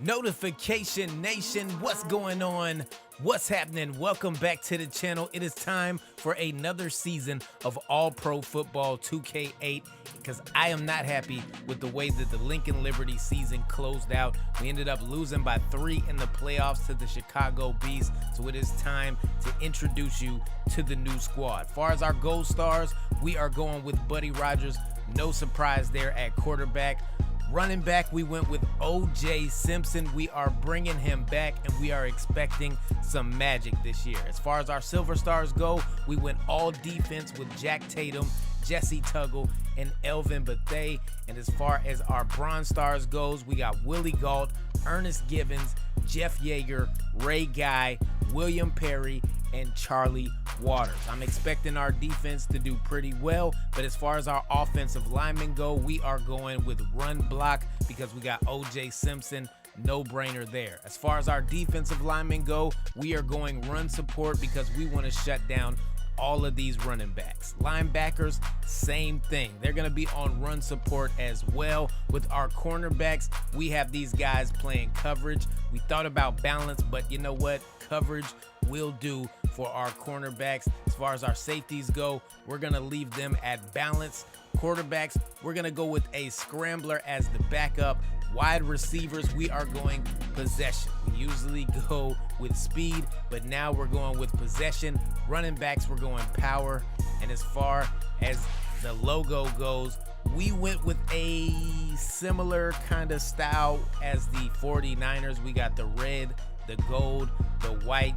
Notification Nation, what's going on? What's happening? Welcome back to the channel. It is time for another season of All Pro Football 2K8 because I am not happy with the way that the Lincoln Liberty season closed out. We ended up losing by 3 in the playoffs to the Chicago Beast, so it is time to introduce you to the new squad. As far as our gold stars, we are going with Buddy Rogers. No surprise there at quarterback. Running back, we went with O.J. Simpson. We are bringing him back, and we are expecting some magic this year. As far as our silver stars go, we went all defense with Jack Tatum, Jesse Tuggle, and Elvin Bethea. And as far as our bronze stars goes, we got Willie Gault, Ernest Givens, Jeff Yeager, Ray Guy, William Perry, and Charlie Waters. I'm expecting our defense to do pretty well, but as far as our offensive linemen go, we are going with run block because we got O.J. Simpson, no brainer there. As far as our defensive linemen go, we are going run support because we want to shut down all of these running backs. Linebackers, same thing. They're going to be on run support as well. With our cornerbacks, we have these guys playing coverage. We thought about balance, but you know what? Coverage will do for our cornerbacks. As far as our safeties go, we're going to leave them at balance. Quarterbacks, we're going to go with a scrambler as the backup. Wide receivers, we are going possession. We usually go with speed, but now we're going with possession. Running backs, we're going power. And as far as the logo goes, we went with a similar kind of style as the 49ers. We got the red, the gold, the white,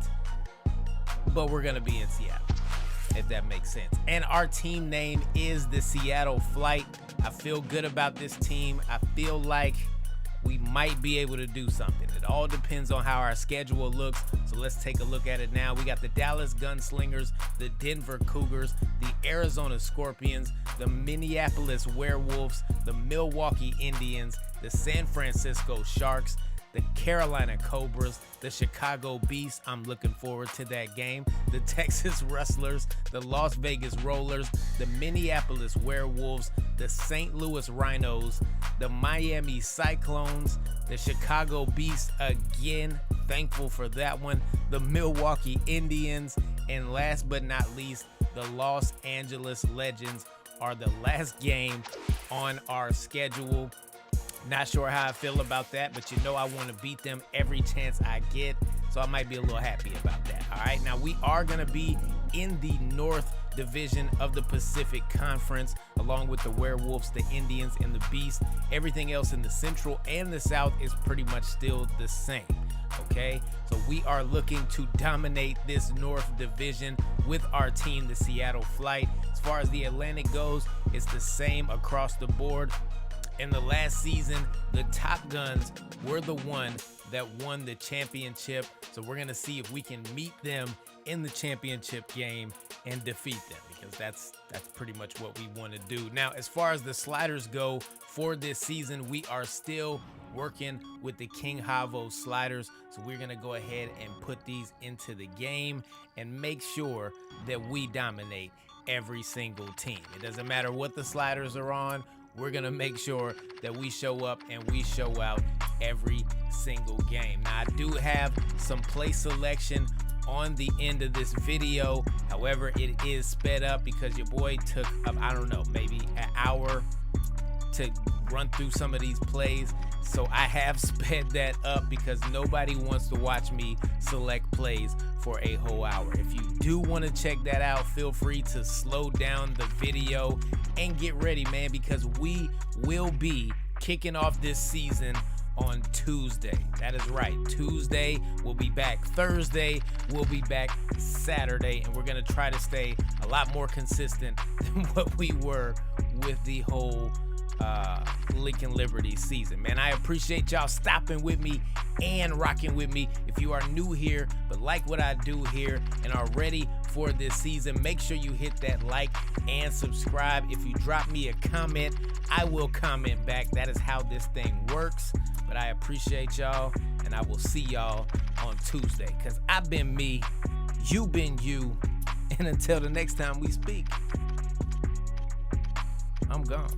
but we're going to be in Seattle, if that makes sense. And our team name is the Seattle Flight. I feel good about this team. I feel like we might be able to do something. It all depends on how our schedule looks. So let's take a look at it now. We got the Dallas Gunslingers, the Denver Cougars, the Arizona Scorpions, the Minneapolis Werewolves, the Milwaukee Indians, the San Francisco Sharks, the Carolina Cobras, the Chicago Beast. I'm looking forward to that game. The Texas Rustlers, the Las Vegas Rollers, the Minneapolis Werewolves, the St. Louis Rhinos, the Miami Cyclones, the Chicago Beast again. Thankful for that one. The Milwaukee Indians, and last but not least, the Los Angeles Legends are the last game on our schedule. Not sure how I feel about that, but you know I want to beat them every chance I get, so I might be a little happy about that. All right, now we are going to be in the North Division of the Pacific Conference, along with the Werewolves, the Indians, and the Beast. Everything else in the Central and the South is pretty much still the same. Okay, so we are looking to dominate this North Division with our team, the Seattle Flight. As far as the Atlantic goes, it's the same across the board. In the last season, the Top Guns were the one that won the championship. So we're going to see if we can meet them in the championship game and defeat them, because that's pretty much what we want to do. Now, as far as the sliders go for this season, we are still working with the King Havo sliders. So we're going to go ahead and put these into the game and make sure that we dominate every single team. It doesn't matter what the sliders are on. We're going to make sure that we show up and we show out every single game. Now, I do have some play selection on the end of this video. However, it is sped up because your boy took, I don't know, maybe an hour to run through some of these plays. So I have sped that up because nobody wants to watch me select plays for a whole hour. If you do want to check that out, feel free to slow down the video and get ready, man, because we will be kicking off this season on Tuesday. That is right. Tuesday, we'll be back. Thursday, we'll be back. Saturday, and we're going to try to stay a lot more consistent than what we were with the whole Lincoln Liberty season. Man, I appreciate y'all stopping with me and rocking with me. If you are new here but like what I do here and are ready for this season, make sure you hit that like and subscribe. If you drop me a comment, I will comment back. That is how this thing works. But I appreciate y'all, and I will see y'all on Tuesday, because I've been me, you been you, and until the next time we speak, I'm gone.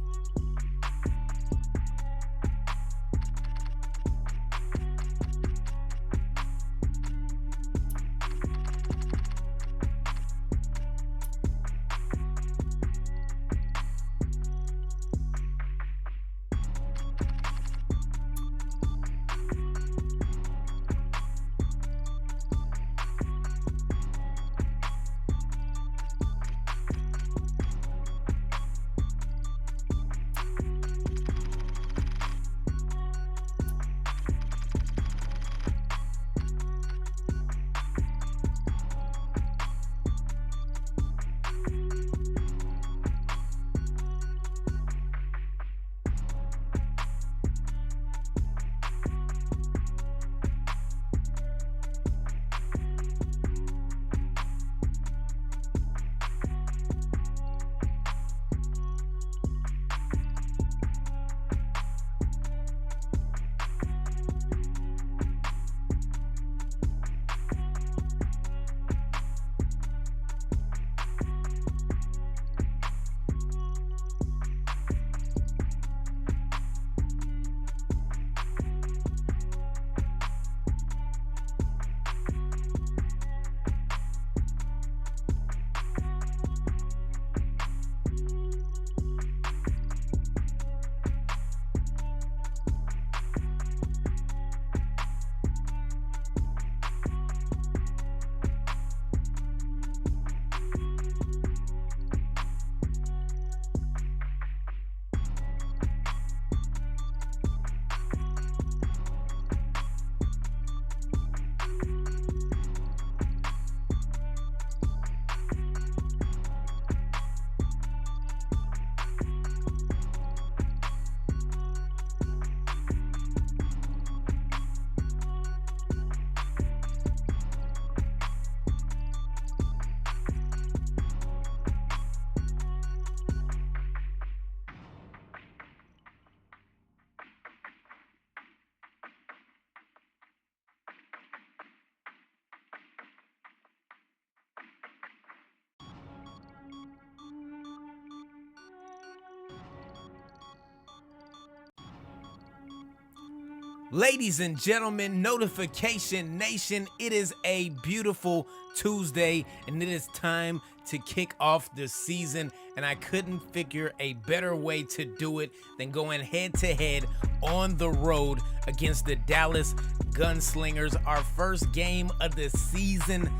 Ladies and gentlemen, Notification Nation, it is a beautiful Tuesday and it is time to kick off the season, and I couldn't figure a better way to do it than going head to head on the road against the Dallas Gunslingers, our first game of the season.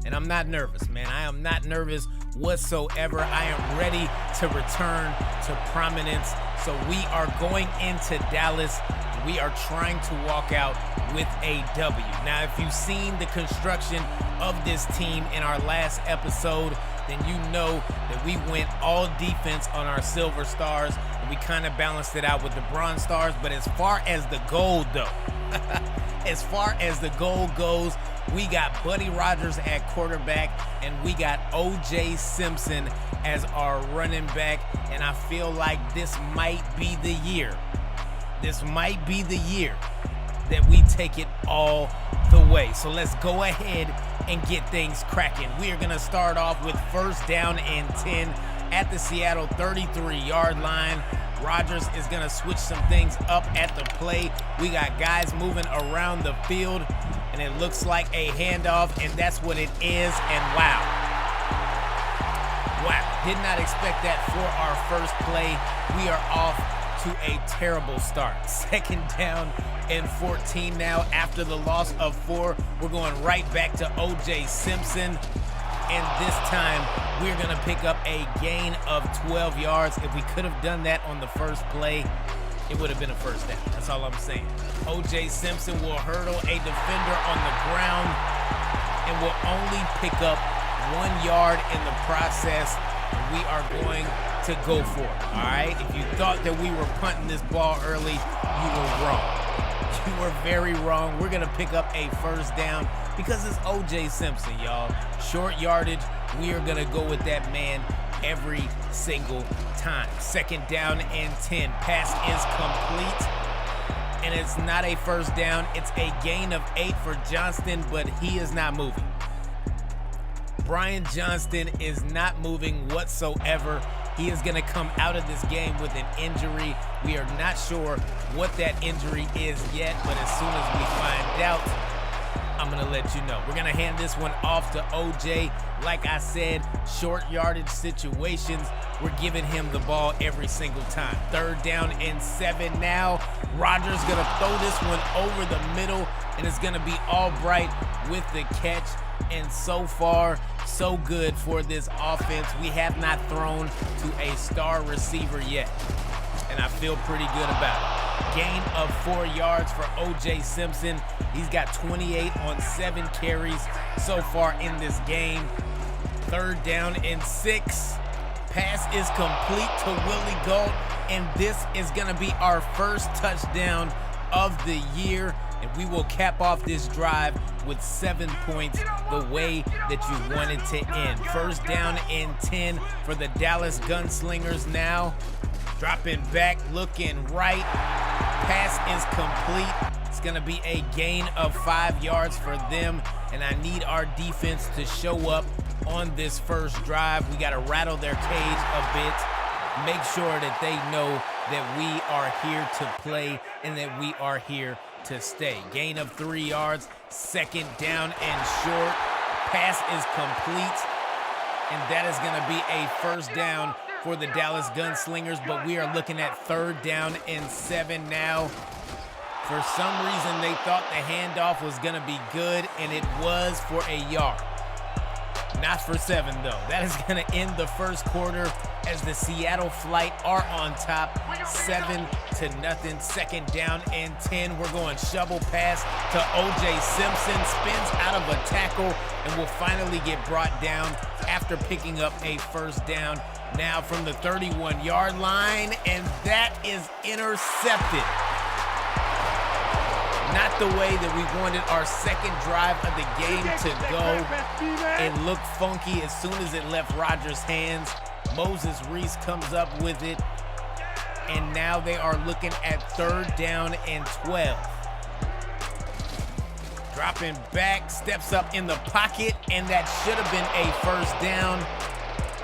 And I'm not nervous, man. I am not nervous whatsoever. I am ready to return to prominence. So we are going into Dallas. We are trying to walk out with a W. Now, if you've seen the construction of this team in our last episode, then you know that we went all defense on our Silver Stars, and we kind of balanced it out with the Bronze Stars. But as far as the goal, though, as far as the goal goes, we got Buddy Rogers at quarterback, and we got O.J. Simpson as our running back, and I feel like this might be the year. This might be the year that we take it all the way. So let's go ahead and get things cracking. We are going to start off with first down and 10 at the Seattle 33-yard line. Rodgers is going to switch some things up at the play. We got guys moving around the field, and it looks like a handoff, and that's what it is. And wow, did not expect that for our first play. We are off to a terrible start. Second down and 14 now after the loss of 4. We're going right back to O.J. Simpson, and this time we're going to pick up a gain of 12 yards. If we could have done that on the first play, it would have been a first down. That's all I'm saying. O.J. Simpson will hurdle a defender on the ground and will only pick up 1 yard in the process. We are going to go for it, all right? If you thought that we were punting this ball early, you were wrong. You were very wrong. We're going to pick up a first down because it's O.J. Simpson, y'all. Short yardage, we are going to go with that man every single time. Second down and 10. Pass is complete, and it's not a first down. It's a gain of 8 for Johnston, but he is not moving. Brian Johnston is not moving whatsoever. He is going to come out of this game with an injury. We are not sure what that injury is yet, but as soon as we find out, I'm going to let you know. We're going to hand this one off to OJ. Like I said, short yardage situations, we're giving him the ball every single time. Third down and 7 now. Rodgers going to throw this one over the middle, and it's going to be Albright with the catch. And so far, so good for this offense. We have not thrown to a star receiver yet, and I feel pretty good about it. Gain of 4 yards for O.J. Simpson. He's got 28 on 7 carries so far in this game. Third down and 6. Pass is complete to Willie Gault, and this is going to be our first touchdown of the year. And we will cap off this drive with 7 points the way that you want it to end. First down and 10 for the Dallas Gunslingers now. Dropping back, looking right. Pass is complete. It's going to be a gain of 5 yards for them. And I need our defense to show up on this first drive. We got to rattle their cage a bit. Make sure that they know that we are here to play and that we are here to stay. Gain of 3 yards, second down and short. Pass is complete, and that is going to be a first down for the Dallas Gunslingers, but we are looking at third down and 7 now. For some reason, they thought the handoff was going to be good, and it was for a yard. Not for 7, though. That is going to end the first quarter as the Seattle Flight are on top, 7-0. Second down and 10. We're going shovel pass to O.J. Simpson. Spins out of a tackle and will finally get brought down after picking up a first down. Now from the 31-yard line, and that is intercepted. Not the way that we wanted our second drive of the game to go. It looked funky as soon as it left Rodgers' hands. Moses Reese comes up with it. And now they are looking at third down and 12. Dropping back, steps up in the pocket, and that should have been a first down.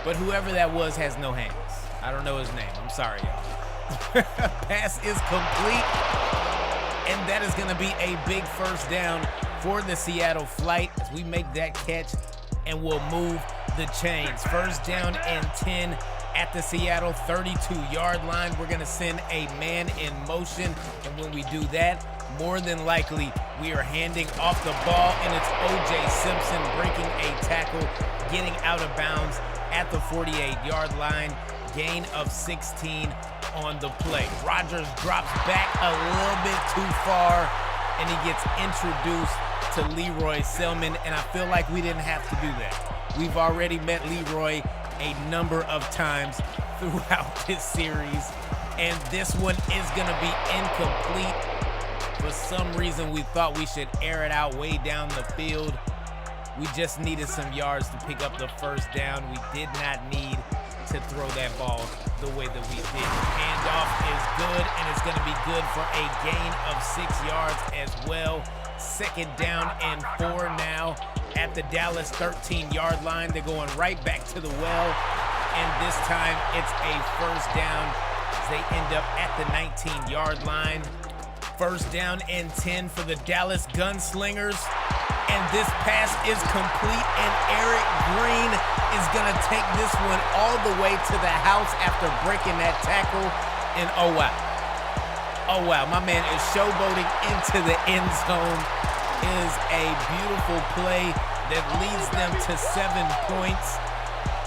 But whoever that was has no hands. I don't know his name. I'm sorry, y'all. Pass is complete. And that is going to be a big first down for the Seattle Flight as we make that catch and we'll move the chains. First down and 10 at the Seattle 32-yard line. We're going to send a man in motion, and when we do that, more than likely we are handing off the ball, and it's O.J. Simpson breaking a tackle, getting out of bounds at the 48-yard line. Gain of 16 on the play. Rodgers drops back a little bit too far, and he gets introduced to Leroy Selmon, and I feel like we didn't have to do that. We've already met Leroy a number of times throughout this series, and this one is gonna be incomplete. For some reason, we thought we should air it out way down the field. We just needed some yards to pick up the first down. We did not need to throw that ball the way that we did. Handoff is good, and it's gonna be good for a gain of 6 yards as well. Second down and 4 now at the Dallas 13-yard line. They're going right back to the well, and this time it's a first down as they end up at the 19-yard line. First down and 10 for the Dallas Gunslingers, and this pass is complete, and Eric Green is gonna take this one all the way to the house after breaking that tackle, and oh wow, my man is showboating into the end zone. Is a beautiful play that leads them to 7 points.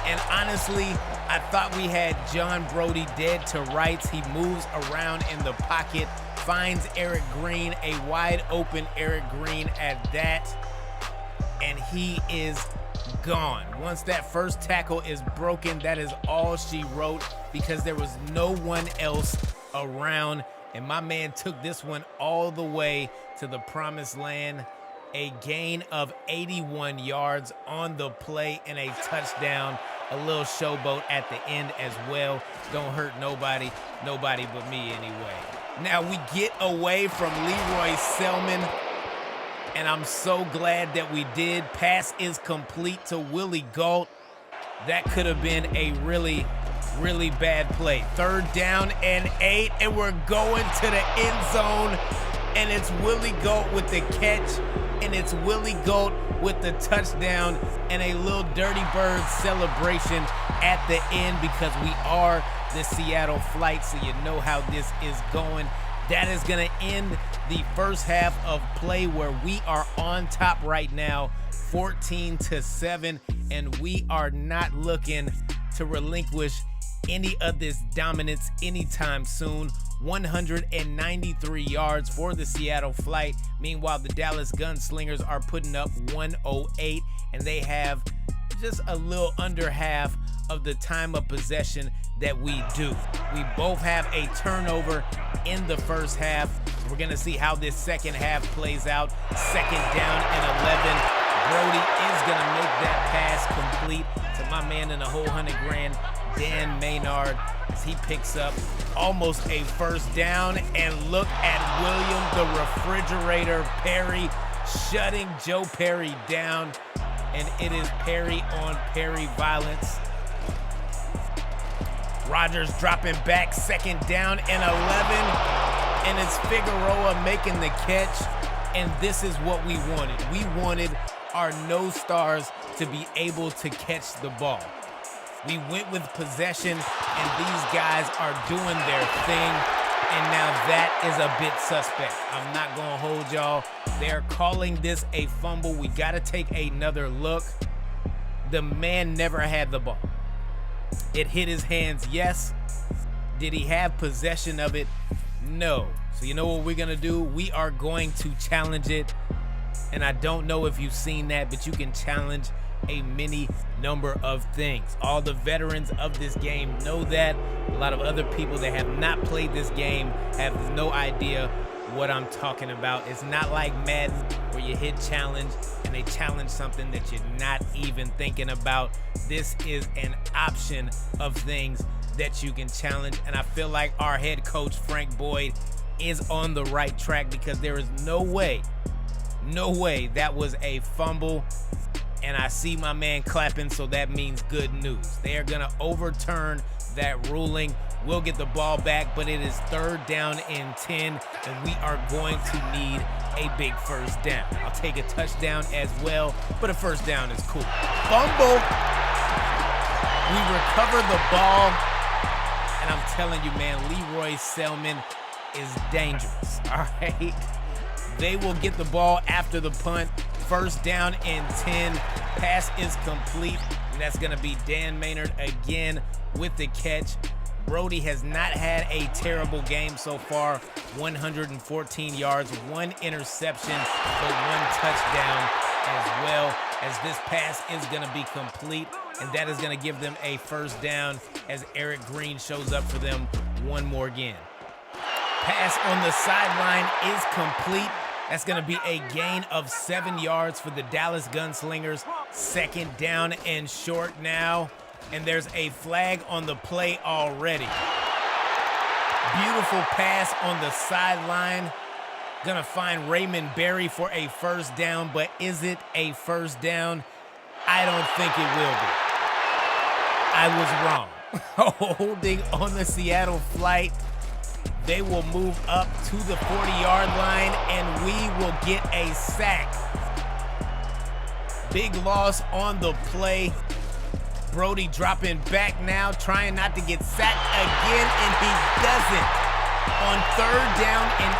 And honestly, I thought we had John Brody dead to rights. He moves around in the pocket, finds Eric Green, a wide open Eric Green at that, and he is gone. Once that first tackle is broken, that is all she wrote because there was no one else around. And my man took this one all the way to the promised land. A gain of 81 yards on the play and a touchdown. A little showboat at the end as well. Don't hurt nobody but me anyway. Now we get away from Leroy Selmon, and I'm so glad that we did. Pass is complete to Willie Gault. That could have been a really bad play. Third down and 8, and we're going to the end zone, and it's Willie Gault with the catch, and it's Willie Gault with the touchdown, and a little Dirty Bird celebration at the end because we are the Seattle Flight, so you know how this is going. That is going to end the first half of play where we are on top right now, 14-7, and we are not looking to relinquish any of this dominance anytime soon. 193 yards for the Seattle Flight. Meanwhile, the Dallas Gunslingers are putting up 108, and they have just a little under half of the time of possession that we do. We both have a turnover in the first half. We're gonna see how this second half plays out. Second down and 11. Brody is gonna make that pass complete to my man in the whole $100,000, Dan Maynard, as he picks up almost a first down. And look at William the Refrigerator Perry shutting Joe Perry down, and it is Perry on Perry violence. Rodgers dropping back, second down and 11, and it's Figueroa making the catch, and this is what we wanted. We wanted our no stars to be able to catch the ball. We went with possession, and these guys are doing their thing, and now that is a bit suspect. I'm not gonna hold y'all. They're calling this a fumble. We gotta take another look. The man never had the ball. It hit his hands, yes. Did he have possession of it? No. So you know what we're gonna do? We are going to challenge it. And I don't know if you've seen that, but you can challenge a many number of things. All the veterans of this game know that. A lot of other people that have not played this game have no idea what I'm talking about. It's not like Madden where you hit challenge and they challenge something that you're not even thinking about. This is an option of things that you can challenge, and I feel like our head coach Frank Boyd is on the right track because there is no way that was a fumble. And I see my man clapping, so that means good news. They are gonna overturn that ruling. We'll get the ball back, but it is 3rd down and 10, and we are going to need a big first down. I'll take a touchdown as well, but a first down is cool. Fumble. We recover the ball, and I'm telling you, man, Leroy Selman is dangerous, all right? They will get the ball after the punt. 1st down and 10. Pass is complete, and that's going to be Dan Maynard again with the catch. Brody has not had a terrible game so far. 114 yards, 1 interception, but 1 touchdown as well, as this pass is going to be complete, and that is going to give them a first down as Eric Green shows up for them one more again. Pass on the sideline is complete. That's going to be a gain of 7 yards for the Dallas Gunslingers. 2nd down and short now, and there's a flag on the play already. Beautiful pass on the sideline. Gonna find Raymond Berry for a first down, but is it a first down? I don't think it will be. I was wrong. Holding on the Seattle flight. They will move up to the 40-yard line, and we will get a sack. Big loss on the play. Brody dropping back now, trying not to get sacked again, and he doesn't. On 3rd down and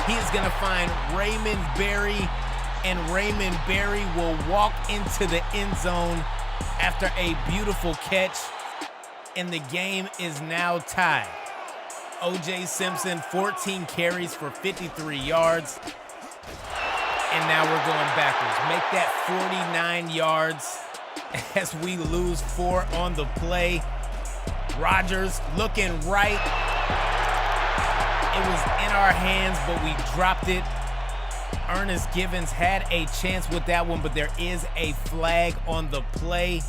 18, he is gonna find Raymond Berry, and Raymond Berry will walk into the end zone after a beautiful catch, and the game is now tied. O.J. Simpson, 14 carries for 53 yards. And now we're going backwards. Make that 49 yards as we lose 4 on the play. Rodgers looking right. It was in our hands, but we dropped it. Ernest Givens had a chance with that one, but there is a flag on the play,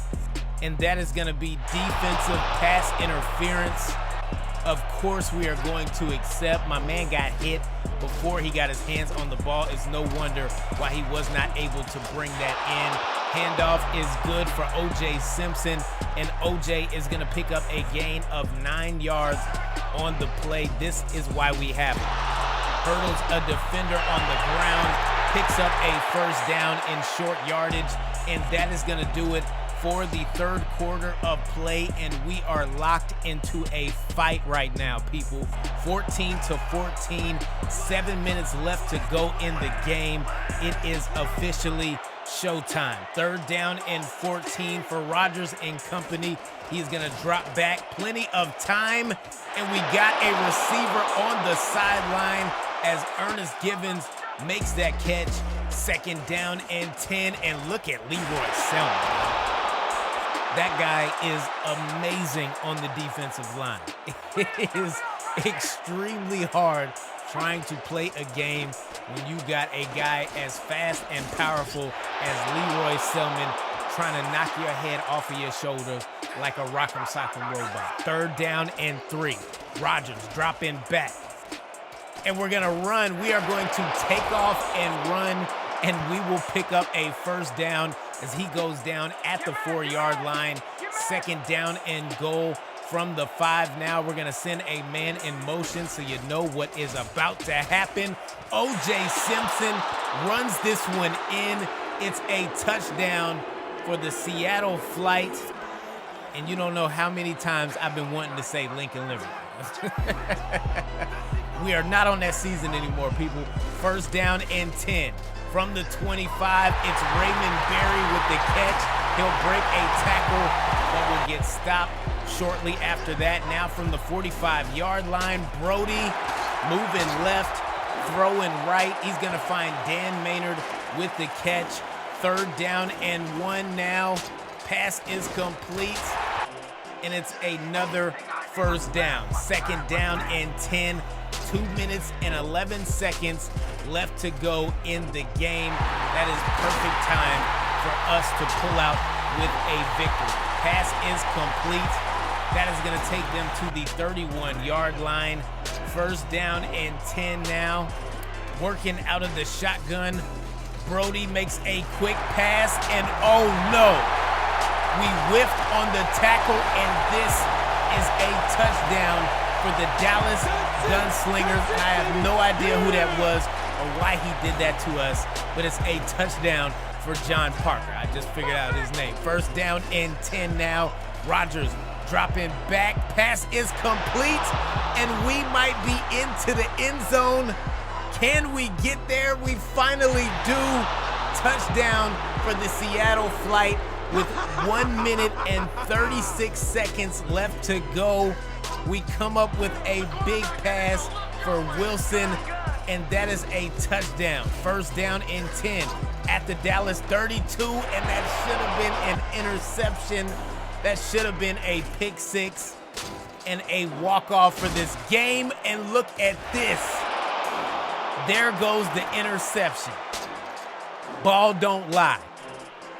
and that is going to be defensive pass interference. Of course we are going to accept. My man got hit before he got his hands on the ball. It's no wonder why he was not able to bring that in. Handoff is good for O.J. Simpson, and O.J. is going to pick up a gain of 9 yards on the play. This is why we have it. Hurdles a defender on the ground, picks up a first down in short yardage, and that is going to do it for the 3rd quarter of play, and we are locked into a fight right now, people. 14-14, 7 minutes left to go in the game. It is officially showtime. 3rd down and 14 for Rodgers and company. He's gonna drop back, plenty of time, and we got a receiver on the sideline as Ernest Givens makes that catch. 2nd down and 10, and look at Leroy Selman. That guy is amazing on the defensive line. It is extremely hard trying to play a game when you got a guy as fast and powerful as Leroy Selman trying to knock your head off of your shoulders like a rock'em sock'em robot. 3rd down and 3. Rodgers dropping back. And we're gonna run. We are going to take off and run, and we will pick up a first down as he goes down at the 4-yard line. 2nd down and goal from the 5 now. We're gonna send a man in motion so you know what is about to happen. O.J. Simpson runs this one in. It's a touchdown for the Seattle flight. And you don't know how many times I've been wanting to say Lincoln Liberty. We are not on that season anymore, people. 1st down and 10. From the 25, it's Raymond Berry with the catch. He'll break a tackle, but will get stopped shortly after that. Now from the 45-yard line, Brody moving left, throwing right. He's going to find Dan Maynard with the catch. 3rd down and 1 now. Pass is complete, and it's another first down. 2nd down and 10. 2 minutes and 11 seconds left to go in the game. That is perfect time for us to pull out with a victory. Pass is complete. That is going to take them to the 31-yard line. 1st down and 10 now. Working out of the shotgun. Brodie makes a quick pass, and oh no, we whiffed on the tackle, and this is a touchdown for the Dallas Gunslingers. I have no idea who that was or why he did that to us, but it's a touchdown for John Parker. I just figured out his name. First down and 10 now. Rodgers dropping back. Pass is complete, and we might be into the end zone. Can we get there? We finally do. Touchdown for the Seattle Flight with 1 minute and 36 seconds left to go. We come up with a big pass for Wilson, and that is a touchdown. First down and 10 at the Dallas 32, and that should have been an interception. That should have been a pick six and a walk-off for this game. And look at this. There goes the interception. Ball don't lie.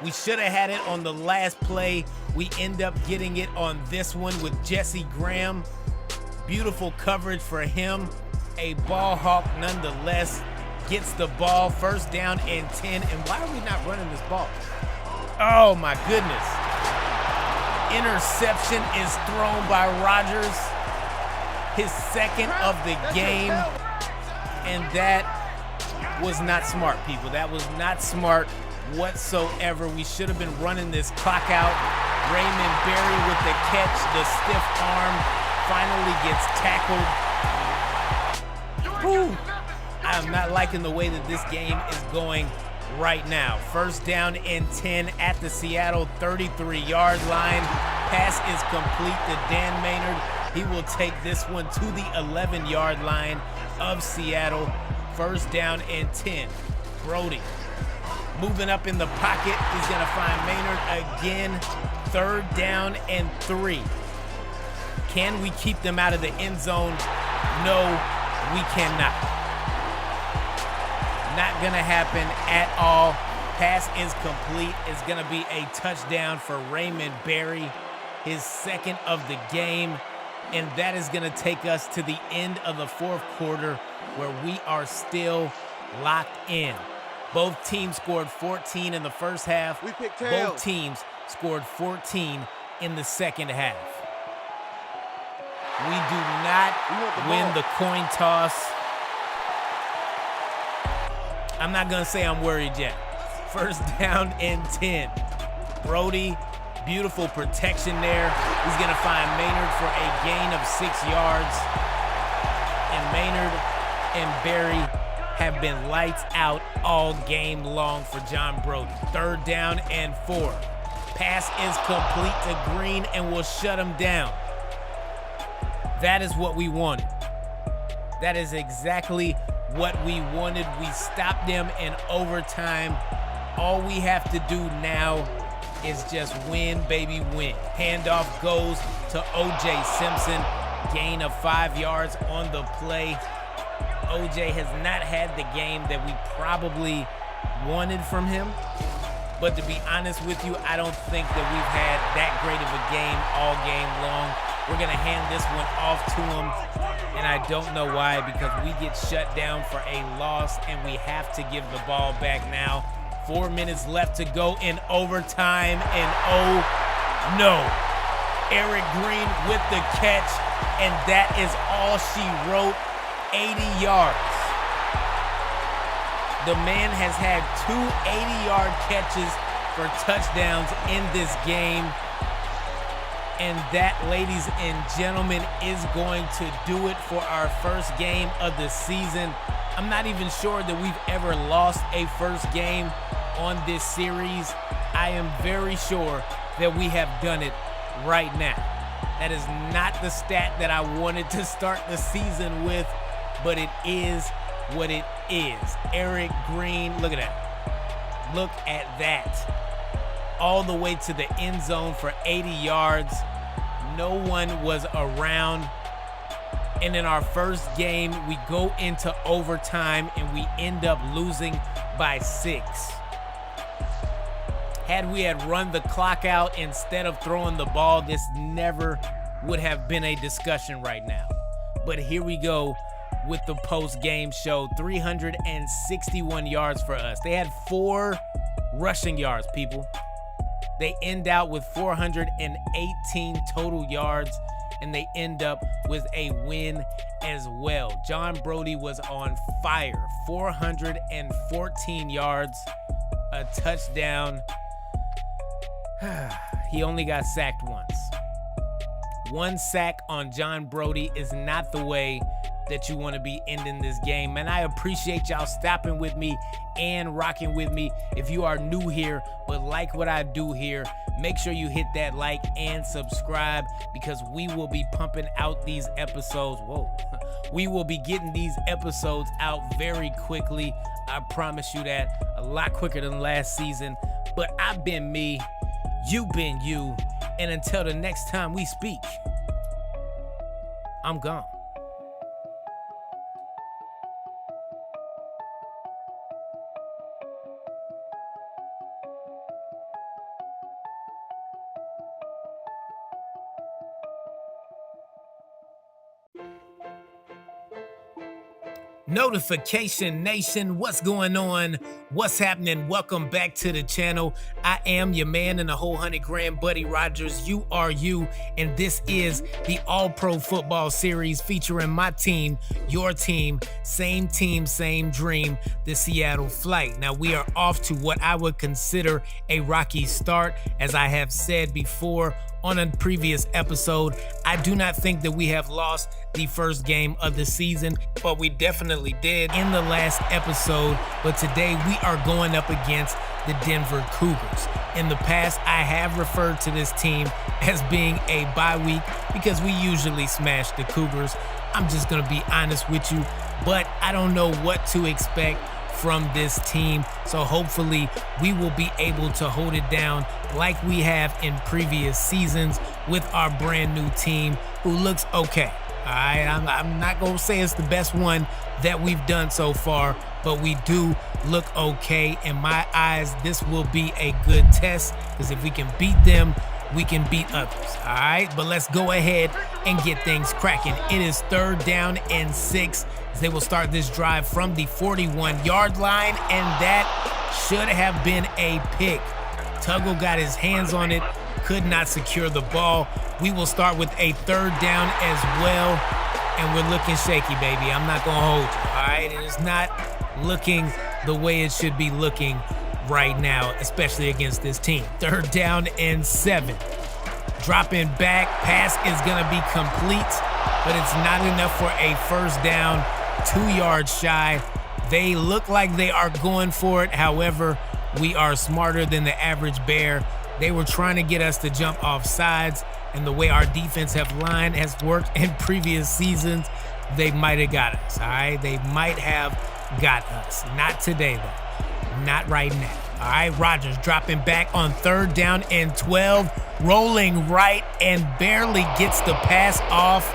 We should have had it on the last play. We end up getting it on this one with Jesse Graham. Beautiful coverage for him. A ball hawk nonetheless. Gets the ball. First down and 10. And why are we not running this ball? Oh my goodness. Interception is thrown by Rodgers. His second of the game. And that was not smart, people. That was not smart whatsoever. We should have been running this clock out. Raymond Berry with the catch. The stiff arm finally gets tackled. Whew. I'm not liking the way that this game is going right now. First down and 10 at the Seattle 33-yard line. Pass is complete to Dan Maynard. He will take this one to the 11-yard line of Seattle. First down and 10. Brodie moving up in the pocket. He's going to find Maynard again. Third down and 3. Can we keep them out of the end zone? No, we cannot. Not going to happen at all. Pass is complete. It's going to be a touchdown for Raymond Berry, his second of the game. And that is going to take us to the end of the fourth quarter, where we are still locked in. Both teams scored 14 in the first half. Both teams scored 14 in the second half. We do not win the coin toss. I'm not going to say I'm worried yet. First down and 10. Brodie, beautiful protection there. He's going to find Maynard for a gain of 6 yards. And Maynard and Berry have been lights out all game long for John Brodie. Third down and 4. Pass is complete to Green and will shut him down. That is what we wanted. That is exactly what we wanted. We stopped them in overtime. All we have to do now is just win, baby, win. Handoff goes to O.J. Simpson. Gain of 5 yards on the play. O.J. has not had the game that we probably wanted from him. But to be honest with you, I don't think that we've had that great of a game all game long. We're going to hand this one off to him, and I don't know why, because we get shut down for a loss, and we have to give the ball back now. 4 minutes left to go in overtime, and oh no, Eric Green with the catch, and that is all she wrote, 80 yards. The man has had 2 80-yard catches for touchdowns in this game. And that, ladies and gentlemen, is going to do it for our first game of the season. I'm not even sure that we've ever lost a first game on this series. I am very sure that we have done it right now. That is not the stat that I wanted to start the season with, but it is what it is. Eric Green, look at that. Look at that. All the way to the end zone for 80 yards. No one was around. And in our first game, we go into overtime and we end up losing by 6. Had we had run the clock out instead of throwing the ball, this never would have been a discussion right now. But here we go. with the post-game show. 361 yards for us. They had 4 rushing yards, people. They end out with 418 total yards, and they end up with a win as well. John Brodie was on fire. 414 yards, a touchdown. He only got sacked once. 1 sack on John Brodie is not the way that you want to be ending this game. And I appreciate y'all stopping with me and rocking with me. If you are new here but like what I do here, make sure you hit that like and subscribe, because we will be pumping out these episodes. We will be getting these episodes out very quickly. I promise you that. A lot quicker than last season. But I've been me, you've been you, and until the next time we speak, I'm gone. Notification Nation, what's going on? What's happening? Welcome back to the channel. I am your man in the whole 100 grand, Buddy Rogers. You are you, and this is the All-Pro Football Series featuring my team, your team, same dream, the Seattle Flight. Now we are off to what I would consider a rocky start. As I have said before on a previous episode, I do not think that we have lost the first game of the season, but we definitely did in the last episode. But today we are going up against the Denver Cougars. In the past, I have referred to this team as being a bye week because we usually smash the Cougars. I'm just gonna be honest with you, but I don't know what to expect from this team. So hopefully we will be able to hold it down like we have in previous seasons with our brand new team who looks okay. All right, I'm not gonna say it's the best one that we've done so far, but we do look okay. In my eyes, this will be a good test, because if we can beat them, we can beat others. All right, but let's go ahead and get things cracking. It is 3rd down and 6. They will start this drive from the 41-yard line, and that should have been a pick. Tuggle got his hands on it, could not secure the ball. We will start with a 3rd down as well, and we're looking shaky, baby. I'm not gonna hold you, all right? It is not looking the way it should be looking right now, especially against this team. 3rd down and 7. Dropping back, pass is gonna be complete, but it's not enough for a 1st down. 2 yards shy. They look like they are going for it. However, we are smarter than the average bear. They were trying to get us to jump off sides, and the way our defensive line has worked in previous seasons, they might have got us, all right? They might have got us. Not today, though. Not right now. All right, Rodgers dropping back on 3rd down and 12, rolling right and barely gets the pass off,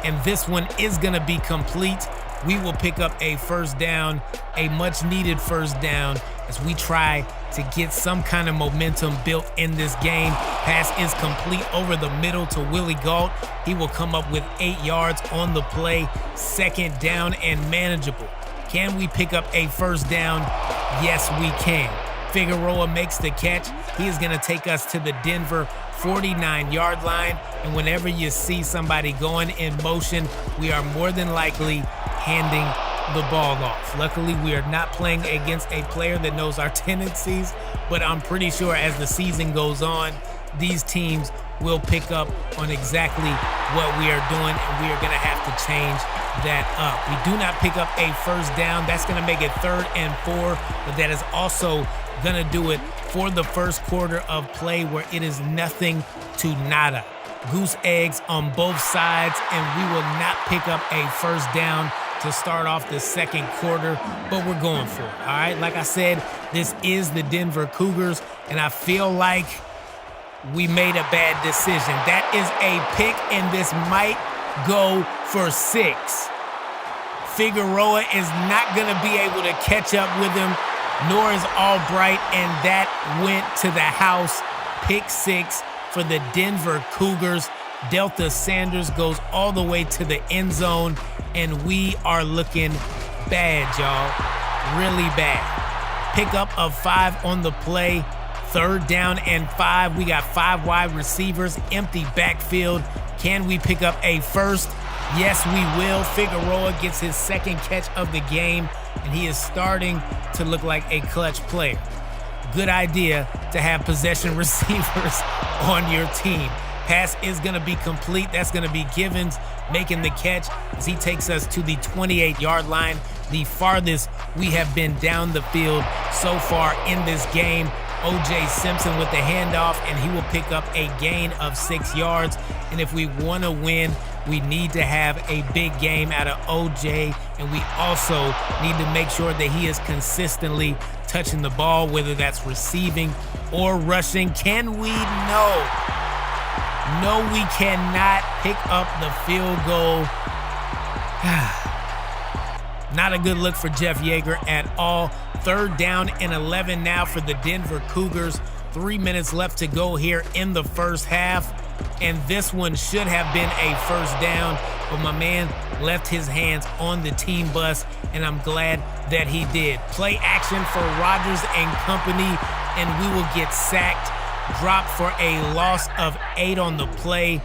and this one is going to be complete. We will pick up a 1st down, a much-needed 1st down, as we try to get some kind of momentum built in this game. Pass is complete over the middle to Willie Gault. He will come up with 8 yards on the play. 2nd down and manageable. Can we pick up a 1st down? Yes, we can. Figueroa makes the catch. He is going to take us to the Denver 49-yard line. And whenever you see somebody going in motion, we are more than likely handing the ball off. Luckily, we are not playing against a player that knows our tendencies, but I'm pretty sure as the season goes on, these teams will pick up on exactly what we are doing, and we are going to have to change that up. We do not pick up a 1st down. That's going to make it 3rd and 4, but that is also going to do it for the 1st quarter of play, where it is nothing to nada. Goose eggs on both sides, and we will not pick up a 1st down to start off the 2nd quarter, but we're going for it, all right? Like I said, this is the Denver Cougars, and I feel like we made a bad decision. That is a pick, and this might go for 6. Figueroa is not going to be able to catch up with him, nor is Albright, and that went to the house. Pick 6 for the Denver Cougars. Delta Sanders goes all the way to the end zone, and we are looking bad, y'all. Really bad. Pickup of 5 on the play. 3rd down and 5. We got 5 wide receivers, empty backfield. Can we pick up a first? Yes, we will. Figueroa gets his 2nd catch of the game, and he is starting to look like a clutch player. Good idea to have possession receivers on your team. Pass is going to be complete. That's going to be Givens making the catch as he takes us to the 28-yard line, the farthest we have been down the field so far in this game. O.J. Simpson with the handoff, and he will pick up a gain of 6 yards. And if we want to win, we need to have a big game out of O.J., and we also need to make sure that he is consistently touching the ball, whether that's receiving or rushing. Can we? No. No, we cannot pick up the field goal. Not a good look for Jeff Yeager at all. 3rd down and 11 now for the Denver Cougars. 3 minutes left to go here in the first half. And this one should have been a first down, but my man left his hands on the team bus, and I'm glad that he did. Play action for Rodgers and company, and we will get sacked. Drop for a loss of 8 on the play.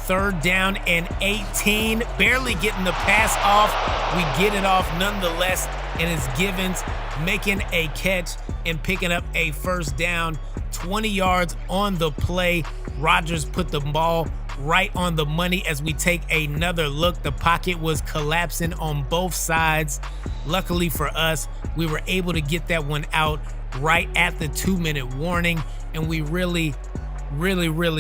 3rd down and 18. Barely getting the pass off. We get it off nonetheless, and it's Givens making a catch and picking up a first down. 20 yards on the play. Rodgers put the ball right on the money as we take another look. The pocket was collapsing on both sides. Luckily for us, we were able to get that one out right at the 2-minute warning, and we really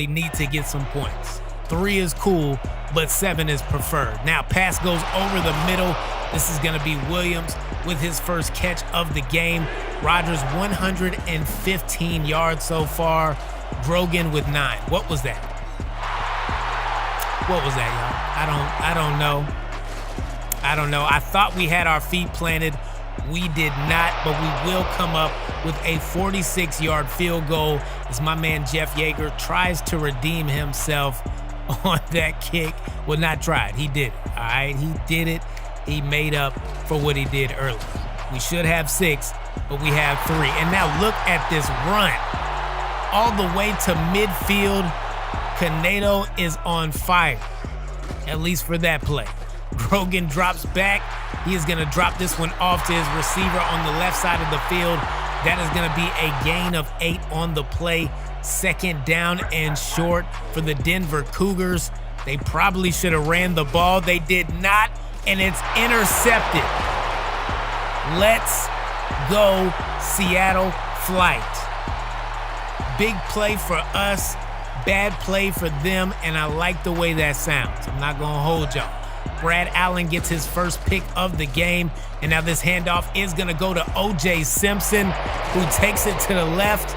need to get some points. 3 is cool, but 7 is preferred. Now pass goes over the middle. This is going to be Williams with his first catch of the game. Rodgers 115 yards so far. Grogan with 9. What was that? What was that, y'all? I don't know. I thought we had our feet planted. We did not, but we will come up with a 46-yard field goal as my man Jeff Yeager tries to redeem himself on that kick. Well, not tried. He did it. All right, he did it. He made up for what he did earlier. We should have 6, but we have 3. And now look at this run. All the way to midfield. Canedo is on fire, at least for that play. Grogan drops back. He is going to drop this one off to his receiver on the left side of the field. That is going to be a gain of 8 on the play. 2nd down and short for the Denver Cougars. They probably should have ran the ball. They did not, and it's intercepted. Let's go, Seattle Flight. Big play for us, bad play for them, and I like the way that sounds. I'm not going to hold y'all. Brad Allen gets his first pick of the game, and now this handoff is going to go to O.J. Simpson, who takes it to the left,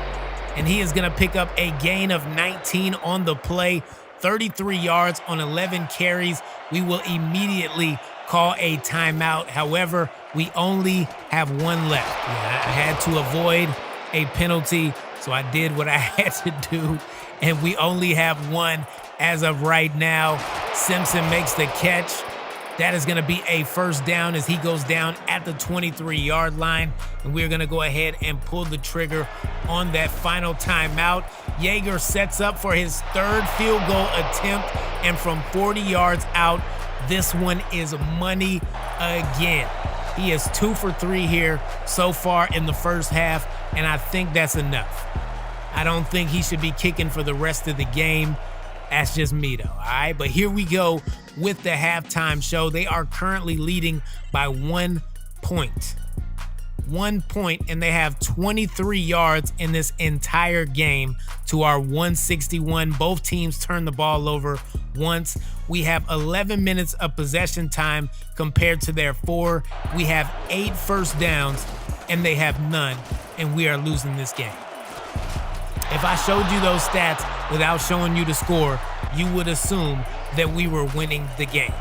and he is going to pick up a gain of 19 on the play, 33 yards on 11 carries. We will immediately call a timeout. However, we only have 1 left. Yeah, I had to avoid a penalty, so I did what I had to do, and we only have 1 as of right now. Simpson makes the catch. That is going to be a first down as he goes down at the 23-yard line, and we're going to go ahead and pull the trigger on that final timeout. Yeager sets up for his 3rd field goal attempt, and from 40 yards out, this one is money again. He is 2 for 3 here so far in the first half, and I think that's enough. I don't think he should be kicking for the rest of the game. That's just me, though, all right? But here we go with the halftime show. They are currently leading by 1 point. 1 point, and they have 23 yards in this entire game to our 161. Both teams turn the ball over once. We have 11 minutes of possession time compared to their 4. We have 8 first downs, and they have none, and we are losing this game. If I showed you those stats without showing you the score, you would assume that we were winning the game.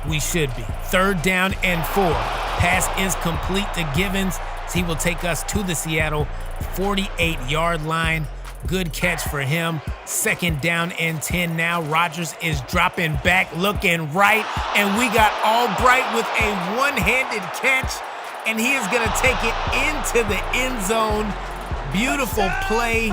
We should be. 3rd down and 4. Pass is complete to Givens. He will take us to the Seattle 48-yard line. Good catch for him. 2nd down and 10 now. Rodgers is dropping back, looking right, and we got Albright with a one-handed catch, and he is going to take it into the end zone. Beautiful play.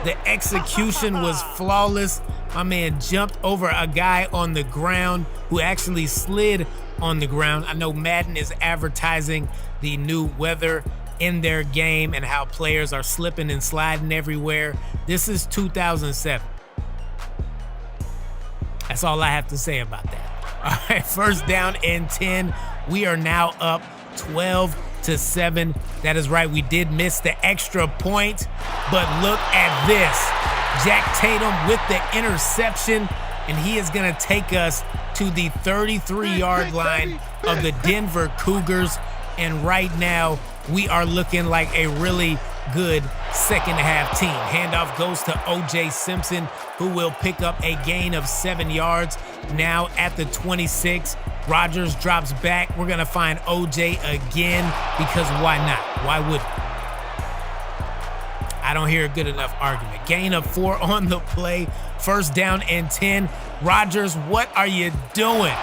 The execution was flawless. My man jumped over a guy on the ground who actually slid on the ground. I know Madden is advertising the new weather in their game and how players are slipping and sliding everywhere. This is 2007. That's all I have to say about that. All right, 1st down and 10. We are now up 12-7. That is right, we did miss the extra point, but look at this. Jack Tatum with the interception, and he is gonna take us to the 33-yard line of the Denver Cougars. And right now, we are looking like a really good second half team. Handoff goes to O.J. Simpson, who will pick up a gain of 7 yards. Now at the 26, Rodgers drops back. We're gonna find O.J. again, because why not? Why wouldn't? I don't hear a good enough argument. Gain of 4 on the play. 1st down and 10. Rodgers, what are you doing?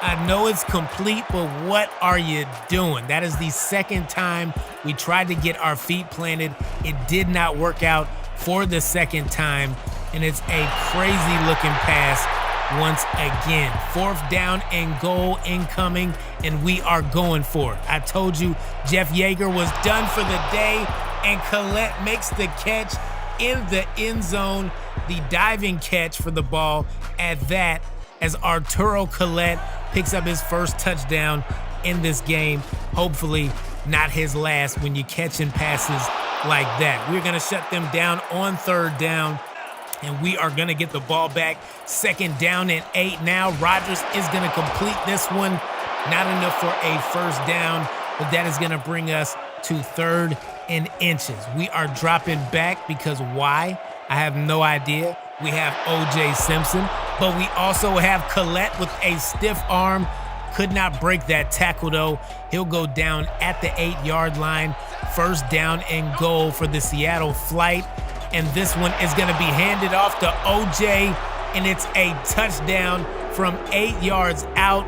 I know it's complete, but what are you doing? That is the 2nd time we tried to get our feet planted. It did not work out for the 2nd time, and it's a crazy looking pass once again. 4th down and goal incoming, and we are going for it. I told you Jeff Yeager was done for the day, and Collette makes the catch in the end zone. The diving catch for the ball at that, as Arturo Collette picks up his first touchdown in this game. Hopefully not his last when you're catching passes like that. We're gonna shut them down on 3rd down, and we are gonna get the ball back. 2nd down and 8 now. Rodgers is gonna complete this one. Not enough for a 1st down, but that is gonna bring us to 3rd and inches. We are dropping back because why? I have no idea. We have O.J. Simpson, but we also have Collette with a stiff arm. Could not break that tackle though. He'll go down at the 8-yard line. 1st down and goal for the Seattle Flight. And this one is gonna be handed off to O.J., and it's a touchdown from 8 yards out.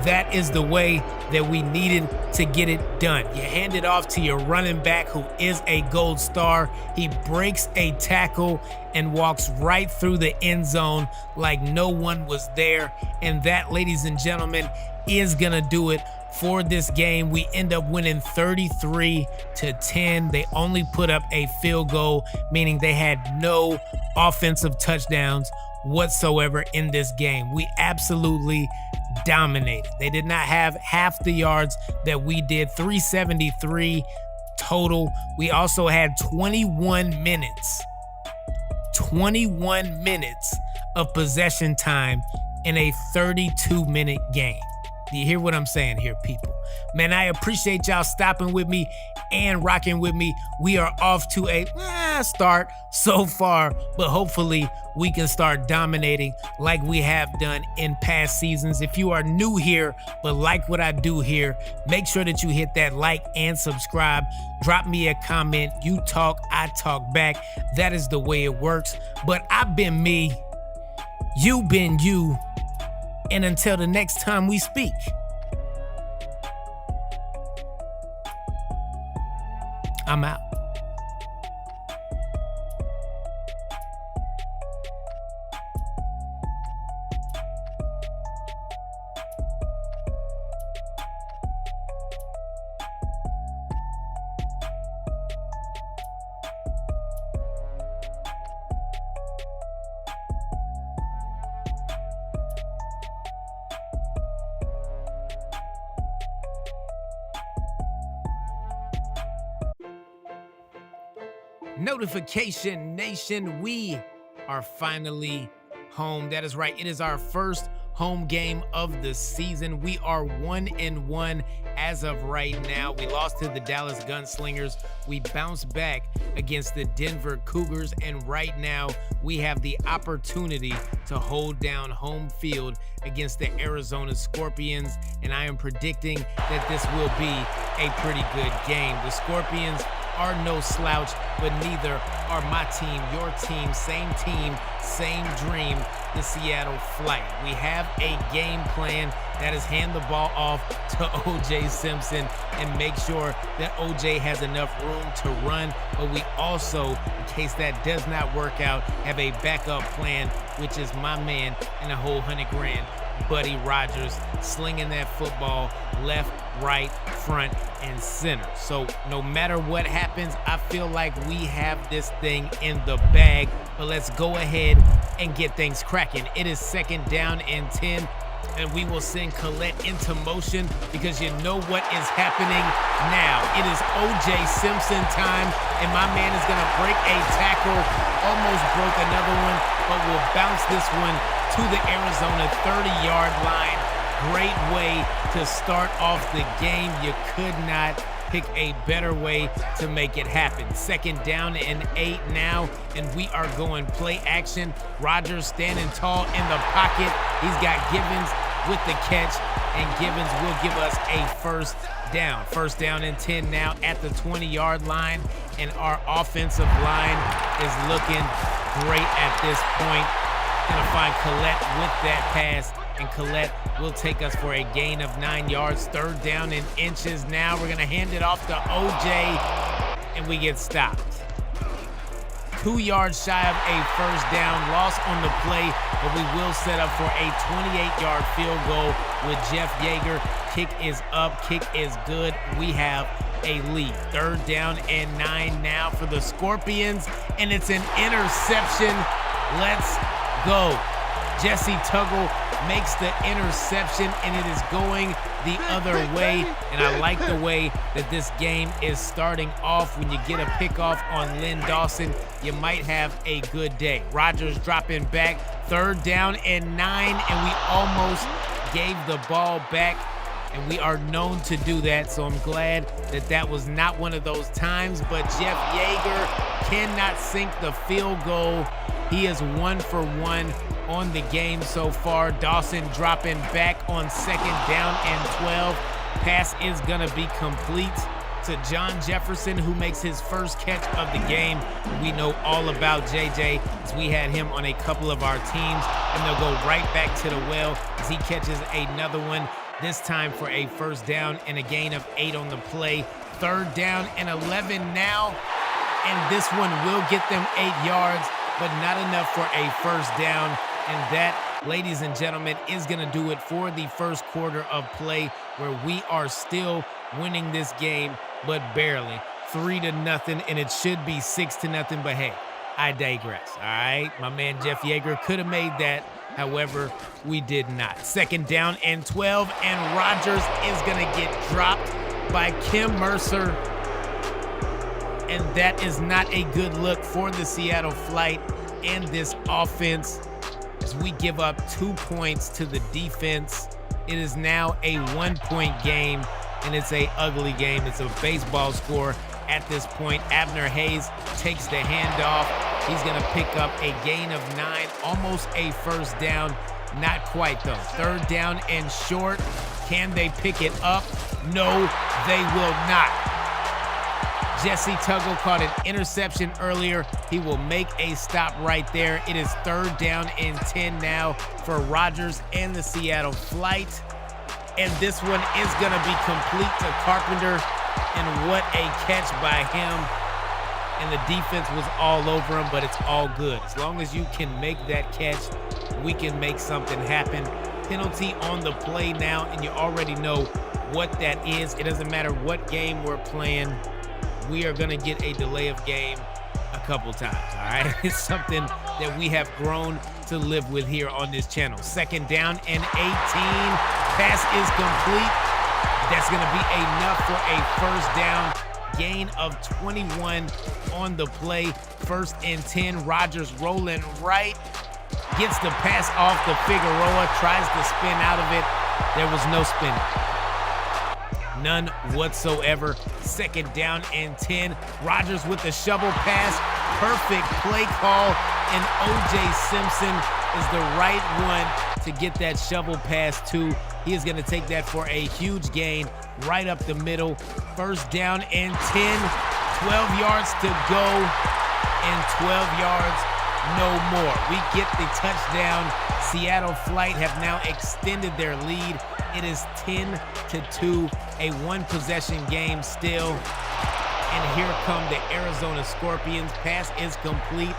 That is the way that we needed to get it done. You hand it off to your running back, who is a gold star. He breaks a tackle and walks right through the end zone like no one was there. And that, ladies and gentlemen, is gonna do it for this game. We end up winning 33-10. They only put up a field goal, meaning they had no offensive touchdowns whatsoever in this game. We absolutely dominated. They did not have half the yards that we did. 373 total. We also had 21 minutes of possession time in a 32-minute game. Do you hear what I'm saying here, people? Man, I appreciate y'all stopping with me and rocking with me. We are off to a start so far, but hopefully we can start dominating like we have done in past seasons. If you are new here but like what I do here, make sure that you hit that like and subscribe. Drop me a comment. You talk, I talk back. That is the way it works. But I've been me, you been you, and until the next time we speak, I'm out. Notification Nation, we are finally home. That is right. It is our first home game of the season. We are 1-1 as of right now. We lost to the Dallas Gunslingers. We bounced back against the Denver Cougars, and right now we have the opportunity to hold down home field against the Arizona Scorpions, and I am predicting that this will be a pretty good game. The Scorpions are no slouch, but neither are my team, your team, same dream, the Seattle Flight. We have a game plan that is hand the ball off to O.J. Simpson and make sure that O.J. has enough room to run, but we also, in case that does not work out, have a backup plan, which is my man and a whole $100,000, Buddy Rogers, slinging that football left, right, front, and center. So no matter what happens, I feel like we have this thing in the bag, but let's go ahead and get things cracking. It is 2nd down and 10, and we will send Collette into motion because you know what is happening now. It is O.J. Simpson time, and my man is gonna break a tackle, almost broke another one, but will bounce this one to the Arizona 30-yard line. Great way to start off the game. You could not pick a better way to make it happen. 2nd down and 8 now, and we are going play action. Rogers standing tall in the pocket. He's got Givens with the catch, and Givens will give us a 1st down. 1st down and 10 now at the 20-yard line, and our offensive line is looking great at this point. Gonna find Collette with that pass, and Collette will take us for a gain of 9 yards. 3rd down and inches now. We're gonna hand it off to O.J., and we get stopped. 2 yards shy of a 1st down, loss on the play, but we will set up for a 28-yard field goal with Jeff Yeager. Kick is up, kick is good. We have a lead. 3rd down and 9 now for the Scorpions, and it's an interception. Let's go. Jesse Tuggle makes the interception, and it is going the other way. And I like the way that this game is starting off. When you get a pickoff on Lynn Dawson, you might have a good day. Rogers dropping back. 3rd down and 9, and we almost gave the ball back, and we are known to do that, so I'm glad that that was not one of those times. But Jeff Yeager cannot sink the field goal. He is 1 for 1 on the game so far. Dawson dropping back on 2nd down and 12. Pass is gonna be complete to John Jefferson, who makes his 1st catch of the game. We know all about JJ, as we had him on a couple of our teams, and they'll go right back to the well as he catches another one, this time for a 1st down and a gain of 8 on the play. 3rd down and 11 now, and this one will get them 8 yards, but not enough for a 1st down. And that, ladies and gentlemen, is going to do it for the 1st quarter of play, where we are still winning this game, but barely. 3-0, and it should be 6-0, but hey, I digress, all right? My man Jeff Yeager could have made that. However, we did not. 2nd down and 12, and Rogers is going to get dropped by Kim Mercer. And that is not a good look for the Seattle Flight and this offense, as we give up 2 points to the defense. It is now a 1-point game, and it's a ugly game. It's a baseball score at this point. Abner Hayes takes the handoff. He's gonna pick up a gain of 9, almost a 1st down. Not quite though. 3rd down and short. Can they pick it up? No, they will not. Jesse Tuggle caught an interception earlier. He will make a stop right there. It is 3rd down and 10 now for Rogers and the Seattle Flight. And this one is gonna be complete to Carpenter, and what a catch by him. And the defense was all over him, but it's all good. As long as you can make that catch, we can make something happen. Penalty on the play now, and you already know what that is. It doesn't matter what game we're playing. We are gonna get a delay of game a couple times, all right? It's something that we have grown to live with here on this channel. 2nd down and 18. Pass is complete. That's gonna be enough for a 1st down. Gain of 21 on the play. 1st and 10. Rogers rolling right. Gets the pass off to Figueroa. Tries to spin out of it. There was no spinning. None whatsoever. 2nd down and 10. Rogers with the shovel pass. Perfect play call. And O.J. Simpson is the right one to get that shovel pass to. He is going to take that for a huge gain right up the middle. 1st down and 10. 12 yards to go and 12 yards no more. We get the touchdown. Seattle Flight have now extended their lead. It is 10-2, a one-possession game still. And here come the Arizona Scorpions. Pass is complete.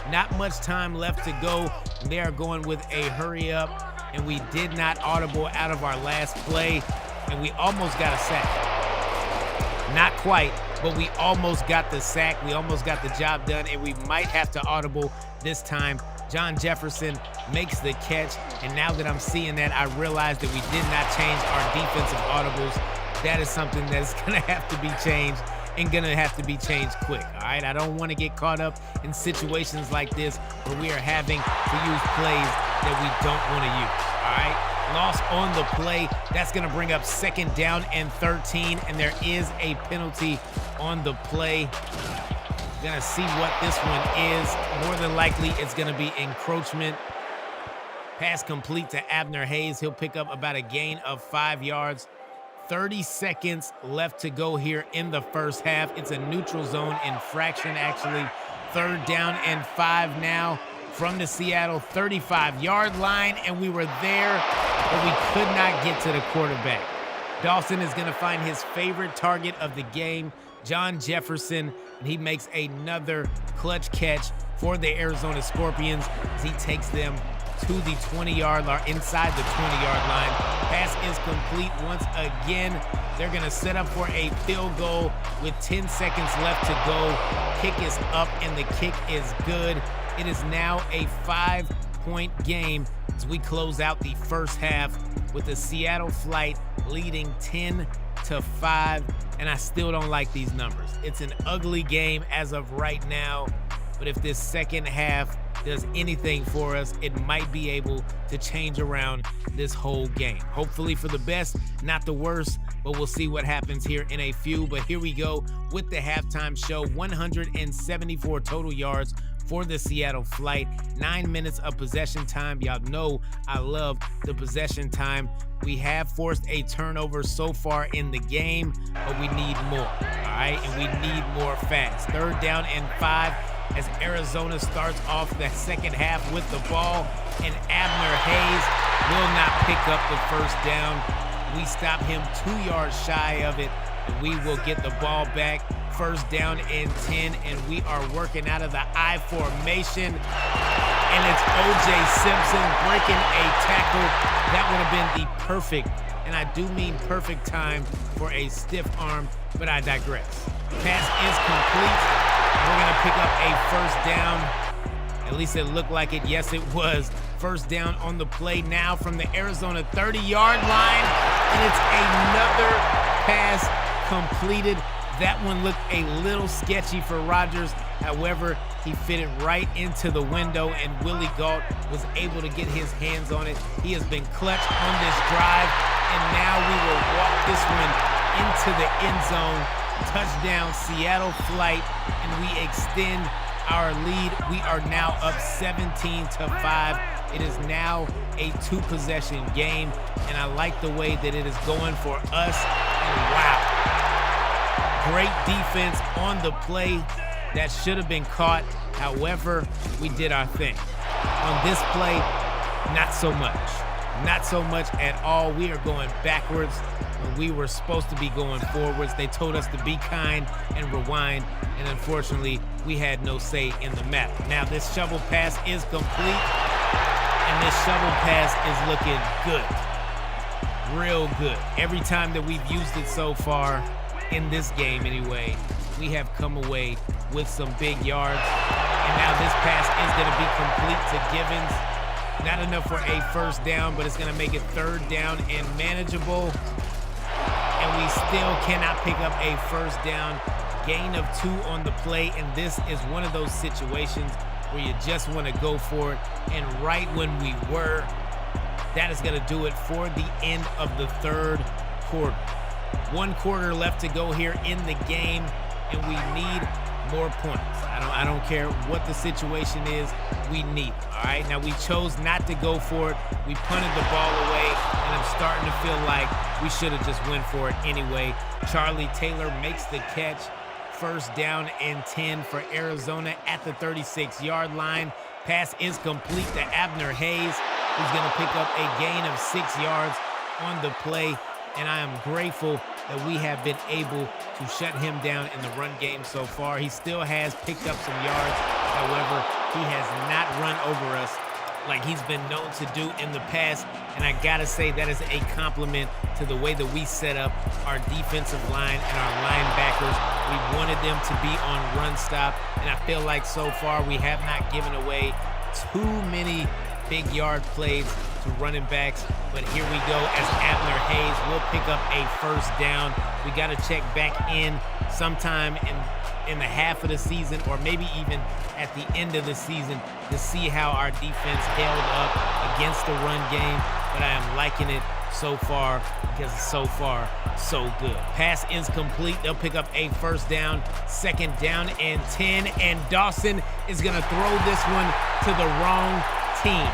Not much time left to go. They are going with a hurry up, and we did not audible out of our last play, and we almost got a sack. Not quite, but we almost got the sack. We almost got the job done, and we might have to audible this time. John Jefferson makes the catch, and now that I'm seeing that, I realize that we did not change our defensive audibles. That is something that's gonna have to be changed and gonna have to be changed quick, all right? I don't wanna get caught up in situations like this where we are having to use plays that we don't wanna use, all right? Loss on the play. That's gonna bring up 2nd down and 13, and there is a penalty on the play. Gonna see what this one is. More than likely, it's gonna be encroachment. Pass complete to Abner Hayes. He'll pick up about a gain of 5 yards. 30 seconds left to go here in the first half. It's a neutral zone infraction, actually. 3rd down and 5 now from the Seattle 35-yard line, and we were there, but we could not get to the quarterback. Dawson is gonna find his favorite target of the game, John Jefferson, and he makes another clutch catch for the Arizona Scorpions as he takes them to the 20-yard line, inside the 20-yard line. Pass is complete once again. They're gonna set up for a field goal with 10 seconds left to go. Kick is up and the kick is good. It is now a 5-point game as we close out the first half with the Seattle Flight leading 10-5, and I still don't like these numbers. It's an ugly game as of right now, but if this second half does anything for us, it might be able to change around this whole game. Hopefully for the best, not the worst, but we'll see what happens here in a few. But here we go with the halftime show. 174 total yards for the Seattle Flight. 9 minutes of possession time. Y'all know I love the possession time. We have forced a turnover so far in the game, but we need more, all right? And we need more fast. 3rd down and 5 as Arizona starts off the second half with the ball, and Abner Hayes will not pick up the first down. We stop him 2 yards shy of it, and we will get the ball back. 1st down and 10, and we are working out of the I formation, and it's O.J. Simpson breaking a tackle. That would have been the perfect, and I do mean perfect time for a stiff arm, but I digress. Pass is complete. We're gonna pick up a 1st down. At least it looked like it. Yes, it was. 1st down on the play now from the Arizona 30-yard line, and it's another pass completed. That one looked a little sketchy for Rodgers. However, he fit it right into the window, and Willie Gault was able to get his hands on it. He has been clutch on this drive, and now we will walk this one into the end zone. Touchdown, Seattle Flight, and we extend our lead. We are now up 17-5. It is now a 2-possession game, and I like the way that it is going for us. And wow, great defense on the play. That should have been caught. However, we did our thing. On this play, not so much. Not so much at all. We are going backwards when we were supposed to be going forwards. They told us to be kind and rewind, and unfortunately, we had no say in the matter. Now, this shovel pass is complete, and this shovel pass is looking good. Real good. Every time that we've used it so far, in this game anyway, we have come away with some big yards. And now this pass is going to be complete to Givens. Not enough for a 1st down, but it's going to make it 3rd down and manageable. And we still cannot pick up a 1st down. Gain of 2 on the play, and this is one of those situations where you just want to go for it. And right when we were, that is going to do it for the end of the 3rd quarter. 1 quarter left to go here in the game, and we need more points. I don't care what the situation is, we need it, all right? Now, we chose not to go for it. We punted the ball away, and I'm starting to feel like we should have just went for it anyway. Charlie Taylor makes the catch first down and 10 for Arizona at the 36-yard line. Pass is complete to Abner Hayes, who's going to pick up a gain of 6 yards on the play. And I am grateful that we have been able to shut him down in the run game so far. He still has picked up some yards. However, he has not run over us like he's been known to do in the past. And I gotta say, that is a compliment to the way that we set up our defensive line and our linebackers. We wanted them to be on run stop, and I feel like so far we have not given away too many big yard plays to running backs. But here we go as Abner Hayes will pick up a first down. We got to check back in sometime in the half of the season, or maybe even at the end of the season, to see how our defense held up against the run game. But I am liking it so far because so far so good. Pass is complete. They'll pick up a first down, second down and 10, and Dawson is going to throw this one to the wrong team.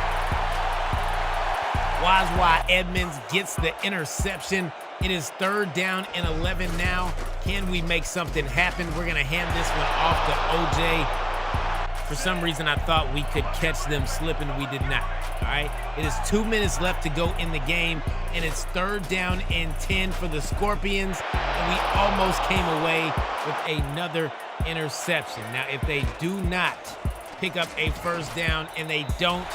Wazwa Edmonds gets the interception. It is third down and 11 now. Can we make something happen? We're going to hand this one off to OJ. For some reason, I thought we could catch them slipping. We did not. All right. It is 2 minutes left to go in the game, and it's third down and 10 for the Scorpions. And we almost came away with another interception. Now, if they do not pick up a first down, and they don't,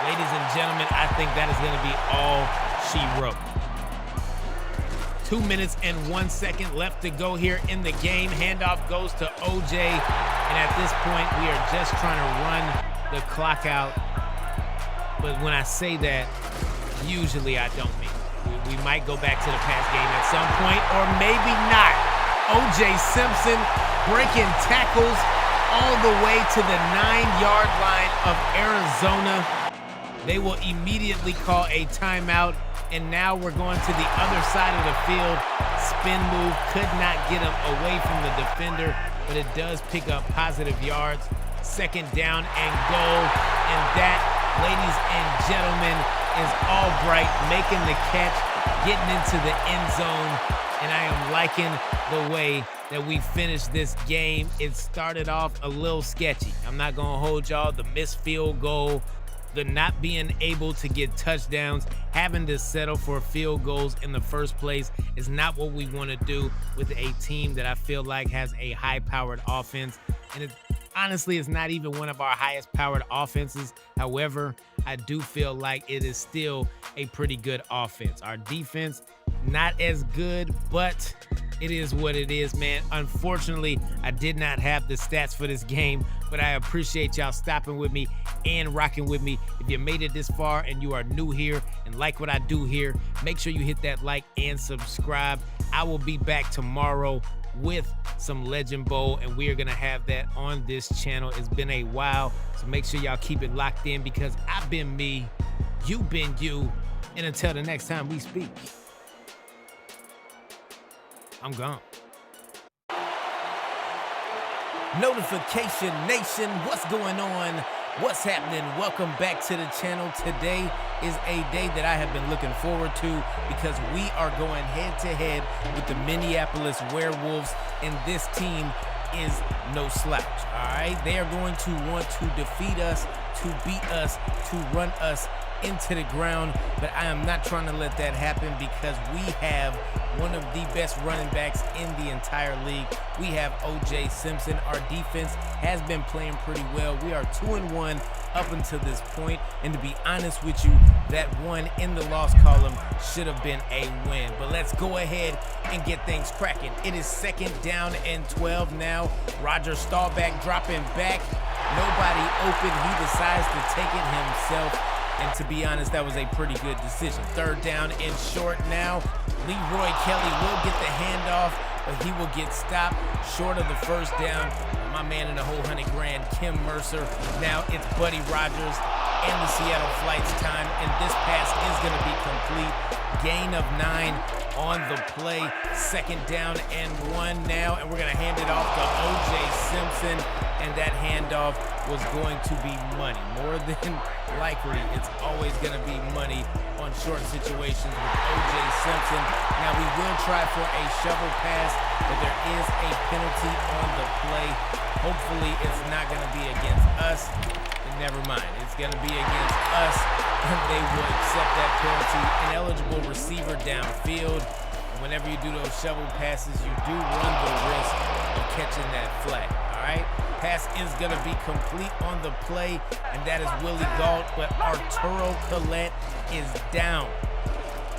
ladies and gentlemen, I think that is going to be all she wrote. 2 minutes and 1 second left to go here in the game. Handoff goes to OJ, and at this point, we are just trying to run the clock out. But when I say that, usually I don't mean it. We might go back to the pass game at some point, or maybe not. OJ Simpson breaking tackles all the way to the 9-yard line of Arizona. They will immediately call a timeout, and now we're going to the other side of the field. Spin move could not get him away from the defender, but it does pick up positive yards. Second down and goal, and that, ladies and gentlemen, is Albright making the catch, getting into the end zone, and I am liking the way that we finished this game. It started off a little sketchy. I'm not going to hold y'all. The missed field goal, the not being able to get touchdowns, having to settle for field goals in the first place is not what we want to do with a team that I feel like has a high-powered offense. And honestly, it's not even one of our highest-powered offenses. However, I do feel like it is still a pretty good offense. Our defense, not as good, but it is what it is, man. Unfortunately, I did not have the stats for this game, but I appreciate y'all stopping with me and rocking with me. If you made it this far and you are new here and like what I do here, make sure you hit that like and subscribe. I will be back tomorrow with some Legend Bowl, and we are going to have that on this channel. It's been a while, so make sure y'all keep it locked in, because I've been me, you've been you, and until the next time we speak, I'm gone. Notification Nation, what's going on? What's happening? Welcome back to the channel. Today is a day that I have been looking forward to, because we are going head-to-head with the Minneapolis Werewolves, and this team is no slouch, all right? They are going to want to defeat us, to beat us, to run us into the ground, but I am not trying to let that happen, because we have one of the best running backs in the entire league. We have OJ Simpson. Our defense has been playing pretty well. We are 2-1 up until this point, and to be honest with you, that one in the loss column should have been a win. But let's go ahead and get things cracking. It is second down and 12 now. Roger Staubach dropping back. Nobody open. He decides to take it himself. And to be honest, that was a pretty good decision. Third down and short now. Leroy Kelly will get the handoff, but he will get stopped short of the first down. My man in the whole $100,000, Kim Mercer. Now it's Buddy Rogers and the Seattle Flights time, and this pass is going to be complete. Gain of 9 on the play. Second down and 1 now, and we're going to hand it off to OJ Simpson, and that handoff was going to be money. More than likely, it's always going to be money on short situations with OJ Simpson. Now we will try for a shovel pass, but there is a penalty on the play. Hopefully it's not going to be against us. Never mind, it's going to be against us, and they will accept that penalty. Ineligible receiver downfield. Whenever you do those shovel passes, you do run the risk of catching that flag, all right? Pass is going to be complete on the play, and that is Willie Gault, but Arturo Collette is down.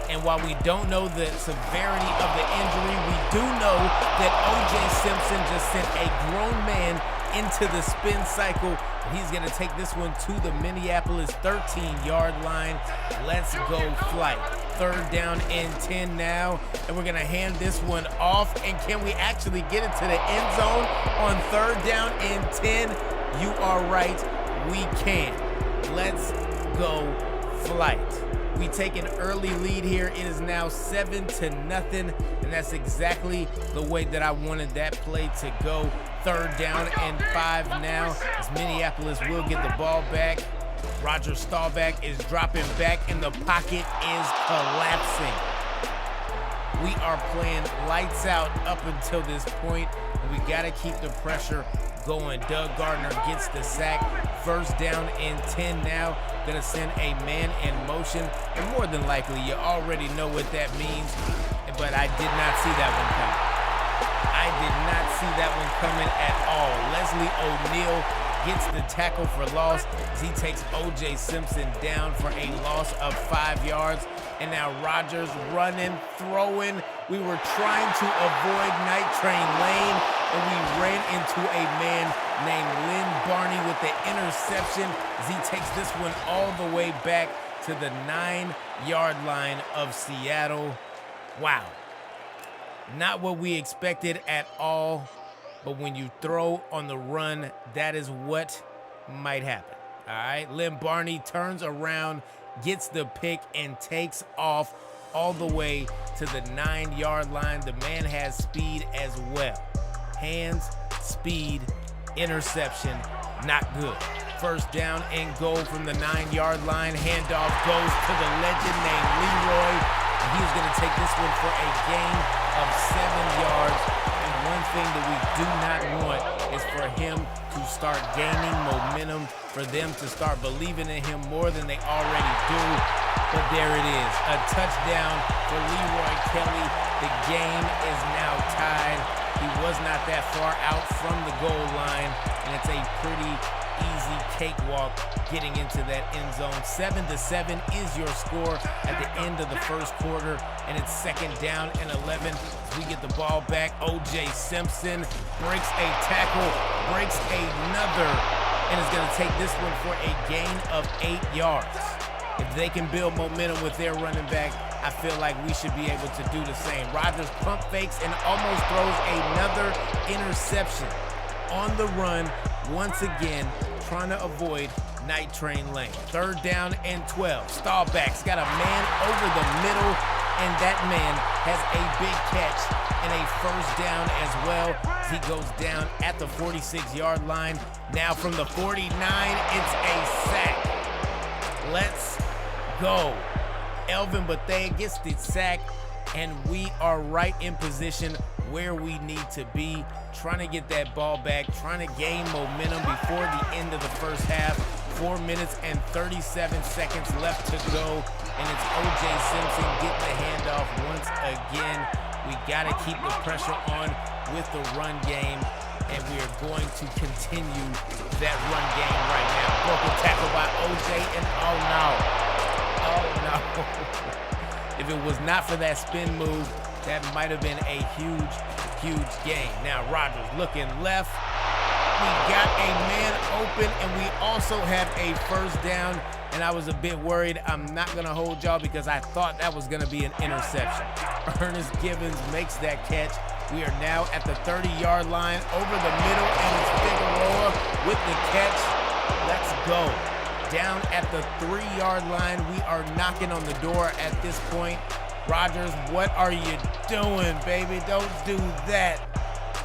And while we don't know the severity of the injury, we do know that O.J. Simpson just sent a grown man into the spin cycle. He's going to take this one to the Minneapolis 13-yard line. Let's go Flight. 3rd down and 10 now, and we're going to hand this one off. And can we actually get into the end zone on 3rd down and 10? You are right, we can. Let's go Flight. We take an early lead here. It is now 7-0, and that's exactly the way that I wanted that play to go. 3rd down and 5 now, as Minneapolis will get the ball back. Roger Staubach is dropping back, and the pocket is collapsing. We are playing lights out up until this point, and we got to keep the pressure going. Doug Gardner gets the sack. 1st down and 10 now. Gonna send a man in motion, and more than likely you already know what that means, but I did not see that one coming. I did not see that one coming at all. Leslie O'Neal gets the tackle for loss as he takes O.J. Simpson down for a loss of 5 yards. And now Rodgers running, throwing. We were trying to avoid Night Train Lane, and we ran into a man named Lynn Barney with the interception as he takes this one all the way back to the 9-yard line of Seattle. Wow. Not what we expected at all, but when you throw on the run, that is what might happen. All right, Lynn Barney turns around, gets the pick, and takes off all the way to the 9-yard line. The man has speed as well. Hands, speed, interception, not good. 1st down and goal from the 9-yard line. Handoff goes to the legend named Leroy. He's going to take this one for a gain of 7 yards. And one thing that we do not want is for him to start gaining momentum, for them to start believing in him more than they already do. But there it is, a touchdown for Leroy Kelly. The game is now tied. He was not that far out from the goal line, and it's a pretty easy cakewalk getting into that end zone. 7-7 is your score at the end of the 1st quarter, and it's 2nd down and 11. We get the ball back. O.J. Simpson breaks a tackle, breaks another, and is going to take this one for a gain of 8 yards. If they can build momentum with their running back, I feel like we should be able to do the same. Rodgers pump fakes and almost throws another interception on the run. Once again, trying to avoid Night Train Lane. 3rd down and 12. Staubach's got a man over the middle, and that man has a big catch and a 1st down as well. He goes down at the 46-yard line. Now from the 49, it's a sack. Let's go. Elvin Bethea gets the sack, and we are right in position where we need to be, trying to get that ball back, trying to gain momentum before the end of the 1st half. 4 minutes and 37 seconds left to go, and it's O.J. Simpson getting the handoff once again. We got to keep the pressure on with the run game, and we are going to continue that run game right now. Broken tackle by O.J., and oh no. If it was not for that spin move, that might have been a huge gain. Now Rodgers looking left. We got a man open, and we also have a 1st down, and I was a bit worried. I'm not going to hold y'all because I thought that was going to be an interception. Ernest Gibbons makes that catch. We are now at the 30-yard line over the middle, and it's Figueroa with the catch. Let's go. Down at the 3-yard line. We are knocking on the door at this point. Rodgers, what are you doing, baby? Don't do that.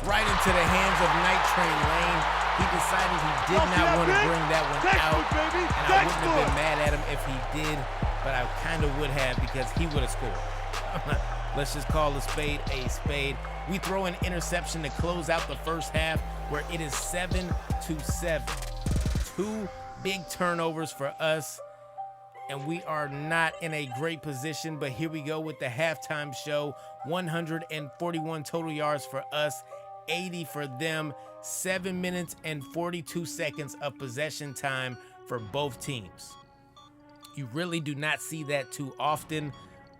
Right into the hands of Night Train Lane. He decided he did not want to bring that one out, and I wouldn't have been mad at him if he did, but I kind of would have because he would have scored. Let's just call a spade a spade. We throw an interception to close out the first half where it is 7-7. 2 big turnovers for us, and we are not in a great position, but here we go with the halftime show. 141 total yards for us, 80 for them, 7 minutes and 42 seconds of possession time for both teams. You really do not see that too often,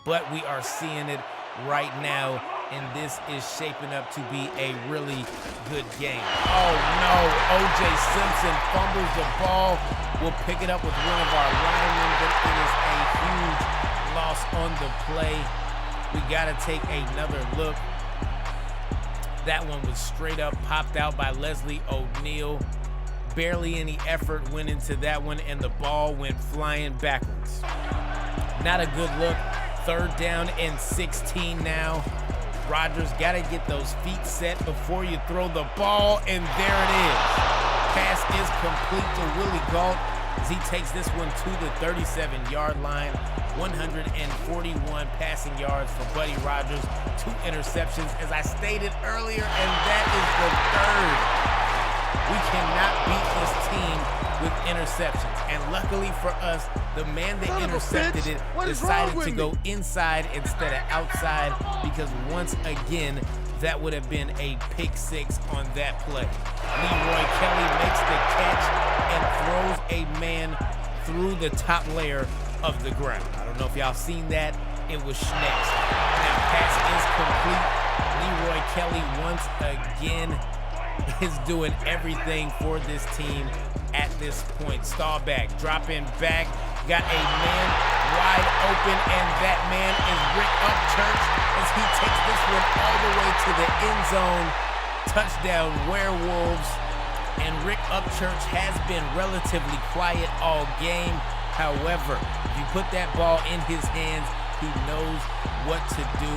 but we are seeing it right now, and this is shaping up to be a really good game. Oh no, O.J. Simpson fumbles the ball. We'll pick it up with one of our linemen, but it is a huge loss on the play. We gotta take another look. That one was straight up popped out by Leslie O'Neal. Barely any effort went into that one, and the ball went flying backwards. Not a good look. 3rd down and 16 now. Rodgers got to get those feet set before you throw the ball, and there it is. Pass is complete to Willie Gault as he takes this one to the 37-yard line. 141 passing yards for Buddy Rodgers. 2 interceptions, as I stated earlier, and that is the 3rd. We cannot beat this team with interceptions. And luckily for us, the man that intercepted it decided to go inside instead of outside, because once again, that would have been a pick 6 on that play. Leroy Kelly makes the catch and throws a man through the top layer of the ground. I don't know if y'all seen that. It was Schnex. Now, pass is complete. Leroy Kelly once again is doing everything for this team at this point. Staubach dropping back, got a man wide open, and that man is Rick Upchurch as he takes this one all the way to the end zone. Touchdown, Werewolves. And Rick Upchurch has been relatively quiet all game. However, if you put that ball in his hands, he knows what to do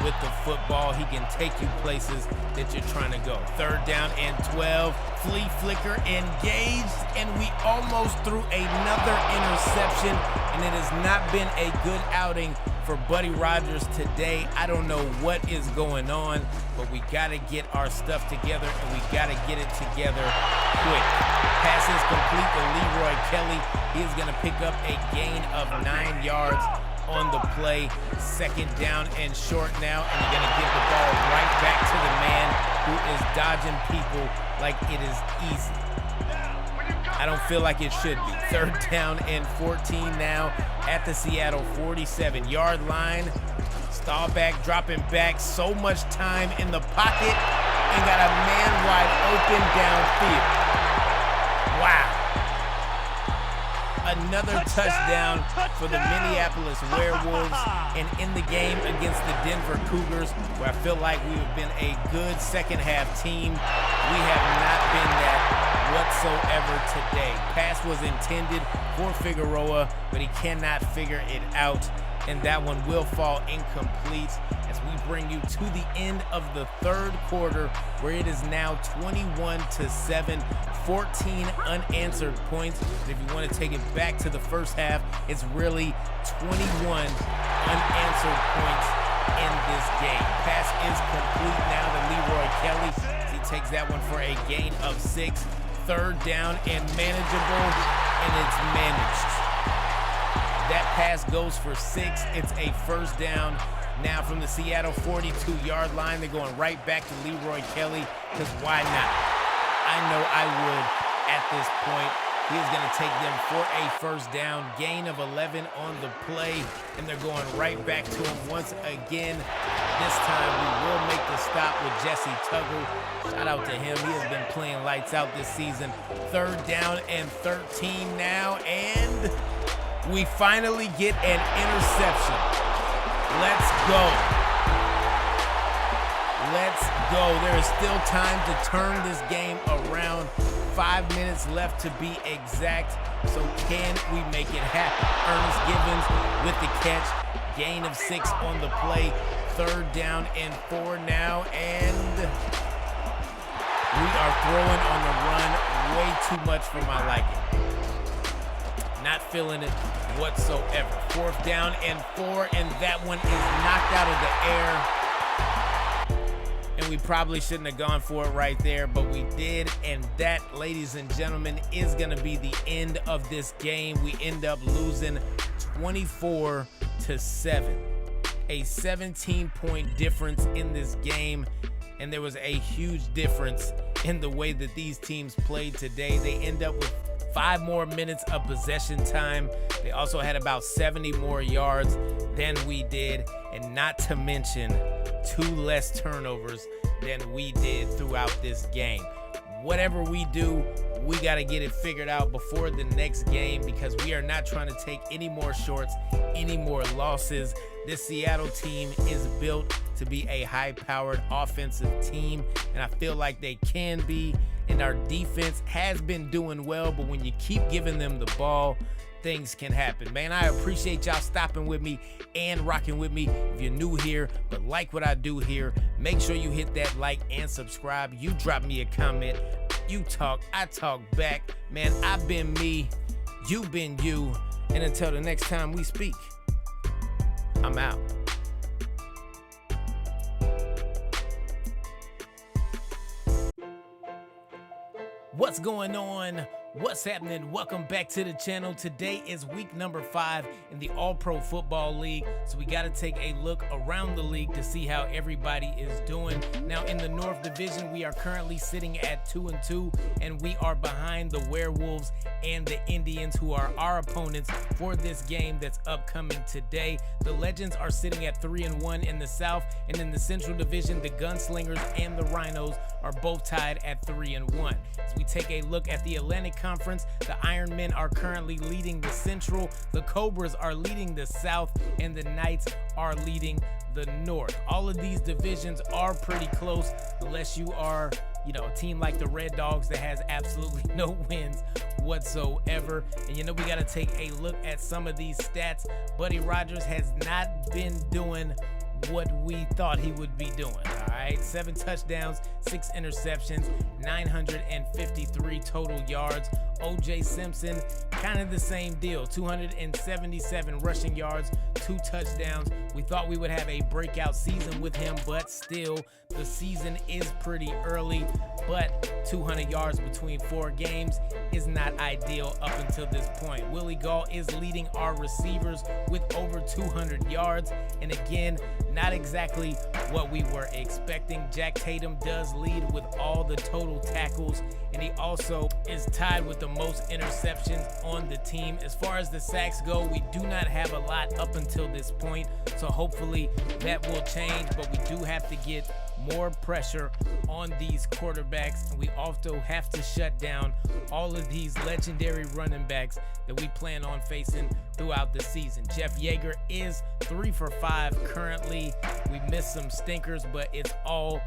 with the football. He can take you places that you're trying to go. 3rd down and 12. Flea flicker engaged, and we almost threw another interception, and it has not been a good outing for Buddy Rodgers today. I don't know what is going on, but we got to get our stuff together, and we got to get it together quick. Pass is complete to Leroy Kelly. He is going to pick up a gain of 9 yards on the play. 2nd down and short now, and you're going to give the ball right back to the man who is dodging people like it is easy. I don't feel like it should be. 3rd down and 14 now at the Seattle 47-yard line. Staubach dropping back, so much time in the pocket, and got a man wide open downfield. Wow. Another touchdown for the Minneapolis Werewolves, and in the game against the Denver Cougars, where I feel like we have been a good second half team, we have not been that whatsoever today. Pass was intended for Figueroa, but he cannot figure it out, and that one will fall incomplete as we bring you to the end of the 3rd quarter, where it is now 21-7, 14 unanswered points. And if you want to take it back to the first half, it's really 21 unanswered points in this game. Pass is complete now to Leroy Kelly. He takes that one for a gain of 6. 3rd down and manageable, and it's managed. That pass goes for 6. It's a 1st down. Now from the Seattle 42-yard line, they're going right back to Leroy Kelly, because why not? I know I would at this point. He is going to take them for a 1st down, gain of 11 on the play, and they're going right back to him once again. This time we will make the stop with Jesse Tuggle. Shout out to him. He has been playing lights out this season. 3rd down and 13 now, and we finally get an interception. Let's go. Let's go. There is still time to turn this game around. 5 minutes left to be exact. So can we make it happen? Ernest Givens with the catch. Gain of 6 on the play. 3rd down and 4 now. And we are throwing on the run way too much for my liking. Not feeling it. whatsoever. 4th down and 4, and that one is knocked out of the air. And we probably shouldn't have gone for it right there, but we did. And that, ladies and gentlemen, is going to be the end of this game. We end up losing 24-7. A 17-point difference in this game. And there was a huge difference in the way that these teams played today. They end up with 5 more minutes of possession time. They also had about 70 more yards than we did, and not to mention 2 less turnovers than we did throughout this game. Whatever we do, we got to get it figured out before the next game, because we are not trying to take any more shorts, any more losses. This Seattle team is built to be a high-powered offensive team, and I feel like they can be. And our defense has been doing well, but when you keep giving them the ball, things can happen. Man, I appreciate y'all stopping with me and rocking with me. If you're new here but like what I do here, make sure you hit that like and subscribe. You drop me a comment. You talk, I talk back. Man, I've been me, you've been you. And until the next time we speak, I'm out. What's going on? What's happening? Welcome back to the channel. Today is week number 5 in the All-Pro Football League. So we got to take a look around the league to see how everybody is doing. Now in the North Division, we are currently sitting at 2-2, and we are behind the Werewolves and the Indians, who are our opponents for this game that's upcoming today. The Legends are sitting at 3-1 in the South, and in the Central Division, the Gunslingers and the Rhinos are both tied at 3-1. As we take a look at the Atlantic Conference, the Iron Men are currently leading the Central, the Cobras are leading the South, and the Knights are leading the North. All of these divisions are pretty close, unless you are, a team like the Red Dogs that has absolutely no wins whatsoever. And we got to take a look at some of these stats. Buddy Rogers has not been doing what we thought he would be doing. All right, 7 touchdowns, 6 interceptions, 953 total yards. OJ Simpson, kind of the same deal, 277 rushing yards, 2 touchdowns. We thought we would have a breakout season with him, but still, the season is pretty early. But 200 yards between 4 games is not ideal up until this point. Willie Gall is leading our receivers with over 200 yards. And again, not exactly what we were expecting. Jack Tatum does lead with all the total tackles, and he also is tied with the most interceptions on the team. As far as the sacks go, we do not have a lot up until this point, so hopefully that will change, but we do have to get more pressure on these quarterbacks, and we also have to shut down all of these legendary running backs that we plan on facing throughout the season. Jeff Yeager is 3 for 5 currently. We missed some stinkers, but it's all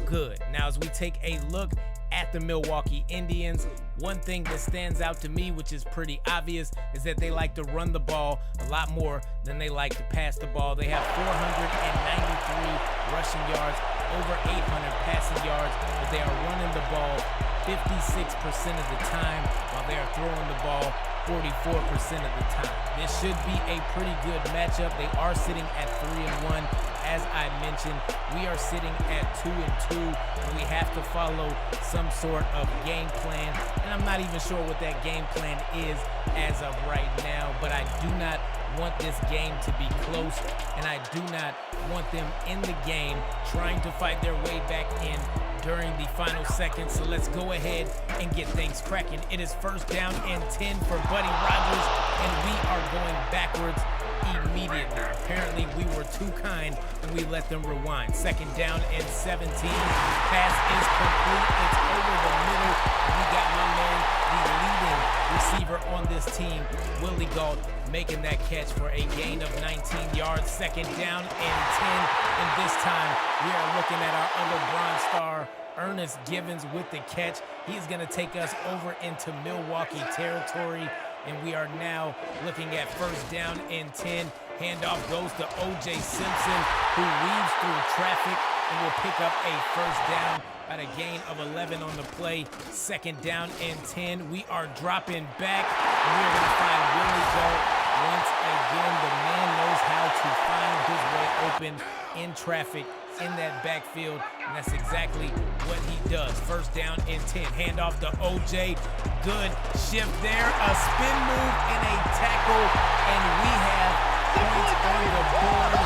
good. Now, as we take a look at the Milwaukee Indians, one thing that stands out to me, which is pretty obvious, is that they like to run the ball a lot more than they like to pass the ball. They have 493 rushing yards, over 800 passing yards, but they are running the ball 56% of the time, while they are throwing the ball 44% of the time. This should be a pretty good matchup. They are sitting at 3-1. As I mentioned, we are sitting at 2-2, and we have to follow some sort of game plan. And I'm not even sure what that game plan is as of right now, but I do not want this game to be close, and I do not want them in the game trying to fight their way back in during the final seconds. So let's go ahead and get things cracking. It is 1st down and 10 for Buddy Rogers, and we are going backwards immediately. Apparently we were too kind and we let them rewind. 2nd down and 17. Pass is complete. It's over the middle. We got my man, the leading receiver on this team, Willie Gall, making that catch for a gain of 19 yards. 2nd down and 10. And this time we are looking at our other Bronze Star, Ernest Givens, with the catch. He's going to take us over into Milwaukee territory. And we are now looking at 1st down and 10. Handoff goes to OJ Simpson, who weaves through traffic and will pick up a 1st down at a gain of 11 on the play. 2nd down and 10. We are dropping back, and we are going to find Willie Gall Once again, the man knows how to find his way open in traffic in that backfield, and that's exactly what he does. First down and 10. Hand off to OJ. Good shift there. A spin move and a tackle, and we have points on the board.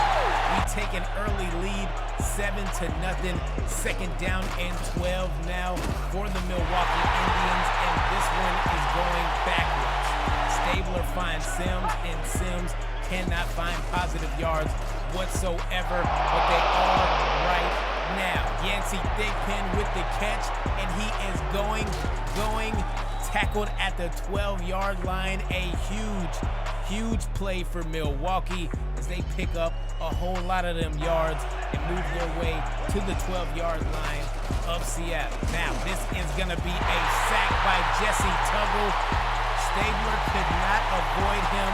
We take an early lead, 7-0. Second down and 12 now for the Milwaukee Indians, and this one is going backwards. Stabler finds Sims, and Sims cannot find positive yards whatsoever, but they are right now. Yancey Thigpen with the catch, and he is going, tackled at the 12-yard line. A huge play for Milwaukee as they pick up a whole lot of them yards and move their way to the 12-yard line of Seattle. Now, this is going to be a sack by Jesse Tuggle. Stabler could not avoid him.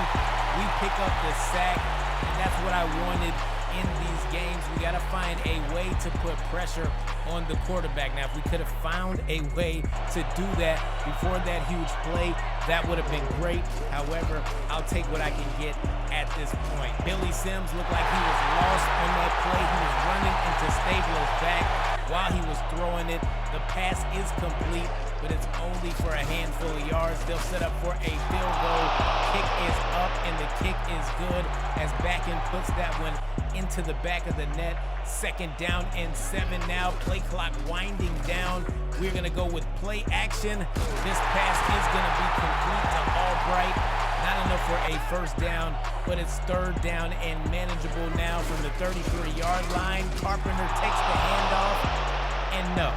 We pick up the sack, and that's what I wanted in these games. We got to find a way to put pressure on the quarterback. Now, if we could have found a way to do that before that huge play, that would have been great. However, I'll take what I can get at this point. Billy Sims looked like he was lost on that play. He was running into Stabler's back while he was throwing it. The pass is complete, but it's only for a handful of yards. They'll set up for a field goal. Kick is up, and the kick is good as Backen puts that one into the back of the net. Second down and 7 now. Play clock winding down. We're going to go with play action. This pass is going to be complete to Albright. Not enough for a first down, but it's third down and manageable now from the 33-yard line. Carpenter takes the handoff, and no,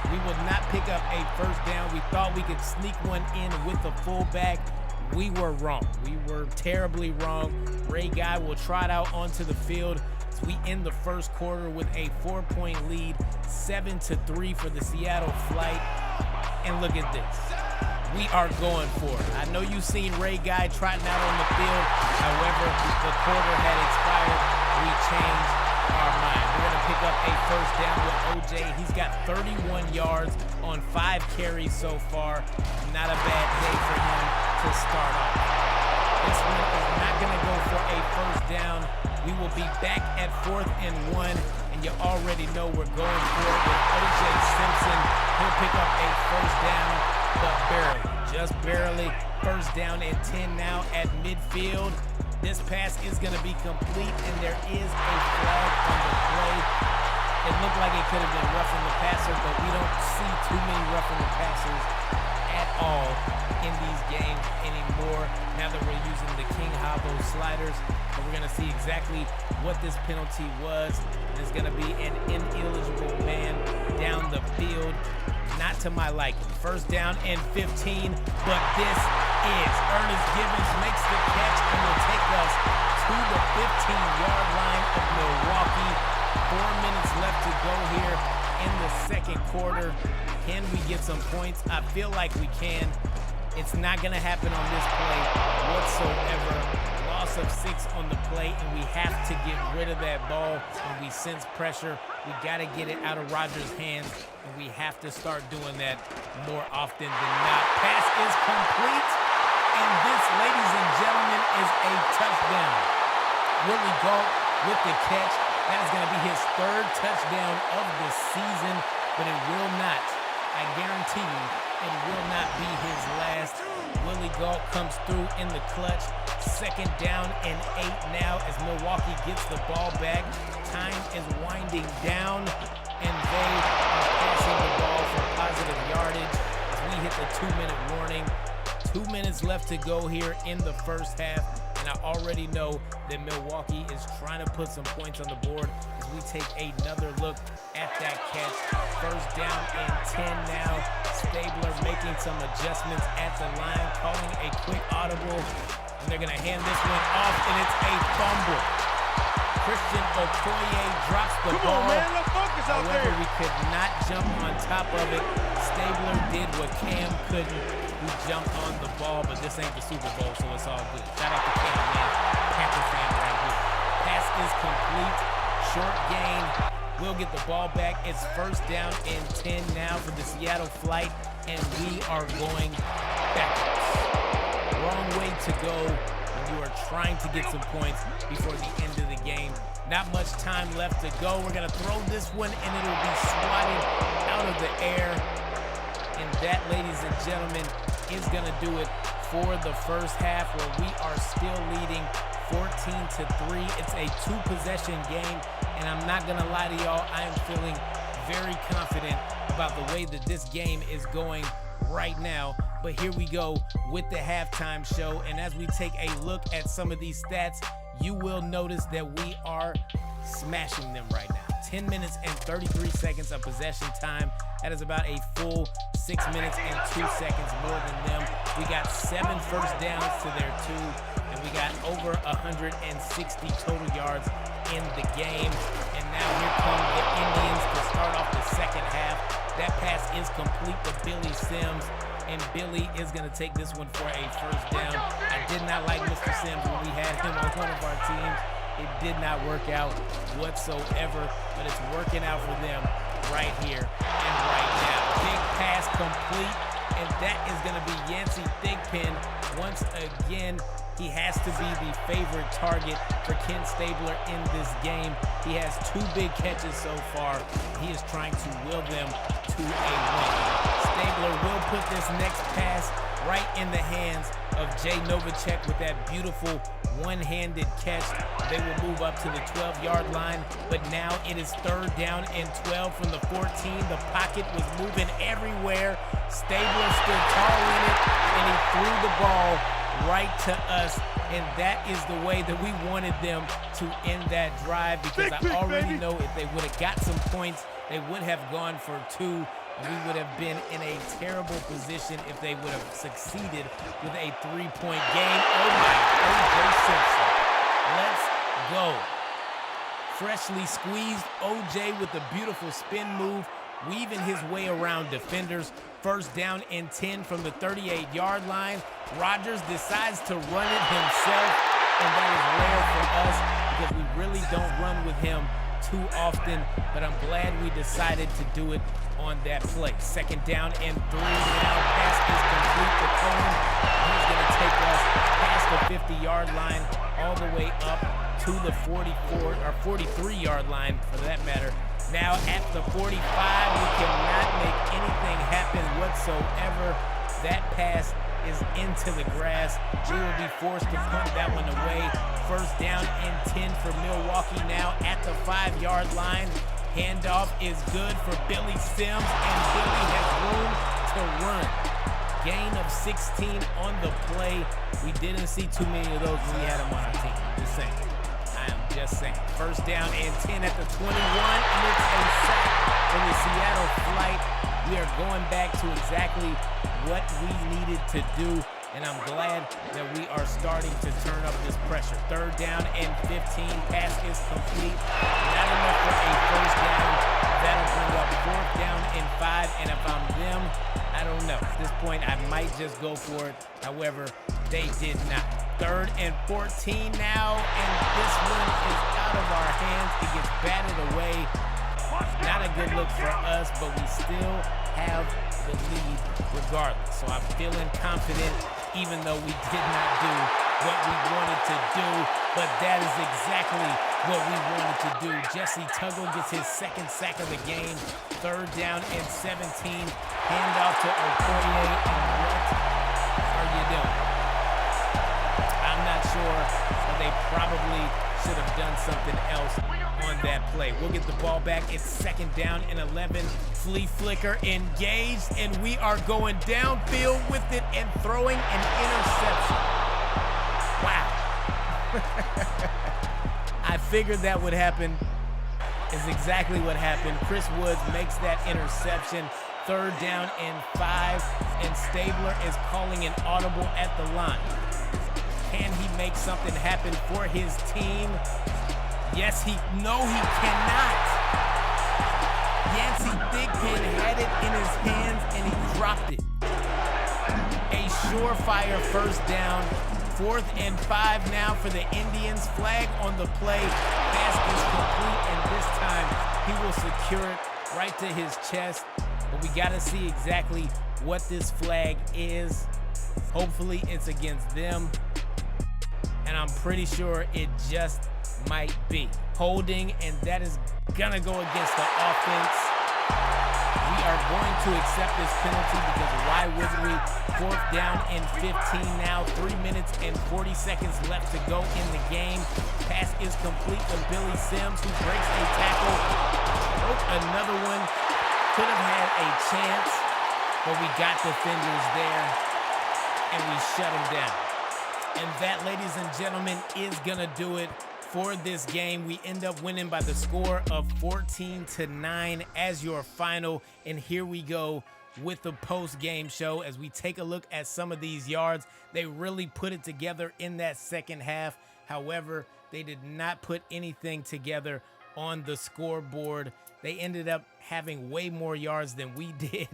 we will not pick up a first down. We thought we could sneak one in with the fullback. We were wrong. We were terribly wrong. Ray Guy will trot out onto the field as we end the first quarter with a 4-point lead, 7-3 for the Seattle Flight. And look at this. We are going for it. I know you've seen Ray Guy trotting out on the field. However, the quarter had expired. We changed our mind. We're going to pick up a first down with OJ. He's got 31 yards on 5 carries so far. Not a bad day for him to start off. This one is not going to go for a first down. We will be back at 4th and 1, and you already know we're going for it with OJ Simpson. He'll pick up a first down, but barely, just barely. First down and 10 now at midfield. This pass is going to be complete, and there is a flag on the play. It looked like it could have been roughing the passer, but we don't see too many roughing the passers at all in these games anymore now that we're using the King Habo sliders. And we're going to see exactly what this penalty was. There's going to be an ineligible man down the field. Not to my liking. First down and 15, but this is Ernest Gibbons makes the catch and will take us to the 15-yard line of Milwaukee. 4 minutes left to go here in the second quarter. Can we get some points? I feel like we can. It's not going to happen on this play whatsoever. Loss of 6 on the play, and we have to get rid of that ball when we sense pressure. We got to get it out of Rodgers' hands, and we have to start doing that more often than not. Pass is complete, and this, ladies and gentlemen, is a touchdown. Willie Gault with the catch. That is going to be his 3rd touchdown of the season, but it will not, I guarantee you, it will not be his last. Willie Gault comes through in the clutch. Second down and 8 now as Milwaukee gets the ball back. Time is winding down, and they are passing the ball for positive yardage as we hit the 2-minute warning. 2 minutes left to go here in the first half, and I already know that Milwaukee is trying to put some points on the board as we take another look at that catch. First down and 10 now. Stabler making some adjustments at the line, calling a quick audible, and they're going to hand this one off, and it's a fumble. Christian Okoye drops the ball. Come on, man, no focus out there. However, we could not jump on top of it. Stabler did what Cam couldn't. We jumped on the ball, but this ain't the Super Bowl, so it's all good. Shout out to Cam, man. Panther fan right here. Pass is complete. Short gain. We'll get the ball back. It's first down and 10 now for the Seattle Flight, and we are going backwards. Wrong way to go. you are trying to get some points before the end of the game. Not much time left to go. We're gonna throw this one and it'll be swatted out of the air. And that, ladies and gentlemen, is gonna do it for the first half, where we are still leading 14-3. It's a 2-possession game, and I'm not gonna lie to y'all, I am feeling very confident about the way that this game is going right now. But here we go with the halftime show, and as we take a look at some of these stats, you will notice that we are smashing them right now. 10 minutes and 33 seconds of possession time. That is about a full 6 minutes and 2 seconds more than them. We got 7 first downs to their 2, and we got over 160 total yards in the game. And now here come the Indians to start off the second half. That pass is complete to Billy Sims, and Billy is going to take this one for a first down. I did not like Mr. Sims when we had him on one of our teams. It did not work out whatsoever, but it's working out for them right here and right now. Big pass complete, and that is going to be Yancey Thigpen. Once again, he has to be the favorite target for Ken Stabler in this game. He has 2 big catches so far. He is trying to will them to a win. Stabler will put this next pass right in the hands of Jay Novacek with that beautiful one-handed catch. They will move up to the 12-yard line, but now it is 3rd down and 12 from the 14. The pocket was moving everywhere. Stabler stood tall in it, and he threw the ball right to us, and that is the way that we wanted them to end that drive, because I already know if they would have got some points, they would have gone for 2. We would have been in a terrible position if they would have succeeded with a 3-point game. Oh my, O.J. Simpson. Let's go. Freshly squeezed O.J. with a beautiful spin move, weaving his way around defenders. 1st down and 10 from the 38-yard line. Rodgers decides to run it himself, and that is rare for us because we really don't run with him too often, but I'm glad we decided to do it on that play. 2nd down and 3 now. Pass is complete to Cohen. He's going to take us past the 50-yard line all the way up to the 44 or 43-yard line for that matter. Now at the 45, we cannot make anything happen whatsoever. That pass is into the grass. We will be forced to punt that one away. 1st down and 10 for Milwaukee now at the 5-yard line. Handoff is good for Billy Sims, and Billy has room to run. Gain of 16 on the play. We didn't see too many of those when we had him on our team. I'm just saying. I am just saying. 1st down and 10 at the 21, and it's a sack for the Seattle Flight. We are going back to exactly what we needed to do, and I'm glad that we are starting to turn up this pressure. 3rd down and 15. Pass is complete. Not enough for a 1st down. That'll bring up 4th down and 5, and if I'm them, I don't know. At this point, I might just go for it. However, they did not. 3rd and 14 now, and this one is out of our hands. It gets batted away. Not a good look for us, but we still have the lead regardless. So I'm feeling confident, even though we did not do what we wanted to do, but that is exactly what we wanted to do. Jesse Tuggle gets his 2nd sack of the game. 3rd down and 17. Handoff to Okoye, and what are you doing? I'm not sure, but they probably should have done something else on that play. We'll get the ball back. It's 2nd down and 11. Flea flicker engaged, and we are going downfield with it and throwing an interception. Wow. I figured that would happen. Is exactly what happened. Chris Woods makes that interception. 3rd down and 5, and Stabler is calling an audible at the line. Can he make something happen for his team? Yes, no, he cannot. Yancey Thigpen had it in his hands, and he dropped it. A surefire 1st down. 4th and 5 now for the Indians. Flag on the play. Pass is complete, and this time he will secure it right to his chest. But we got to see exactly what this flag is. Hopefully it's against them. and I'm pretty sure it just might be. Holding, and that is gonna go against the offense. We are going to accept this penalty because why wouldn't we? 4th down and 15 now, 3 minutes and 40 seconds left to go in the game. Pass is complete to Billy Sims, who breaks a tackle. Broke another one. Could have had a chance, but we got defenders there, and we shut them down. And that, ladies and gentlemen, is gonna do it for this game. We end up winning by the score of 14-9 as your final. And here we go with the post-game show as we take a look at some of these yards. They really put it together in that second half. However, they did not put anything together on the scoreboard. They ended up having way more yards than we did,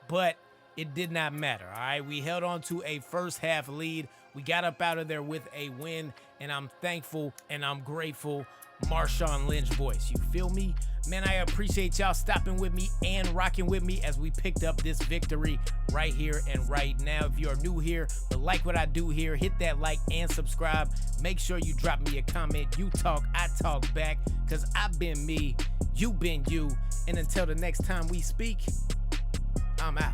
but it did not matter. All right, we held on to a first half lead. We got up out of there with a win, and I'm thankful and I'm grateful. Marshawn Lynch voice, you feel me? Man, I appreciate y'all stopping with me and rocking with me as we picked up this victory right here and right now. If you are new here but like what I do here, hit that like and subscribe. Make sure you drop me a comment. You talk, I talk back, because I've been me, you been you. And until the next time we speak, I'm out.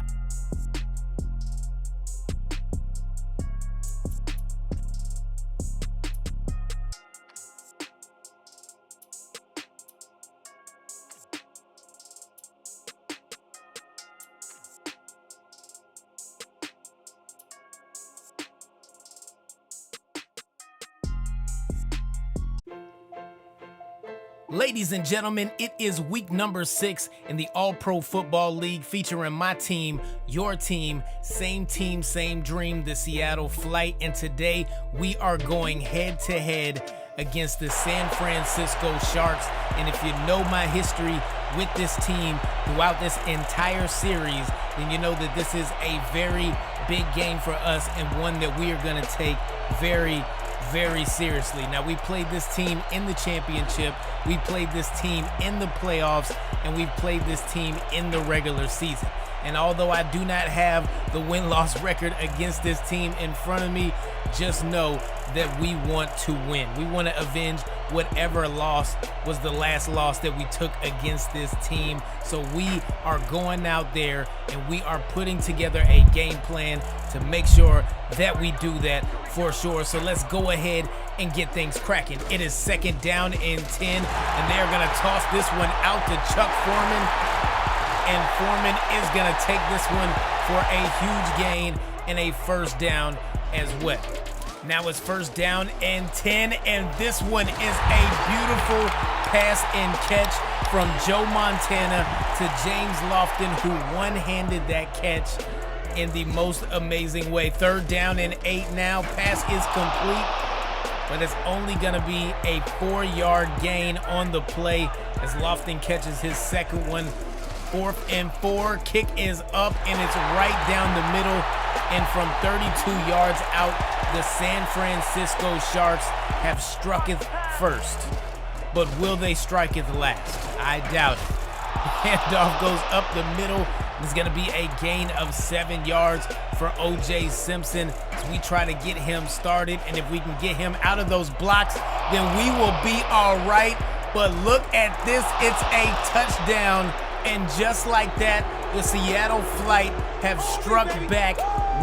Ladies and gentlemen, it is week number 6 in the All-Pro Football League featuring my team, your team, same dream, the Seattle Flight. And today we are going head-to-head against the San Francisco Sharks. And if you know my history with this team throughout this entire series, then you know that this is a very big game for us and one that we are going to take very seriously. Now, we played this team in the championship, we played this team in the playoffs, and we played this team in the regular season. And although I do not have the win-loss record against this team in front of me, just know that we want to win. We want to avenge whatever loss was the last loss that we took against this team. So we are going out there and we are putting together a game plan to make sure that we do that for sure. So let's go ahead and get things cracking. It is 2nd down and 10, and they're going to toss this one out to Chuck Foreman. And Foreman is going to take this one for a huge gain and a 1st down as well. Now it's 1st down and 10, and this one is a beautiful pass and catch from Joe Montana to James Lofton, who one-handed that catch in the most amazing way. 3rd down and 8 now. Pass is complete, but it's only going to be a 4-yard gain on the play as Lofton catches his 2nd one. 4th and 4. Kick is up, and it's right down the middle. And from 32 yards out, the San Francisco Sharks have strucketh first. But will they striketh last? I doubt it. Handoff goes up the middle. It's going to be a gain of 7 yards for O.J. Simpson as we try to get him started. And if we can get him out of those blocks, then we will be all right. But look at this. It's a touchdown. And just like that, the Seattle Flight have struck back.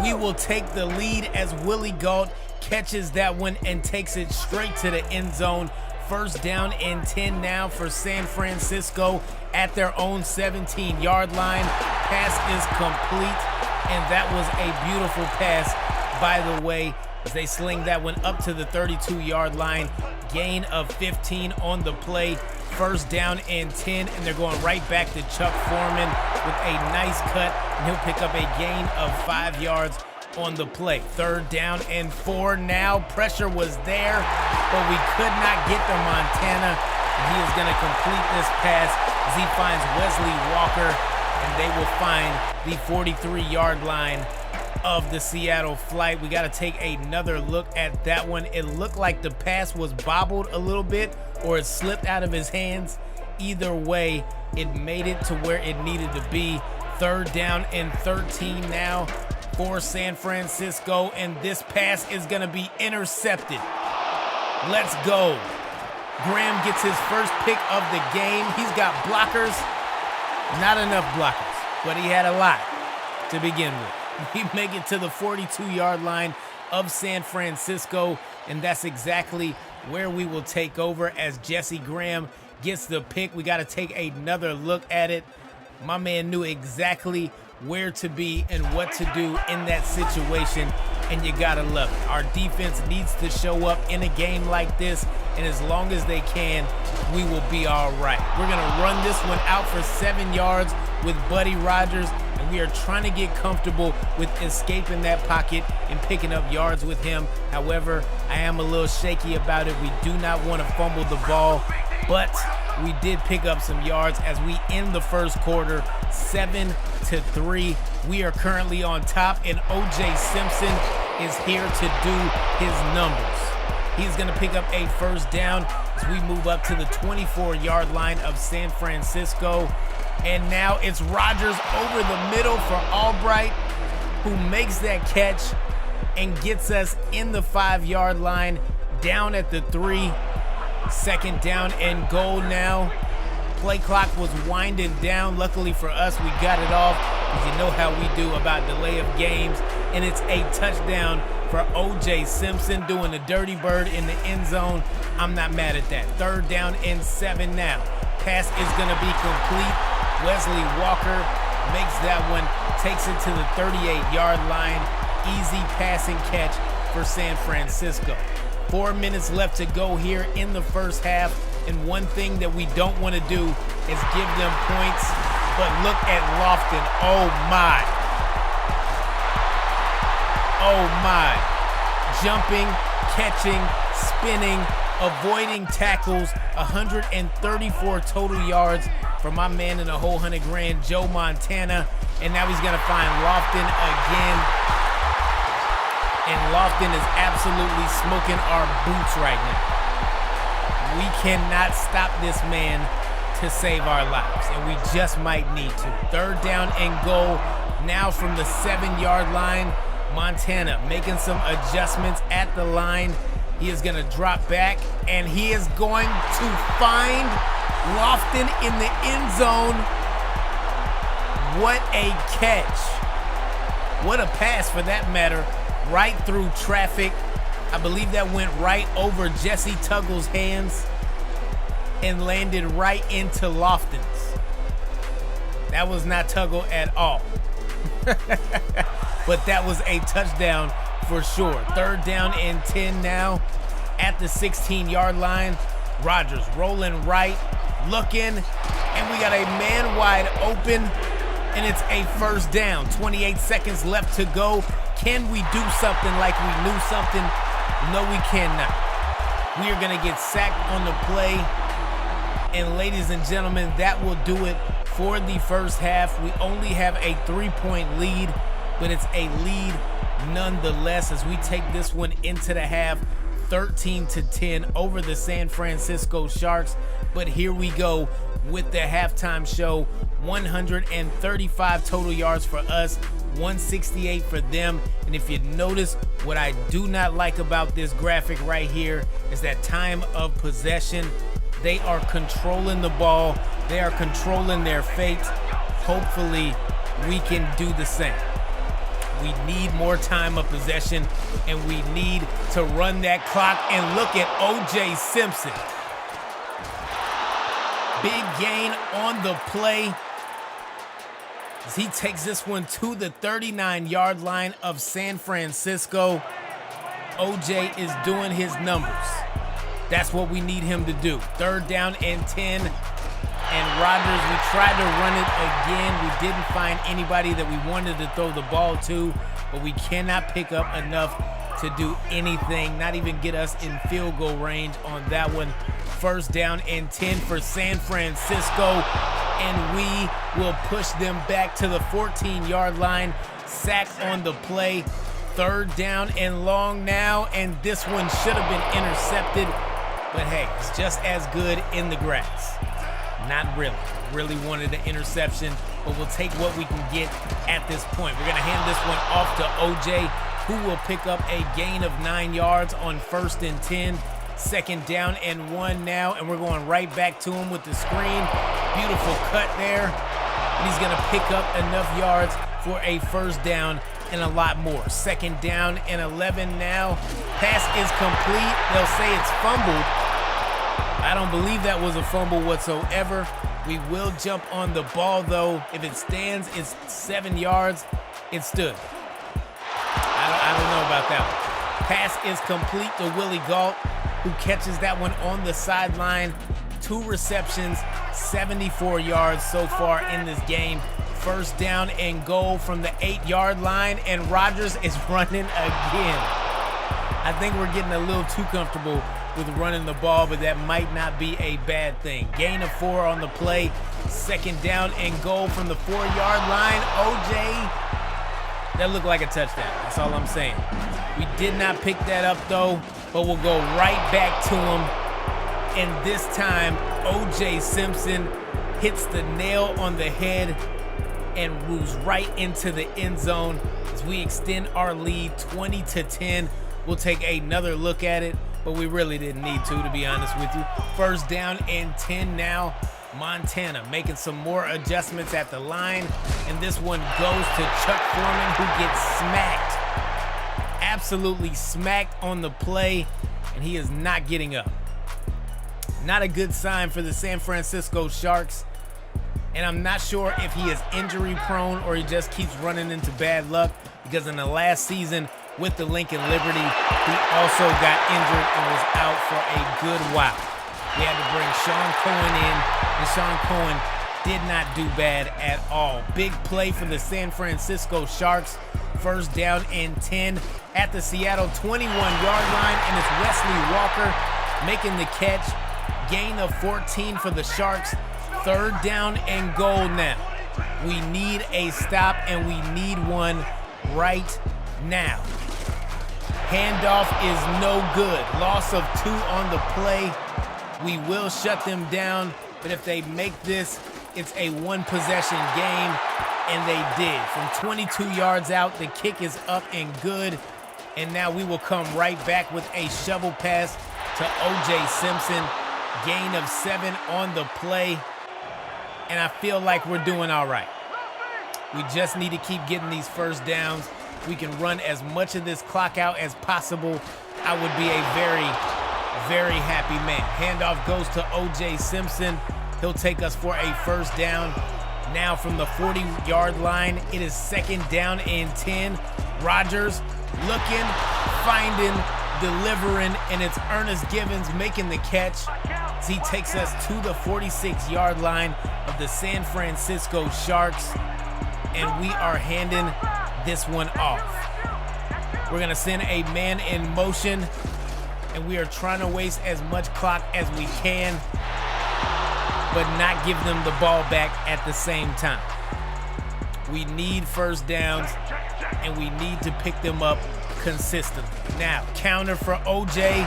We will take the lead as Willie Gault catches that one and takes it straight to the end zone. 1st down and 10 now for San Francisco at their own 17-yard line. Pass is complete, and that was a beautiful pass, by the way, as they sling that one up to the 32-yard line. Gain of 15 on the play. 1st down and 10, and they're going right back to Chuck Foreman with a nice cut, and he'll pick up a gain of 5 yards on the play. 3rd down and 4 now. Pressure was there, but we could not get to Montana. And he is going to complete this pass as he finds Wesley Walker, and they will find the 43-yard line of the Seattle Flight. We got to take another look at that one. It looked like the pass was bobbled a little bit, or it slipped out of his hands. Either way, it made it to where it needed to be. 3rd down and 13 now. for San Francisco, and this pass is going to be intercepted. Let's go. Graham gets his first pick of the game. He's got blockers. Not enough blockers, but he had a lot to begin with. We make it to the 42-yard line of San Francisco, and that's exactly where we will take over as Jesse Graham gets the pick. We got to take another look at it. My man knew exactly where to be and what to do in that situation, and you gotta love it. Our defense needs to show up in a game like this, and as long as they can, we will be all right. We're gonna run this one out for 7 yards with Buddy Rogers, and we are trying to get comfortable with escaping that pocket and picking up yards with him. However, I am a little shaky about it. We do not want to fumble the ball, but we did pick up some yards as we end the first quarter 7-3. We are currently on top, and O.J. Simpson is here to do his numbers. He's going to pick up a first down as we move up to the 24-yard line of San Francisco. And now it's Rodgers over the middle for Albright, who makes that catch and gets us in the 5-yard line, down at the 3. Second down and goal now. Play clock was winding down. Luckily for us, we got it off, because you know how we do about delay of games. And it's a touchdown for O.J. Simpson, doing the dirty bird in the end zone. I'm not mad at that. 3rd down and 7 now. Pass is going to be complete. Wesley Walker makes that one, takes it to the 38-yard line. Easy passing catch for San Francisco. 4 minutes left to go here in the first half, and one thing that we don't want to do is give them points, but look at Lofton. Oh my. Oh my. Jumping, catching, spinning, avoiding tackles, 134 total yards for my man in the whole $100,000, Joe Montana, and now he's going to find Lofton again. And Lofton is absolutely smoking our boots right now. We cannot stop this man to save our lives, and we just might need to. 3rd down and goal now from the 7-yard line. Montana making some adjustments at the line. He is going to drop back, and he is going to find Lofton in the end zone. What a catch. What a pass for that matter. Right through traffic. I believe that went right over Jesse Tuggle's hands and landed right into Lofton's. That was not Tuggle at all. But that was a touchdown for sure. 3rd down and 10 now at the 16-yard line. Rodgers rolling right, looking, and we got a man wide open, and it's a first down. 28 seconds left to go. Can we do something like we knew something? No, we cannot. We are going to get sacked on the play. And ladies and gentlemen, that will do it for the first half. We only have a 3-point lead, but it's a lead nonetheless as we take this one into the half, 13-10 over the San Francisco Sharks. But here we go with the halftime show. 135 total yards for us, 168 for them. And if you notice, what I do not like about this graphic right here is that time of possession. They are controlling the ball. They are controlling their fate. Hopefully, we can do the same. We need more time of possession, and we need to run that clock. And look at O.J. Simpson. Big gain on the play as he takes this one to the 39-yard line of San Francisco. O.J. is doing his numbers. That's what we need him to do. 3rd down and 10. And Rodgers, we tried to run it again. We didn't find anybody that we wanted to throw the ball to, but we cannot pick up enough to do anything, not even get us in field goal range on that one. 1st down and 10 for San Francisco, and we will push them back to the 14-yard line. Sack on the play. 3rd down and long now, and this one should have been intercepted, but hey, it's just as good in the grass. Not really. Really wanted an interception. but we'll take what we can get at this point. We're gonna hand this one off to OJ, who will pick up a gain of 9 yards on 1st and 10. 2nd down and 1 now, and we're going right back to him with the screen. Beautiful cut there. And he's gonna pick up enough yards for a 1st down and a lot more. 2nd down and 11 now. Pass is complete. They'll say it's fumbled. I don't believe that was a fumble whatsoever. We will jump on the ball though. If it stands, it's 7 yards. It stood. I don't know about that one. Pass is complete to Willie Gault, who catches that one on the sideline. 2 receptions, 74 yards so far in this game. 1st down and goal from the 8-yard line, and Rodgers is running again. I think we're getting a little too comfortable with running the ball, but that might not be a bad thing. Gain of 4 on the play. 2nd down and goal from the 4-yard line. OJ, that looked like a touchdown. That's all I'm saying. We did not pick that up though, but we'll go right back to him. And this time, OJ Simpson hits the nail on the head and moves right into the end zone as we extend our lead 20-10. We'll take another look at it, but we really didn't need to be honest with you. 1st down and 10 now. Montana making some more adjustments at the line, and this one goes to Chuck Foreman, who gets smacked. Absolutely smacked on the play, and he is not getting up. Not a good sign for the San Francisco Sharks, and I'm not sure if he is injury prone or he just keeps running into bad luck, because in the last season with the Lincoln Liberty, he also got injured and was out for a good while. We had to bring Sean Cohen in, and Sean Cohen did not do bad at all. Big play for the San Francisco Sharks. 1st down and 10 at the Seattle 21-yard line, and it's Wesley Walker making the catch. Gain of 14 for the Sharks. 3rd down and goal now. We need a stop, and we need one right now. Handoff is no good. Loss of 2 on the play. We will shut them down, but if they make this, it's a 1-possession game, and they did. From 22 yards out, the kick is up and good, and now we will come right back with a shovel pass to OJ Simpson. Gain of 7 on the play, and I feel like we're doing all right. We just need to keep getting these 1st downs. We can run as much of this clock out as possible. I would be a very happy man. Handoff goes to OJ Simpson. He'll take us for a 1st down. Now from the 40-yard line, it is 2nd down and 10. Rodgers looking, finding, delivering, and it's Ernest Givens making the catch. He takes us to the 46-yard line of the San Francisco Sharks, and we are handing this one off. We're gonna send a man in motion, and we are trying to waste as much clock as we can, but not give them the ball back at the same time. We need 1st downs, and we need to pick them up consistently. Now, counter for OJ,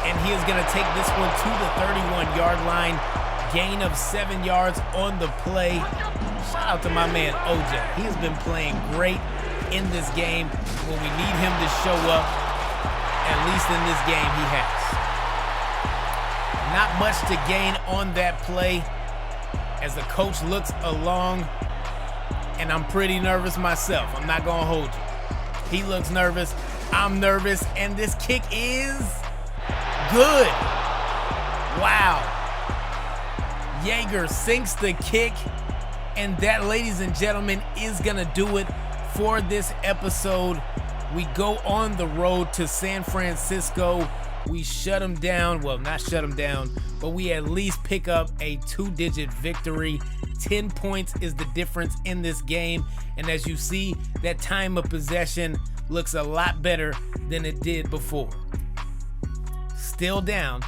and he is gonna take this one to the 31-yard line. Gain of 7 yards on the play. Shout out to my man OJ. He has been playing great in this game. When we need him to show up, at least in this game he has. Not much to gain on that play as the coach looks along, and I'm pretty nervous myself. I'm not gonna hold you. He looks nervous, I'm nervous, and this kick is good. Wow. Yeager sinks the kick, and that, ladies and gentlemen, is gonna do it for this episode. We go on the road to San Francisco. We shut them down. Well, not shut them down, but we at least pick up a 2-digit victory. 10 points is the difference in this game, and as you see, that time of possession looks a lot better than it did before. Still down,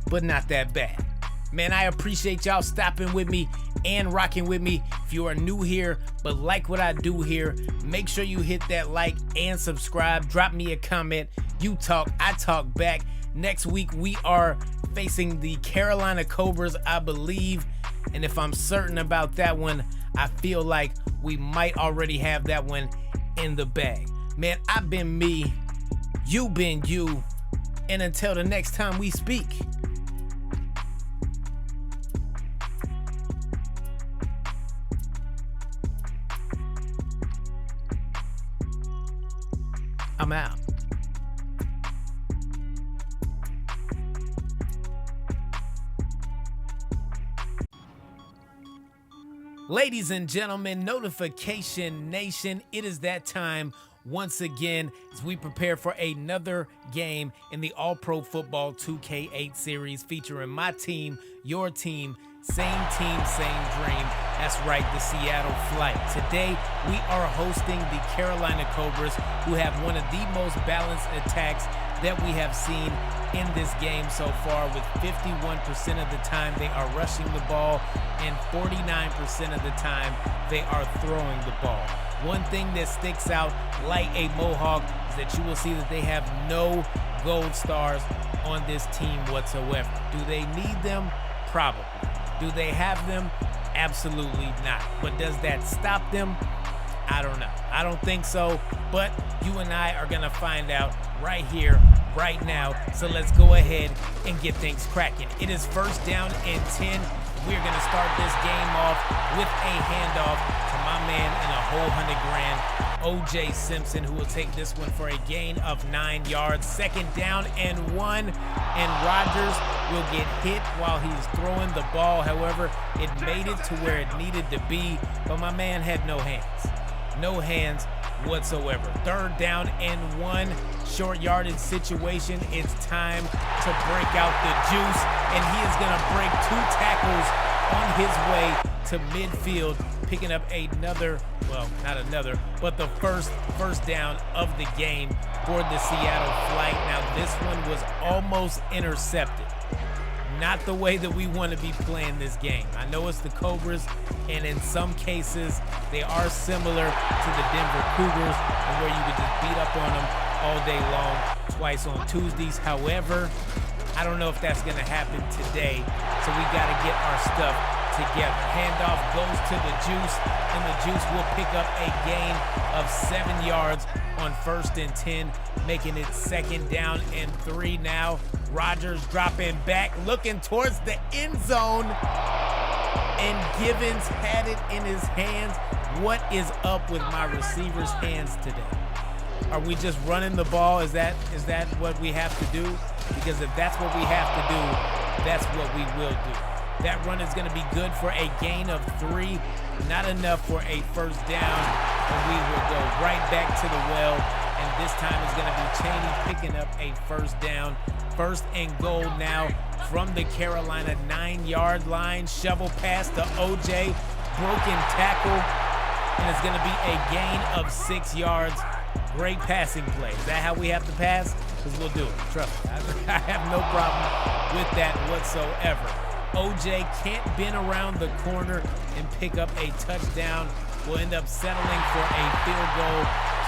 but not that bad. Man, I appreciate y'all stopping with me and rocking with me. If you are new here but like what I do here, make sure you hit that like and subscribe. Drop me a comment. You talk, I talk back. Next week we are facing the Carolina Cobras, I believe, And if I'm certain about that one, I feel like we might already have that one in the bag. Man, I've been me, you been you, and until the next time we speak, I'm out. Ladies and gentlemen, Notification Nation, it is that time once again as we prepare for another game in the All-Pro Football 2K8 series featuring my team, your team, same dream. That's right, the Seattle Flight. Today, we are hosting the Carolina Cobras, who have one of the most balanced attacks that we have seen in this game so far. With 51% of the time they are rushing the ball and 49% of the time they are throwing the ball. One thing that sticks out like a mohawk is that you will see that they have no gold stars on this team whatsoever. Do they need them? Probably. Do they have them? Absolutely not. But does that stop them? I don't know. I don't think so, but you and I are gonna find out right here, right now. So let's go ahead and get things cracking. It is first down and 10. We're gonna start this game off with a handoff to my man in a whole $100,000, O.J. Simpson, who will take this one for a gain of 9 yards. Second down and 1, and Rodgers will get hit while he's throwing the ball. However, it made it to where it needed to be, but my man had no hands. No hands whatsoever. Third down and 1, short yardage situation. It's time to break out the juice, and he is gonna break 2 tackles on his way to midfield, picking up another, well, not another, but the first down of the game for the Seattle Flight. Now this one was almost intercepted. Not the way that we want to be playing this game. I know it's the Cobras, and in some cases, they are similar to the Denver Cougars, and where you could just beat up on them all day long, twice on Tuesdays. However, I don't know if that's going to happen today, so we got to get our stuff together. Handoff goes to the Juice, and the Juice will pick up a gain of 7 yards on first and 10, making it second down and 3 now. Rodgers dropping back, looking towards the end zone, and Givens had it in his hands. What is up with my receivers' hands today? Are we just running the ball? Is that what we have to do? Because if that's what we have to do, that's what we will do. That run is going to be good for a gain of 3, not enough for a first down, and we will go right back to the well, and this time it's going to be Chaney picking up a first down. First and goal now from the Carolina 9-yard line. Shovel pass to O.J. Broken tackle, and it's going to be a gain of 6 yards. Great passing play. Is that how we have to pass? Because we'll do it. Trust me. I have no problem with that whatsoever. O.J. can't bend around the corner and pick up a touchdown. We'll end up settling for a field goal.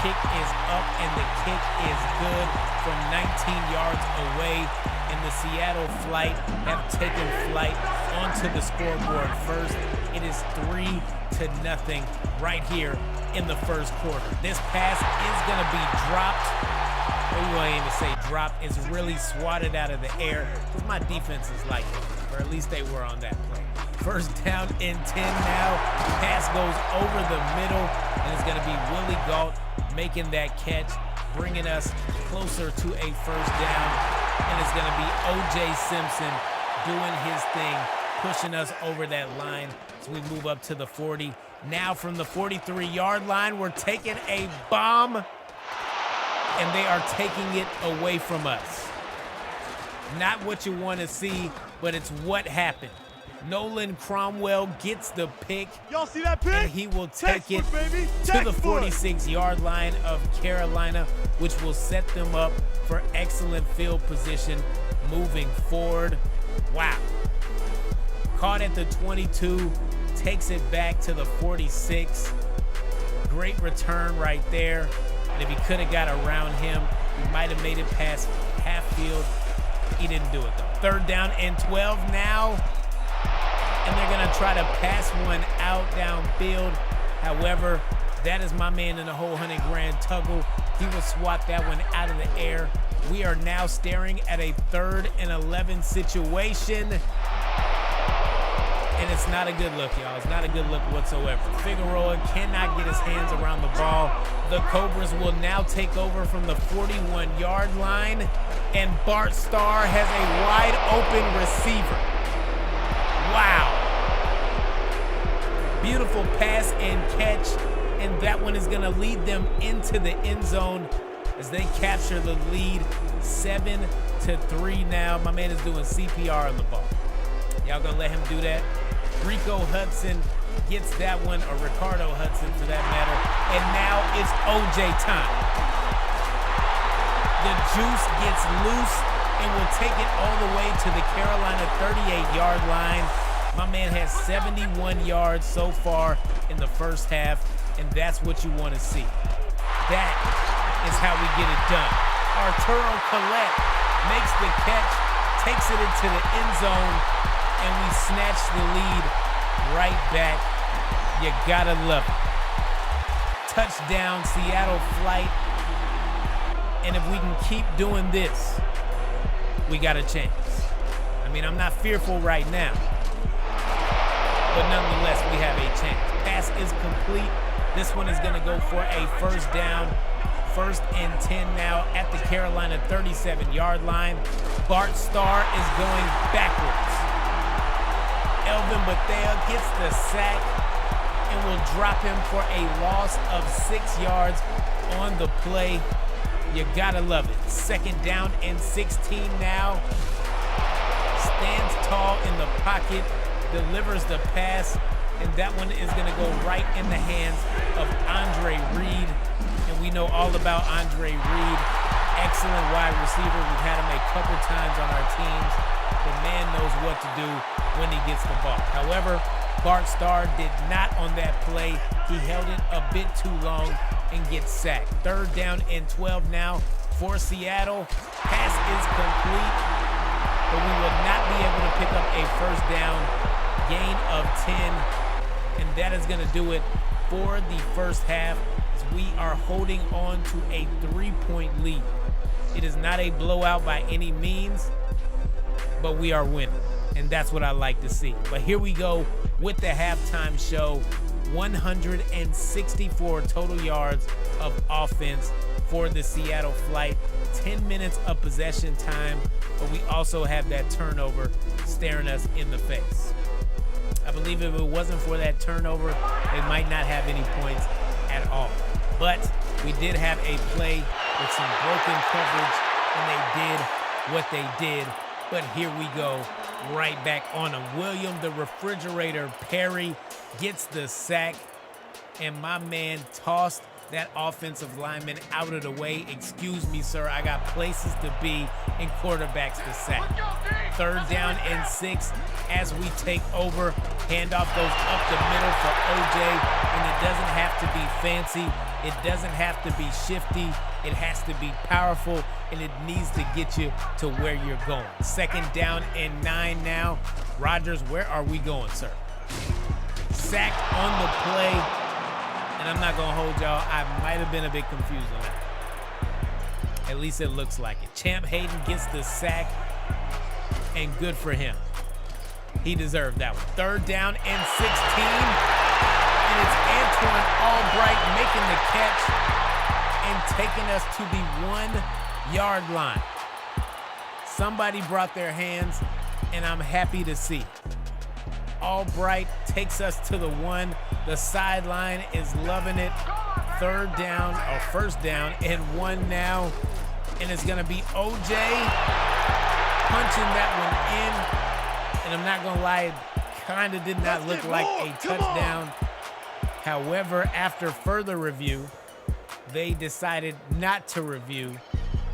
Kick is up, and the kick is good from 19 yards away. And the Seattle Flight have taken flight onto the scoreboard first. It is 3-0 right here in the first quarter. This pass is going to be dropped. We won't even say dropped. It's really swatted out of the air because my defense is like it, or at least they were on that play. First down and 10 now. Pass goes over the middle, and it's going to be Willie Gault making that catch, bringing us closer to a first down. And it's going to be O.J. Simpson doing his thing, pushing us over that line as we move up to the 40. Now from the 43-yard line, we're taking a bomb, and they are taking it away from us. Not what you want to see, but it's what happened. Nolan Cromwell gets the pick. Y'all see that pick? And he will take it baby. to the 46-yard line of Carolina, which will set them up for excellent field position moving forward. Wow. Caught at the 22, takes it back to the 46. Great return right there. And if he could have got around him, he might have made it past half field. He didn't do it though. Third down and 12 now. and they're gonna try to pass one out downfield. However, that is my man in the whole 100 grand Tuggle. He will swat that one out of the air. We are now staring at a 3rd and 11 situation. And it's not a good look, y'all. It's not a good look whatsoever. Figueroa cannot get his hands around the ball. The Cobras will now take over from the 41-yard line. And Bart Starr has a wide open receiver. Wow. Beautiful pass and catch. And that one is gonna lead them into the end zone as they capture the lead 7-3 now. My man is doing CPR on the ball. Y'all gonna let him do that? Rico Hudson gets that one, or Ricardo Hudson for that matter. And now it's OJ time. The juice gets loose and will take it all the way to the Carolina 38-yard line. My man has 71 yards so far in the first half, and that's what you want to see. That is how we get it done. Arturo Collette makes the catch, takes it into the end zone, and we snatch the lead right back. You gotta love it. Touchdown, Seattle flight. And if we can keep doing this, we got a chance. I mean, I'm not fearful right now, but nonetheless, we have a chance. Pass is complete. This one is gonna go for a first down. 1st and 10 now at the Carolina 37-yard line. Bart Starr is going backwards. Elvin Bethea gets the sack and will drop him for a loss of 6 yards on the play. You gotta love it. 2nd down and 16 now. Stands tall in the pocket, delivers the pass, and that one is gonna go right in the hands of Andre Reed. And we know all about Andre Reed. Excellent wide receiver. We've had him a couple times on our teams. The man knows what to do when he gets the ball. However, Bart Starr did not on that play. He held it a bit too long and gets sacked. 3rd down and 12 now for Seattle. Pass is complete, but we will not be able to pick up a first down. Gain of 10, and that is going to do it for the first half. We are holding on to a 3-point lead. It is not a blowout by any means, but we are winning, and that's what I like to see. But here we go with the halftime show. 164 total yards of offense for the Seattle flight. 10 minutes of possession time, but we also have that turnover staring us in the face. I believe if it wasn't for that turnover, they might not have any points at all. But we did have a play with some broken coverage, and they did what they did. But here we go, right back on them. William the Refrigerator Perry gets the sack, and my man tossed that offensive lineman out of the way. Excuse me, sir, I got places to be, and quarterbacks to sack. 3rd down and 6 as we take over. Handoff goes up the middle for OJ, and it doesn't have to be fancy. It doesn't have to be shifty. It has to be powerful, and it needs to get you to where you're going. 2nd down and 9 now. Rodgers, where are we going, sir? Sacked on the play, and I'm not going to hold y'all. I might have been a bit confused on that. At least it looks like it. Champ Hayden gets the sack, and good for him. He deserved that one. 3rd down and 16. And it's Antoine Albright making the catch and taking us to the 1-yard line. Somebody brought their hands, and I'm happy to see. Albright takes us to the 1. The sideline is loving it. 3rd down, or 1st down, and 1 now. And it's going to be OJ punching that one in. And I'm not going to lie, it kind of did not look like a touchdown. However, after further review, they decided not to review,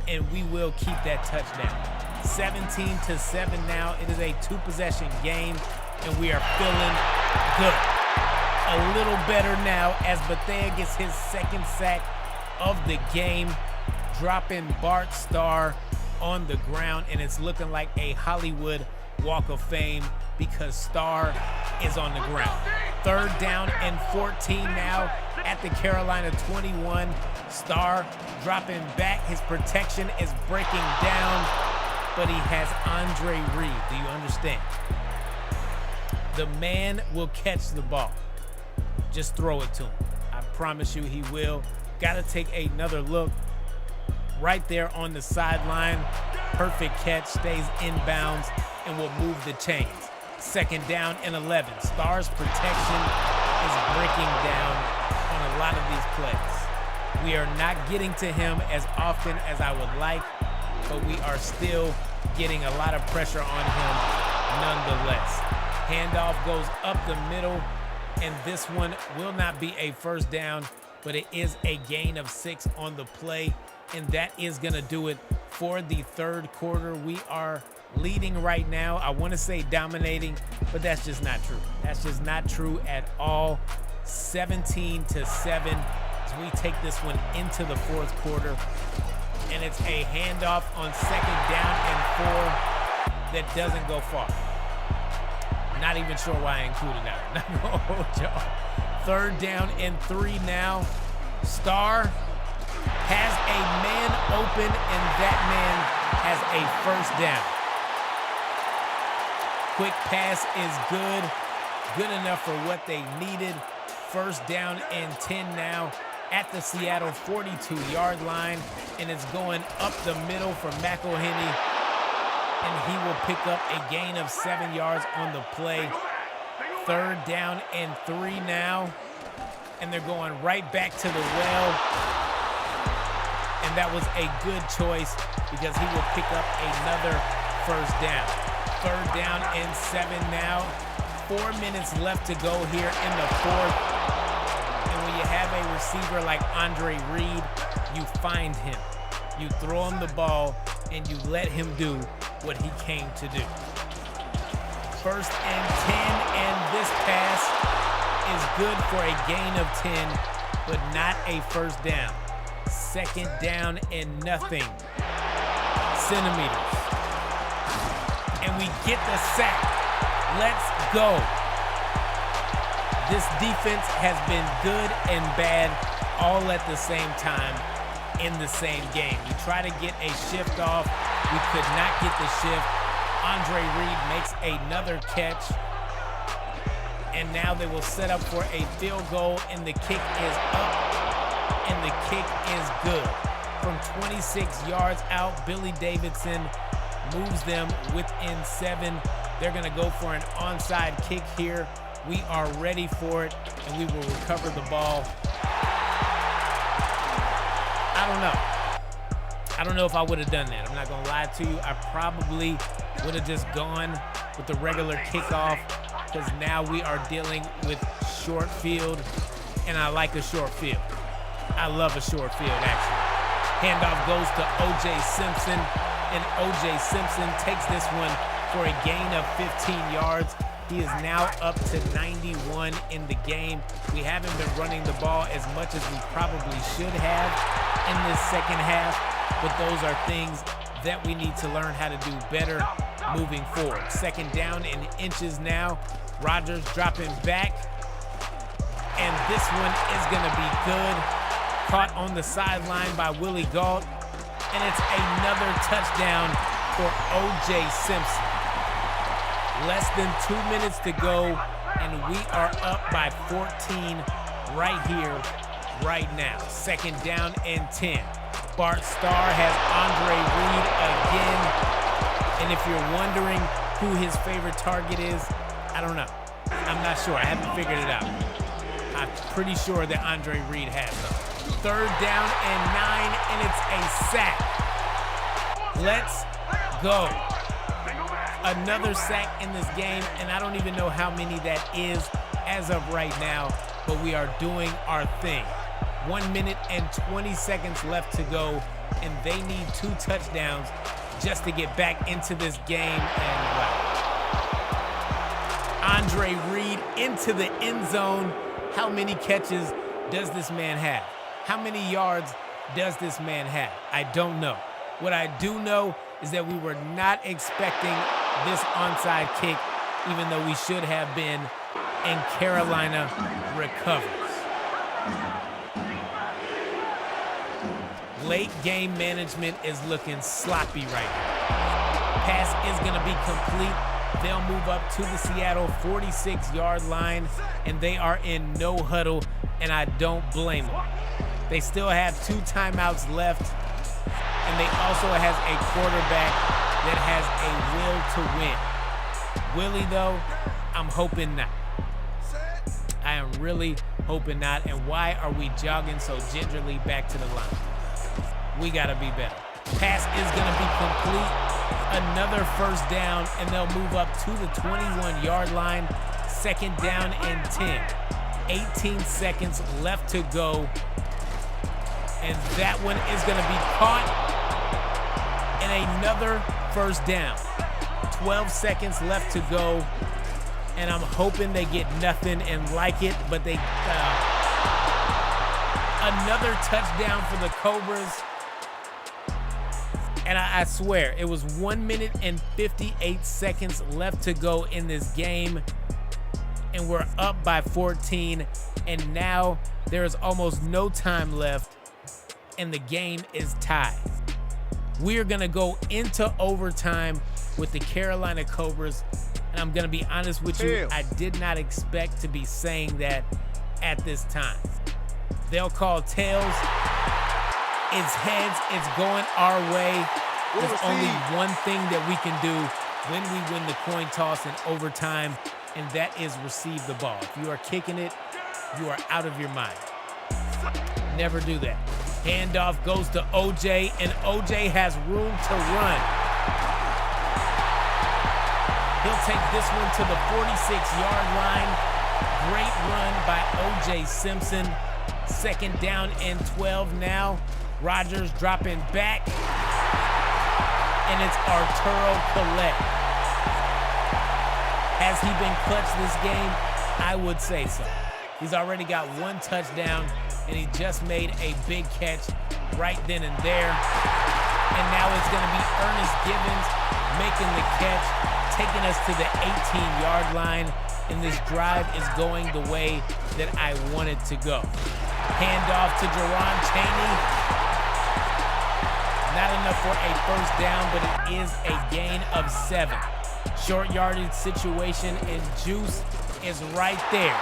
and we will keep that touchdown. 17-7 now. It is a 2-possession game, and we are feeling good. A little better now as Bethea gets his 2nd sack of the game, dropping Bart Starr on the ground, and it's looking like a Hollywood Walk of Fame because Starr is on the ground. 3rd down and 14 now at the Carolina 21. Starr dropping back. His protection is breaking down, but he has Andre Reed. Do you understand? The man will catch the ball. Just throw it to him. I promise you he will. Got to take another look. Right there on the sideline. Perfect catch, stays inbounds, and will move the chains. 2nd down and 11. Starr's protection is breaking down on a lot of these plays. We are not getting to him as often as I would like, but we are still getting a lot of pressure on him nonetheless. Handoff goes up the middle, and this one will not be a 1st down, but it is a gain of 6 on the play, and that is going to do it for the 3rd quarter. We are leading right now. I want to say dominating, but that's just not true. That's just not true at all. 17-7 as we take this one into the 4th quarter, and it's a handoff on 2nd down and 4 that doesn't go far. Not even sure why I included that. Not gonna hold y'all. 3rd down and 3 now. Starr has a man open, and that man has a 1st down. Quick pass is good. Good enough for what they needed. 1st down and 10 now at the Seattle 42-yard line, and it's going up the middle for McElhenney, and he will pick up a gain of 7 yards on the play. 3rd down and 3 now, and they're going right back to the well, and that was a good choice because he will pick up another 1st down. 3rd down and 7 now. 4 minutes left to go here in the 4th. And when you have a receiver like Andre Reed, you find him. You throw him the ball, and you let him do what he came to do. 1st and 10, and this pass is good for a gain of 10, but not a 1st down. 2nd down and nothing centimeters. And we get the sack. Let's go. This defense has been good and bad all at the same time in the same game. We try to get a shift off. We could not get the shift. Andre Reed makes another catch. And now they will set up for a field goal, and the kick is up, and the kick is good. From 26 yards out, Billy Davidson moves them within 7. They're going to go for an onside kick here. We are ready for it, and we will recover the ball. I don't know if I would have done that. I'm not going to lie to you. I probably would have just gone with the regular kickoff, because now we are dealing with short field, and I like a short field. I love a short field, actually. Handoff goes to O.J. Simpson, and O.J. Simpson takes this one for a gain of 15 yards. He is now up to 91 in the game. We haven't been running the ball as much as we probably should have in this 2nd half, but those are things that we need to learn how to do better moving forward. 2nd down and inches now. Rodgers dropping back, and this one is going to be good. Caught on the sideline by Willie Gault, and it's another touchdown for O.J. Simpson. Less than 2 minutes to go, and we are up by 14 right here, right now. 2nd down and 10. Bart Starr has Andre Reed again, and if you're wondering who his favorite target is, I don't know. I'm not sure. I haven't figured it out. I'm pretty sure that Andre Reed has them. 3rd down and 9, and it's a sack. Let's go. Another sack in this game, and I don't even know how many that is as of right now, but we are doing our thing. 1 minute and 20 seconds left to go, and they need 2 touchdowns just to get back into this game, and wow. Andre Reed into the end zone. How many catches does this man have? How many yards does this man have? I don't know. What I do know is that we were not expecting this onside kick, even though we should have been, and Carolina recovers. Late game management is looking sloppy right now. Pass is going to be complete. They'll move up to the Seattle 46-yard line, and they are in no huddle, and I don't blame them. They still have 2 timeouts left, and they also has a quarterback that has a will to win. Will he, though? I'm hoping not. I am really hoping not. And why are we jogging so gingerly back to the line? We got to be better. Pass is going to be complete. Another first down, and they'll move up to the 21-yard line. 2nd down and 10. 18 seconds left to go. And that one is going to be caught. And another first down. 12 seconds left to go. And I'm hoping they get nothing and like it, but they another touchdown for the Cobras. And I swear, it was 1 minute and 58 seconds left to go in this game. And we're up by 14. And now there is almost no time left. And the game is tied. We're going to go into overtime with the Carolina Cobras. And I'm going to be honest with you, I did not expect to be saying that at this time. They'll call tails. It's heads. It's going our way. There's only one thing that we can do when we win the coin toss in overtime, and that is receive the ball. If you are kicking it, you are out of your mind. Never do that. Handoff goes to OJ, and OJ has room to run. He'll take this one to the 46-yard line. Great run by O.J. Simpson. 2nd down and 12 now. Rodgers dropping back. And it's Arturo Collette. Has he been clutch this game? I would say so. He's already got 1 touchdown, and he just made a big catch right then and there. And now it's going to be Ernest Givens making the catch, taking us to the 18-yard line, and this drive is going the way that I want it to go. Handoff to Jerron Chaney. Not enough for a first down, but it is a gain of 7. Short yardage situation, and Juice is right there,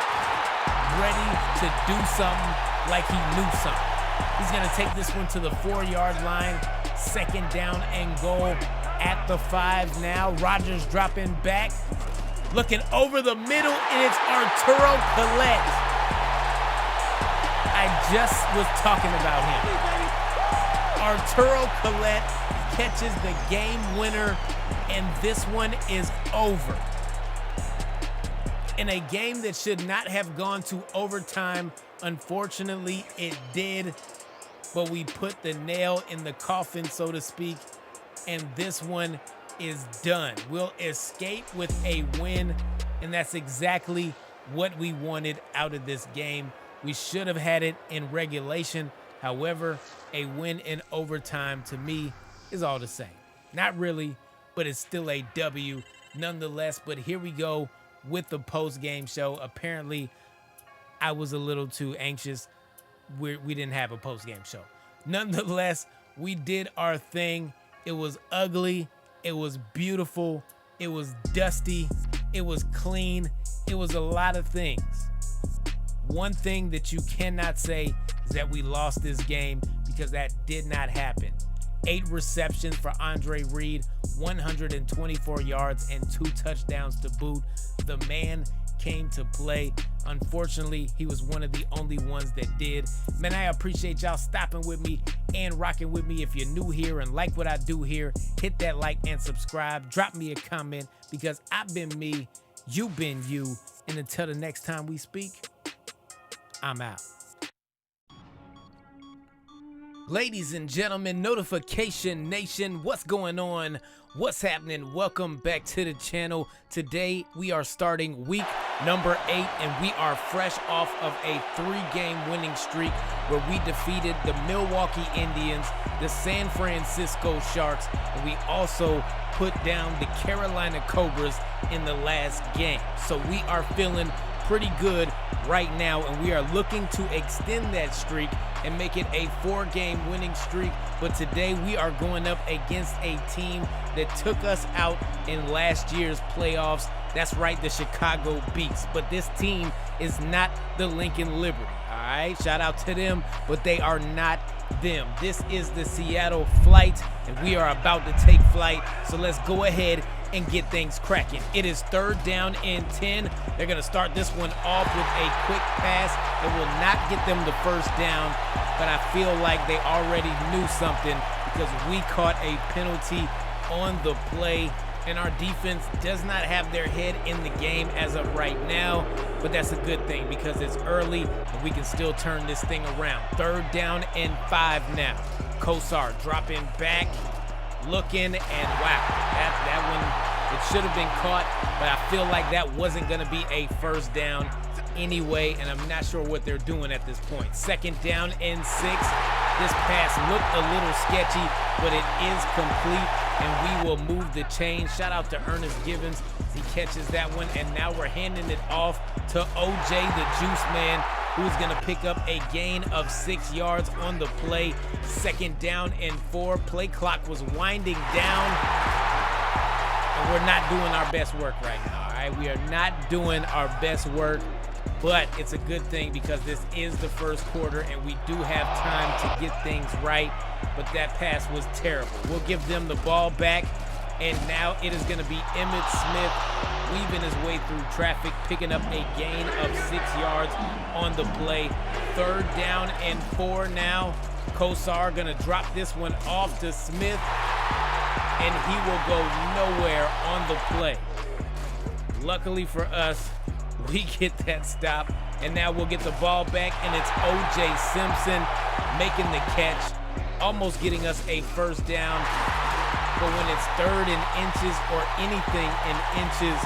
ready to do something like he knew something. He's going to take this one to the 4-yard line. 2nd down and goal at the 5 now. Rodgers dropping back, looking over the middle, and it's Arturo Collette. I just was talking about him. Arturo Collette catches the game winner, and this one is over. In a game that should not have gone to overtime, unfortunately, it did. But we put the nail in the coffin, so to speak, and this one is done. We'll escape with a win, and that's exactly what we wanted out of this game. We should have had it in regulation. However, a win in overtime to me is all the same. Not really, but it's still a W nonetheless. But here we go with the post-game show. Apparently, I was a little too anxious. We didn't have a post-game show. Nonetheless, we did our thing. It was ugly. It was beautiful. It was dusty. It was clean. It was a lot of things. One thing that you cannot say is that we lost this game, because that did not happen. 8 receptions for Andre Reed, 124 yards and 2 touchdowns to boot. The man came to play. Unfortunately, he was one of the only ones that did. Man, I appreciate y'all stopping with me and rocking with me. If you're new here and like what I do here, hit that like and subscribe. Drop me a comment, because I've been me, you've been you. And until the next time we speak, I'm out. Ladies and gentlemen, Notification Nation, what's going on? What's happening? Welcome back to the channel. Today, we are starting week number 8, and we are fresh off of a 3-game winning streak where we defeated the Milwaukee Indians, the San Francisco Sharks, and we also put down the Carolina Cobras in the last game. So we are feeling pretty good right now, and we are looking to extend that streak and make it a 4-game winning streak. But today we are going up against a team that took us out in last year's playoffs. That's right, the Chicago Beats. But this team is not the Lincoln Liberty. All right, shout out to them, but they are not them. This is the Seattle Flight, and we are about to take flight. So let's go ahead and get things cracking. It is 3rd down and 10. They're gonna start this one off with a quick pass. It will not get them the first down, but I feel like they already knew something because we caught a penalty on the play, and our defense does not have their head in the game as of right now, but that's a good thing because it's early and we can still turn this thing around. 3rd down and 5 now. Kosar dropping back, looking, and wow, that one, it should have been caught, but I feel like that wasn't going to be a first down anyway, and I'm not sure what they're doing at this point. 2nd down and 6. This pass looked a little sketchy, but it is complete, and we will move the chain. Shout out to Ernest Givens. He catches that one, and now we're handing it off to OJ, the Juice Man, who's going to pick up a gain of 6 yards on the play. 2nd down and 4. Play clock was winding down, and we're not doing our best work right now, all right? We are not doing our best work, but it's a good thing because this is the first quarter, and we do have time to get things right, but that pass was terrible. We'll give them the ball back, and now it is going to be Emmitt Smith weaving his way through traffic, picking up a gain of 6 yards on the play. 3rd down and 4 now. Kosar going to drop this one off to Smith, and he will go nowhere on the play. Luckily for us, we get that stop, and now we'll get the ball back, and it's O.J. Simpson making the catch, almost getting us a first down. But when it's 3rd and inches or anything in inches,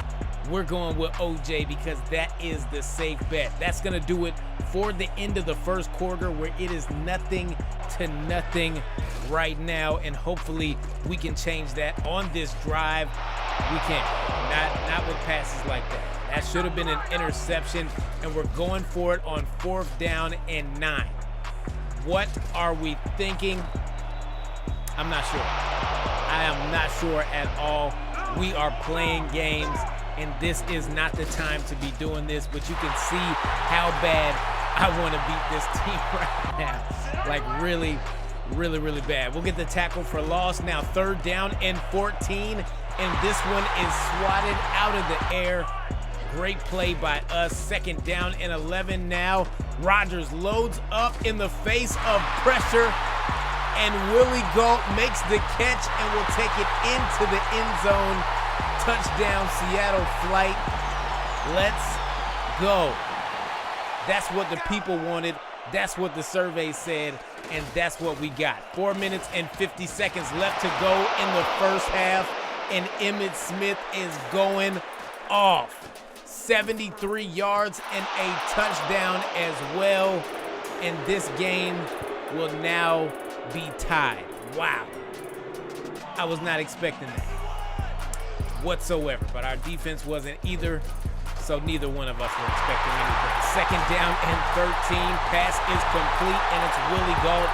we're going with O.J. because that is the safe bet. That's going to do it for the end of the first quarter, where it is nothing to nothing right now, and hopefully we can change that on this drive. We can. Not with passes like that. That should have been an interception, and we're going for it on 4th down and 9. What are we thinking? I'm not sure. I am not sure at all. We are playing games, and this is not the time to be doing this, but you can see how bad I want to beat this team right now. Like really, really, really bad. We'll get the tackle for loss now. 3rd down and 14, and this one is swatted out of the air. Great play by us. 2nd down and 11 now. Rodgers loads up in the face of pressure, and Willie Gault makes the catch and will take it into the end zone. Touchdown, Seattle Flight. Let's go. That's what the people wanted. That's what the survey said, and that's what we got. 4 minutes and 50 seconds left to go in the first half, and Emmitt Smith is going off. 73 yards and a touchdown as well, and this game will now be tied. Wow. I was not expecting that whatsoever, but our defense wasn't either, so neither one of us were expecting anything. 2nd down and 13. Pass is complete, and it's Willie Gault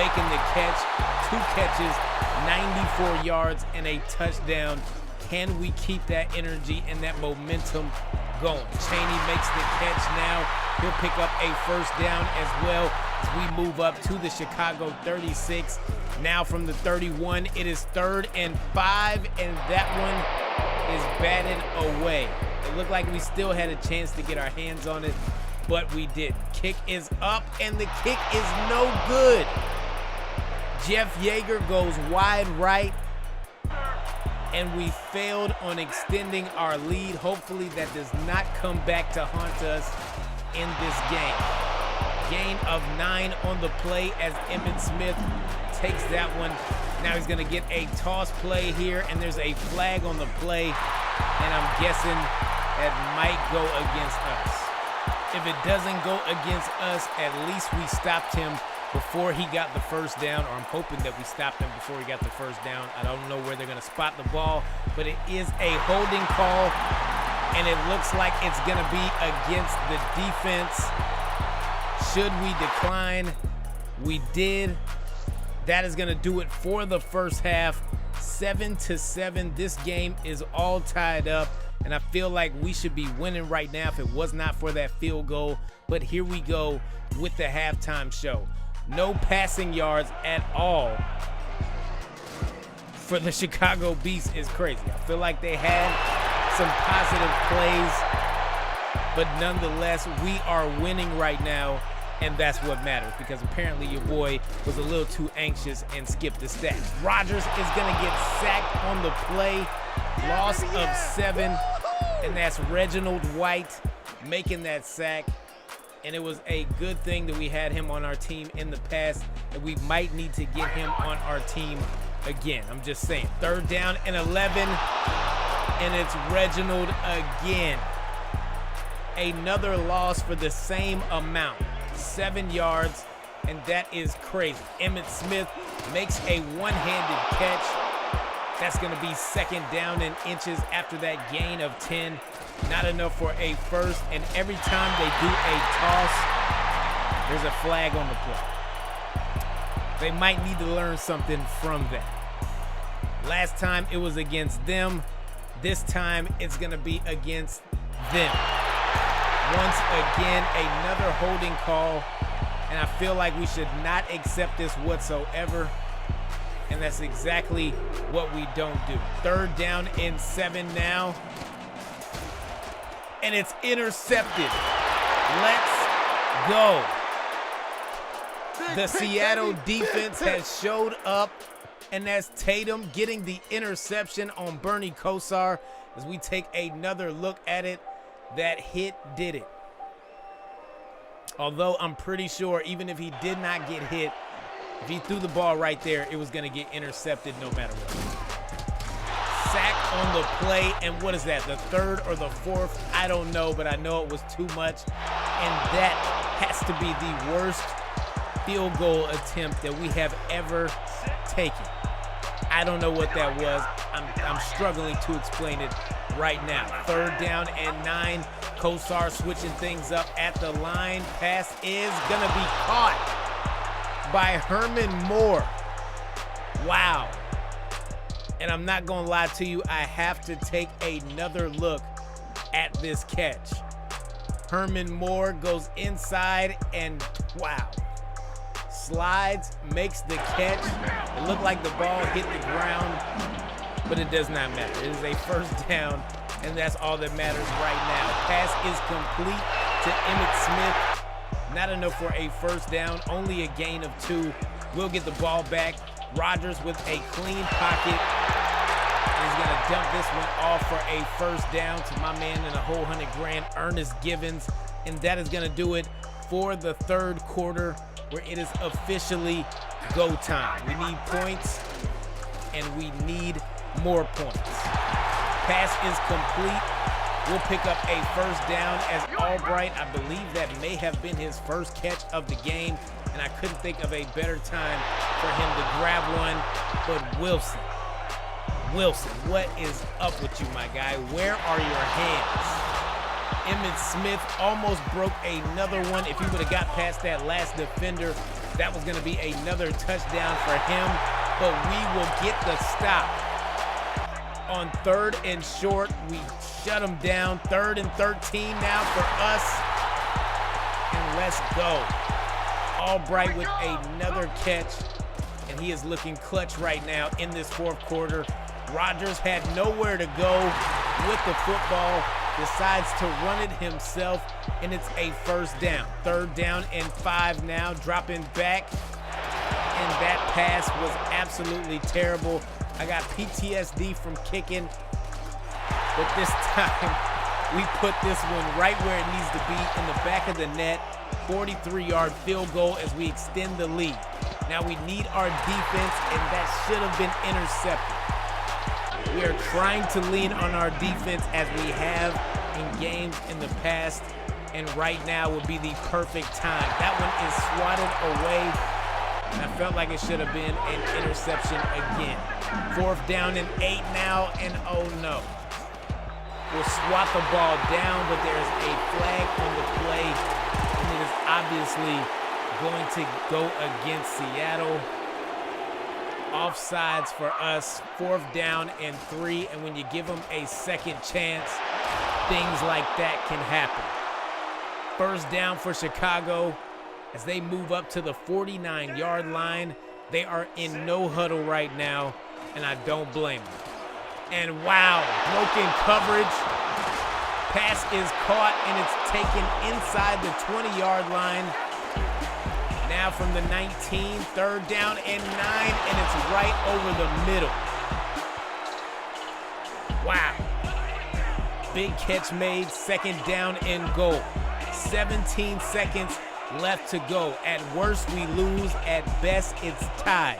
making the catch. 2 catches, 94 yards, and a touchdown. Can we keep that energy and that momentum going? Chaney makes the catch now. He'll pick up a first down as well as we move up to the Chicago 36. Now from the 31, it is 3rd and 5, and that one is batted away. It looked like we still had a chance to get our hands on it, but we didn't. Kick is up, and the kick is no good. Jeff Yeager goes wide right, and we failed on extending our lead. Hopefully that does not come back to haunt us in this game. Gain of 9 on the play as Emmitt Smith takes that one. Now he's gonna get a toss play here, and there's a flag on the play, and I'm guessing that might go against us. If it doesn't go against us, at least we stopped him before he got the first down, or I'm hoping that we stopped him before he got the first down. I don't know where they're going to spot the ball, but it is a holding call, and it looks like it's going to be against the defense. Should we decline? We did. That is going to do it for the first half. 7-7. This game is all tied up, and I feel like we should be winning right now if it was not for that field goal. But here we go with the halftime show. No passing yards at all for the Chicago Beast is crazy. I feel like they had some positive plays, but nonetheless, we are winning right now, and that's what matters, because apparently your boy was a little too anxious and skipped the stats. Rodgers is going to get sacked on the play. Loss of 7, and that's Reginald White making that sack. And it was a good thing that we had him on our team in the past, and we might need to get him on our team again. I'm just saying. 3rd down and 11, and it's Reginald again. Another loss for the same amount, 7 yards, and that is crazy. Emmitt Smith makes a one-handed catch. That's going to be 2nd down and inches after that gain of 10. Not enough for a first, and every time they do a toss, there's a flag on the play. They might need to learn something from that. Last time it was against them. This time it's going to be against them. Once again, another holding call, and I feel like we should not accept this whatsoever. And that's exactly what we don't do. 3rd down and 7 now. And it's intercepted. Let's go. The Seattle defense has showed up, and that's Tatum getting the interception on Bernie Kosar. As we take another look at it, that hit did it. Although I'm pretty sure even if he did not get hit, if he threw the ball right there, it was going to get intercepted no matter what. Sack on the play, and what is that, the 3rd or the 4th? I don't know, but I know it was too much, and that has to be the worst field goal attempt that we have ever taken. I don't know what that was. I'm struggling to explain it right now. 3rd down and 9. Kosar switching things up at the line. Pass is going to be caught by Herman Moore. Wow. And I'm not going to lie to you, I have to take another look at this catch. Herman Moore goes inside and wow. Slides, makes the catch. It looked like the ball hit the ground, but it does not matter. It is a 1st down, and that's all that matters right now. Pass is complete to Emmitt Smith. Not enough for a 1st down, only a gain of 2. We'll get the ball back. Rodgers with a clean pocket. He's going to dump this one off for a 1st down to my man in a whole $100,000, Ernest Givens. And that is going to do it for the 3rd quarter, where it is officially go time. We need points, and we need more points. Pass is complete. We'll pick up a 1st down as Albright, I believe that may have been his first catch of the game, and I couldn't think of a better time for him to grab one. But Wilson, what is up with you, my guy? Where are your hands? Emmitt Smith almost broke another one. If he would have got past that last defender, that was going to be another touchdown for him. But we will get the stop. On 3rd and short, we shut him down. 3rd and 13 now for us. And let's go. Albright with another catch, and he is looking clutch right now in this 4th quarter. Rodgers had nowhere to go with the football, decides to run it himself, and it's a 1st down. 3rd down and 5 now, dropping back, and that pass was absolutely terrible. I got PTSD from kicking, but this time we put this one right where it needs to be, in the back of the net. 43-yard field goal as we extend the lead. Now we need our defense, and that should have been intercepted. We are trying to lean on our defense as we have in games in the past, and right now would be the perfect time. That one is swatted away, and I felt like it should have been an interception again. 4th down and 8 now, and oh no. We'll swat the ball down, but there's a flag on the play, and it is obviously going to go against Seattle. Offsides for us, 4th down and 3, and when you give them a second chance, things like that can happen. 1st down for Chicago as they move up to the 49-yard line. They are in no huddle right now, and I don't blame them. And wow, broken coverage. Pass is caught, and it's taken inside the 20-yard line. Now from the 19, 3rd down and 9, and it's right over the middle. Wow. Big catch made, 2nd down and goal. 17 seconds left to go. At worst, we lose. At best, it's tied.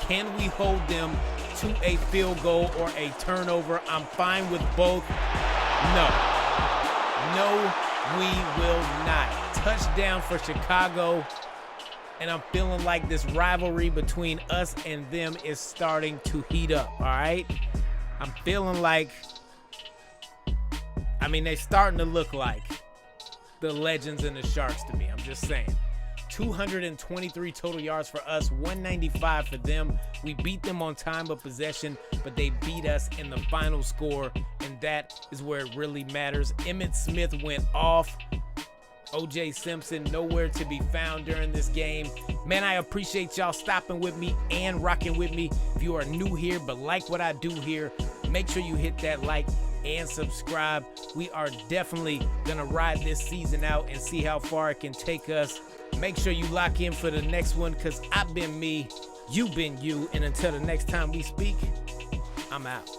Can we hold them to a field goal or a turnover? I'm fine with both. No. No, we will not. Touchdown for Chicago. And I'm feeling like this rivalry between us and them is starting to heat up, all right? I'm feeling like, they're starting to look like the Legends and the Sharks to me. I'm just saying. 223 total yards for us, 195 for them. We beat them on time of possession, but they beat us in the final score, and that is where it really matters. Emmitt Smith went off. O.J. Simpson nowhere to be found during this game. Man, I appreciate y'all stopping with me and rocking with me. If you are new here but like what I do here, make sure you hit that like and subscribe. We are definitely gonna ride this season out and see how far it can take us. Make sure you lock in for the next one, because I've been me, you've been you, and until the next time we speak, I'm out.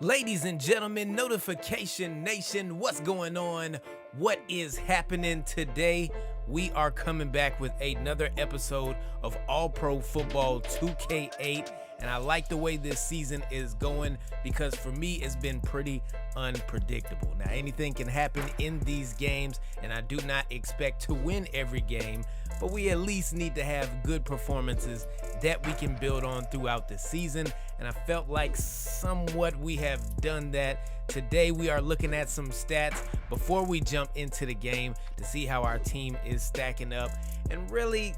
Ladies and gentlemen, Notification Nation, what's going on? What is happening today? We are coming back with another episode of All Pro Football 2K8, and I like the way this season is going because for me, it's been pretty unpredictable. Now, anything can happen in these games, and I do not expect to win every game, but we at least need to have good performances that we can build on throughout the season, and I felt like somewhat we have done that. Today we are looking at some stats before we jump into the game to see how our team is stacking up, and really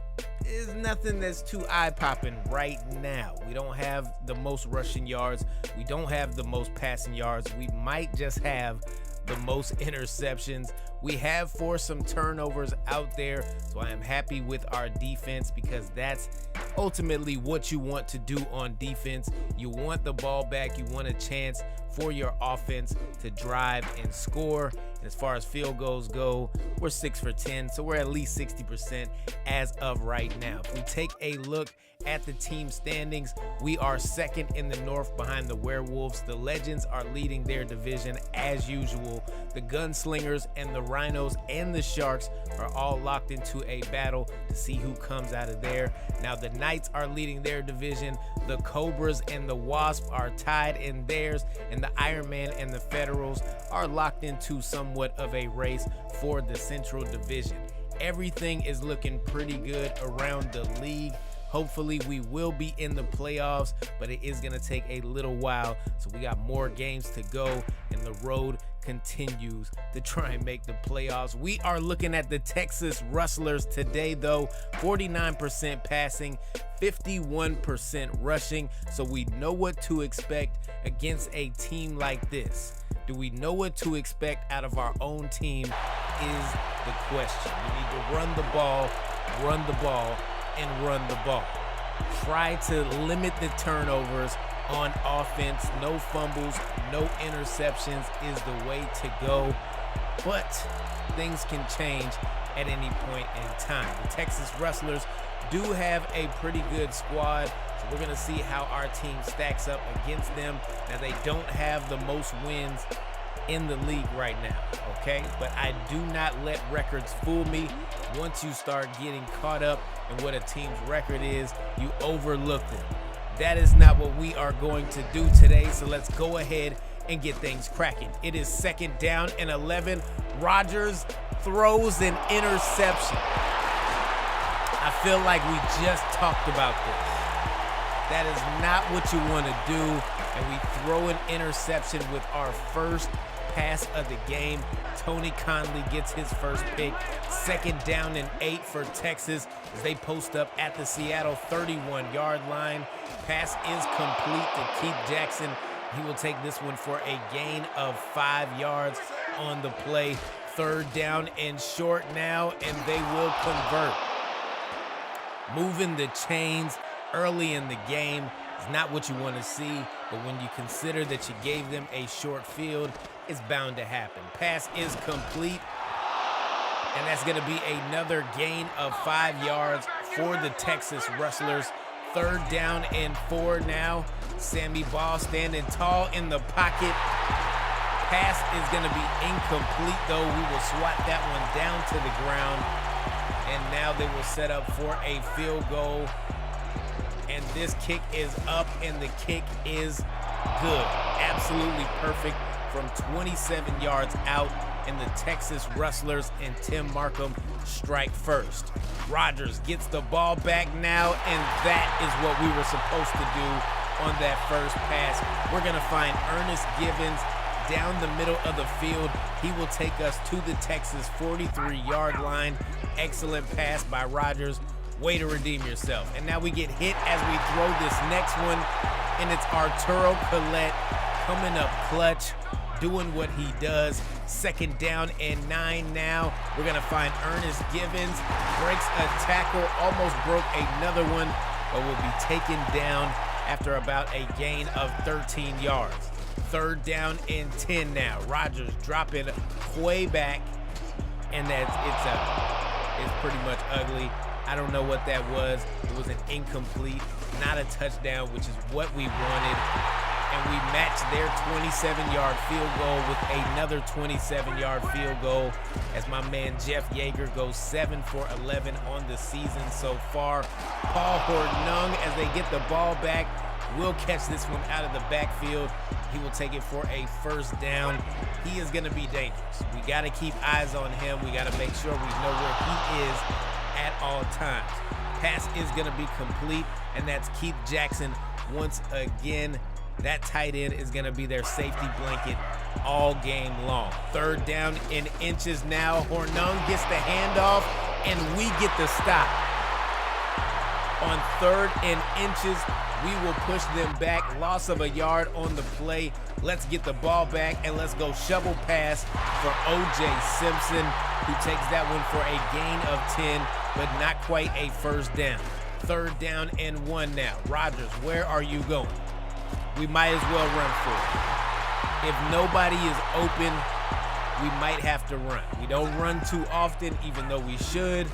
is nothing that's too eye-popping right now. We don't have the most rushing yards, we don't have the most passing yards, we might just have the most interceptions. We have forced some turnovers out there, so I am happy with our defense because that's ultimately what you want to do on defense. You want the ball back, you want a chance for your offense to drive and score. And as far as field goals go, we're 6 for 10, so we're at least 60% as of right now. If we take a look at the team standings, we are 2nd in the North behind the Werewolves. The Legends are leading their division as usual. The Gunslingers and the Rhinos and the Sharks are all locked into a battle to see who comes out of there. Now the Knights are leading their division. The Cobras and the Wasp are tied in theirs, and the Iron Man and the Federals are locked into somewhat of a race for the Central Division. Everything is looking pretty good around the league. Hopefully we will be in the playoffs, but it is going to take a little while. So we got more games to go, and the road continues to try and make the playoffs. We are looking at the Texas Rustlers today, though. 49% passing, 51% rushing. So we know what to expect against a team like this. Do we know what to expect out of our own team is the question. We need to run the ball, and run the ball. Try to limit the turnovers on offense. No fumbles, no interceptions is the way to go. But things can change at any point in time. The Texas Rustlers do have a pretty good squad, so we're going to see how our team stacks up against them. Now, they don't have the most wins in the league right now, okay? But I do not let records fool me. Once you start getting caught up in what a team's record is, you overlook them. That is not what we are going to do today, so let's go ahead and get things cracking. It is 2nd down and 11. Rodgers throws an interception. I feel like we just talked about this. That is not what you want to do, and we throw an interception with our first pass of the game. Tony Conley gets his first pick. 2nd down and 8 for Texas as they post up at the Seattle 31-yard line. Pass is complete to Keith Jackson. He will take this one for a gain of 5 yards on the play. 3rd down and short now, and they will convert. Moving the chains early in the game is not what you want to see, but when you consider that you gave them a short field, it's bound to happen. Pass is complete, and that's going to be another gain of 5 yards for the Texas Rustlers. 3rd down and 4 now. Sammy Ball standing tall in the pocket. Pass is going to be incomplete, though. We will swat that one down to the ground, and now they will set up for a field goal. And this kick is up, and the kick is good. Absolutely perfect from 27 yards out, and the Texas Rustlers and Tim Markham strike first. Rodgers gets the ball back now, and that is what we were supposed to do on that first pass. We're going to find Ernest Givens down the middle of the field. He will take us to the Texas 43-yard line. Excellent pass by Rodgers. Way to redeem yourself. And now we get hit as we throw this next one, and it's Arturo Collette coming up clutch, doing what he does. 2nd down and 9 now. We're going to find Ernest Givens. Breaks a tackle, almost broke another one, but will be taken down after about a gain of 13 yards. 3rd down and 10 now. Rodgers dropping way back, and it's pretty much ugly. I don't know what that was. It was an incomplete, not a touchdown, which is what we wanted. And we matched their 27-yard field goal with another 27-yard field goal as my man Jeff Yeager goes 7 for 11 on the season so far. Paul Hornung, as they get the ball back, will catch this one out of the backfield. He will take it for a 1st down. He is going to be dangerous. We got to keep eyes on him. We got to make sure we know where he is at all times. Pass is going to be complete, and that's Keith Jackson once again. That tight end is going to be their safety blanket all game long. 3rd down in inches now. Hornung gets the handoff, and we get the stop. On 3rd and inches, we will push them back. Loss of a yard on the play. Let's get the ball back, and let's go shovel pass for O.J. Simpson, who takes that one for a gain of 10, but not quite a 1st down. 3rd down and 1 now. Rodgers, where are you going? We might as well run for it. If nobody is open, we might have to run. We don't run too often, even though we should,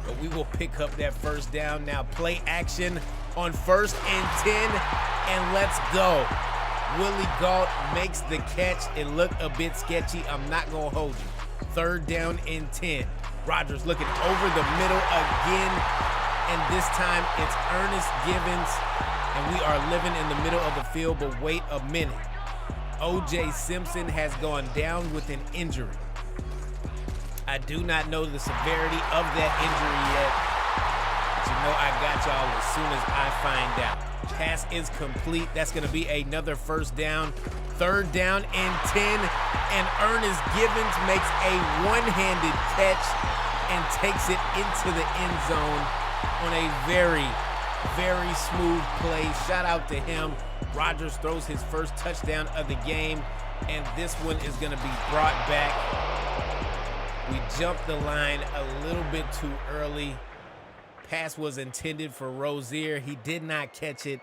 but we will pick up that 1st down. Now play action on 1st and 10, and let's go. Willie Gault makes the catch. It looked a bit sketchy. I'm not going to hold you. 3rd down and 10. Rodgers looking over the middle again, and this time it's Ernest Givens, and we are living in the middle of the field, but wait a minute. O.J. Simpson has gone down with an injury. I do not know the severity of that injury yet, but you know I got y'all as soon as I find out. Pass is complete. That's going to be another 1st down. 3rd down and 10, and Ernest Givens makes a one-handed catch and takes it into the end zone on a very, very smooth play. Shout out to him. Rodgers throws his first touchdown of the game, and this one is going to be brought back. We jumped the line a little bit too early. Pass was intended for Rozier. He did not catch it,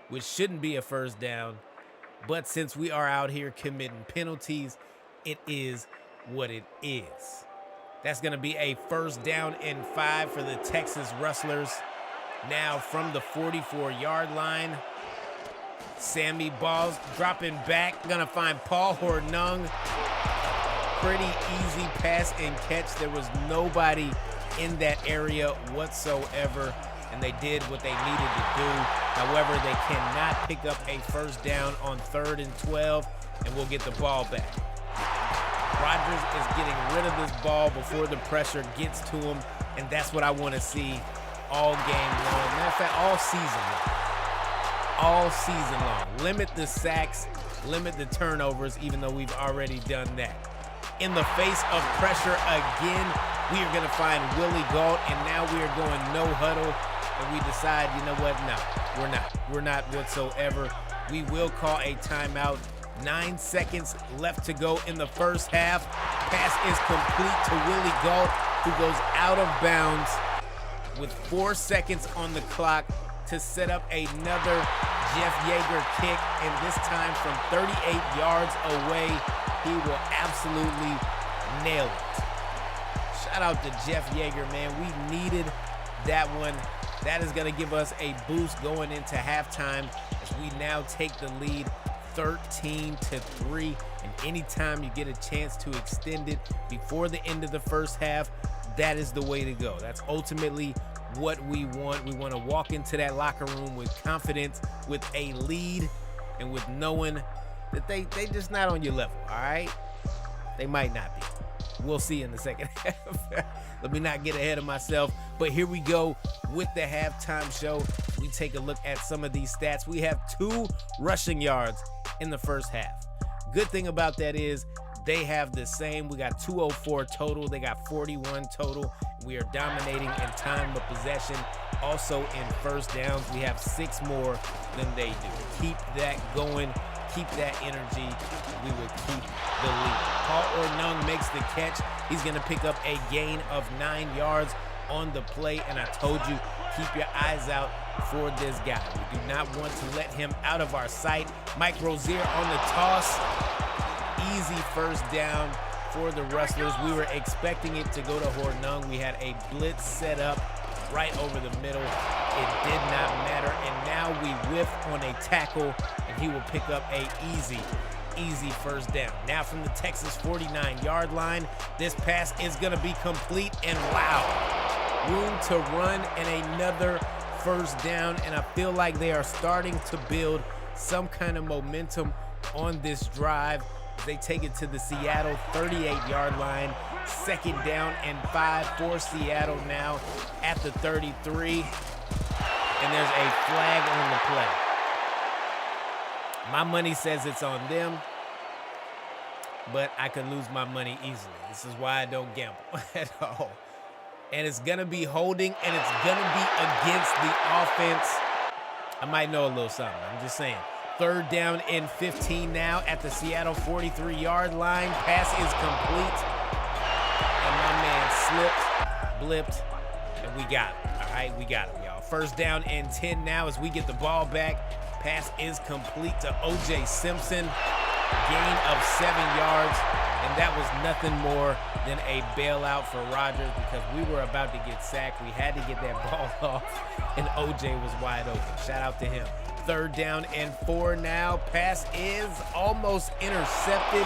which shouldn't be a 1st down. But since we are out here committing penalties, it is what it is. That's going to be a 1st down and 5 for the Texas Rustlers. Now from the 44-yard line, Sammy Balls dropping back. Going to find Paul Hornung. Pretty easy pass and catch. There was nobody in that area whatsoever, and they did what they needed to do. However, they cannot pick up a first down on 3rd and 12, and we'll get the ball back. Rodgers is getting rid of this ball before the pressure gets to him, and that's what I want to see all game long. Matter of fact, all season long. All season long. Limit the sacks, limit the turnovers, even though we've already done that. In the face of pressure again, we are going to find Willie Gault, and now we are going no huddle, and we decide, you know what, no, we're not. We're not whatsoever. We will call a timeout. 9 seconds left to go in the first half. Pass is complete to Willie Gault, who goes out of bounds with 4 seconds on the clock to set up another Jeff Yeager kick, and this time from 38 yards away. He will absolutely nail it. Shout out to Jeff Yeager, man. We needed that one. That is going to give us a boost going into halftime as we now take the lead 13-3. And anytime you get a chance to extend it before the end of the first half, that is the way to go. That's ultimately what we want. We want to walk into that locker room with confidence, with a lead, and with knowing that they just not on your level, all right? They might not be. We'll see in the second half. Let me not get ahead of myself. But here we go with the halftime show. We take a look at some of these stats. We have 2 rushing yards in the first half. Good thing about that is they have the same. We got 204 total. They got 41 total. We are dominating in time of possession. Also in first downs, we have 6 more than they do. Keep that going. Keep that energy. We will keep the lead. Paul Ornung makes the catch. He's going to pick up a gain of 9 yards on the play. And I told you, keep your eyes out for this guy. We do not want to let him out of our sight. Mike Rozier on the toss. Easy first down for the Rustlers. We were expecting it to go to Hornung. We had a blitz set up right over the middle. It did not matter. And now we whiff on a tackle, and he will pick up a easy first down. Now from the Texas 49-yard line, this pass is going to be complete, and wow, room to run and another first down. And I feel like they are starting to build some kind of momentum on this drive. They take it to the Seattle 38-yard line. 2nd down and 5 for Seattle now at the 33. And there's a flag on the play. My money says it's on them, but I could lose my money easily. This is why I don't gamble at all. And it's going to be holding, and it's going to be against the offense. I might know a little something. I'm just saying. 3rd down and 15 now at the Seattle 43-yard line. Pass is complete. And my man slipped, blipped, and we got him. All right, we got him, y'all. 1st down and 10 now as we get the ball back. Pass is complete to O.J. Simpson. Gain of 7 yards, and that was nothing more than a bailout for Rodgers because we were about to get sacked. We had to get that ball off, and O.J. was wide open. Shout out to him. 3rd down and 4 now. Pass is almost intercepted.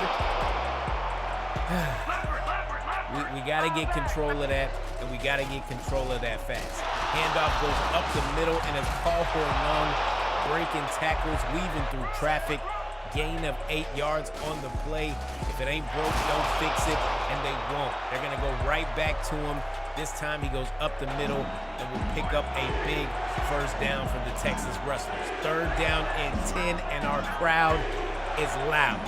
We got to get control of that, and we got to get control of that fast. Handoff goes up the middle, and it's Paul Hornung breaking tackles, weaving through traffic. Gain of 8 yards on the play. If it ain't broke, don't fix it, and they won't. They're going to go right back to him. This time he goes up the middle and will pick up a big first down for the Texas Rustlers. 3rd down and 10, and our crowd is loud.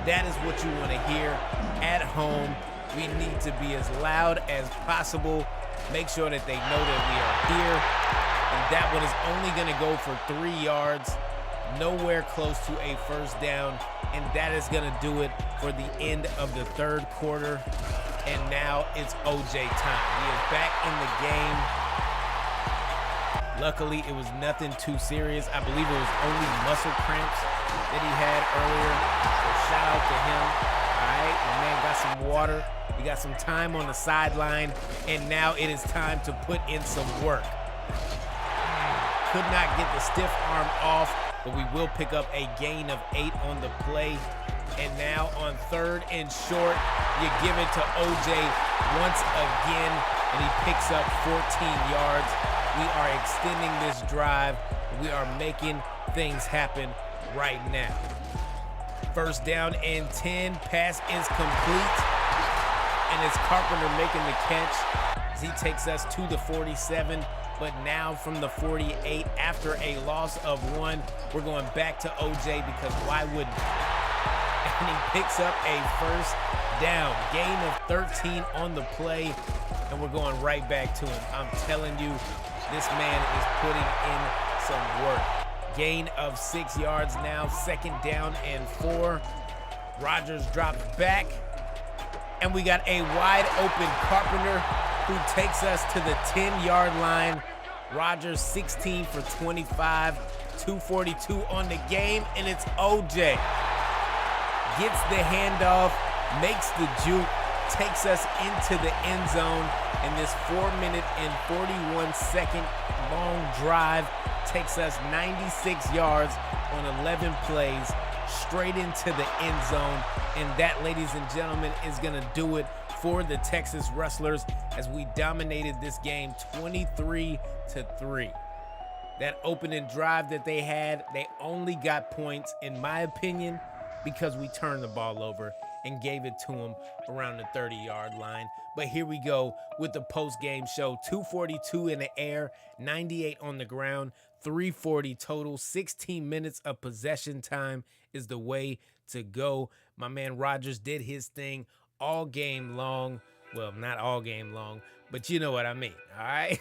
That is what you want to hear at home. We need to be as loud as possible. Make sure that they know that we are here. And that one is only going to go for 3 yards. Nowhere close to a first down. And that is going to do it for the end of the 3rd quarter. And now it's O.J. time. He is back in the game. Luckily, it was nothing too serious. I believe it was only muscle cramps that he had earlier. So shout out to him. All right, my man got some water. We got some time on the sideline. And now it is time to put in some work. Could not get the stiff arm off, but we will pick up a gain of 8 on the play. And now on 3rd and short, you give it to O.J. once again, and he picks up 14 yards. We are extending this drive We are making things happen right now. First down and 10. Pass is complete. And it's Carpenter making the catch as he takes us to the 47. But now from the 48, after a loss of 1, we're going back to OJ because why wouldn't he? And he picks up a first down. Gain of 13 on the play, and we're going right back to him. I'm telling you, this man is putting in some work. Gain of 6 yards now, second down and 4. Rodgers drops back, and we got a wide open Carpenter who takes us to the 10-yard line. Rodgers 16 for 25, 242 on the game, and it's OJ. Gets the handoff, makes the juke, takes us into the end zone, and this 4-minute and 41-second long drive takes us 96 yards on 11 plays straight into the end zone. And that, ladies and gentlemen, is going to do it for the Texas Rustlers as we dominated this game 23-3. That opening drive that they had, they only got points, in my opinion, because we turned the ball over and gave it to them around the 30-yard line. But here we go with the post-game show. 242 in the air, 98 on the ground, 340 total. 16 minutes of possession time is the way to go. My man Rodgers did his thing all game long. Well, not all game long, but you know what I mean, all right?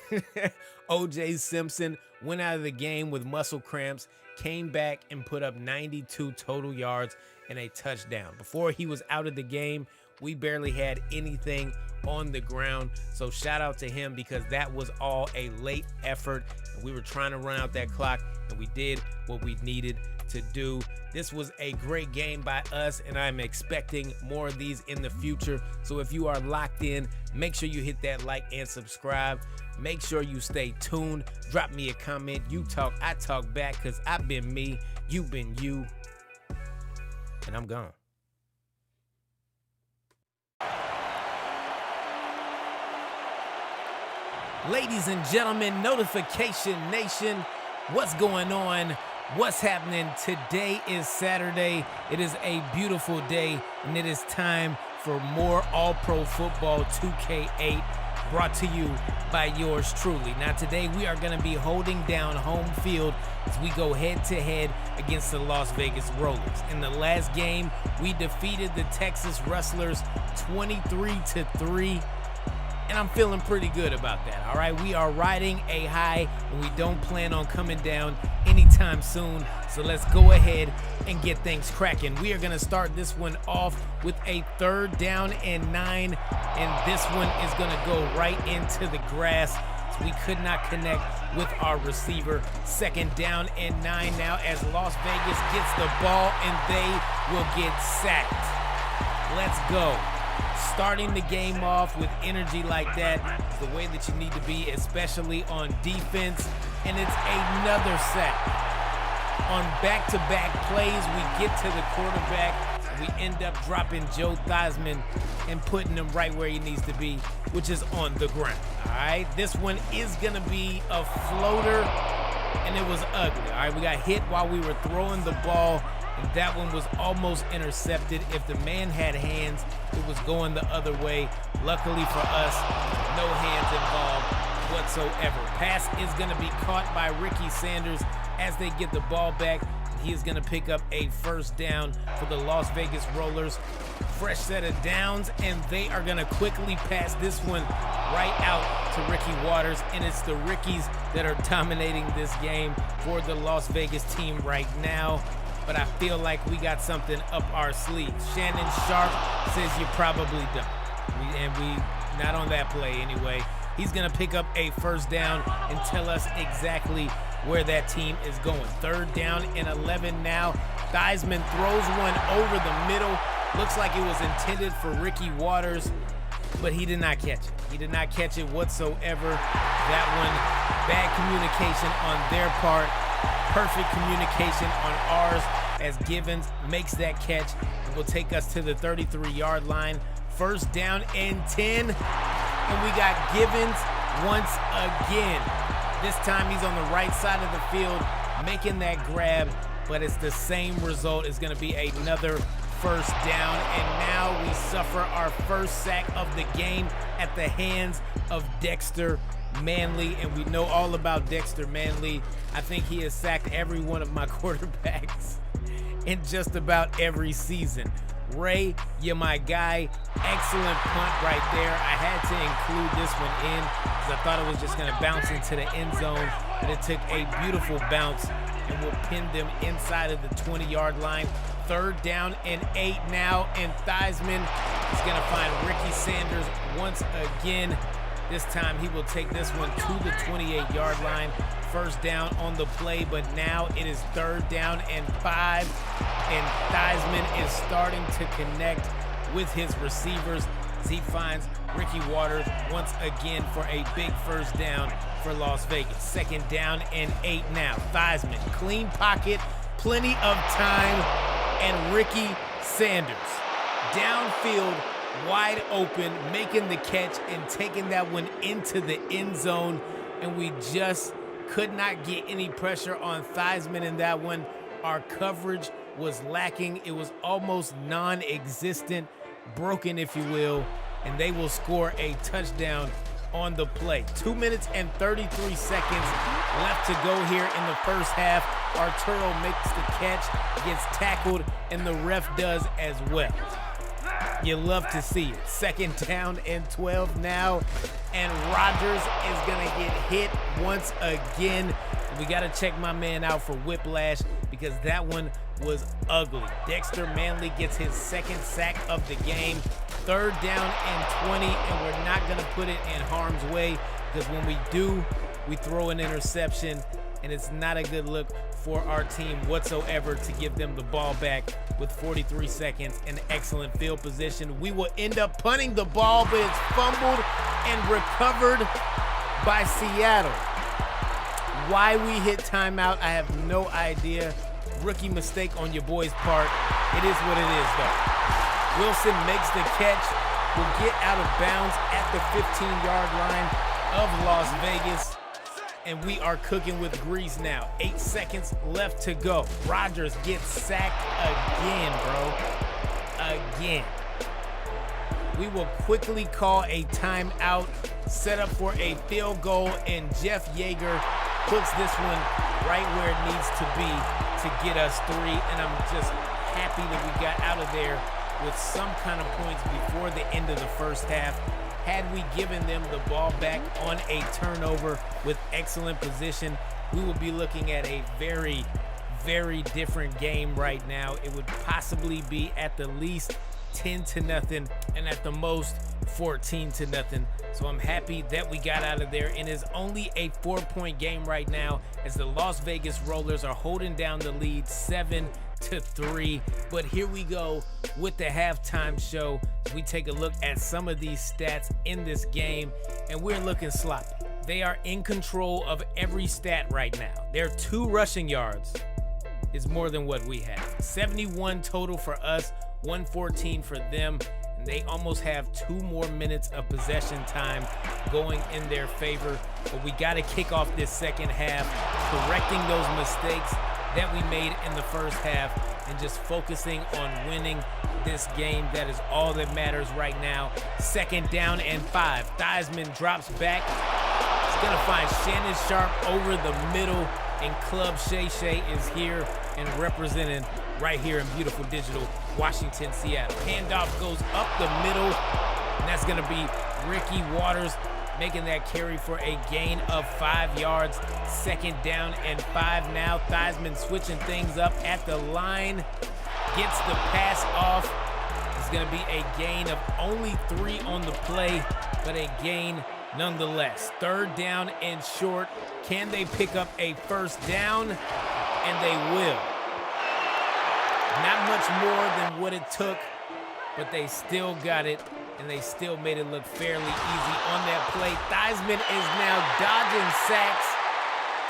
O.J. Simpson went out of the game with muscle cramps, came back and put up 92 total yards and a touchdown. Before he was out of the game, we barely had anything on the ground. So shout out to him because that was all a late effort. We were trying to run out that clock, and we did what we needed to do. This was a great game by us, and I'm expecting more of these in the future. So if you are locked in, make sure you hit that like and subscribe. Make sure you stay tuned. Drop me a comment. You talk, I talk back, because I've been me, you've been you, and I'm gone. Ladies and gentlemen, Notification Nation, what's going on? What's happening? Today is Saturday. It is a beautiful day, and it is time for more All-Pro Football 2K8 brought to you by yours truly. Now, today we are going to be holding down home field as we go head-to-head against the Las Vegas Rollers. In the last game, we defeated the Texas Rustlers 23-3. And I'm feeling pretty good about that, all right? We are riding a high, and we don't plan on coming down anytime soon. So let's go ahead and get things cracking. We are going to start this one off with a 3rd down and 9, and this one is going to go right into the grass. So we could not connect with our receiver. 2nd down and 9 now as Las Vegas gets the ball, and they will get sacked. Let's go. Starting the game off with energy like that is the way that you need to be, especially on defense. And it's another sack. On back-to-back plays, we get to the quarterback, and we end up dropping Joe Theismann and putting him right where he needs to be, which is on the ground. All right, this one is going to be a floater, and it was ugly. All right, we got hit while we were throwing the ball, and that one was almost intercepted. If the man had hands, it was going the other way. Luckily for us, no hands involved whatsoever. Pass is going to be caught by Ricky Sanders as they get the ball back. He is going to pick up a 1st down for the Las Vegas Rollers. Fresh set of downs, and they are going to quickly pass this one right out to Ricky Waters, and it's the Rickies that are dominating this game for the Las Vegas team right now. But I feel like we got something up our sleeves. Shannon Sharp says you probably don't. We not on that play anyway. He's going to pick up a 1st down and tell us exactly where that team is going. 3rd down and 11 now. Theismann throws one over the middle. Looks like it was intended for Ricky Waters, but he did not catch it. He did not catch it whatsoever. That one, bad communication on their part. Perfect communication on ours as Givens makes that catch and will take us to the 33-yard line. 1st down and 10, and we got Givens once again. This time he's on the right side of the field, making that grab, but it's the same result. It's going to be another first down, and now we suffer our first sack of the game at the hands of Dexter Manley, and we know all about Dexter Manley. I think he has sacked every one of my quarterbacks in just about every season. Ray, you're my guy. Excellent punt right there. I had to include this one in because I thought it was just going to bounce into the end zone, but it took a beautiful bounce and will pin them inside of the 20-yard line. 3rd down and 8 now, and Theismann is going to find Ricky Sanders once again. This time he will take this one to the 28-yard line. First down on the play, but now it is 3rd down and 5, and Theismann is starting to connect with his receivers as he finds Ricky Watters once again for a big first down for Las Vegas. 2nd down and 8 now. Theismann, clean pocket, plenty of time, and Ricky Sanders downfield, wide open, making the catch and taking that one into the end zone, and we just could not get any pressure on Theismann in that one. Our coverage was lacking. It was almost non-existent, broken if you will, and they will score a touchdown on the play. 2 minutes and 33 seconds left to go here in the first half. Arturo makes the catch, gets tackled, and the ref does as well. You love to see it. 2nd down and 12 now, and Rodgers is gonna get hit once again. We gotta check my man out for whiplash because that one was ugly. Dexter Manley gets his 2nd sack of the game. 3rd down and 20, and we're not gonna put it in harm's way because when we do, we throw an interception, and it's not a good look for our team whatsoever to give them the ball back with 43 seconds and excellent field position. We will end up punting the ball, but it's fumbled and recovered by Seattle. Why we hit timeout, I have no idea. Rookie mistake on your boy's part. It is what it is, though. Wilson makes the catch, will get out of bounds at the 15-yard line of Las Vegas, and we are cooking with grease now. 8 seconds left to go. Rodgers gets sacked again, bro. Again. We will quickly call a timeout, set up for a field goal, and Jeff Yeager puts this one right where it needs to be to get us 3, and I'm just happy that we got out of there with some kind of points before the end of the first half. Had we given them the ball back on a turnover with excellent position, we would be looking at a very, very different game right now. It would possibly be at the least 10-0 and at the most 14-0. So I'm happy that we got out of there, and it's only a 4-point game right now as the Las Vegas Rollers are holding down the lead 7-3. But here we go with the halftime show. We take a look at some of these stats in this game, and we're looking sloppy. They are in control of every stat right now. Their 2 rushing yards is more than what we have. 71 total for us, 114 for them, and they almost have 2 more minutes of possession time going in their favor. But we got to kick off this second half, correcting those mistakes that we made in the first half and just focusing on winning this game. That is all that matters right now. 2nd down and 5. Theismann drops back. He's gonna find Shannon Sharp over the middle, and Club Shay Shay is here and representing right here in beautiful digital Washington, Seattle. Handoff goes up the middle, and that's gonna be Ricky Watters making that carry for a gain of 5 yards. 2nd down and 5 now. Theismann switching things up at the line. Gets the pass off. It's going to be a gain of only 3 on the play, but a gain nonetheless. 3rd down and short. Can they pick up a first down? And they will. Not much more than what it took, but they still got it, and they still made it look fairly easy on that play. Theismann is now dodging sacks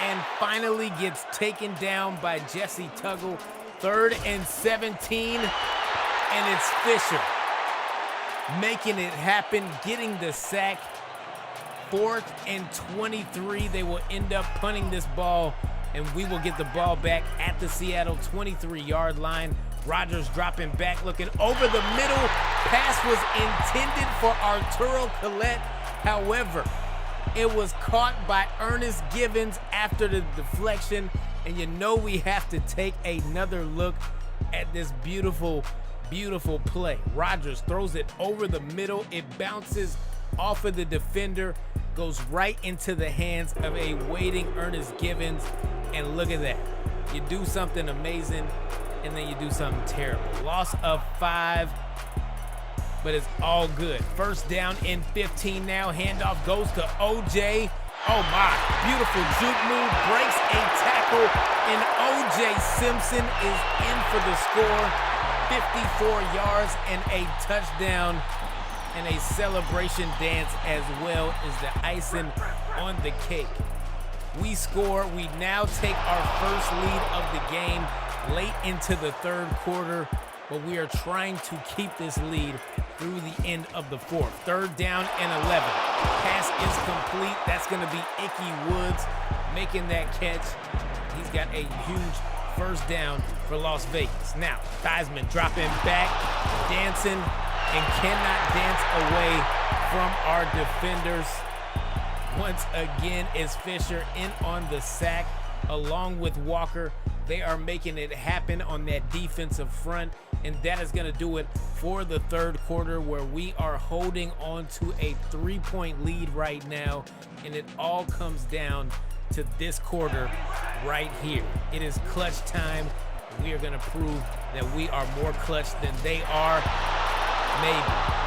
and finally gets taken down by Jesse Tuggle. 3rd and 17, and it's Fisher making it happen, getting the sack. 4th and 23. They will end up punting this ball and we will get the ball back at the Seattle 23-yard line. Rodgers dropping back, looking over the middle. Pass was intended for Arturo Collette. However, it was caught by Ernest Givins after the deflection. And you know we have to take another look at this beautiful, beautiful play. Rodgers throws it over the middle. It bounces off of the defender, goes right into the hands of a waiting Ernest Givins. And look at that. You do something amazing, and then you do something terrible. Loss of 5, but it's all good. First down and 15 now. Handoff goes to OJ. Oh my, beautiful juke move, breaks a tackle, and OJ Simpson is in for the score. 54 yards and a touchdown, and a celebration dance as well is the icing on the cake. We score. We now take our first lead of the game late into the third quarter, but we are trying to keep this lead through the end of the fourth. Third down and 11. Pass is complete. That's going to be Ickey Woods making that catch. He's got a huge first down for Las Vegas. Now, Theismann dropping back, dancing, and cannot dance away from our defenders. Once again is Fisher in on the sack along with Walker. They are making it happen on that defensive front, and that is going to do it for the third quarter, where we are holding on to a 3-point lead right now, and it all comes down to this quarter right here. It is clutch time. We are going to prove that we are more clutch than they are.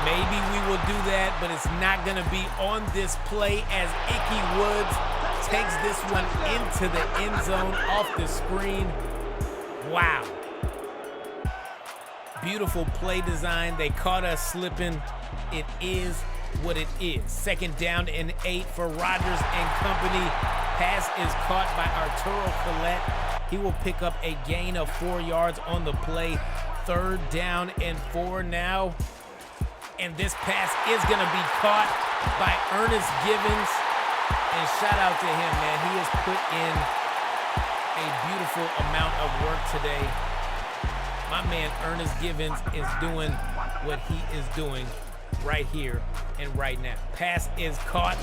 Maybe we will do that, but it's not going to be on this play as Ickey Woods takes this one into the end zone off the screen. Wow. Beautiful play design. They caught us slipping. It is what it is. Second down and 8 for Rodgers and company. Pass is caught by Arturo Collette. He will pick up a gain of 4 yards on the play. Third down and 4 now. And this pass is going to be caught by Ernest Givins. And shout out to him, man. He has put in a beautiful amount of work today. My man Ernest Givins is doing what he is doing right here and right now. Pass is caught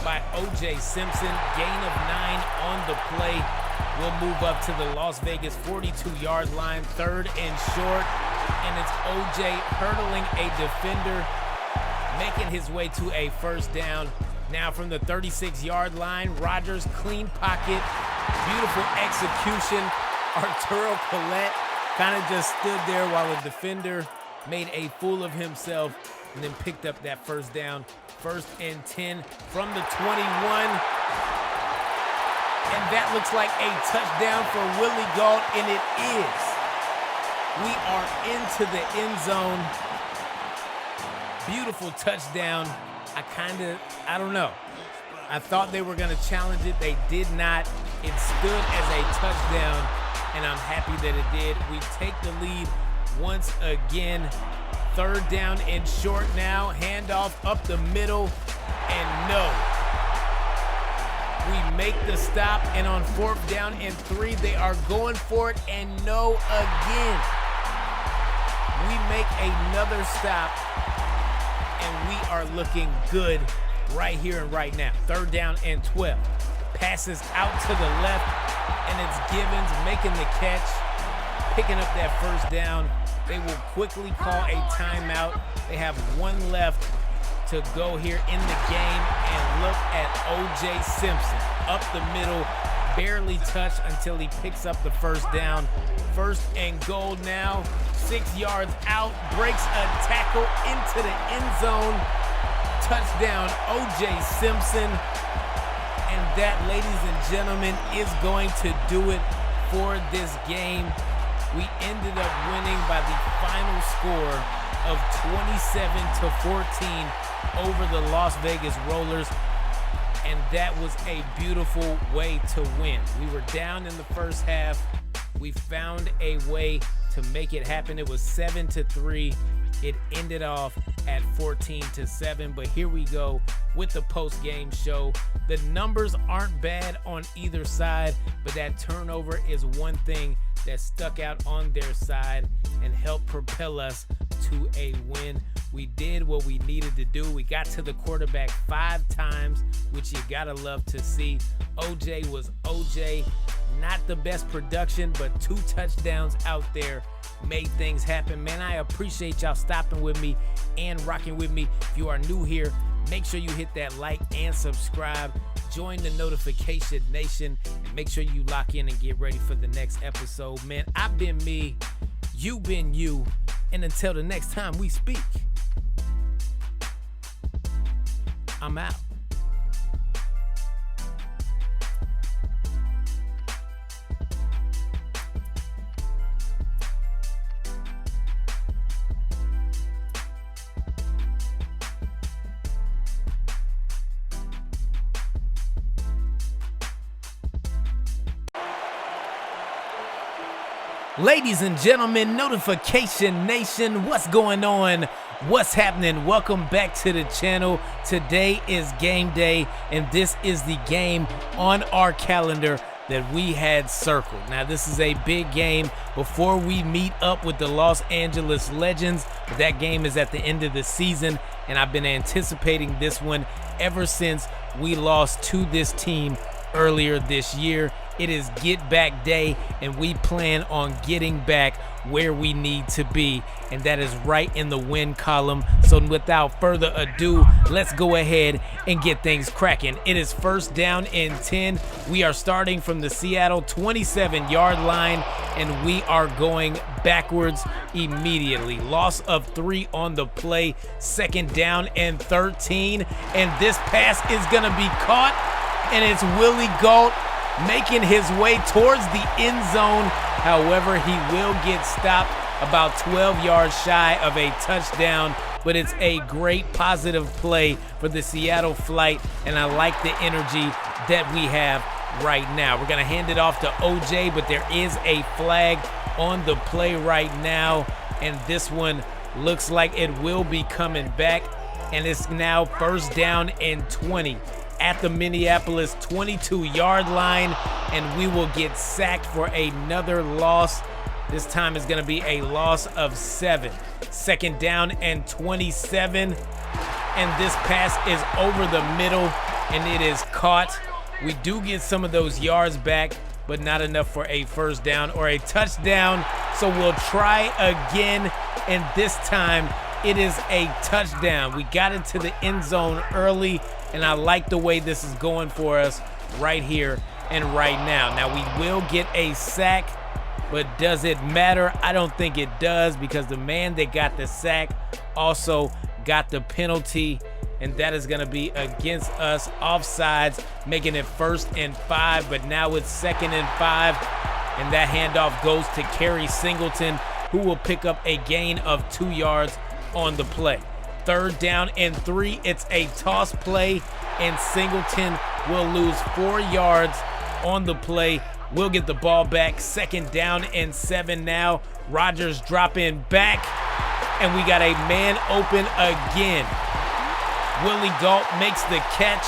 by OJ Simpson. Gain of 9 on the play. We'll move up to the Las Vegas 42-yard line. Third and short. And it's OJ hurdling a defender, making his way to a first down. Now from the 36-yard line, Rodgers, clean pocket, beautiful execution. Arturo Collette kind of just stood there while a defender made a fool of himself and then picked up that first down. First and 10 from the 21. And that looks like a touchdown for Willie Gault, and it is. We are into the end zone. Beautiful touchdown. I don't know. I thought they were going to challenge it. They did not. It stood as a touchdown, and I'm happy that it did. We take the lead once again. Third down and short now. Handoff up the middle, and no. We make the stop, and on fourth down and 3, they are going for it, and no again. We make another stop, and we are looking good right here and right now. Third down and 12. Passes out to the left, and it's Givins making the catch, picking up that first down. They will quickly call a timeout. They have 1 left to go here in the game, and look at OJ Simpson up the middle, barely touched until he picks up the first down. First and goal now, 6 yards out, breaks a tackle into the end zone. Touchdown, OJ Simpson. And that, ladies and gentlemen, is going to do it for this game. We ended up winning by the final score of 27-14 over the Las Vegas Rollers. And that was a beautiful way to win. We were down in the first half. We found a way to make it happen. It was 7-3. It ended off at 14-7. But here we go with the post-game show. The numbers aren't bad on either side, but that turnover is one thing that stuck out on their side and helped propel us to a win. We did what we needed to do. We got to the quarterback 5 times, which you gotta love to see. OJ was OJ. Not the best production, but 2 touchdowns out there made things happen. Man, I appreciate y'all stopping with me and rocking with me. If you are new here, make sure you hit that like and subscribe. Join the Notification Nation and make sure you lock in and get ready for the next episode. Man, I've been me, you've been you, and until the next time we speak, I'm out. Ladies and gentlemen, Notification Nation, what's going on? What's happening? Welcome back to the channel. Today is game day, and this is the game on our calendar that we had circled. Now, this is a big game before we meet up with the Los Angeles Legends, but that game is at the end of the season, and I've been anticipating this one ever since we lost to this team earlier this year. It is get back day, and we plan on getting back where we need to be, and that is right in the win column. So without further ado, let's go ahead and get things cracking. It is first down and 10. We are starting from the Seattle 27-yard line, and we are going backwards immediately. Loss of 3 on the play. Second down and 13, and this pass is gonna be caught, and it's Willie Gault making his way towards the end zone. However, he will get stopped about 12 yards shy of a touchdown, but it's a great positive play for the Seattle Flight, and I like the energy that we have right now. We're gonna hand it off to OJ, but there is a flag on the play right now, and this one looks like it will be coming back, and it's now first down and 20 at the Minneapolis 22-yard line, and we will get sacked for another loss. This time is going to be a loss of 7. Second down and 27, and this pass is over the middle, and it is caught. We do get some of those yards back, but not enough for a first down or a touchdown, so we'll try again, and this time it is a touchdown. We got into the end zone early, and I like the way this is going for us right here and right now. Now, we will get a sack, but does it matter? I don't think it does, because the man that got the sack also got the penalty, and that is going to be against us. Offsides, making it 1st and 5, but now it's 2nd and 5, and that handoff goes to Kerry Singleton, who will pick up a gain of 2 yards on the play. Third down and 3, it's a toss play, and Singleton will lose 4 yards on the play. We'll get the ball back. Second down and 7 now. Rodgers dropping back, and we got a man open again. Willie Gault makes the catch,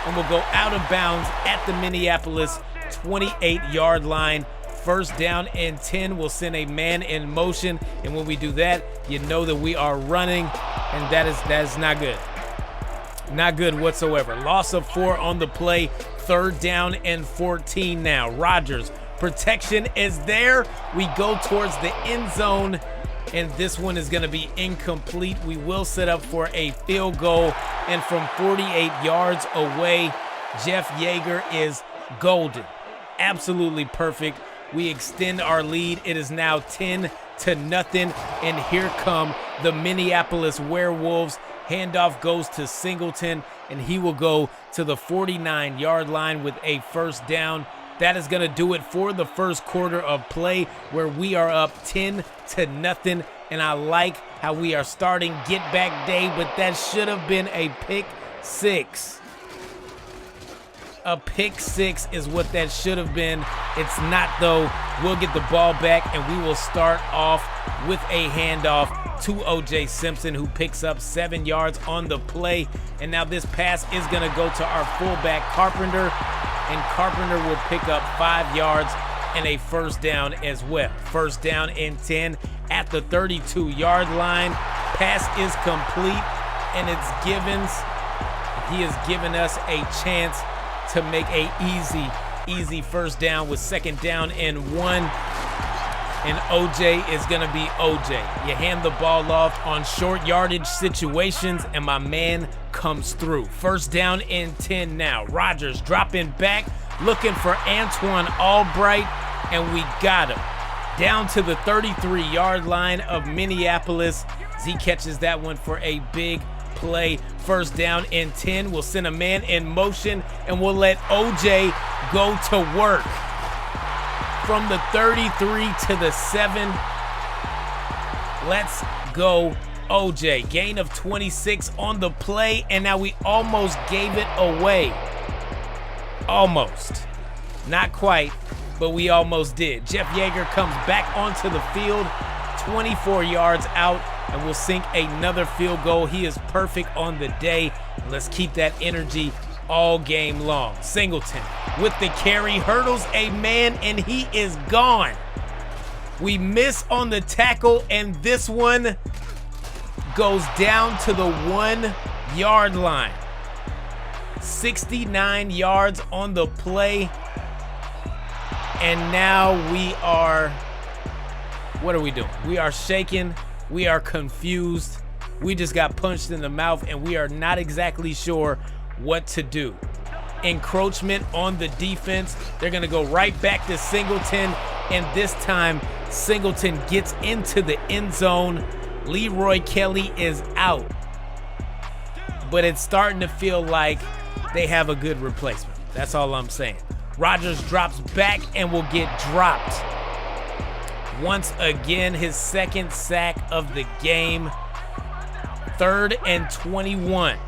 and will go out of bounds at the Minneapolis 28-yard line. First down and 10 will send a man in motion, and when we do that, you know that we are running, and that is not good. Not good whatsoever. Loss of 4 on the play. Third down and 14 now. Rodgers, protection is there. We go towards the end zone, and this one is going to be incomplete. We will set up for a field goal, and from 48 yards away, Jeff Yeager is golden. Absolutely perfect. We extend our lead. It is now 10-0, and here come the Minneapolis Werewolves. Handoff goes to Singleton, and he will go to the 49-yard line with a first down. That is going to do it for the first quarter of play, where we are up 10-0, and I like how we are starting get back day, but that should have been a pick 6. A pick six is what that should have been. It's not, though. We'll get the ball back, and we will start off with a handoff to O.J. Simpson, who picks up 7 yards on the play. And now this pass is going to go to our fullback, Carpenter, and Carpenter will pick up 5 yards and a first down as well. First down and 10 at the 32-yard line. Pass is complete, and it's Givens. He has given us a chance to make a easy first down with 2nd down and 1. And OJ is going to be OJ. You hand the ball off on short yardage situations, and my man comes through. First down and 10 now. Rodgers dropping back, looking for Antoine Albright, and we got him. Down to the 33-yard line of Minneapolis. He catches that one for a big play. First down and 10. We'll send a man in motion, and we'll let OJ go to work. From the 33 to the 7. Let's go, OJ. Gain of 26 on the play, and now we almost gave it away. Almost. Not quite, but we almost did. Jeff Yeager comes back onto the field, 24 yards out, and we'll sink another field goal. He is perfect on the day. Let's keep that energy all game long. Singleton with the carry, hurdles a man, and he is gone. We miss on the tackle, and this one goes down to the 1-yard line. 69 yards on the play, and now we are, what are we doing? We are shaking, we are confused, we just got punched in the mouth, and we are not exactly sure what to do. Encroachment on the defense. They're going to go right back to Singleton, and this time Singleton gets into the end zone. Leroy Kelly is out, but it's starting to feel like they have a good replacement. That's all I'm saying. Rodgers drops back and will get dropped. Once again, his 2nd sack of the game. 3rd and 21.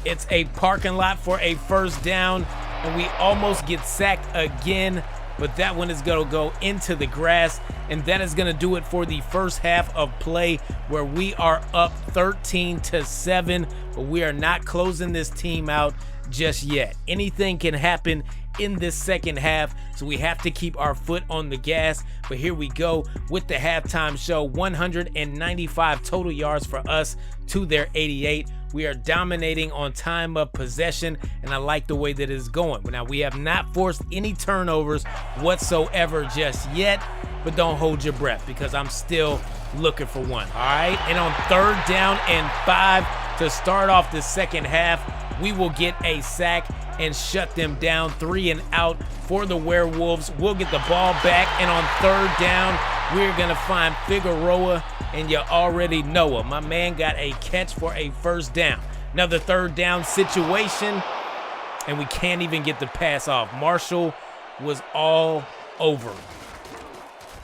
It's a parking lot for a first down, and we almost get sacked again, but that one is going to go into the grass, and that is going to do it for the first half of play, where we are up 13-7, but we are not closing this team out just yet. Anything can happen in this second half, so we have to keep our foot on the gas. But here we go with the halftime show. 195 total yards for us to their 88. We are dominating on time of possession, and I like the way that it's going. Now, we have not forced any turnovers whatsoever just yet, but don't hold your breath because I'm still looking for one. All right, and on 3rd down and 5 to start off the second half, we will get a sack and shut them down. 3 and out for the Werewolves. We'll get the ball back, and on 3rd down, we're going to find Figueroa, and you already know him. My man got a catch for a first down. Another 3rd down situation, and we can't even get the pass off. Marshall was all over.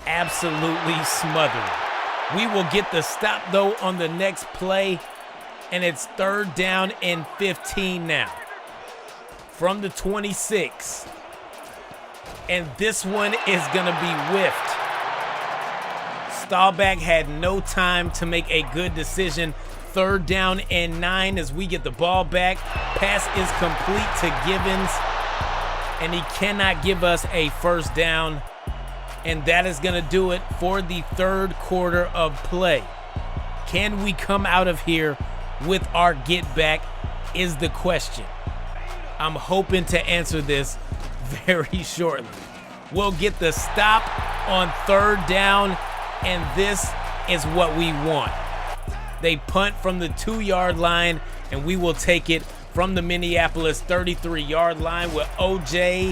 Absolutely smothered. We will get the stop, though, on the next play, and it's 3rd down and 15 now. From the 26. And this one is going to be whiffed. Staubach had no time to make a good decision. 3rd down and 9 as we get the ball back. Pass is complete to Givens, and he cannot give us a first down. And that is going to do it for the 3rd quarter of play. Can we come out of here with our get back is the question. I'm hoping to answer this very shortly. We'll get the stop on 3rd down, and this is what we want. They punt from the 2-yard line, and we will take it from the Minneapolis 33-yard line with OJ.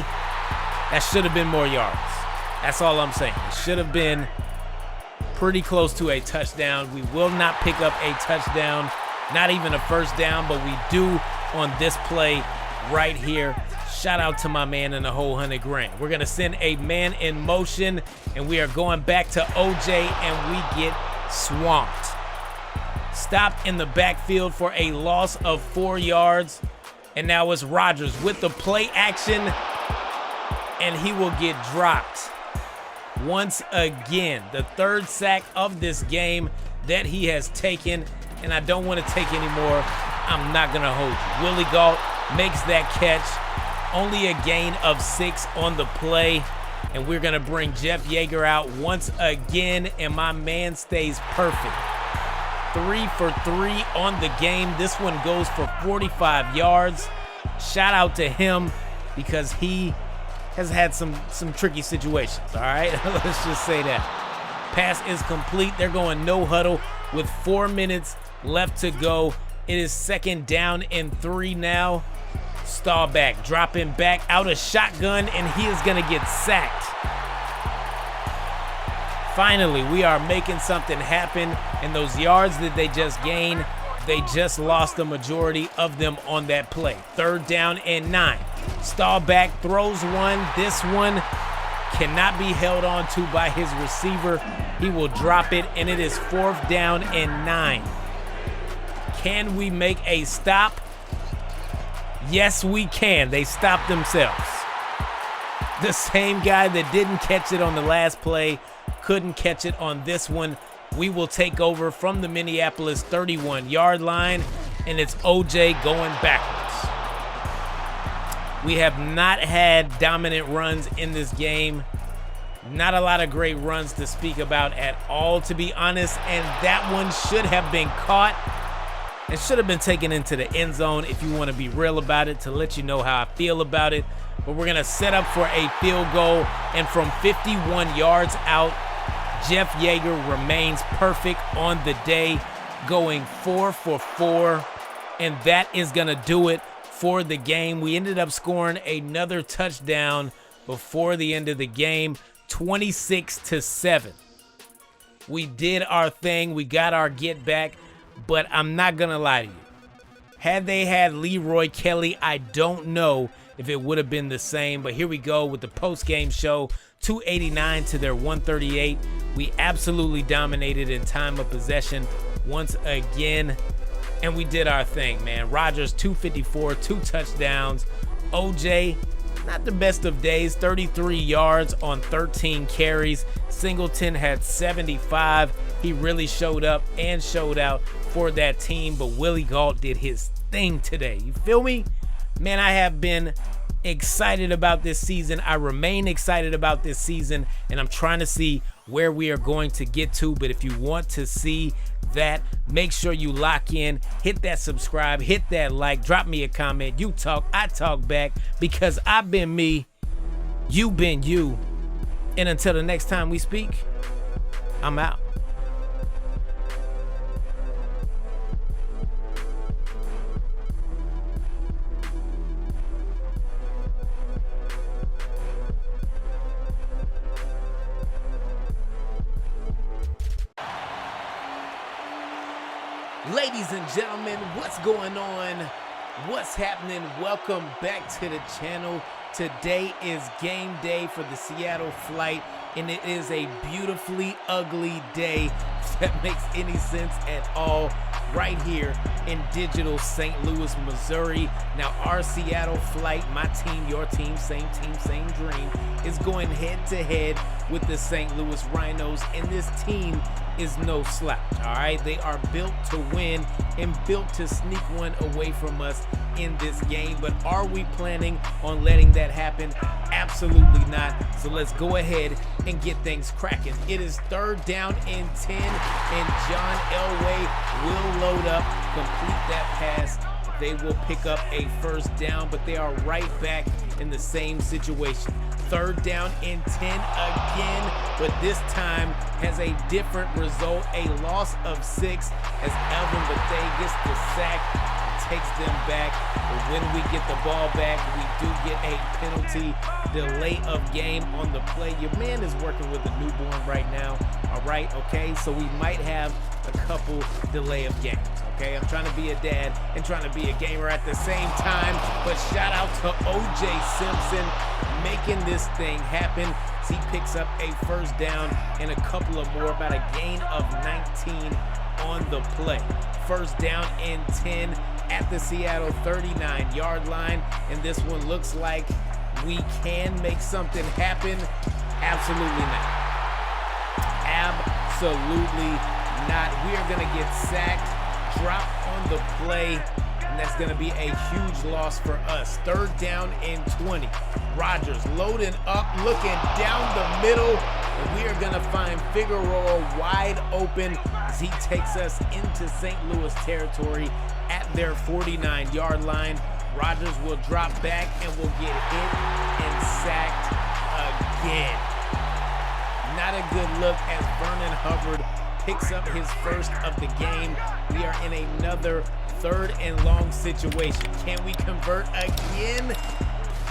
That should have been more yards. That's all I'm saying. It should have been pretty close to a touchdown. We will not pick up a touchdown, not even a first down, but we do on this play right here. Shout out to my man and the whole $100,000. We're gonna send a man in motion, and we are going back to OJ, and we get swamped. Stopped in the backfield for a loss of 4 yards. And now it's Rodgers with the play action, and he will get dropped once again. The third sack of this game that he has taken, and I don't want to take any more. I'm not going to hold you. Willie Gault makes that catch. Only a gain of 6 on the play, and we're going to bring Jeff Yeager out once again, and my man stays perfect. 3 for 3 on the game. This one goes for 45 yards. Shout out to him because he has had some tricky situations, all right? Let's just say that. Pass is complete. They're going no huddle with 4 minutes left to go. It is 2nd down and 3 now. Staubach dropping back out of shotgun, and he is going to get sacked. Finally, we are making something happen, and those yards that they just gained, they just lost the majority of them on that play. 3rd down and 9. Staubach throws one. This one cannot be held on to by his receiver. He will drop it, and it is 4th down and 9. Can we make a stop? Yes, we can. They stopped themselves. The same guy that didn't catch it on the last play couldn't catch it on this one. We will take over from the Minneapolis 31-yard line, and it's OJ going backwards. We have not had dominant runs in this game. Not a lot of great runs to speak about at all, to be honest, and that one should have been caught and should have been taken into the end zone, if you want to be real about it, to let you know how I feel about it. But we're going to set up for a field goal, and from 51 yards out, Jeff Yeager remains perfect on the day, going 4 for 4, and that is going to do it for the game. We ended up scoring another touchdown before the end of the game, 26-7. We did our thing. We got our get back, but I'm not going to lie to you. Had they had Leroy Kelly, I don't know if it would have been the same, but here we go with the post-game show. 289 to their 138. We absolutely dominated in time of possession once again, and we did our thing, man. Rodgers, 254, 2 touchdowns. OJ, not the best of days, 33 yards on 13 carries. Singleton had 75. He really showed up and showed out for that team, but Willie Gault did his thing today. You feel me? Man, I have been excited about this season. I remain excited about this season, and I'm trying to see where we are going to get to. But if you want to see that, make sure you lock in, hit that subscribe, hit that like, drop me a comment. You talk, I talk back, because I've been me, you been you. And until the next time we speak, I'm out. Ladies and gentlemen, what's going on? What's happening? Welcome back to the channel. Today is game day for the Seattle flight, and it is a beautifully ugly day, if that makes any sense at all, right here in digital St. Louis, Missouri. Now, our Seattle flight, my team, your team, same dream, is going head-to-head with the St. Louis Rhinos, and this team is no slouch, all right? They are built to win and built to sneak one away from us in this game, but are we planning on letting that happen? Absolutely not. So let's go ahead and get things cracking. It is 3rd down and 10, and John Elway will load up, complete that pass. They will pick up a 1st down, but they are right back in the same situation. 3rd down and 10 again, but this time has a different result, a loss of 6 as Elvin Bethea gets the sack, takes them back. But when we get the ball back, we do get a penalty, delay of game on the play. Your man is working with a newborn right now, all right, okay? So we might have a couple delay of games, okay? I'm trying to be a dad and trying to be a gamer at the same time, but shout out to OJ Simpson making this thing happen. He picks up a 1st down and a couple of more, about a gain of 19 on the play. 1st down and 10. at the Seattle 39-yard line, and this one looks like we can make something happen. Absolutely not. Absolutely not. We are going to get sacked, drop on the play, and that's going to be a huge loss for us. 3rd down and 20. Rodgers loading up, looking down the middle, and we are going to find Figueroa wide open as he takes us into St. Louis territory at their 49-yard line. Rodgers will drop back and will get hit and sacked again. Not a good look as Vernon Hubbard picks up his first of the game. We are in another 3rd and long situation. Can we convert again?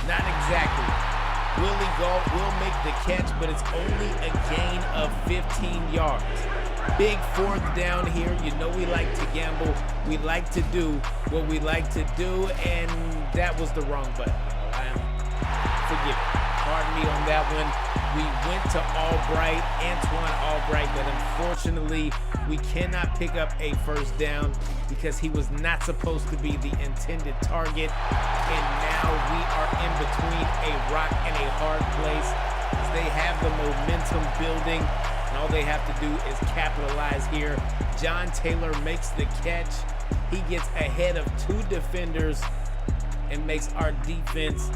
Not exactly. Willie Gault will make the catch, but it's only a gain of 15 yards. Big 4th down here. You know we like to gamble. We like to do what we like to do, and that was the wrong button. Forgive me. Pardon me on that one. We went to Albright, Antoine Albright, but unfortunately, we cannot pick up a 1st down because he was not supposed to be the intended target. And now we are in between a rock and a hard place as they have the momentum building, and all they have to do is capitalize here. John Taylor makes the catch. He gets ahead of 2 defenders and makes our defense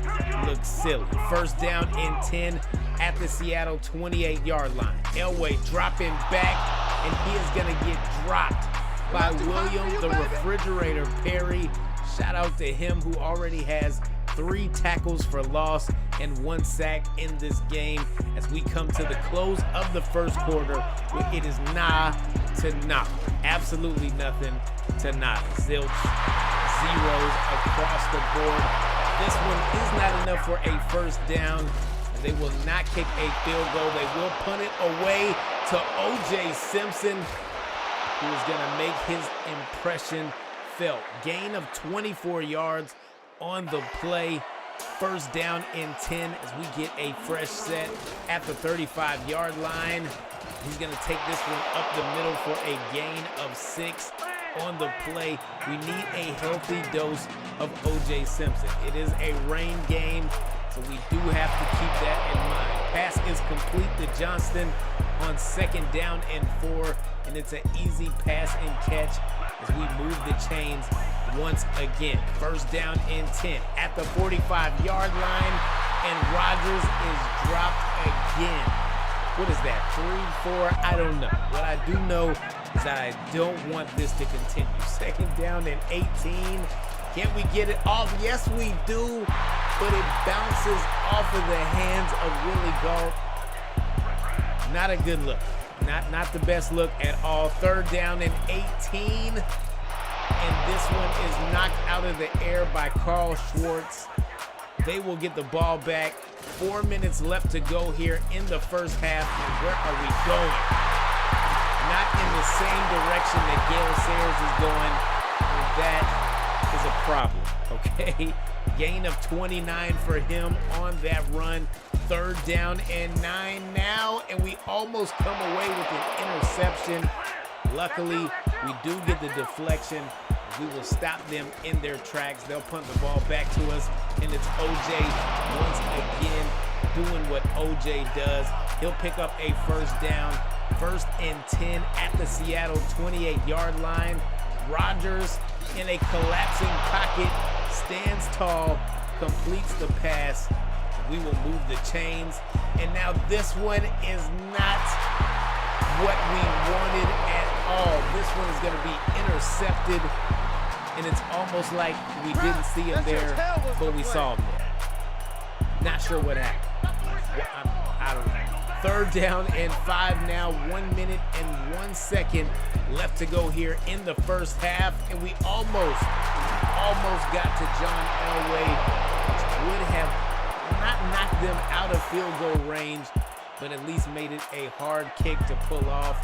look silly. 1st down and 10 at the Seattle 28-yard line. Elway dropping back, and he is going to get dropped by William the Refrigerator Perry. Shout out to him, who already has 3 tackles for loss and 1 sack in this game as we come to the close of the 1st quarter where it is nah to nah. Absolutely nothing to nada. Zilch. Zeros across the board. This one is not enough for a 1st down. They will not kick a field goal. They will punt it away to O.J. Simpson, who is going to make his impression felt. Gain of 24 yards on the play. 1st down and 10 as we get a fresh set at the 35-yard line. He's going to take this one up the middle for a gain of 6 on the play. We need a healthy dose of O.J. Simpson. It is a rain game, so we do have to keep that in mind. Pass is complete to Johnston on 2nd down and 4, and it's an easy pass and catch as we move the chains once again. 1st down and 10 at the 45-yard line, and Rodgers is dropped again. What is that, 3, 4? I don't know. What I do know is that I don't want this to continue. 2nd down and 18. Can we get it off? Yes, we do, but it bounces off of the hands of Willie Gault. Not a good look. Not the best look at all. 3rd down and 18. And this one is knocked out of the air by Carl Schwartz. They will get the ball back. 4 minutes left to go here in the 1st half. And where are we going? Not in the same direction that Gale Sayers is going. And that is a problem, okay? Gain of 29 for him on that run. 3rd down and 9 now, and we almost come away with an interception. Luckily, we do get the deflection. We will stop them in their tracks. They'll punt the ball back to us, and it's O.J. once again doing what O.J. does. He'll pick up a 1st down. 1st and 10 at the Seattle 28-yard line. Rodgers in a collapsing pocket stands tall, completes the pass. We will move the chains. And now this one is not what we wanted at all. This one is going to be intercepted, and it's almost like we didn't see him there, but we saw him there. Not sure what happened. I don't know. 3rd down and 5 now. 1 minute and 1 second left to go here in the 1st half, and we almost got to John Elway, which would have not knocked them out of field goal range, but at least made it a hard kick to pull off.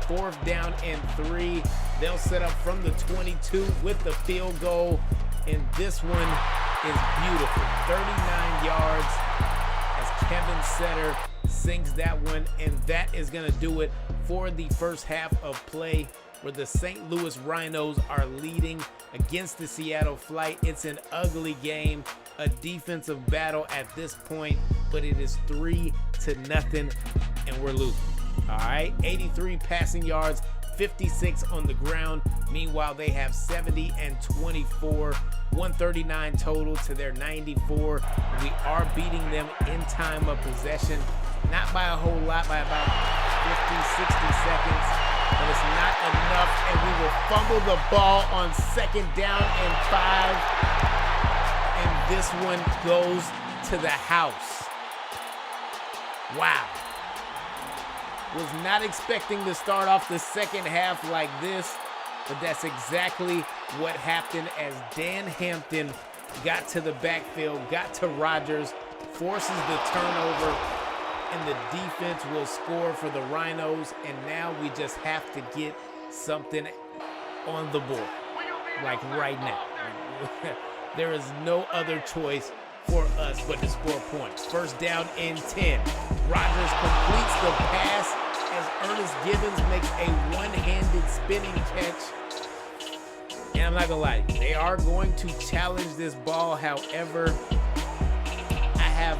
4th down and 3. They'll set up from the 22 with the field goal, and this one is beautiful. 39 yards as Kevin Setter sinks that one, and that is going to do it for the 1st half of play. where the St. Louis Rhinos are leading against the Seattle Flight. It's an ugly game, a defensive battle at this point, but it is 3-0, and we're losing. All right, 83 passing yards, 56 on the ground. Meanwhile, they have 70 and 24, 139 total to their 94. We are beating them in time of possession, not by a whole lot, by about 50, 60 seconds, but it's not enough, and we will fumble the ball on 2nd down and 5, and this one goes to the house. Wow. Was not expecting to start off the second half like this, but that's exactly what happened as Dan Hampton got to the backfield, got to Rodgers, forces the turnover, and the defense will score for the Rhinos, and now we just have to get something on the board, like right now. There is no other choice for us but to score points. 1st down and 10. Rodgers completes the pass as Ernest Gibbons makes a one-handed spinning catch. And I'm not gonna lie to you, they are going to challenge this ball. However, I have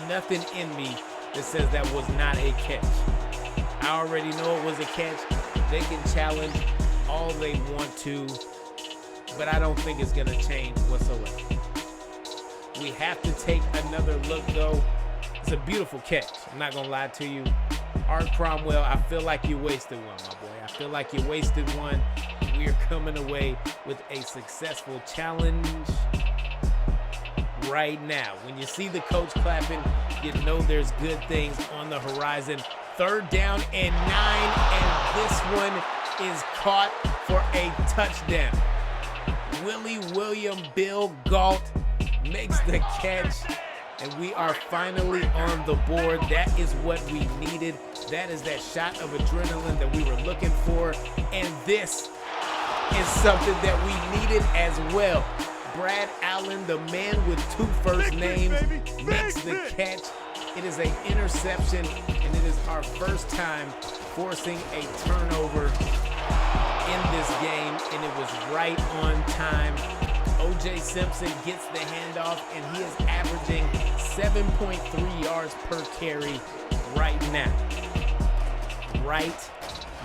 nothing in me that says that was not a catch. I already know it was a catch. They can challenge all they want to, but I don't think it's gonna change whatsoever. We have to take another look though. It's a beautiful catch, I'm not gonna lie to you. Art Cromwell, I feel like you wasted one, my boy. I feel like you wasted one. We are coming away with a successful challenge right now. When you see the coach clapping, you know there's good things on the horizon. 3rd down and 9, and this one is caught for a touchdown. Willie William Bill Gault makes the catch, and we are finally on the board. That is what we needed. That is that shot of adrenaline that we were looking for, and this is something that we needed as well. Brad Allen, the man with 2 first names, makes the catch. It is an interception, and it is our first time forcing a turnover in this game, and it was right on time. O.J. Simpson gets the handoff, and he is averaging 7.3 yards per carry right now. Right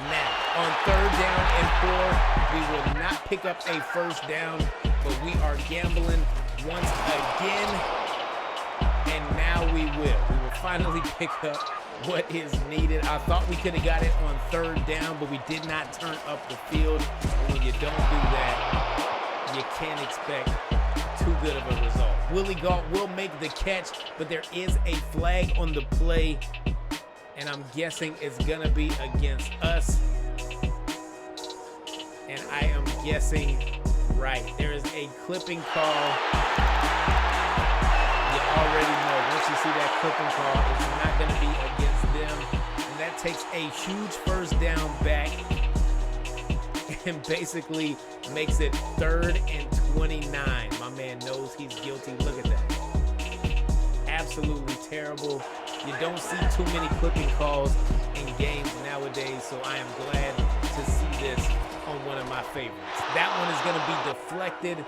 now. On 3rd down and 4, we will not pick up a 1st down, but we are gambling once again, and now we will. We will finally pick up what is needed. I thought we could have got it on 3rd down, but we did not turn up the field. And when you don't do that, you can't expect too good of a result. Willie Gault will make the catch, but there is a flag on the play, and I'm guessing it's gonna be against us. And I am guessing right. There is a clipping call. You already know, once you see that clipping call, it's not gonna be against them. And that takes a huge 1st down back and basically makes it 3rd and 29. My man knows he's guilty. Look at that. Absolutely terrible. You don't see too many clipping calls in games nowadays, so I am glad to see this on one of my favorites. That one is going to be deflected,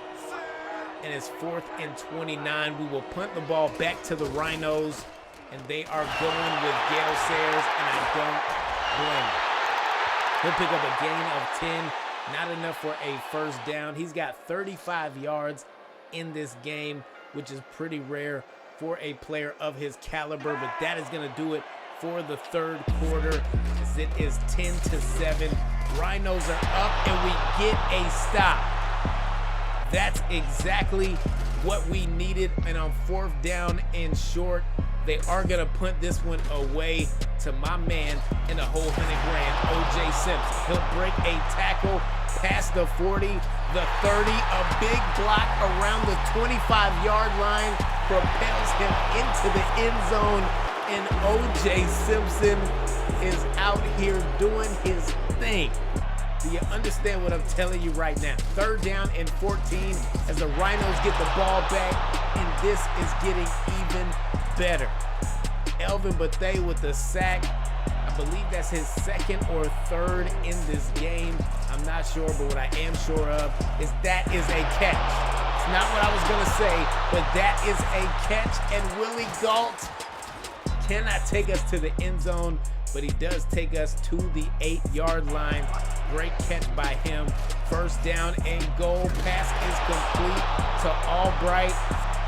and it's 4th and 29. We will punt the ball back to the Rhinos, and they are going with Gale Sayers, and I don't blame him. He'll pick up a gain of 10. Not enough for a 1st down. He's got 35 yards in this game, which is pretty rare for a player of his caliber, but that is going to do it for the 3rd quarter, as it is 10-7. Rhinos are up, and we get a stop. That's exactly what we needed, and on 4th down and short, they are going to punt this one away to my man in the whole $100,000, O.J. Simpson. He'll break a tackle past the 40, the 30, a big block around the 25-yard line propels him into the end zone, and O.J. Simpson is out here doing his thing. Do you understand what I'm telling you right now? 3rd down and 14 as the Rhinos get the ball back, and this is getting even better. Elvin Bethea with the sack. I I believe that's his second or third in this game. I'm not sure, but what I am sure of is that is a catch. It's not what I was going to say, but that is a catch, and Willie Gault cannot take us to the end zone, but he does take us to the 8-yard line. Great catch by him. First down and goal. Pass is complete to Albright.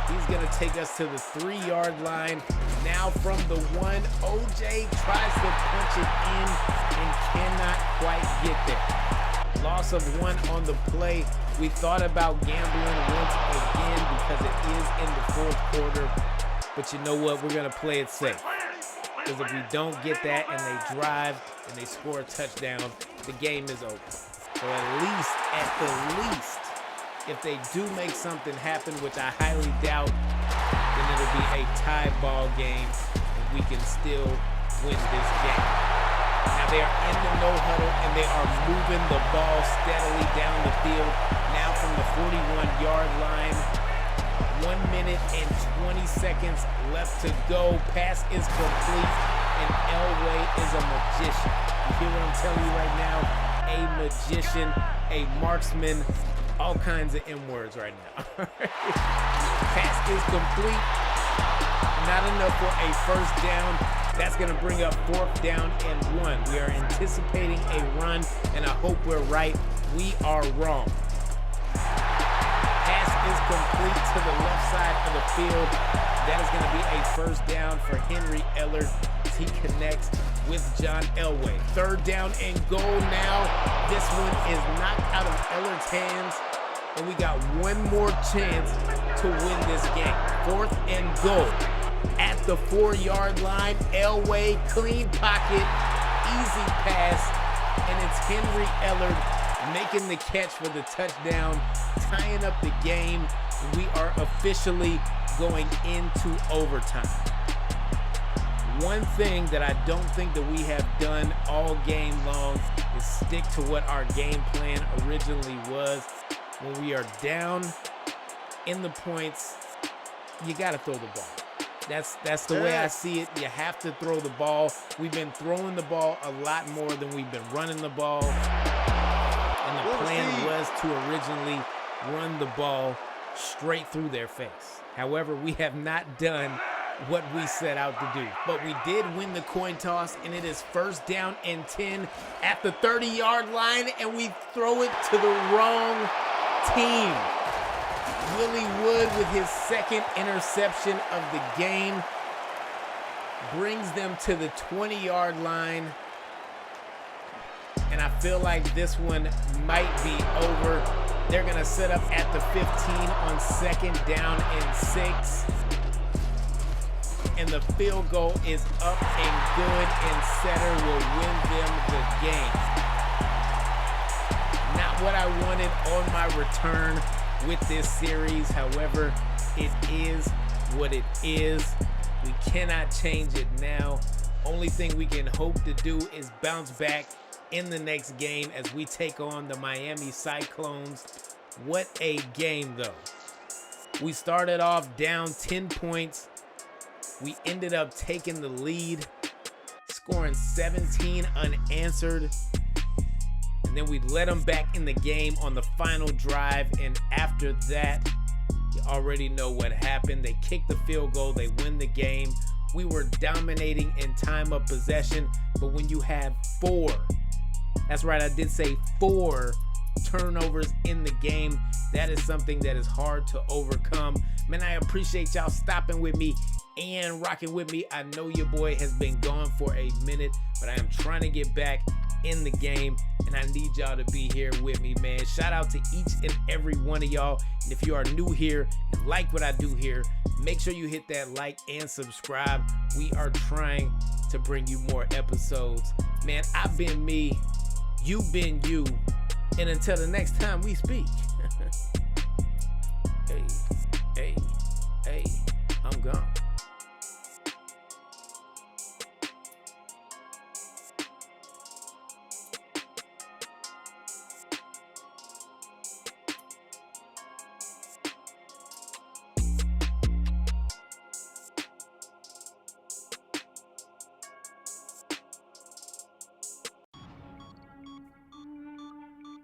He's going to take us to the 3-yard line. Now from the 1, OJ tries to punch it in and cannot quite get there. Loss of 1 on the play. We thought about gambling once again because it is in the 4th quarter. But you know what? We're going to play it safe. Because if we don't get that and they drive and they score a touchdown, the game is over. So at the least, if they do make something happen, which I highly doubt, then it'll be a tie ball game and we can still win this game. Now they are in the no huddle and they are moving the ball steadily down the field. Now from the 41-yard line, 1 minute and 20 seconds left to go. Pass is complete, and Elway is a magician. You hear what I'm telling you right now? A magician, a marksman, all kinds of M-words right now. Pass is complete. Not enough for a first down. That's going to bring up 4th down and 1. We are anticipating a run, and I hope we're right. We are wrong. Is complete to the left side of the field. That is going to be a first down for Henry Ellard as he connects with John Elway. 3rd down and goal now. This one is knocked out of Ellard's hands, and we got one more chance to win this game. 4th and goal at the 4-yard line. Elway, clean pocket, easy pass, and it's Henry Ellard making the catch for the touchdown, tying up the game. We are officially going into overtime. One thing that I don't think that we have done all game long is stick to what our game plan originally was. When we are down in the points, you got to throw the ball. That's the way I see it. You have to throw the ball. We've been throwing the ball a lot more than we've been running the ball. And the plan was to originally run the ball straight through their face. However, we have not done what we set out to do. But we did win the coin toss, and it is 1st down and 10 at the 30-yard line, and we throw it to the wrong team. Willie Wood with his 2nd interception of the game brings them to the 20-yard line. And I feel like this one might be over. They're going to set up at the 15 on 2nd down and 6. And the field goal is up and good, and Setter will win them the game. Not what I wanted on my return with this series. However, it is what it is. We cannot change it now. Only thing we can hope to do is bounce back in the next game as we take on the Miami Cyclones. What a game, though. We started off down 10 points. We ended up taking the lead, scoring 17 unanswered. And then we let them back in the game on the final drive. And after that, you already know what happened. They kicked the field goal. They win the game. We were dominating in time of possession. But when you have 4, that's right, I did say 4 turnovers in the game, that is something that is hard to overcome. Man, I appreciate y'all stopping with me and rocking with me. I know your boy has been gone for a minute, but I am trying to get back in the game, and I need y'all to be here with me, man. Shout out to each and every one of y'all. And if you are new here and like what I do here, make sure you hit that like and subscribe. We are trying to bring you more episodes. Man, I've been me, you've been you, and until the next time we speak, hey, I'm gone.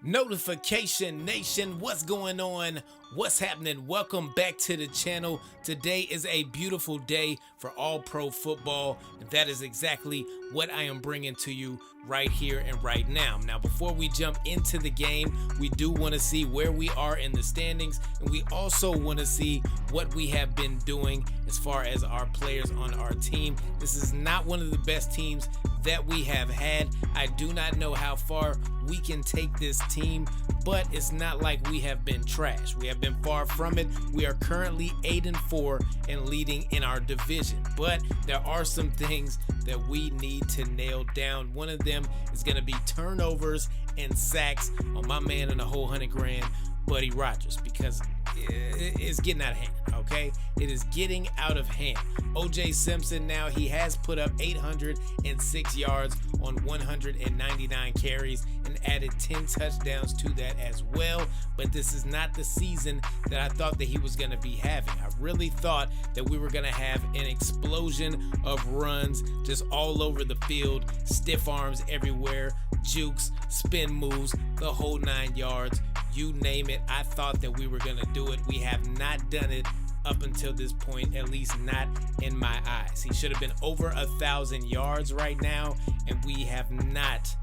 Notification Nation, what's going on? What's happening? Welcome back to the channel. Today is a beautiful day for all pro football, and that is exactly what I am bringing to you right here and right now. Now, before we jump into the game, we do want to see where we are in the standings, and we also want to see what we have been doing as far as our players on our team. This is not one of the best teams that we have had. I do not know how far we can take this team, but it's not like we have been trash. We have been far from it. We are currently 8-4 and leading in our division, but there are some things that we need to nail down. One of them is going to be turnovers and sacks on my man in the whole 100 grand, Buddy Rogers, because it's getting out of hand, okay? It is getting out of hand. OJ Simpson now, he has put up 806 yards on 199 carries and added 10 touchdowns to that as well. But this is not the season that I thought that he was going to be having. I really thought that we were going to have an explosion of runs just all over the field, stiff arms everywhere, jukes, spin moves, the whole 9 yards. You name it. I thought that we were going to do it. We have not done it up until this point, at least not in my eyes. He should have been over 1,000 yards right now, and we have not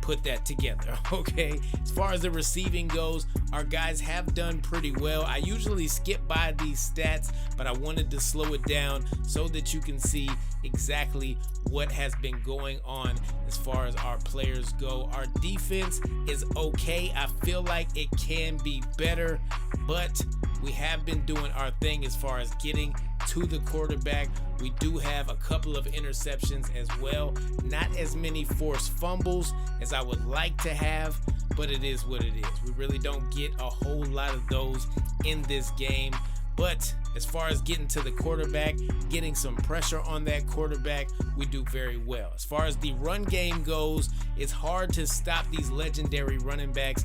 put that together, okay? As far as the receiving goes, our guys have done pretty well. I usually skip by these stats, but I wanted to slow it down so that you can see exactly what has been going on as far as our players go. Our defense is okay. I feel like it can be better, but we have been doing our thing as far as getting to the quarterback. We do have a couple of interceptions as well. Not as many forced fumbles as I would like to have, but it is what it is. We really don't get a whole lot of those in this game. But as far as getting to the quarterback, getting some pressure on that quarterback, we do very well. As far as the run game goes, it's hard to stop these legendary running backs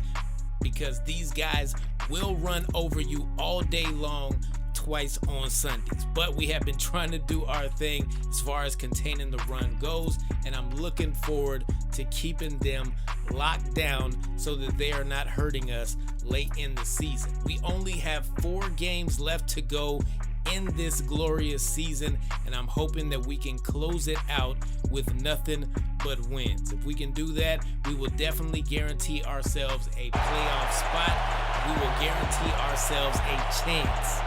because these guys will run over you all day long, twice on Sundays. But we have been trying to do our thing as far as containing the run goes, and I'm looking forward to keeping them locked down so that they are not hurting us late in the season. We only have 4 games left to go in this glorious season, and I'm hoping that we can close it out with nothing but wins. If we can do that, we will definitely guarantee ourselves a playoff spot. We will guarantee ourselves a chance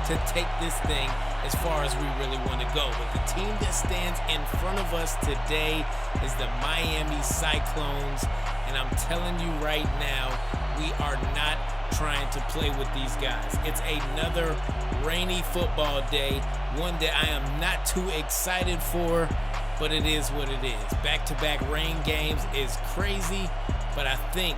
to take this thing as far as we really want to go. But the team that stands in front of us today is the Miami Cyclones, and I'm telling you right now, we are not trying to play with these guys. It's another rainy football day, one that I am not too excited for, but it is what it is. Back-to-back rain games is crazy, but I think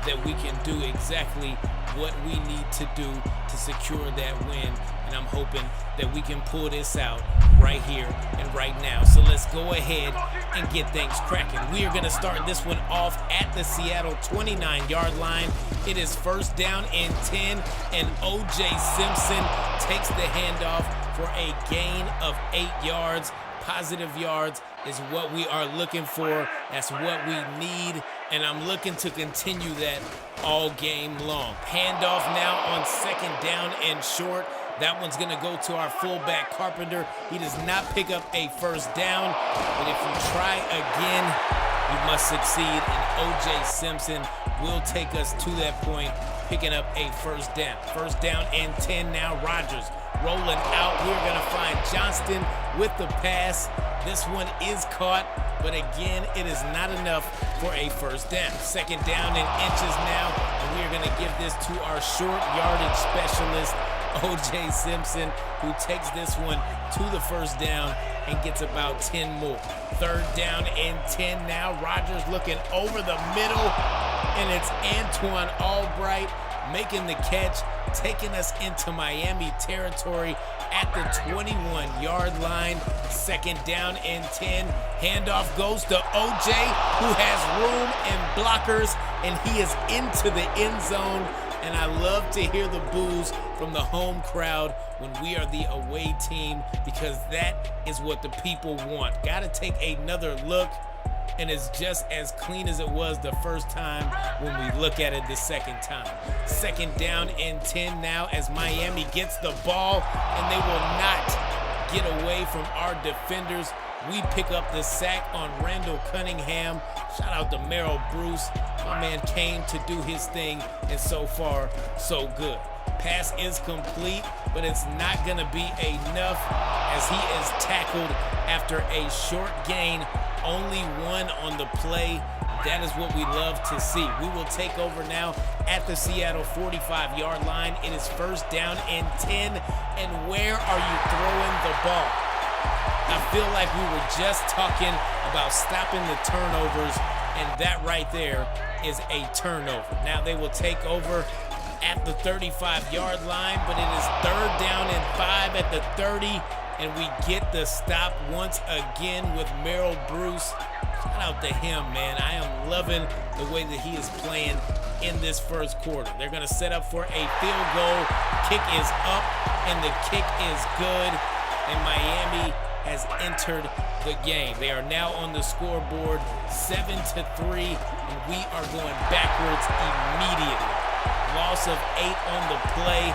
that we can do exactly what we need to do to secure that win, and I'm hoping that we can pull this out right here and right now. So let's go ahead and get things cracking. We are going to start this one off at the Seattle 29-yard line. It is first down and 10, and OJ Simpson takes the handoff for a gain of 8 yards. Positive yards is what we are looking for. That's what we need, and I'm looking to continue that all game long. Handoff now on second down and short. That one's going to go to our fullback, Carpenter. He does not pick up a first down, but if you try again, you must succeed, and OJ Simpson will take us to that point, picking up a first down. First down and 10 now. Rogers rolling out. We're going to find Johnston with the pass. This one is caught, but again, it is not enough for a first down. Second down and inches now, and we are going to give this to our short yardage specialist, OJ Simpson, who takes this one to the first down and gets about 10 more. Third down and 10 now. Rogers looking over the middle, and it's Antoine Albright making the catch, taking us into Miami territory at the 21-yard line. Second down and 10. Handoff goes to OJ, who has room and blockers, and he is into the end zone. And I love to hear the boos from the home crowd when we are the away team, because that is what the people want. Got to take another look and it's just as clean as it was the first time when we look at it the second time. 2nd down and 10 now as Miami gets the ball, and they will not get away from our defenders. We pick up the sack on Randall Cunningham. Shout out to Merrill Bruce. My man came to do his thing, and so far, so good. Pass is complete, but it's not going to be enough as he is tackled after a short gain. Only 1 on the play. That is what we love to see. We will take over now at the Seattle 45-yard line. It is 1st down and 10. And where are you throwing the ball? I feel like we were just talking about stopping the turnovers, and that right there is a turnover. Now they will take over at the 35-yard line, but it is 3rd down and 5 at the 30, and we get the stop once again with Merrill Bruce. Shout out to him, man. I am loving the way that he is playing in this first quarter. They're going to set up for a field goal. Kick is up, and the kick is good, and Miami has entered the game. They are now on the scoreboard 7-3, and we are going backwards immediately. Loss of 8 on the play,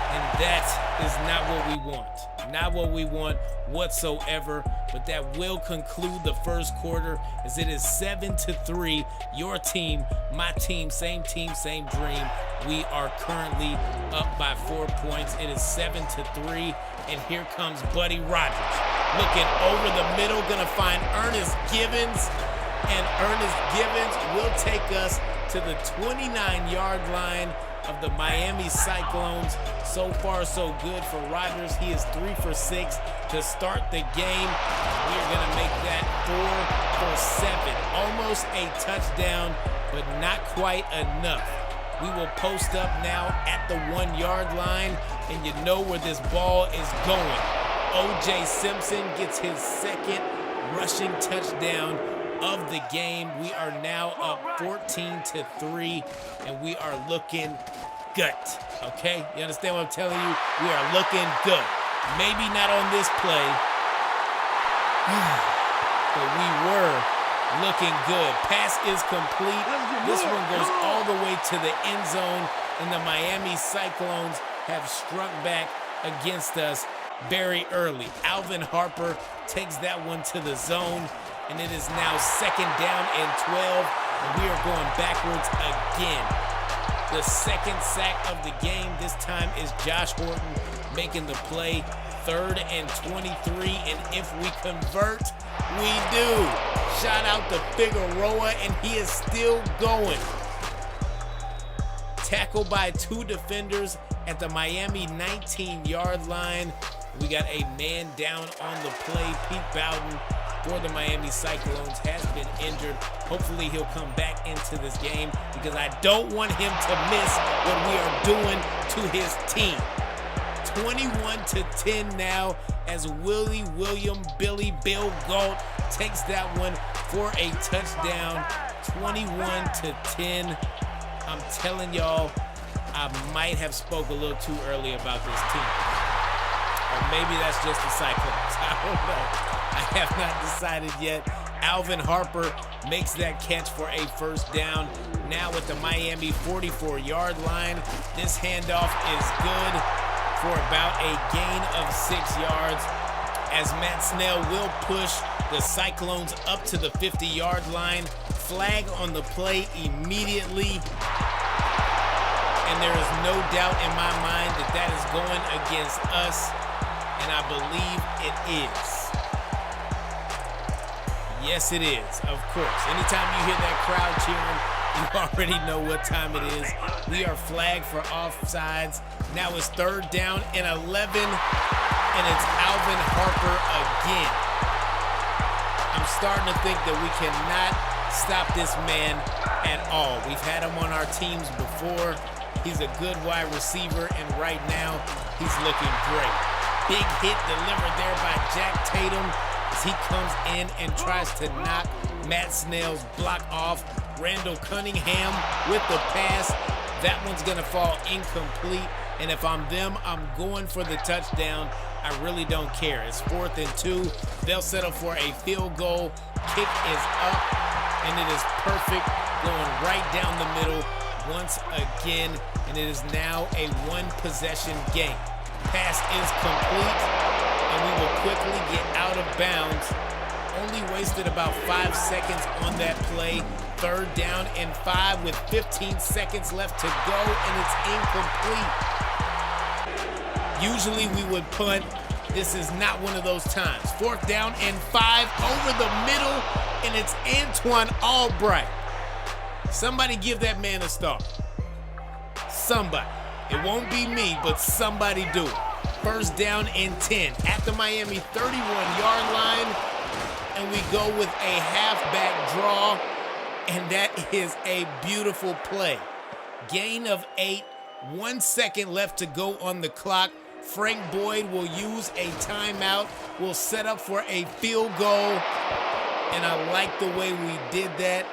and that is not what we want. Not what we want whatsoever, but that will conclude the first quarter as it is 7-3. Your team, my team, same dream. We are currently up by 4 points. It is 7-3, and here comes Buddy Rogers. Looking over the middle, gonna find Ernest Givens, and Ernest Givens will take us to the 29-yard line of the Miami Cyclones. So far, so good for Rodgers. He is 3 for 6 to start the game. We are going to make that 4 for 7. Almost a touchdown, but not quite enough. We will post up now at the 1-yard line, and you know where this ball is going. O.J. Simpson gets his 2nd rushing touchdown of the game. We are now up 14-3, and we are looking good. Okay, you understand what I'm telling you? We are looking good. Maybe not on this play, but we were looking good. Pass is complete. This one goes all the way to the end zone, and the Miami Cyclones have struck back against us very early. Alvin Harper takes that one to the zone, and it is now 2nd down and 12, and we are going backwards again. The 2nd sack of the game this time is Josh Horton making the play. 3rd and 23, and if we convert, we do. Shout out to Figueroa, and he is still going. Tackled by 2 defenders at the Miami 19-yard line. We got a man down on the play. Pete Bowden for the Miami Cyclones has been injured. Hopefully he'll come back into this game because I don't want him to miss what we are doing to his team. 21-10 now as Billy Bill Galt takes that one for a touchdown. 21-10. I'm telling y'all, I might have spoke a little too early about this team. Or maybe that's just the Cyclones. I don't know. I have not decided yet. Alvin Harper makes that catch for a 1st down. Now at the Miami 44-yard line. This handoff is good for about a gain of 6 yards as Matt Snell will push the Cyclones up to the 50-yard line. Flag on the play immediately. And there is no doubt in my mind that that is going against us. And I believe it is. Yes, it is, of course. Anytime you hear that crowd cheering, you already know what time it is. We are flagged for offsides. Now it's 3rd down and 11, and it's Alvin Harper again. I'm starting to think that we cannot stop this man at all. We've had him on our teams before. He's a good wide receiver, and right now, he's looking great. Big hit delivered there by Jack Tatum as he comes in and tries to knock Matt Snell's block off. Randall Cunningham with the pass. That one's going to fall incomplete. And if I'm them, I'm going for the touchdown. I really don't care. It's 4th and 2. They'll settle for a field goal. Kick is up, and it is perfect, going right down the middle once again, and it is now a 1-possession game. Pass is complete, and we will quickly get out of bounds. Only wasted about 5 seconds on that play. 3rd down and 5 with 15 seconds left to go, and it's incomplete. Usually we would punt. This is not one of those times. 4th down and 5 over the middle, and it's Antoine Albright. Somebody give that man a star. Somebody. It won't be me, but somebody do it. 1st down and 10 at the Miami 31-yard line, and we go with a halfback draw, and that is a beautiful play. Gain of 8, 1 second left to go on the clock. Frank Boyd will use a timeout. We'll set up for a field goal, and I like the way we did that.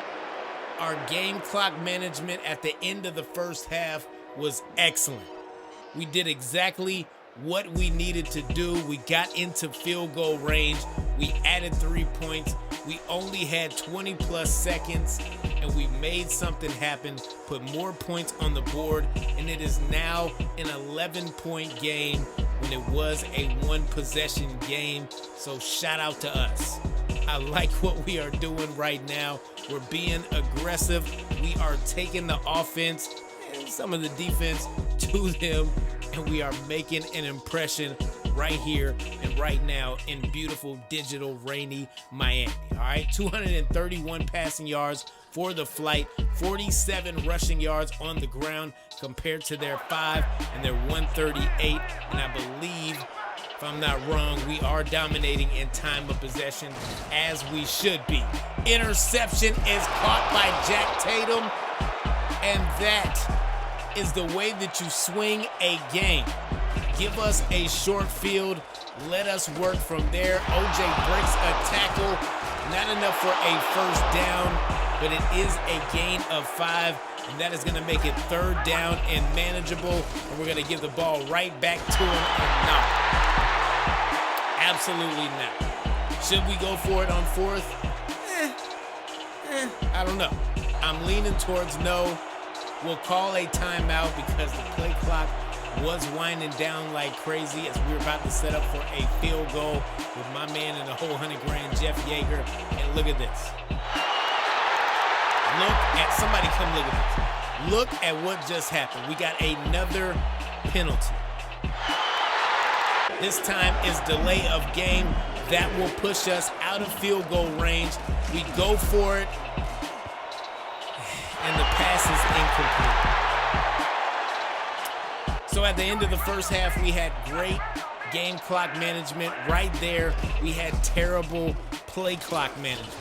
Our game clock management at the end of the first half was excellent. We did exactly what we needed to do. We got into field goal range. We added 3 points. We only had 20-plus seconds, and we made something happen, put more points on the board, and it is now an 11-point game when it was a 1-possession game. So shout out to us. I like what we are doing right now. We're being aggressive. We are taking the offense and some of the defense to them, and we are making an impression right here and right now in beautiful, digital, rainy Miami. All right, 231 passing yards for the Flight, 47 rushing yards on the ground compared to their 5 and their 138. And I believe, if I'm not wrong, we are dominating in time of possession, as we should be. Interception is caught by Jack Tatum, and that is the way that you swing a game. Give us a short field. Let us work from there. OJ breaks a tackle. Not enough for a 1st down, but it is a gain of 5, and that is going to make it 3rd down and manageable, and we're going to give the ball right back to him. And no, absolutely not. Should we go for it on 4th? I don't know. I'm leaning towards no. We'll call a timeout because the play clock was winding down like crazy as we were about to set up for a field goal with my man in the whole $100,000, Jeff Yeager. And look at this. Somebody come look at this. Look at what just happened. We got another penalty. This time is delay of game. That will push us out of field goal range. We go for it, and the pass is incomplete. So at the end of the first half, we had great game clock management. Right there, we had terrible play clock management.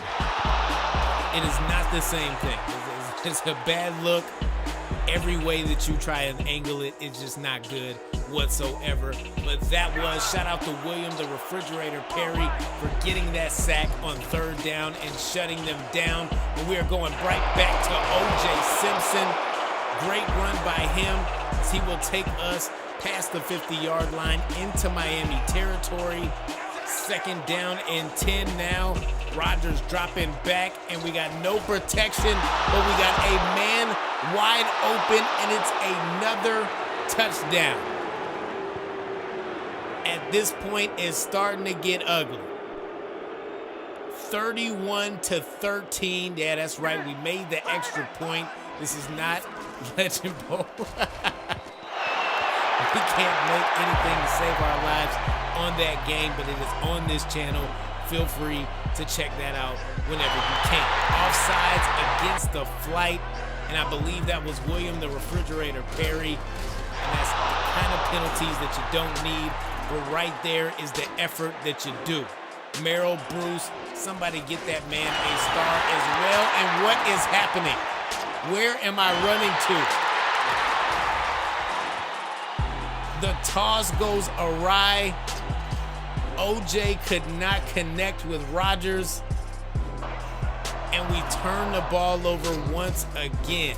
It is not the same thing. It's a bad look. Every way that you try and angle it is just not good whatsoever. But that was, shout out to William the Refrigerator Perry for getting that sack on 3rd down and shutting them down. And we are going right back to O.J. Simpson. Great run by him as he will take us past the 50-yard line into Miami territory. 2nd down and 10 now. Rodgers dropping back, and we got no protection, but we got a man wide open, and it's another touchdown. At this point, it's starting to get ugly. 31-13. Yeah, that's right. We made the extra point. This is not Legend Bowl. We can't make anything to save our lives on that game, but it is on this channel. Feel free to check that out whenever you can. Offsides against the Flight, and I believe that was William the Refrigerator Perry, and that's the kind of penalties that you don't need, but right there is the effort that you do. Merrill Bruce, somebody get that man a star as well. And what is happening? Where am I running to? The toss goes awry. OJ could not connect with Rodgers, and we turn the ball over once again.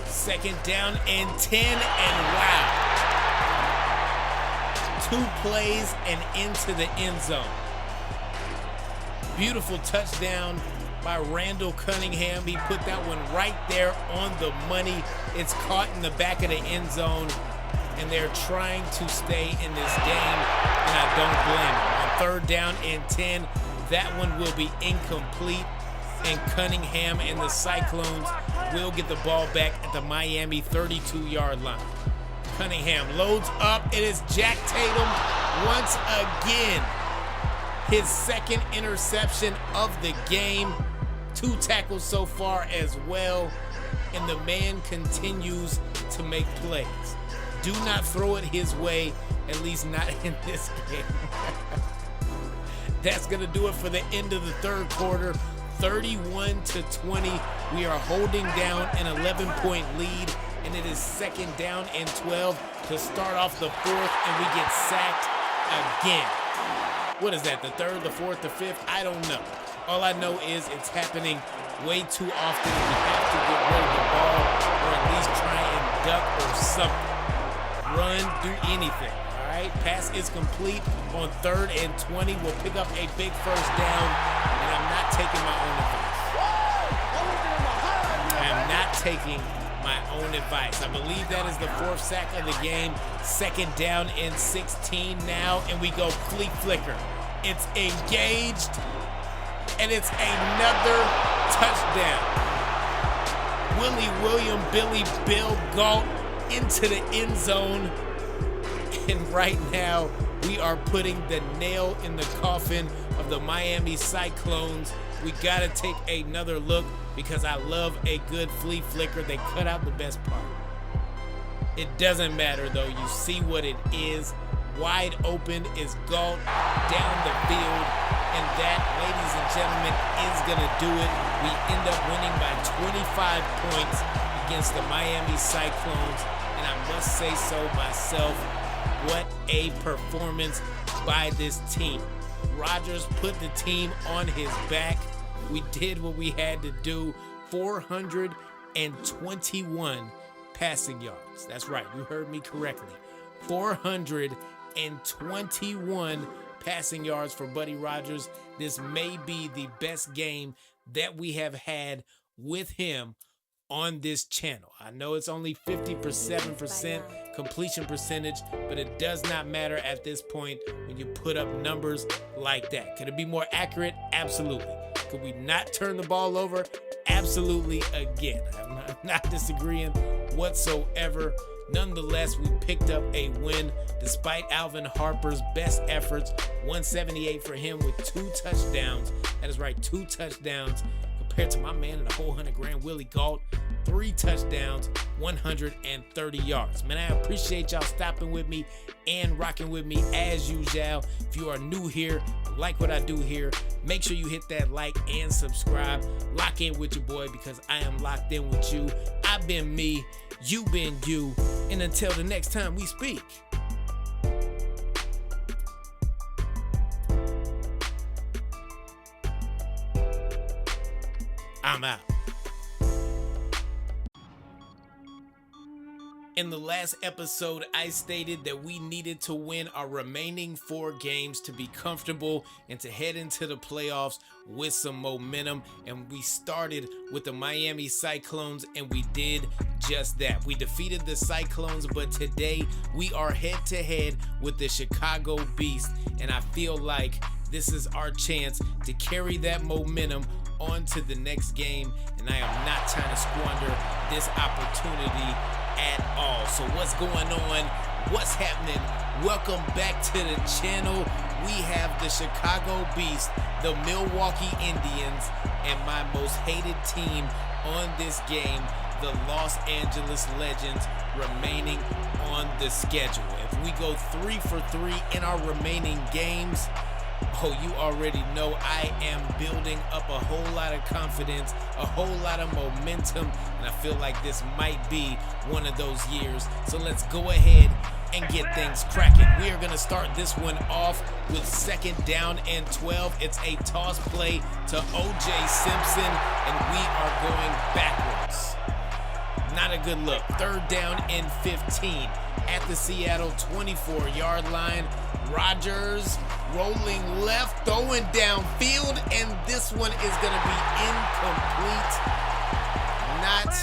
2nd down and 10, and wow. 2 plays and into the end zone. Beautiful touchdown by Randall Cunningham. He put that one right there on the money. It's caught in the back of the end zone, and they're trying to stay in this game, and I don't blame them. On 3rd down and 10, that one will be incomplete, and Cunningham and the Cyclones will get the ball back at the Miami 32-yard line. Cunningham loads up. It is Jack Tatum once again. His 2nd interception of the game. 2 tackles so far as well, and the man continues to make plays. Do not throw it his way, at least not in this game. That's going to do it for the end of the 3rd quarter. 31-20. We are holding down an 11-point lead, and it is 2nd down and 12 to start off the 4th, and we get sacked again. What is that, the 3rd, the 4th, the 5th? I don't know. All I know is it's happening way too often. We have to get rid of the ball, or at least try and duck or something. Run, do anything, all right? Pass is complete on 3rd and 20. We'll pick up a big 1st down, and I'm not taking my own advice. I am not taking my own advice. I believe that is the 4th sack of the game. 2nd down and 16 now, and we go flea flicker. It's engaged, and it's another touchdown. Billy Bill Gault into the end zone, and right now we are putting the nail in the coffin of the Miami Cyclones. We gotta take another look because I love a good flea flicker. They cut out the best part. It doesn't matter though. You see what it is. Wide open is Gault down the field, and that, ladies and gentlemen, is gonna do it. We end up winning by 25 points against the Miami Cyclones, and I must say so myself. What a performance by this team. Rodgers put the team on his back. We did what we had to do. 421 passing yards. That's right, you heard me correctly. 421 passing yards for Buddy Rodgers. This may be the best game that we have had with him on this channel. I know it's only 57% completion percentage, but it does not matter at this point when you put up numbers like that. Could it be more accurate? Absolutely. Could we not turn the ball over? Absolutely again. I'm not disagreeing whatsoever. Nonetheless, we picked up a win despite Alvin Harper's best efforts. 178 for him with 2 touchdowns. That is right, 2 touchdowns compared to my man in the whole $100,000, Willie Gault. 3 touchdowns, 130 yards. Man, I appreciate y'all stopping with me and rocking with me as usual. If you are new here, like what I do here, make sure you hit that like and subscribe. Lock in with your boy because I am locked in with you. I've been me, you been you, and until the next time we speak, I'm out. In the last episode, I stated that we needed to win our remaining 4 games to be comfortable and to head into the playoffs with some momentum. And we started with the Miami Cyclones, and we did just that. We defeated the Cyclones, but today we are head to head with the Chicago Beast. And I feel like this is our chance to carry that momentum on to the next game. And I am not trying to squander this opportunity at all. So what's going on? What's happening? Welcome back to the channel. We have the Chicago Beast, the Milwaukee Indians, and my most hated team on this game, the Los Angeles Legends, remaining on the schedule. If we go 3 for 3 in our remaining games, oh, you already know I am building up a whole lot of confidence, a whole lot of momentum, and I feel like this might be one of those years. So let's go ahead and get things cracking. We are going to start this one off with 2nd down and 12. It's a toss play to O.J. Simpson, and we are going backwards. Not a good look. 3rd down and 15 at the Seattle 24-yard line. Rodgers rolling left, throwing downfield, and this one is going to be incomplete. Not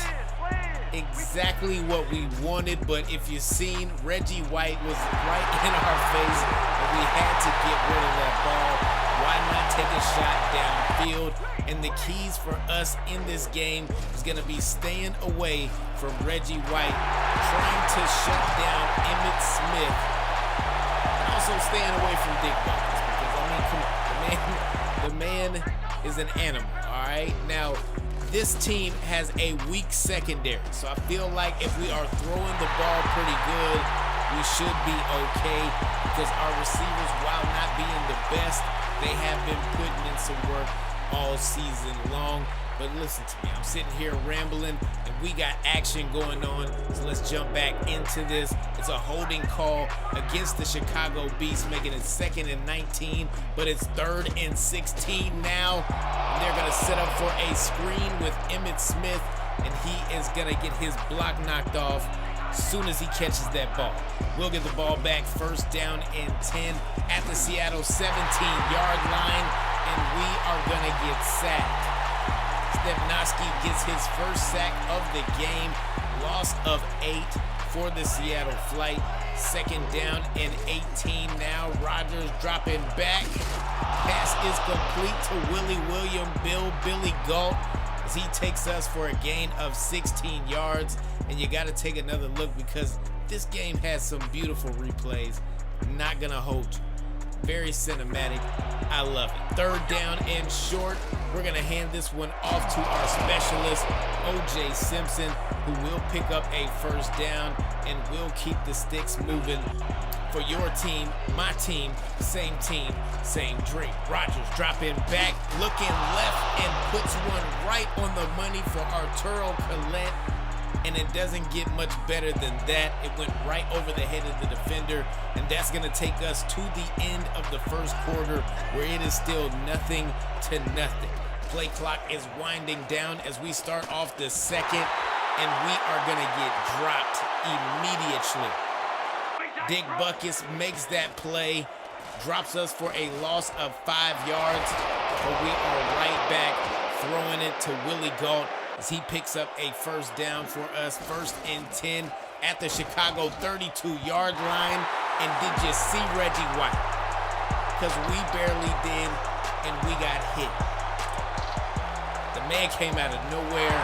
exactly what we wanted, but if you've seen, Reggie White was right in our face, and we had to get rid of that ball. Why not take a shot downfield? And the keys for us in this game is going to be staying away from Reggie White, trying to shut down Emmitt Smith, and also staying away from Dick Butkus, because, I mean, come on, the man is an animal, all right? Now, this team has a weak secondary, so I feel like if we are throwing the ball pretty good, we should be okay, because our receivers, while not being the best, they have been putting in some work all season long. But listen to me, I'm sitting here rambling, and we got action going on, so let's jump back into this. It's a holding call against the Chicago Beast, making it 2nd and 19, but it's 3rd and 16 now, and they're gonna set up for a screen with Emmitt Smith, and he is gonna get his block knocked off as soon as he catches that ball. We'll get the ball back, 1st down and 10 at the Seattle 17-yard line, and we are gonna get sacked. Stepnoski gets his first sack of the game. Loss of 8 for the Seattle Flight. 2nd down and 18 now. Rodgers dropping back. Pass is complete to Billy Galt, as he takes us for a gain of 16 yards. And you got to take another look, because this game has some beautiful replays. Not going to hold you. Very cinematic. I love it. 3rd down and short. We're going to hand this one off to our specialist, O.J. Simpson, who will pick up a 1st down and will keep the sticks moving for your team, my team, same dream. Rodgers dropping back, looking left, and puts one right on the money for Arturo Collette. And it doesn't get much better than that. It went right over the head of the defender, and that's going to take us to the end of the 1st quarter, where it is still 0-0. Play clock is winding down as we start off the 2nd, and we are going to get dropped immediately. Dick Butkus makes that play, drops us for a loss of 5 yards, but we are right back throwing it to Willie Galt, as he picks up a 1st down for us. 1st and 10 at the Chicago 32-yard line. And did you see Reggie White? Because we barely did, and we got hit. The man came out of nowhere,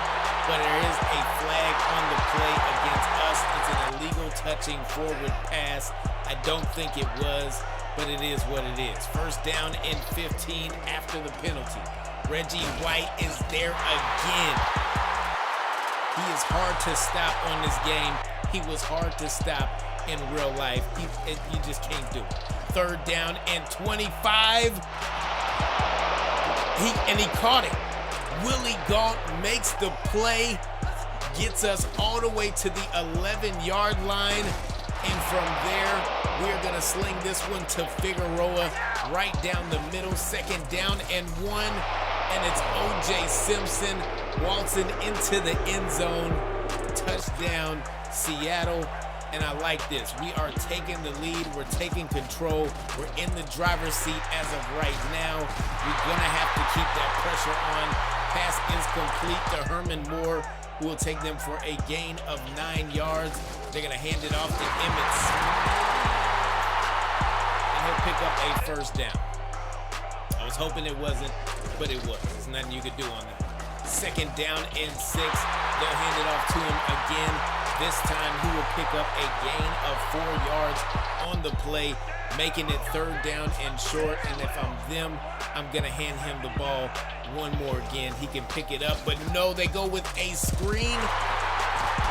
but there is a flag on the play against us. It's an illegal touching forward pass. I don't think it was, but it is what it is. 1st down and 15 after the penalty. Reggie White is there again. He is hard to stop on this game. He was hard to stop in real life. You just can't do it. 3rd down and 25. He caught it. Willie Galt makes the play, gets us all the way to the 11-yard line. And from there, we're going to sling this one to Figueroa right down the middle. 2nd down and 1. And it's O.J. Simpson waltzing into the end zone. Touchdown, Seattle. And I like this. We are taking the lead. We're taking control. We're in the driver's seat as of right now. We're going to have to keep that pressure on. Pass is complete to Herman Moore, who will take them for a gain of 9 yards. They're going to hand it off to Emmitt Smith, and he'll pick up a 1st down. I was hoping it wasn't, but it was. There's nothing you could do on that. 2nd down and 6. They'll hand it off to him again. This time he will pick up a gain of 4 yards on the play, making it 3rd down and short. And if I'm them, I'm going to hand him the ball one more again. He can pick it up, but no, they go with a screen.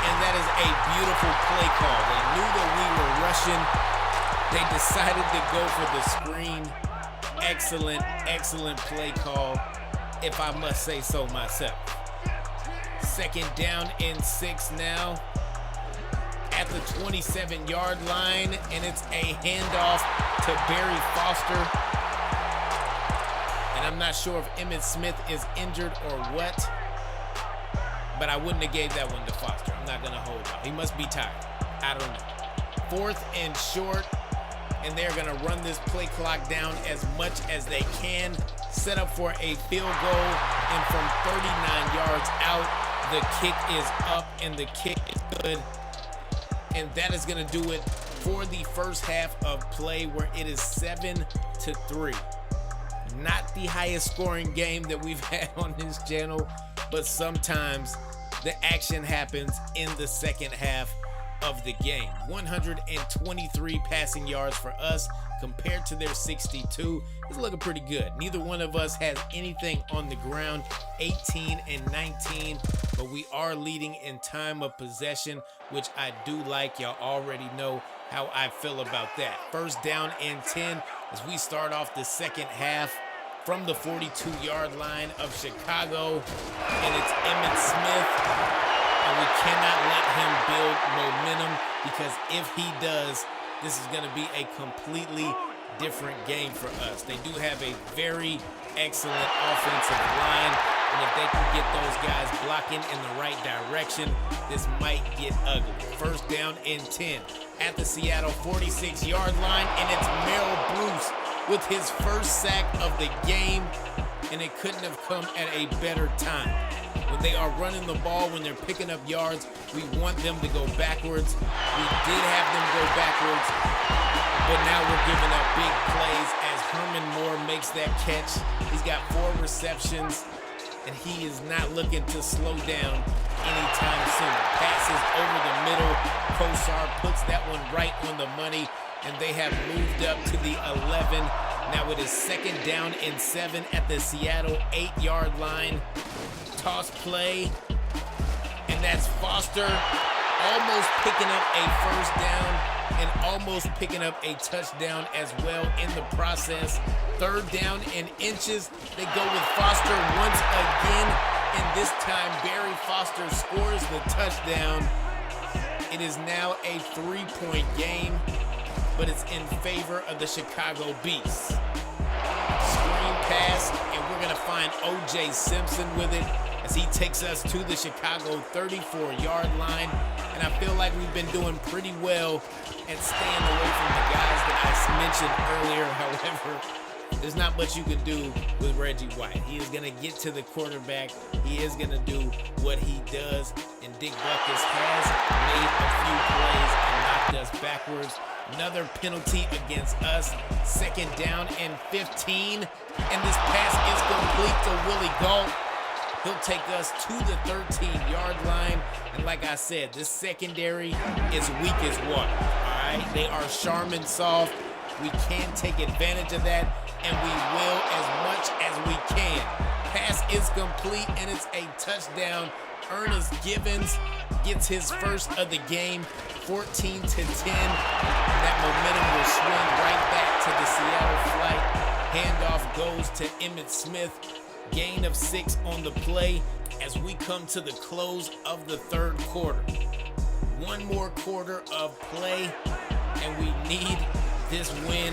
And that is a beautiful play call. They knew that we were rushing. They decided to go for the screen. Excellent play call, if I must say so myself. 2nd down and 6 now at the 27-yard line, and it's a handoff to Barry Foster. And I'm not sure if Emmitt Smith is injured or what, but I wouldn't have gave that one to Foster. I'm not going to hold out. He must be tired. I don't know. 4th and short, and they're going to run this play clock down as much as they can. Set up for a field goal, and from 39 yards out, the kick is up, and the kick is good. And that is going to do it for the first half of play, where it is 7-3. Not the highest scoring game that we've had on this channel, but sometimes the action happens in the second half of the game. 123 passing yards for us compared to their 62. It's looking pretty good. Neither one of us has anything on the ground. 18 and 19, but we are leading in time of possession, which I do like. Y'all already know how I feel about that. 1st down and 10 as we start off the second half from the 42-yard line of Chicago, and it's Emmitt Smith, and we cannot let him build momentum, because if he does, this is going to be a completely different game for us. They do have a very excellent offensive line, and if they can get those guys blocking in the right direction, this might get ugly. 1st down and 10 at the Seattle 46-yard line, and it's Merrill Bruce with his first sack of the game, and it couldn't have come at a better time. When they are running the ball, when they're picking up yards, we want them to go backwards. We did have them go backwards, but now we're giving up big plays as Herman Moore makes that catch. He's got 4 receptions, and he is not looking to slow down anytime soon. Passes over the middle. Kosar puts that one right on the money, and they have moved up to the 11. Now it is 2nd down and 7 at the Seattle 8-yard line. Toss play, and that's Foster almost picking up a 1st down and almost picking up a touchdown as well in the process. 3rd down and inches. They go with Foster once again, and this time Barry Foster scores the touchdown. It is now a 3-point game, but it's in favor of the Chicago Beasts. Screen pass, and we're going to find O.J. Simpson with it as he takes us to the Chicago 34-yard line. And I feel like we've been doing pretty well at staying away from the guys that I mentioned earlier. However, there's not much you can do with Reggie White. He is going to get to the quarterback. He is going to do what he does. And Dick Butkus has made a few plays and knocked us backwards. Another penalty against us. 2nd down and 15. And this pass is complete to Willie Gault. He'll take us to the 13-yard line. And like I said, this secondary is weak as water. All right? They are Charmin soft. We can take advantage of that, and we will as much as we can. Pass is complete, and it's a touchdown. Ernest Givens gets his first of the game, 14-10. And that momentum will swing right back to the Seattle flight. Handoff goes to Emmitt Smith. Gain of 6 on the play as we come to the close of the 3rd quarter. One more quarter of play, and we need this win.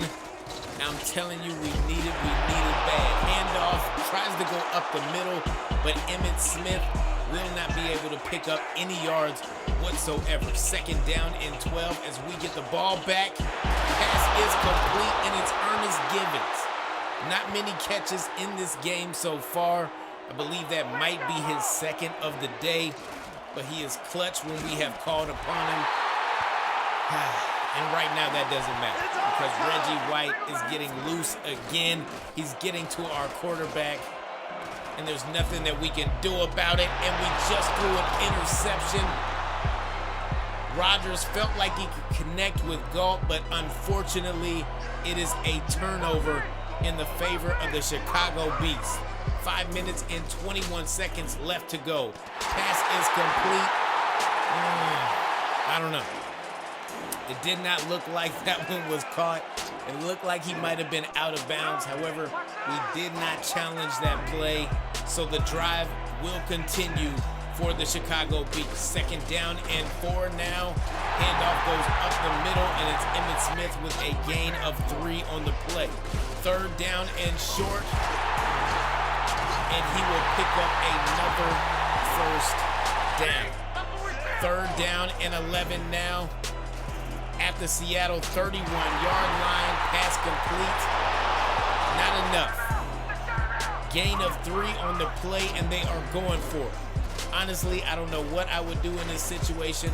I'm telling you, we need it bad. Handoff tries to go up the middle, but Emmitt Smith will not be able to pick up any yards whatsoever. 2nd down and 12 as we get the ball back. Pass is complete, and it's Ernest Givens. Not many catches in this game so far. I believe that might be his 2nd of the day, but he is clutch when we have called upon him. And right now that doesn't matter because Reggie White is getting loose again. He's getting to our quarterback, and there's nothing that we can do about it, and we just threw an interception. Rodgers felt like he could connect with Gault, but unfortunately, it is a turnover in the favor of the Chicago Beasts. 5 minutes and 21 seconds left to go. Pass is complete. I don't know. It did not look like that one was caught. It looked like he might have been out of bounds. However, we did not challenge that play, so the drive will continue for the Chicago Beasts. 2nd down and 4 now. Handoff goes up the middle, and it's Emmitt Smith with a gain of 3 on the play. 3rd down and short, and he will pick up another 1st down. third down and 11 now at the Seattle 31-yard line. Pass complete. Not enough. Gain of 3 on the play, and they are going for it. Honestly, I don't know what I would do in this situation.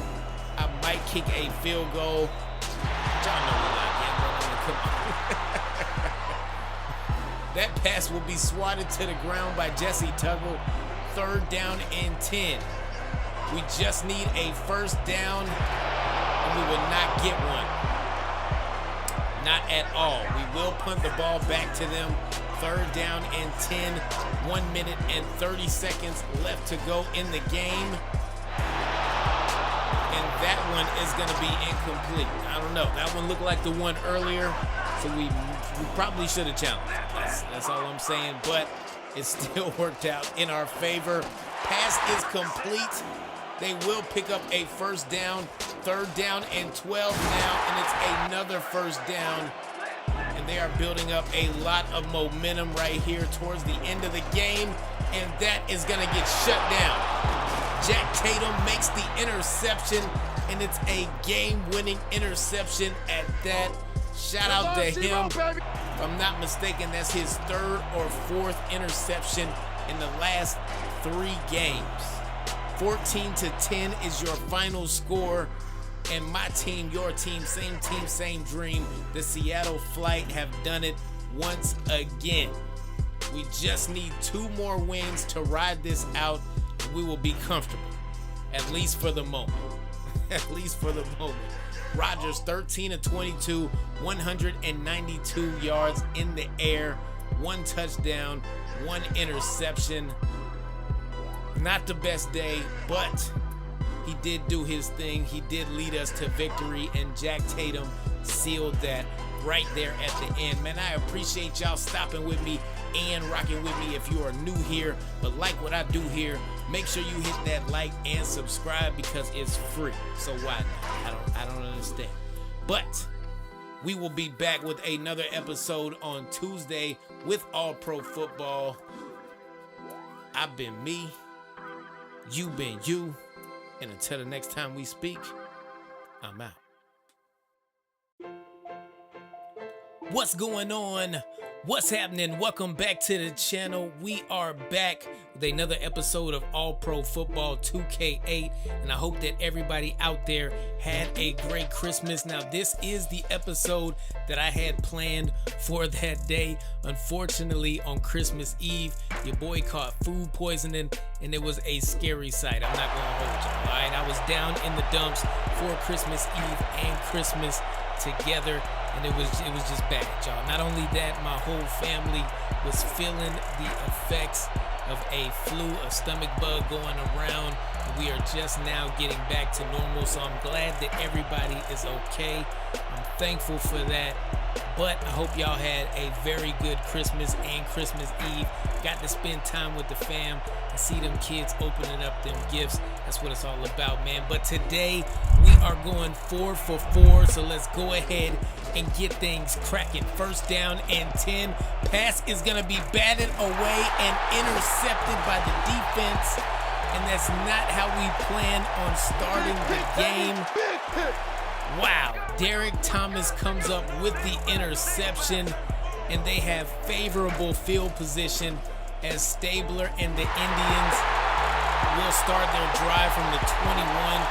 I might kick a field goal. Y'all know we like gambling. Come on. That pass will be swatted to the ground by Jesse Tuggle. Third down and 10. We just need a first down, and we will not get one. Not at all. We will punt the ball back to them. Third down and 10. 1 minute and 30 seconds left to go in the game. And that one is going to be incomplete. I don't know. That one looked like the one earlier, so we probably should have challenged. That's all I'm saying, but it still worked out in our favor. Pass is complete. They will pick up a first down. Third down and 12 now, and it's another first down. And they are building up a lot of momentum right here towards the end of the game, and that is going to get shut down. Jack Tatum makes the interception, and it's a game-winning interception at that. Shout out to him. If I'm not mistaken, that's his third or fourth interception in the last 3 games. 14-10 is your final score. And my team, your team, same dream. The Seattle Flight have done it once again. We just need 2 more wins to ride this out, and we will be comfortable, at least for the moment. At least for the moment. Rodgers 13-22, 192 yards in the air, 1 touchdown, 1 interception. Not the best day, but he did do his thing. He did lead us to victory, and Jack Tatum sealed that right there at the end. Man, I appreciate y'all stopping with me and rocking with me if you are new here. But like what I do here, make sure you hit that like and subscribe because it's free. So why not? I don't understand. But we will be back with another episode on Tuesday with All Pro Football. I've been me. You've been you. And until the next time we speak, I'm out. What's going on? What's happening? Welcome back to the channel. We are back with another episode of All Pro Football 2K8, and I hope that everybody out there had a great Christmas. Now, this is the episode that I had planned for that day. Unfortunately, on Christmas Eve, your boy caught food poisoning, and it was a scary sight. I'm not gonna hold you, all right? I was down in the dumps for Christmas Eve and Christmas together, and it was just bad, y'all. Not only that, my whole family was feeling the effects of a flu, a stomach bug going around. We are just now getting back to normal, so I'm glad that everybody is okay. I'm thankful for that. But I hope y'all had a very good Christmas and Christmas Eve. Got to spend time with the fam and see them kids opening up them gifts. That's what it's all about, man. But today we are going 4 for 4, so let's go ahead and get things cracking. First down and 10. Pass is going to be batted away and intercepted by the defense. And that's not how we plan on starting the game. Wow, Derek Thomas comes up with the interception, and they have favorable field position as Stabler and the Indians will start their drive from the 21.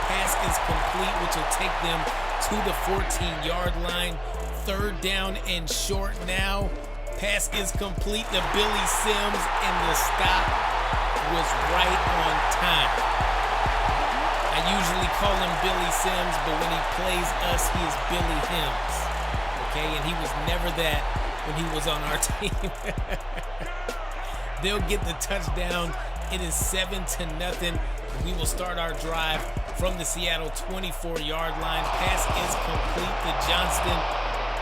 Pass is complete, which will take them to the 14-yard line. Third down and short now. Pass is complete to Billy Sims, and the stop was right on time. I usually call him Billy Sims, but when he plays us, he is Billy Hims. Okay, and he was never that when he was on our team. They'll get the touchdown. It is 7-0. We will start our drive from the Seattle 24-yard line. Pass is complete to Johnston,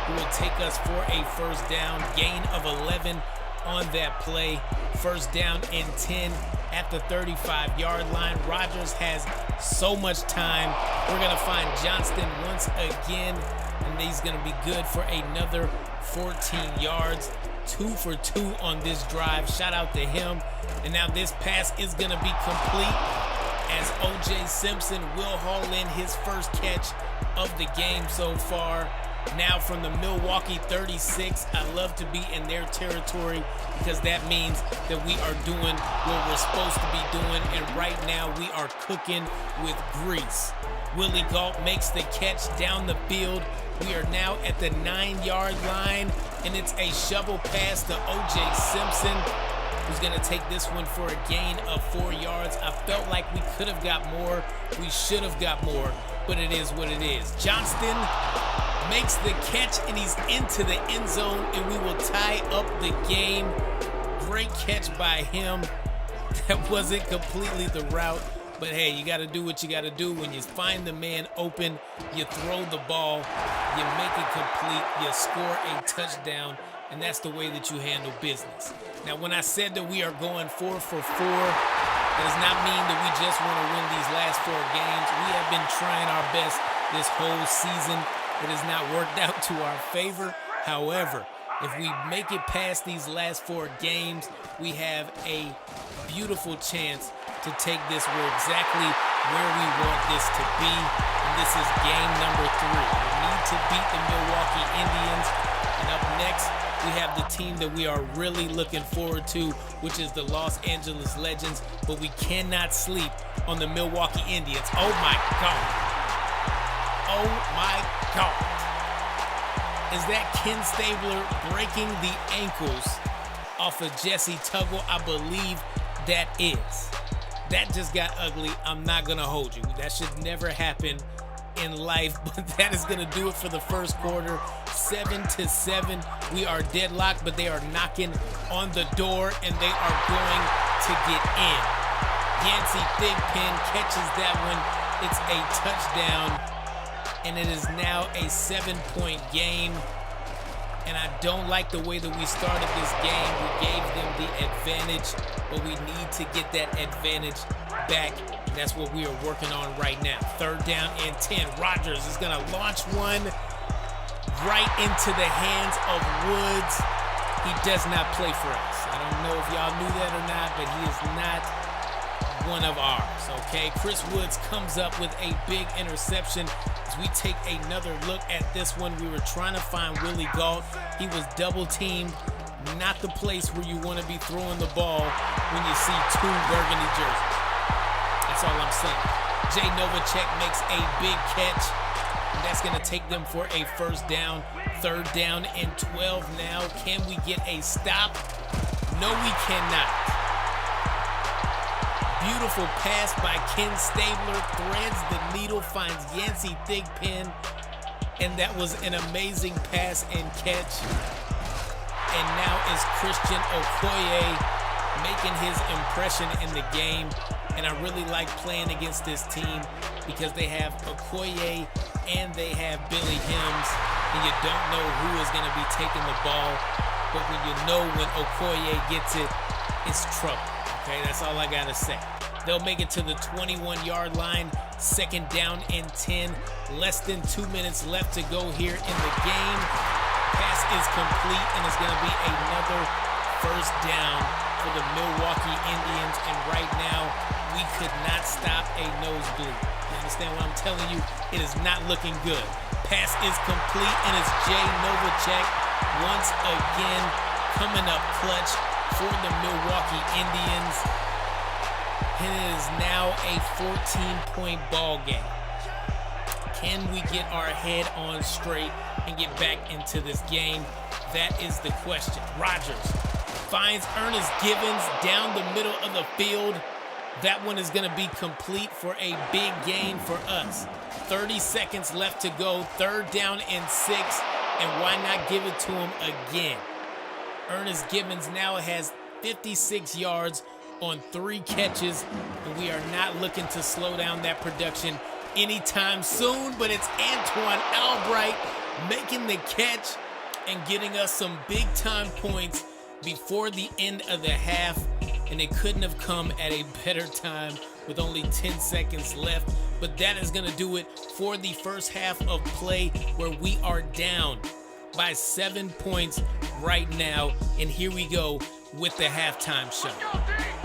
who will take us for a first down. Gain of 11 on that play. First down and 10 at the 35-yard line. Rodgers has so much time. We're going to find Johnston once again, and he's going to be good for another 14 yards. 2 for 2 on this drive. Shout out to him. And now this pass is going to be complete as O.J. Simpson will haul in his first catch of the game so far. Now from the Milwaukee 36, I love to be in their territory because that means that we are doing what we're supposed to be doing, and right now we are cooking with grease. Willie Gault makes the catch down the field. We are now at the 9-yard line, and it's a shovel pass to O.J. Simpson, who's going to take this one for a gain of 4 yards. I felt like we could have got more. We should have got more, but it is what it is. Johnston makes the catch, and he's into the end zone, and we will tie up the game. Great catch by him. That wasn't completely the route, but hey, you got to do what you got to do. When you find the man open, you throw the ball, you make it complete, you score a touchdown, and that's the way that you handle business. Now, when I said that we are going 4 for 4, that does not mean that we just want to win these last 4 games. We have been trying our best this whole season. It has not worked out to our favor. However, if we make it past these last 4 games, we have a beautiful chance to take this exactly where we want this to be. And this is game number 3. We need to beat the Milwaukee Indians. And up next, we have the team that we are really looking forward to, which is the Los Angeles Legends. But we cannot sleep on the Milwaukee Indians. Oh my God. Oh my God. Is that Ken Stabler breaking the ankles off of Jesse Tuggle? I believe that is. That just got ugly. I'm not going to hold you. That should never happen in life, but that is going to do it for the first quarter. 7-7. We are deadlocked, but they are knocking on the door, and they are going to get in. Yancey Thigpen catches that one. It's a touchdown, and it is now a 7-point game. And I don't like the way that we started this game. We gave them the advantage, but we need to get that advantage back. And that's what we are working on right now. 3rd down and 10. Rodgers is going to launch one right into the hands of Woods. He does not play for us. I don't know if y'all knew that or not, but he is not one of ours, okay? Chris Woods comes up with a big interception. As we take another look at this one, we were trying to find Willie Gault. He was double teamed. Not the place where you want to be throwing the ball when you see 2 burgundy jerseys. That's all I'm saying. Jay Novacek makes a big catch, and that's going to take them for a first down. 3rd down and 12 now. Can we get a stop? No, we cannot. Beautiful pass by Ken Stabler, threads the needle, finds Yancey Thigpen, and that was an amazing pass and catch. And now is Christian Okoye making his impression in the game. And I really like playing against this team because they have Okoye and they have Billy Hims, and you don't know who is going to be taking the ball. But when you know when Okoye gets it, it's trouble. Okay, that's all I got to say. They'll make it to the 21-yard line. 2nd down and 10. Less than 2 minutes left to go here in the game. Pass is complete, and it's going to be another first down for the Milwaukee Indians. And right now, we could not stop a nosebleed. You understand what I'm telling you? It is not looking good. Pass is complete, and it's Jay Novacek once again coming up clutch for the Milwaukee Indians. It is now a 14-point ball game. Can we get our head on straight and get back into this game? That is the question. Rodgers finds Ernest Givens down the middle of the field. That one is going to be complete for a big gain for us. 30 seconds left to go. 3rd down and 6. And why not give it to him again? Ernest Givens now has 56 yards on 3 catches, and we are not looking to slow down that production anytime soon, but it's Antoine Albright making the catch and getting us some big-time points before the end of the half, and it couldn't have come at a better time with only 10 seconds left. But that is going to do it for the first half of play, where we are down by 7 points right now. And here we go with the halftime show.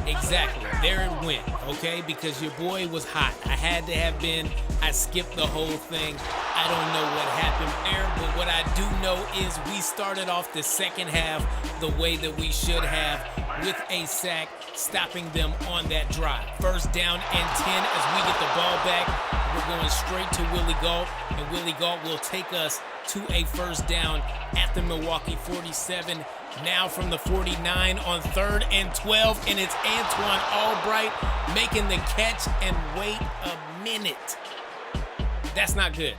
Exactly. There it went, okay? Because your boy was hot. I had to have been. I skipped the whole thing. I don't know what happened there, but what I do know is we started off the second half the way that we should have, with a sack, stopping them on that drive. First down and 10 as we get the ball back. We're going straight to Willie Gault, and Willie Gault will take us to a first down at the Milwaukee 47. Now from the 49 on 3rd and 12, and it's Antoine Albright making the catch, and wait a minute. That's not good.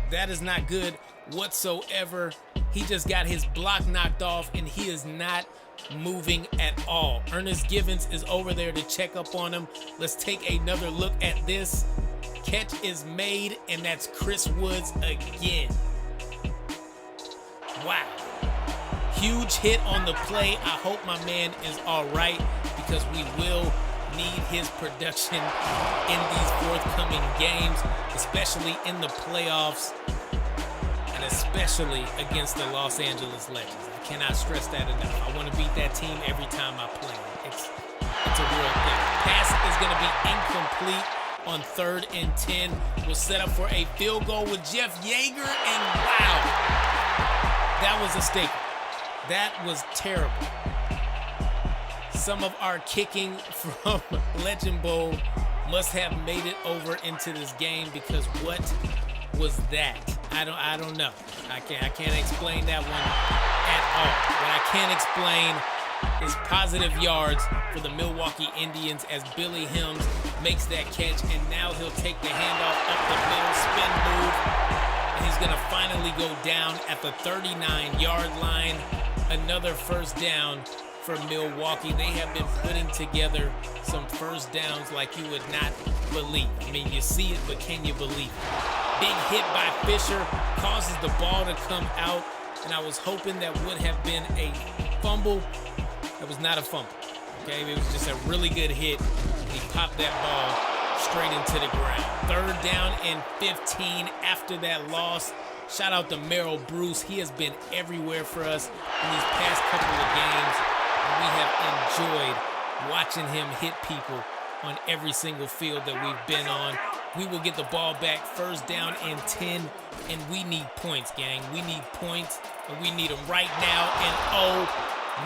That is not good whatsoever. He just got his block knocked off, and he is not moving at all. Ernest Givens is over there to check up on him. Let's take another look at this. Catch is made, and that's Chris Woods again. Wow. Huge hit on the play. I hope my man is all right, because we will need his production in these forthcoming games, especially in the playoffs, and especially against the Los Angeles Legends. I cannot stress that enough. I want to beat that team every time I play. It's a real thing. Pass is going to be incomplete on 3rd and 10. We'll set up for a field goal with Jeff Yeager, and wow, that was a staple. That was terrible. Some of our kicking from Legend Bowl must have made it over into this game, because what was that? I don't know. I can't explain that one at all. What I can't explain is positive yards for the Milwaukee Indians as Billy Helms makes that catch, and now he'll take the handoff up the middle, spin move, and he's gonna finally go down at the 39-yard line. Another first down for Milwaukee. They have been putting together some first downs like you would not believe. I mean, you see it, but can you believe it? Big hit by Fisher causes the ball to come out, and I was hoping that would have been a fumble. It was not a fumble, okay? It was just a really good hit, and he popped that ball straight into the ground. 3rd down and 15 after that loss. Shout out to Merrill Bruce. He has been everywhere for us in these past couple of games, and we have enjoyed watching him hit people on every single field that we've been on. We will get the ball back, 1st down and 10, and we need points, gang. We need points, and we need them right now, and oh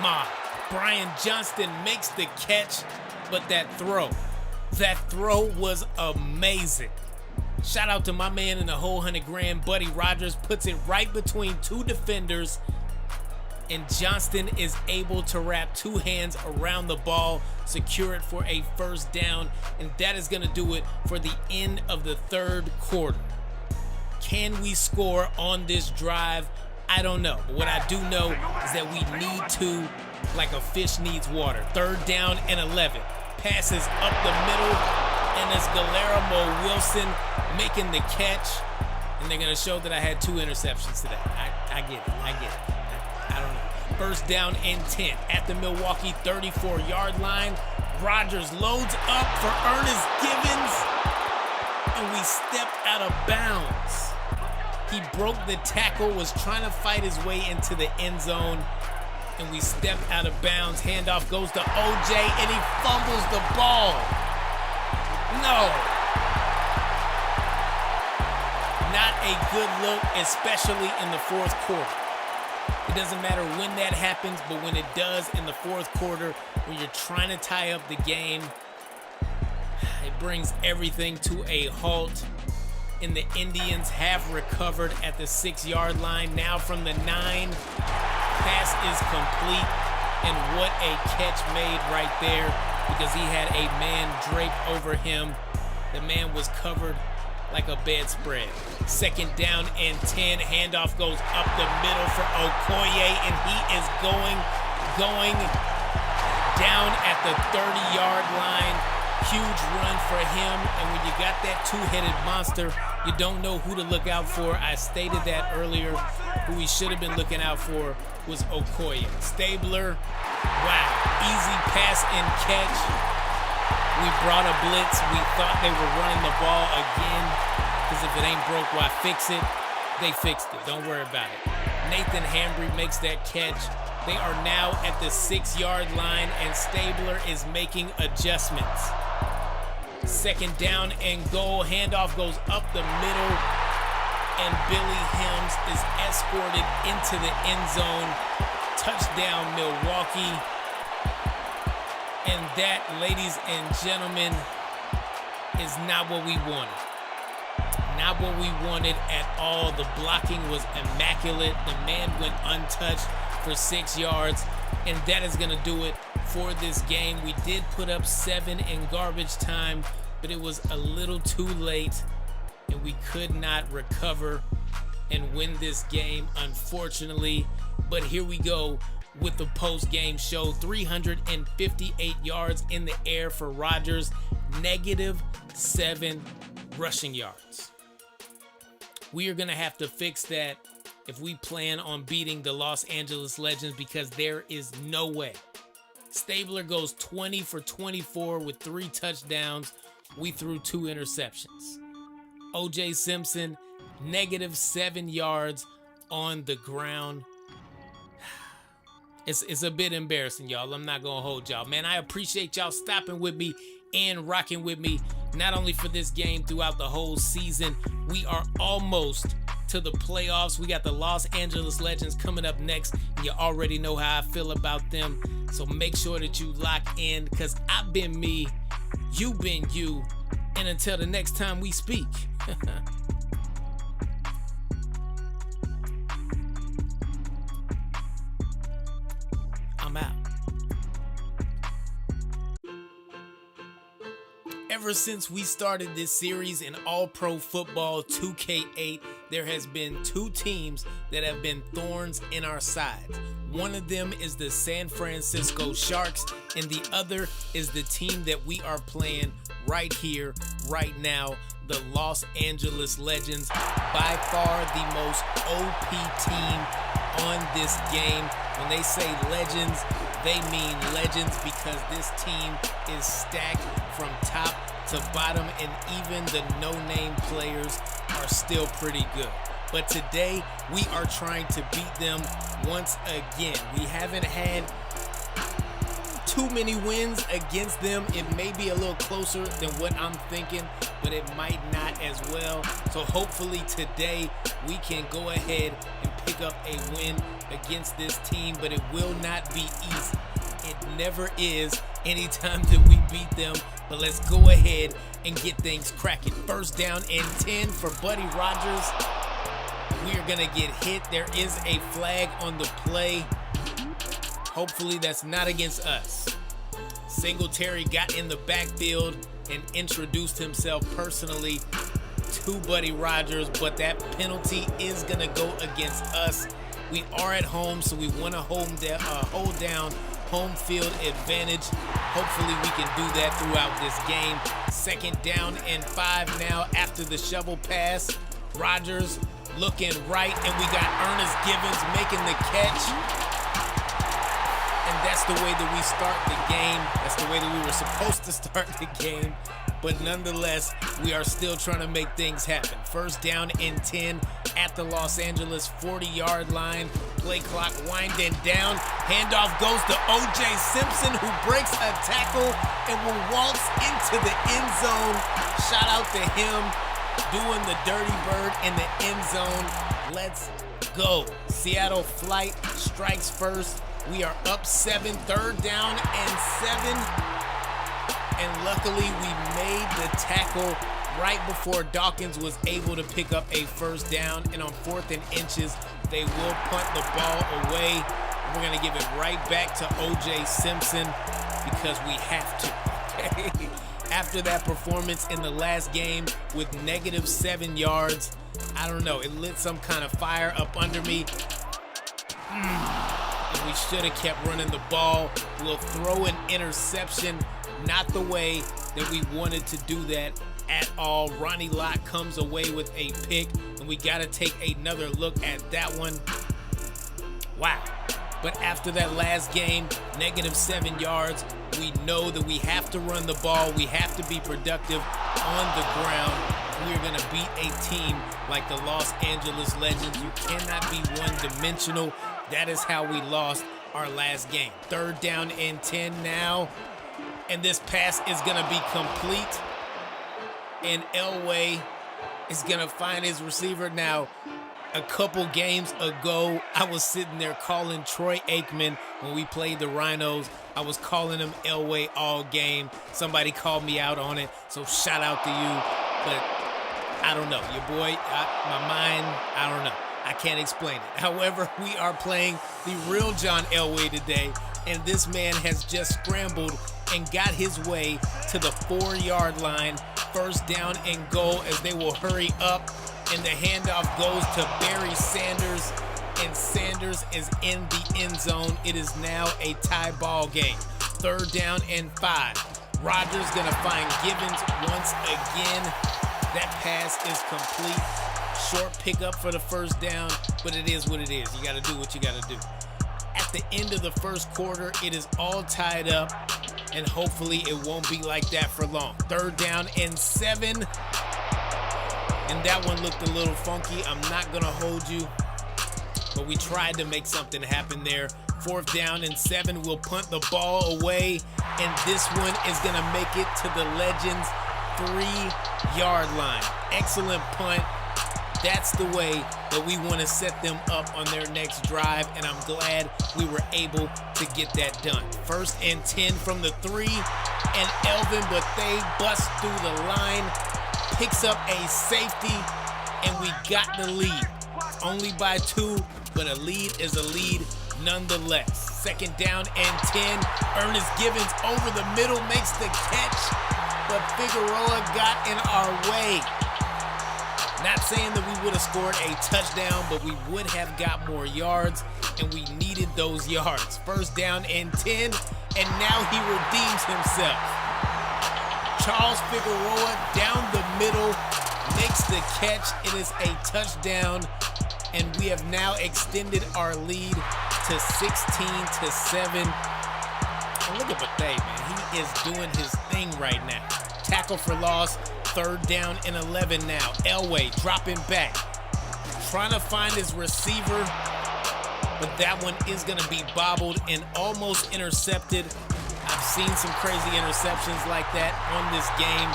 my. Brian Johnston makes the catch, but that throw was amazing. Shout out to my man in the whole 100 grand, Buddy Rogers, puts it right between two defenders, and Johnston is able to wrap two hands around the ball, secure it for a first down, and that is going to do it for the end of the 3rd quarter. Can we score on this drive? I don't know, but what I do know is that we need to, like a fish needs water. 3rd down and 11. Passes up the middle, and it's Guillermo Wilson making the catch, and they're going to show that I had 2 interceptions today. I get it. I don't know. 1st down and 10 at the Milwaukee 34-yard line. Rogers loads up for Ernest Givens, and we stepped out of bounds. He broke the tackle, was trying to fight his way into the end zone, and we stepped out of bounds. Handoff goes to OJ, and he fumbles the ball. No. Not a good look, especially in the 4th quarter. It doesn't matter when that happens, but when it does in the 4th quarter, when you're trying to tie up the game, it brings everything to a halt. And the Indians have recovered at the 6-yard line. Now from the 9, pass is complete, and what a catch made right there, because he had a man draped over him. The man was covered like a bedspread. 2nd down and 10. Handoff goes up the middle for Okoye, and he is going down at the 30-yard line. Huge run for him, and when you got that 2-headed monster, you don't know who to look out for. I stated that earlier. Who we should have been looking out for was Okoye. Stabler, wow, easy pass and catch. We brought a blitz. We thought they were running the ball again, because if it ain't broke, why fix it? They fixed it. Don't worry about it. Nathan Hambry makes that catch, They are now at the 6-yard line, and Stabler is making adjustments. Second down and goal. Handoff goes up the middle, and Billy Helms is escorted into the end zone. Touchdown, Milwaukee. And that, ladies and gentlemen, is not what we wanted. Not what we wanted at all. The blocking was immaculate. The man went untouched for 6 yards, and that is going to do it for this game. We did put up 7 in garbage time, but it was a little too late, and we could not recover and win this game, unfortunately. But here we go with the post-game show. 358 yards in the air for Rodgers, -7 rushing yards. We are going to have to fix that if we plan on beating the Los Angeles Legends, because there is no way. Stabler goes 20 for 24 with 3 touchdowns. We threw 2 interceptions. O.J. Simpson, -7 yards on the ground. It's a bit embarrassing, y'all. I'm not going to hold y'all. Man, I appreciate y'all stopping with me and rocking with me, not only for this game, throughout the whole season. We are almost to the playoffs. We got the Los Angeles Legends coming up next, and you already know how I feel about them. So make sure that you lock in, because I've been me, you've been you, and until the next time we speak. I'm out. Ever since we started this series in All Pro Football 2K8, there has been 2 teams that have been thorns in our sides. One of them is the San Francisco Sharks, and the other is the team that we are playing right here, right now, the Los Angeles Legends. By far the most OP team on this game. When they say legends, they mean legends, because this team is stacked from top to bottom, and even the no-name players are still pretty good. But today, we are trying to beat them once again. We haven't had too many wins against them. It may be a little closer than what I'm thinking, but it might not as well. So hopefully today, we can go ahead and pick up a win against this team, but it will not be easy. It never is anytime that we beat them. But let's go ahead and get things cracking. First down and 10 for Buddy Rodgers. We are gonna get hit. There is a flag on the play. Hopefully that's not against us. Singletary got in the backfield and introduced himself personally to Buddy Rodgers, but that penalty is gonna go against us. We are at home, so we want to hold down home field advantage. Hopefully we can do that throughout this game. Second down and 5 now after the shovel pass. Rodgers looking right, and we got Ernest Givens making the catch. And that's the way that we start the game. That's the way that we were supposed to start the game. But nonetheless, we are still trying to make things happen. First down and 10 at the Los Angeles 40-yard line. Play clock winding down. Handoff goes to O.J. Simpson, who breaks a tackle and will waltz into the end zone. Shout out to him doing the dirty bird in the end zone. Let's go. Seattle Flight strikes first. We are up 7, third down and 7. And luckily we made the tackle right before Dawkins was able to pick up a first down. And on 4th and inches, they will punt the ball away. We're going to give it right back to O.J. Simpson because we have to. Okay? After that performance in the last game with -7 yards, I don't know, it lit some kind of fire up under me. And we should have kept running the ball. We'll throw an interception. Not the way that we wanted to do that at all. Ronnie Lott comes away with a pick, and we got to take another look at that one. Wow. But after that last game, -7 yards, we know that we have to run the ball. We have to be productive on the ground. We're going to beat a team like the Los Angeles Legends. You cannot be one-dimensional. That is how we lost our last game. 3rd down and 10 now. And this pass is going to be complete. And Elway is going to find his receiver. Now, a couple games ago, I was sitting there calling Troy Aikman when we played the Rhinos. I was calling him Elway all game. Somebody called me out on it, so shout out to you. But I don't know. Your boy, my mind, I don't know. I can't explain it. However, we are playing the real John Elway today, and this man has just scrambled and got his way to the 4-yard line. 1st down and goal as they will hurry up, and the handoff goes to Barry Sanders, and Sanders is in the end zone. It is now a tie ball game. 3rd down and 5. Rodgers gonna find Givens once again. That pass is complete. Short pickup for the 1st down, but it is what it is. You gotta do what you gotta do. At the end of the 1st quarter, it is all tied up, and hopefully it won't be like that for long. 3rd down and 7. And that one looked a little funky. I'm not gonna hold you, but we tried to make something happen there. 4th down and 7. We'll punt the ball away, and this one is gonna make it to the Legends' 3-yard line. Excellent punt. That's the way that we want to set them up on their next drive, and I'm glad we were able to get that done. 1st and 10 from the 3, and Elvin Bethea busts through the line, picks up a safety, and we got the lead. Only by 2, but a lead is a lead nonetheless. 2nd down and 10. Ernest Givens over the middle makes the catch, but Figueroa got in our way. Not saying that we would have scored a touchdown, but we would have got more yards, and we needed those yards. 1st down and 10, and now he redeems himself. Charles Figueroa down the middle makes the catch. It is a touchdown, and we have now extended our lead to 16-7. And look at Bethea, man. He is doing his thing right now. Tackle for loss. 3rd down and 11 now. Elway dropping back, trying to find his receiver, but that one is going to be bobbled and almost intercepted. I've seen some crazy interceptions like that on this game.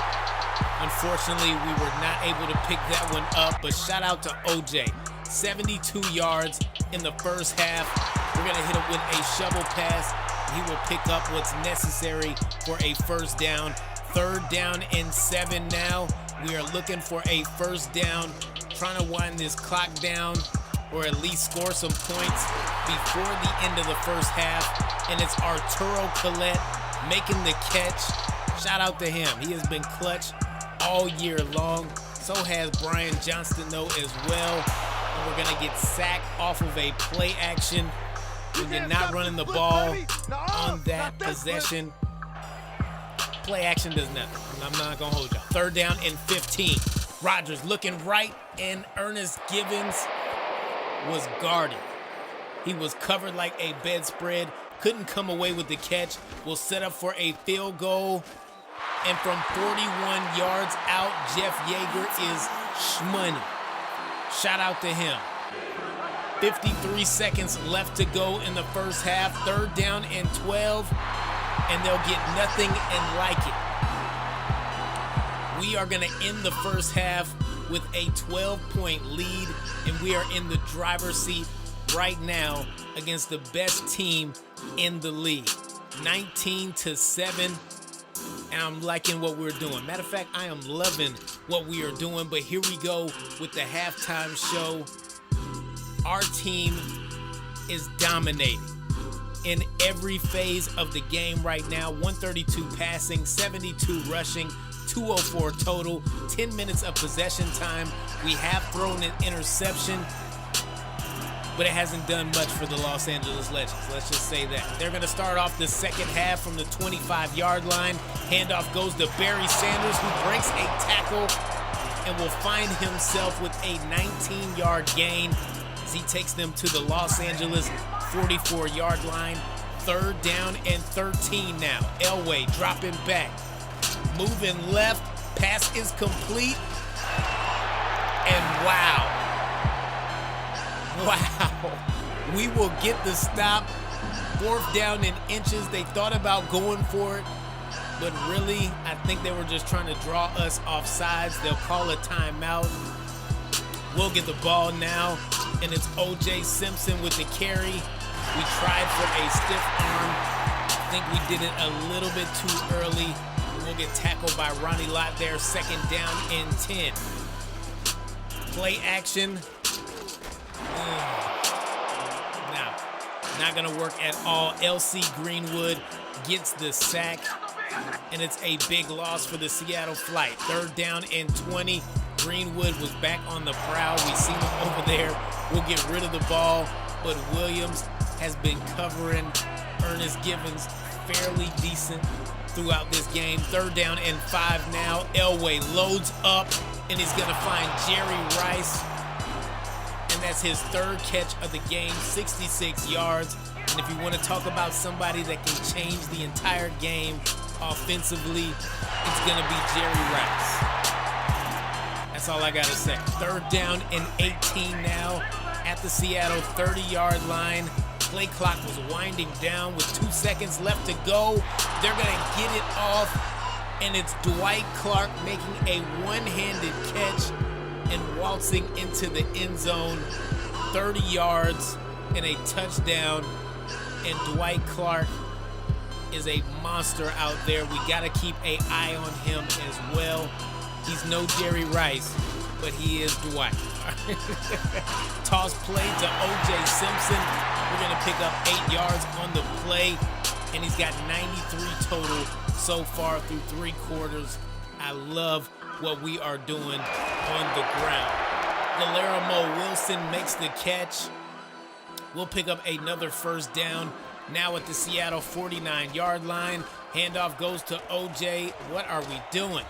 Unfortunately, we were not able to pick that one up, but shout out to OJ. 72 yards in the 1st half. We're going to hit him with a shovel pass. He will pick up what's necessary for a 1st down. 3rd down and 7 now. We are looking for a 1st down, trying to wind this clock down or at least score some points before the end of the 1st half. And it's Arturo Collette making the catch. Shout out to him. He has been clutch all year long. So has Brian Johnston, though, as well. And we're going to get sacked off of a play action when you're not running the ball on that possession. Play action does nothing. I'm not going to hold y'all. 3rd down and 15. Rodgers looking right, and Ernest Givens was guarded. He was covered like a bedspread. Couldn't come away with the catch. Will set up for a field goal. And from 41 yards out, Jeff Yeager is shmoney. Shout out to him. 53 seconds left to go in the 1st half. 3rd down and 12. And they'll get nothing and like it. We are going to end the 1st half with a 12-point lead, and we are in the driver's seat right now against the best team in the league. 19-7, and I'm liking what we're doing. Matter of fact, I am loving what we are doing, but here we go with the halftime show. Our team is dominating in every phase of the game right now. 132 passing, 72 rushing, 204 total, 10 minutes of possession time. We have thrown an interception, but it hasn't done much for the Los Angeles Legends. Let's just say that. They're going to start off the 2nd half from the 25-yard line. Handoff goes to Barry Sanders, who breaks a tackle and will find himself with a 19-yard gain as he takes them to the Los Angeles 44-yard line. 3rd down and 13 now. Elway dropping back, moving left. Pass is complete. And wow, we will get the stop 4th down and inches. They thought about going for it, but really, I think they were just trying to draw us off sides. They'll call a timeout. We'll get the ball now, and it's O.J. Simpson with the carry. We tried for a stiff arm. I think we did it a little bit too early. We'll get tackled by Ronnie Lott there. 2nd down and 10. Play action. No, not gonna work at all. L.C. Greenwood gets the sack, and it's a big loss for the Seattle Flight. 3rd down and 20. Greenwood was back on the prowl. We see him over there. We'll get rid of the ball, but Williams has been covering Ernest Givens fairly decent throughout this game. 3rd down and 5 now. Elway loads up, and he's gonna find Jerry Rice, and that's his 3rd catch of the game, 66 yards. And if you want to talk about somebody that can change the entire game offensively, it's gonna be Jerry Rice. That's all I gotta say. 3rd down and 18 now at the Seattle 30-yard line. Play clock was winding down with 2 seconds left to go. They're gonna get it off, and it's Dwight Clark making a one-handed catch and waltzing into the end zone. 30 yards and a touchdown, and Dwight Clark is a monster out there. We gotta keep an eye on him as well. He's no Jerry Rice, but he is Dwight. Toss play to O.J. Simpson. We're going to pick up 8 yards on the play, and he's got 93 total so far through 3 quarters. I love what we are doing on the ground. Guillermo Wilson makes the catch. We'll pick up another 1st down now at the Seattle 49-yard line. Handoff goes to O.J. What are we doing?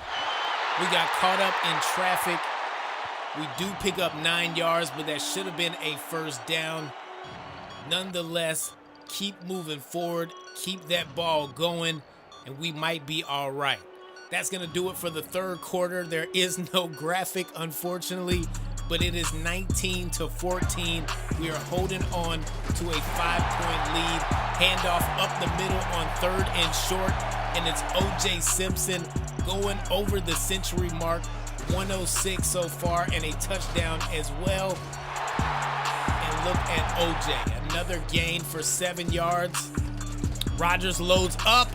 We got caught up in traffic. We do pick up 9 yards, but that should have been a 1st down. Nonetheless, keep moving forward, keep that ball going, and we might be all right. That's going to do it for the 3rd quarter. There is no graphic, unfortunately, but it is 19-14. We are holding on to a 5-point lead. Handoff up the middle on 3rd and short, and it's O.J. Simpson going over the century mark. 106 so far, and a touchdown as well. And look at O.J. Another gain for 7 yards. Rodgers loads up,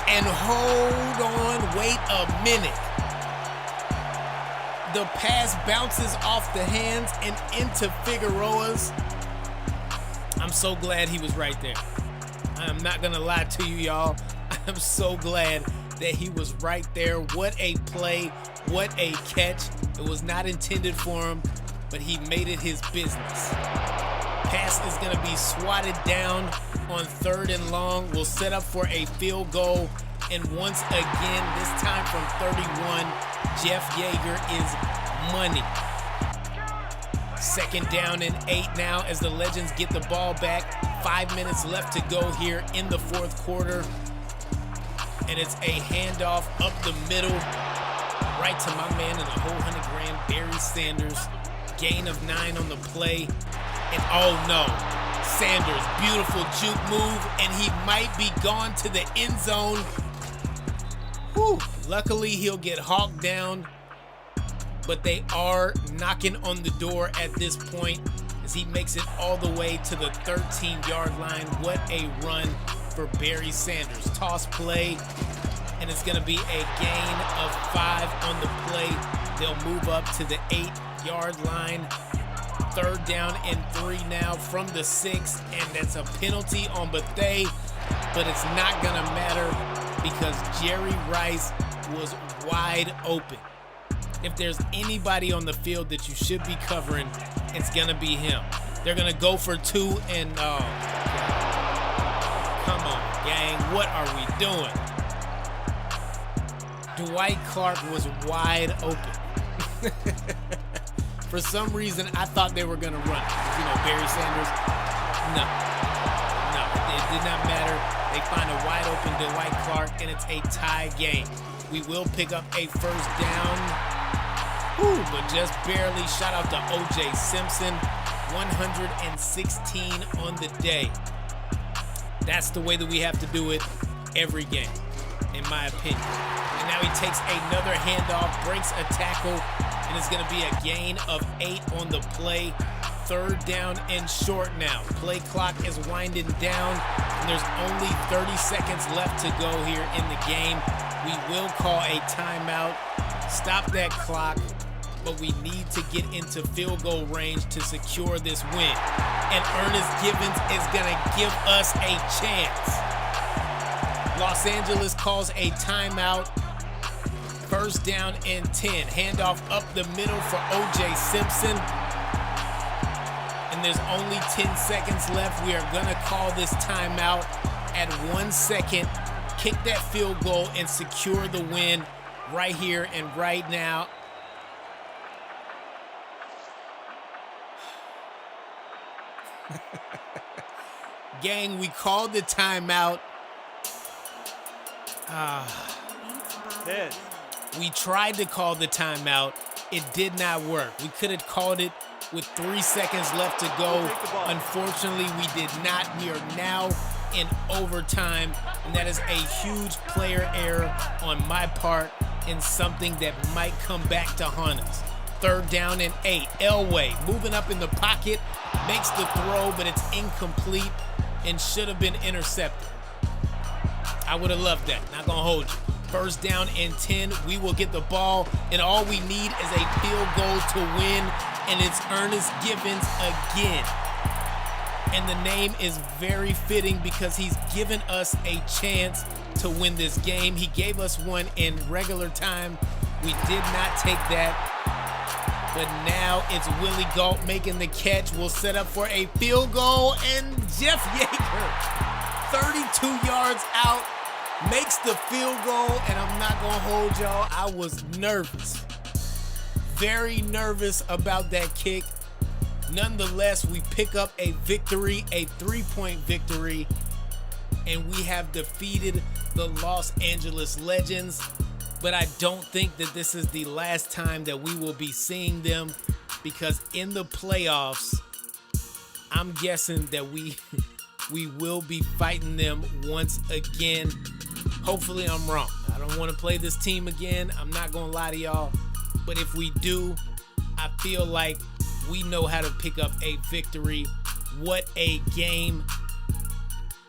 and hold on, wait a minute. The pass bounces off the hands and into Figueroa's. I'm so glad he was right there. I'm not gonna lie to you, y'all. I'm so glad that he was right there. What a play, what a catch. It was not intended for him, but he made it his business. Pass is gonna be swatted down on 3rd and long. We'll set up for a field goal, and once again, this time from 31, Jeff Yeager is money. 2nd down and 8 now as the Legends get the ball back. 5 minutes left to go here in the 4th quarter. And it's a handoff up the middle, right to my man in the whole 100 grand, Barry Sanders. Gain of 9 on the play. And oh no, Sanders, beautiful juke move, and he might be gone to the end zone. Whew. Luckily, he'll get hawked down, but they are knocking on the door at this point as he makes it all the way to the 13-yard line. What a run for Barry Sanders. Toss play, and it's going to be a gain of 5 on the play. They'll move up to the 8-yard line. 3rd down and 3 now from the 6, and that's a penalty on Bethea, but it's not going to matter because Jerry Rice was wide open. If there's anybody on the field that you should be covering, it's going to be him. They're going to go for 2, and come on, gang, what are we doing? Dwight Clark was wide open. For some reason, I thought they were going to run it. You know, Barry Sanders, no, it did not matter. They find a wide open Dwight Clark, and it's a tie game. We will pick up a 1st down, but just barely. Shout out to O.J. Simpson, 116 on the day. That's the way that we have to do it every game, in my opinion. And now he takes another handoff, breaks a tackle, and it's going to be a gain of 8 on the play. 3rd down and short now. Play clock is winding down, and there's only 30 seconds left to go here in the game. We will call a timeout, stop that clock, but we need to get into field goal range to secure this win. And Ernest Givens is going to give us a chance. Los Angeles calls a timeout. 1st down and 10. Handoff up the middle for O.J. Simpson. And there's only 10 seconds left. We are going to call this timeout at 1 second. Kick that field goal and secure the win right here and right now. Gang, we called the timeout. We tried to call the timeout. It did not work. We could have called it with 3 seconds left to go. Unfortunately, we did not. We are now in overtime, and that is a huge player error on my part and something that might come back to haunt us. 3rd down and 8. Elway moving up in the pocket, makes the throw, but it's incomplete and should have been intercepted. I would have loved that. Not gonna hold you. 1st down and 10. We will get the ball, and all we need is a field goal to win, and it's Ernest Givens again. And the name is very fitting because he's given us a chance to win this game. He gave us one in regular time. We did not take that. But now it's Willie Gault making the catch. We'll set up for a field goal, and Jeff Yeager, 32 yards out, makes the field goal, and I'm not gonna hold y'all, I was nervous. Very nervous about that kick. Nonetheless, we pick up a victory, a 3-point victory, and we have defeated the Los Angeles Legends. But I don't think that this is the last time that we will be seeing them, because in the playoffs, I'm guessing that we will be fighting them once again. Hopefully I'm wrong. I don't want to play this team again. I'm not going to lie to y'all. But if we do, I feel like we know how to pick up a victory. What a game.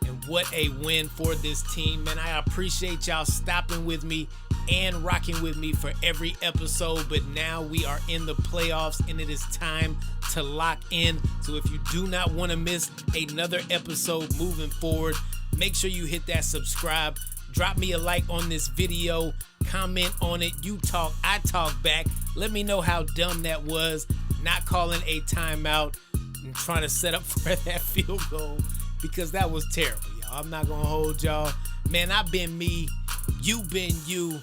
And what a win for this team. Man, I appreciate y'all stopping with me and rocking with me for every episode. But now we are in the playoffs, and it is time to lock in. So if you do not want to miss another episode moving forward, make sure you hit that subscribe. Drop me a like on this video. Comment on it. You talk, I talk back. Let me know how dumb that was. Not calling a timeout and trying to set up for that field goal, because that was terrible, y'all. I'm not gonna hold y'all. Man, I've been me, you been you,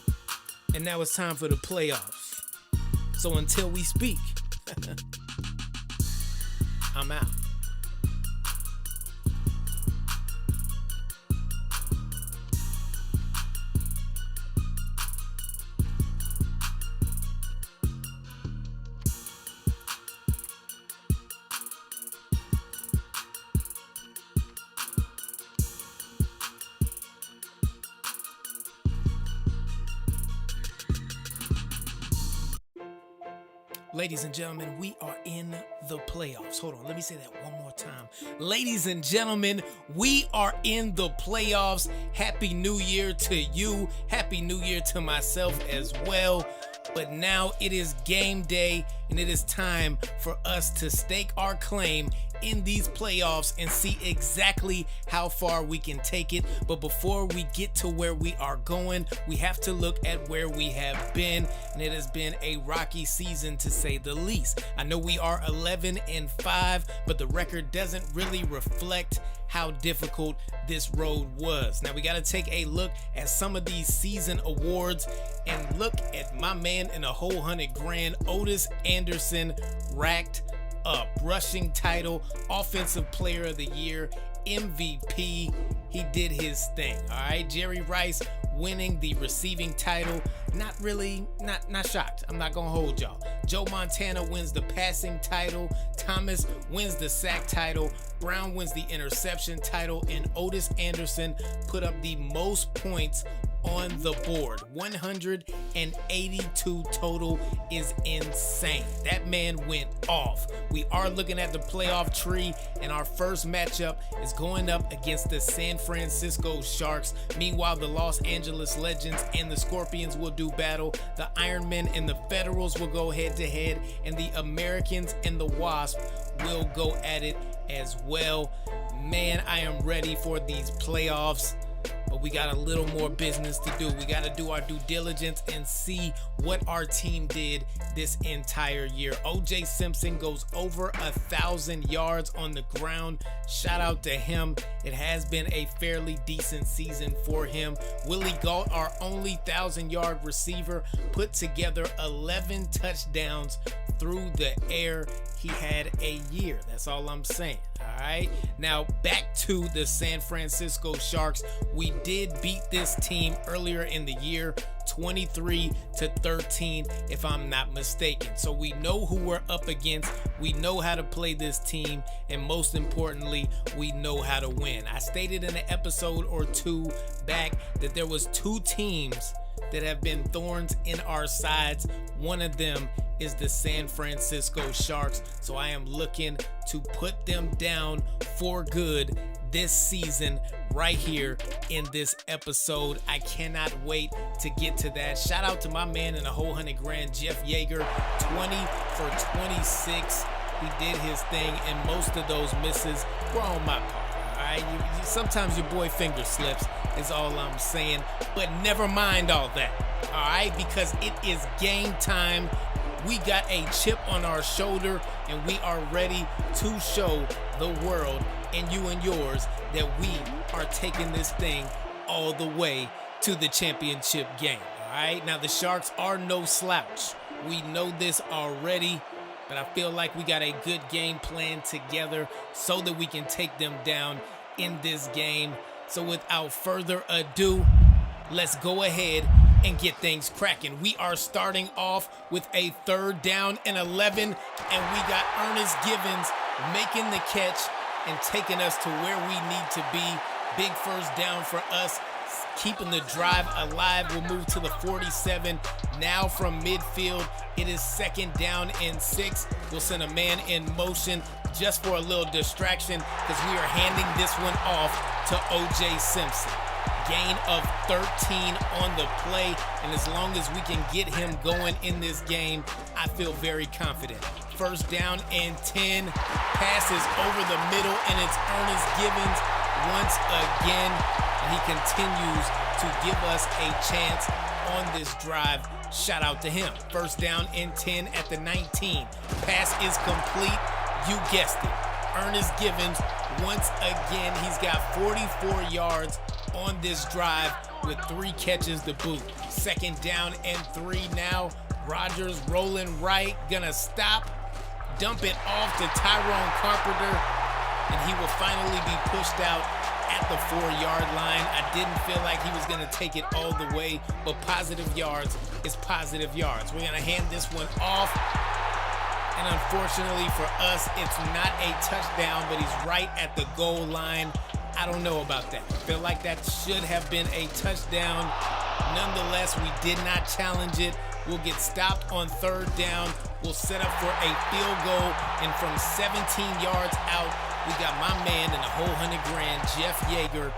and now it's time for the playoffs. So until we speak, I'm out. Ladies and gentlemen, we are in the playoffs. Hold on, let me say that one more time. Ladies and gentlemen, we are in the playoffs. Happy New Year to you. Happy New Year to myself as well. But now it is game day, and it is time for us to stake our claim in these playoffs and see exactly how far we can take it. But before we get to where we are going, we have to look at where we have been, and it has been a rocky season to say the least. I know we are 11-5, but the record doesn't really reflect how difficult this road was. Now we got to take a look at some of these season awards and look at my man in a whole $100,000, Otis Anderson, racked up. Rushing title, Offensive Player of the Year, MVP. He did his thing. All right, Jerry Rice winning the receiving title. Not shocked. I'm not gonna hold y'all. Joe Montana wins the passing title. Thomas wins the sack title. Brown wins the interception title, and Otis Anderson put up the most points on the board. 182 total is insane. That man went off. We are looking at the playoff tree, and our first matchup is going up against the San Francisco Sharks. Meanwhile, the Los Angeles Legends and the Scorpions will do battle. The Ironmen and the Federals will go head to head, and the Americans and the Wasp will go at it as well. Man, I am ready for these playoffs. But we got a little more business to do. We got to do our due diligence and see what our team did this entire year. O.J. Simpson goes over 1,000 yards on the ground. Shout out to him. It has been a fairly decent season for him. Willie Gault, our only 1,000-yard receiver, put together 11 touchdowns through the air. He had a year. That's all I'm saying. All right. Now back to the San Francisco Sharks. We did beat this team earlier in the year, 23-13, if I'm not mistaken. So we know who we're up against. We know how to play this team, and most importantly, we know how to win. I stated in an episode or two back that there was two teams that have been thorns in our sides. One of them is the San Francisco Sharks. So I am looking to put them down for good this season right here in this episode. I cannot wait to get to that. Shout out to my man in the whole $100,000, Jeff Yeager, 20 for 26. He did his thing, and most of those misses were on my part. All right, sometimes your boy finger slips is all I'm saying, but never mind all that. All right, because it is game time. We got a chip on our shoulder, and we are ready to show the world and you and yours that we are taking this thing all the way to the championship game. All right, now the Sharks are no slouch. We know this already, but I feel like we got a good game plan together so that we can take them down in this game. So without further ado, let's go ahead and get things cracking. We are starting off with a 3rd down and 11, and we got Ernest Givens making the catch and taking us to where we need to be. Big first down for us, keeping the drive alive. We'll move to the 47. Now from midfield, it is 2nd down and 6. We'll send a man in motion just for a little distraction because we are handing this one off to O.J. Simpson. Gain of 13 on the play, and as long as we can get him going in this game, I feel very confident. 1st down and 10. Passes over the middle, and it's Ernest Givens once again, and he continues to give us a chance on this drive. Shout out to him. 1st down and 10 at the 19. Pass is complete. You guessed it. Ernest Givens, once again, he's got 44 yards on this drive with 3 catches to boot. 2nd down and 3 now. Rodgers rolling right, gonna stop, dump it off to Tyrone Carpenter, and he will finally be pushed out at the 4-yard line. I didn't feel like he was gonna take it all the way, but positive yards is positive yards. We're gonna hand this one off, and unfortunately for us, it's not a touchdown, but he's right at the goal line. I don't know about that. I feel like that should have been a touchdown. Nonetheless, we did not challenge it. We'll get stopped on 3rd down. We'll set up for a field goal, and from 17 yards out, we got my man in the whole $100,000, Jeff Yeager,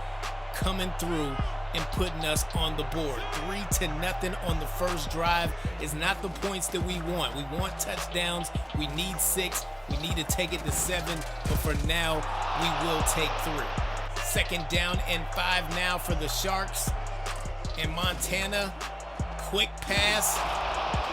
coming through and putting us on the board. 3-0 on the first drive is not the points that we want. We want touchdowns. We need 6. We need to take it to 7, but for now, we will take 3. 2nd down and 5 now for the Sharks. And Montana, quick pass,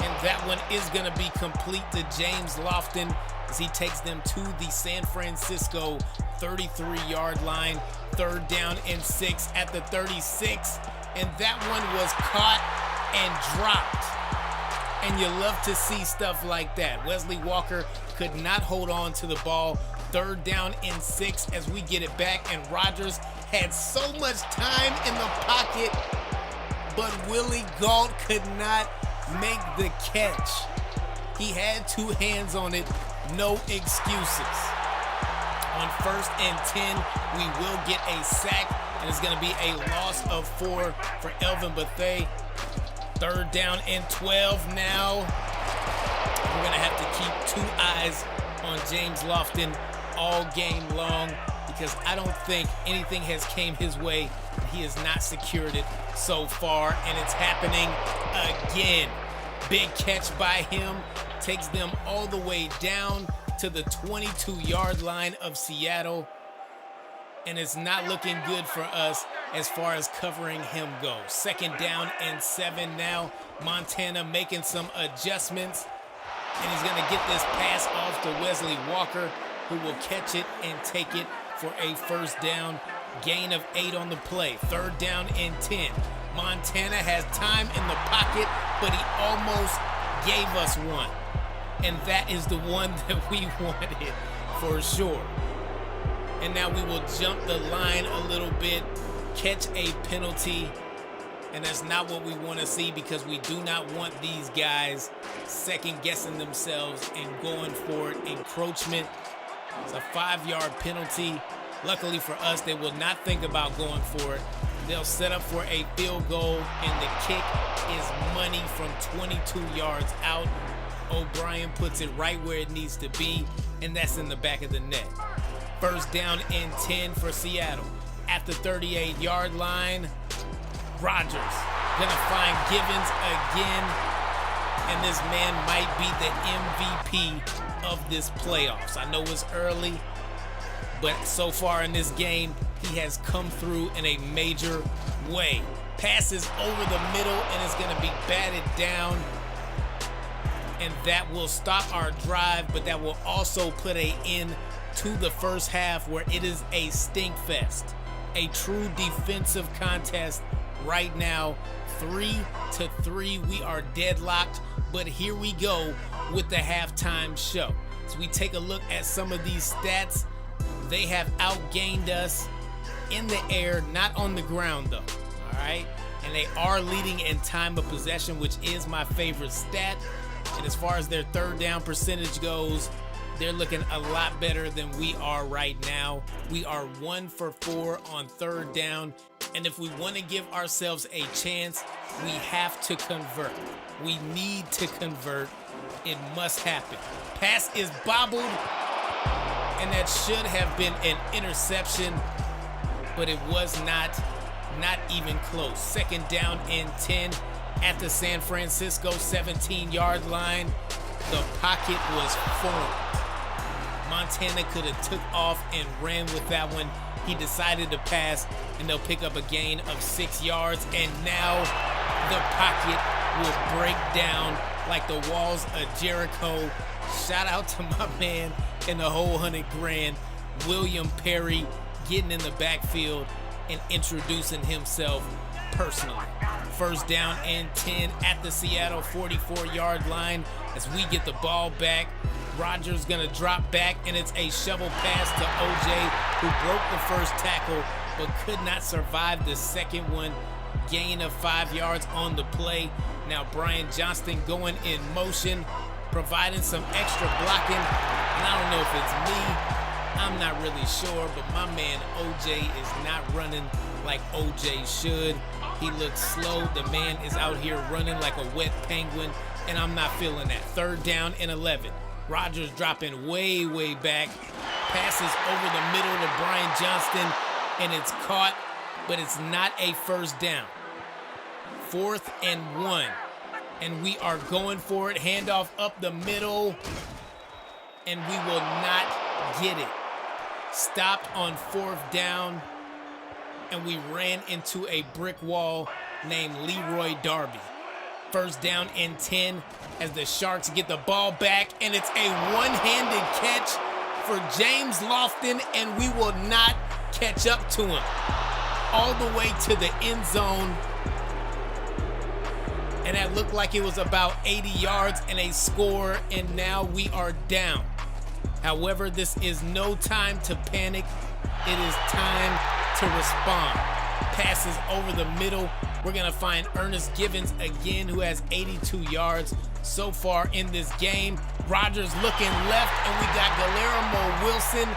and that one is going to be complete to James Lofton as he takes them to the San Francisco 33-yard line. 3rd down and 6 at the 36, and that one was caught and dropped. And you love to see stuff like that. Wesley Walker could not hold on to the ball. 3rd down and 6 as we get it back, and Rodgers had so much time in the pocket, but Willie Gault could not make the catch. He had 2 hands on it, no excuses. On 1st and 10, we will get a sack, and it's going to be a loss of 4 for Elvin Bethea. 3rd down and 12 now. We're going to have to keep 2 eyes on James Lofton all game long because I don't think anything has came his way. He has not secured it so far, and it's happening again. Big catch by him, takes them all the way down to the 22-yard line of Seattle, and it's not looking good for us as far as covering him goes. 2nd down and 7 now. Montana making some adjustments, and he's going to get this pass off to Wesley Walker, who will catch it and take it for a 1st down. Gain of 8 on the play. 3rd down and 10. Montana has time in the pocket, but he almost gave us one. And that is the one that we wanted for sure. And now we will jump the line a little bit, catch a penalty, and that's not what we want to see because we do not want these guys second-guessing themselves and going for it. Encroachment. It's a 5-yard penalty. Luckily for us, they will not think about going for it. They'll set up for a field goal, and the kick is money from 22 yards out. O'Brien puts it right where it needs to be, and that's in the back of the net. 1st down and 10 for Seattle. At the 38-yard line, Rodgers gonna find Givens again, and this man might be the MVP of this playoffs. I know it's early, but so far in this game, he has come through in a major way. Passes over the middle, and it's going to be batted down. And that will stop our drive, but that will also put an end to the first half where it is a stink fest. A true defensive contest right now. 3-3, we are deadlocked, but here we go with the halftime show. So we take a look at some of these stats. They have outgained us in the air, not on the ground though, all right? And they are leading in time of possession, which is my favorite stat. And as far as their 3rd down percentage goes, they're looking a lot better than we are right now. We are 1 for 4 on 3rd down. And if we want to give ourselves a chance, we have to convert. We need to convert. It must happen. Pass is bobbled, and that should have been an interception, but it was not even close. 2nd down and 10 at the San Francisco 17-yard line. The pocket was formed. Montana could have took off and ran with that one. He decided to pass, and they'll pick up a gain of 6 yards, and now the pocket will break down like the walls of Jericho. Shout out to my man in the whole $100,000, William Perry, getting in the backfield and introducing himself personally. 1st down and 10 at the Seattle 44-yard line as we get the ball back. Rodgers gonna drop back, and it's a shovel pass to OJ, who broke the 1st tackle but could not survive the 2nd one. Gain of 5 yards on the play. Now Brian Johnston going in motion, providing some extra blocking. And I don't know if it's me, I'm not really sure, but my man OJ is not running like OJ should. He looks slow. The man is out here running like a wet penguin, and I'm not feeling that. 3rd down and 11. Rodgers dropping way back. Passes over the middle to Brian Johnston, and it's caught, but it's not a 1st down. 4th and 1. And we are going for it. Handoff up the middle, and we will not get it. Stopped on 4th down, and we ran into a brick wall named Leroy Darby. 1st down and 10 as the Sharks get the ball back, and it's a one-handed catch for James Lofton, and we will not catch up to him. All the way to the end zone, and that looked like it was about 80 yards and a score, and now we are down. However, this is no time to panic. It is time to respond. Passes over the middle. We're going to find Ernest Givens again, who has 82 yards so far in this game. Rodgers looking left, and we got Guillermo Wilson,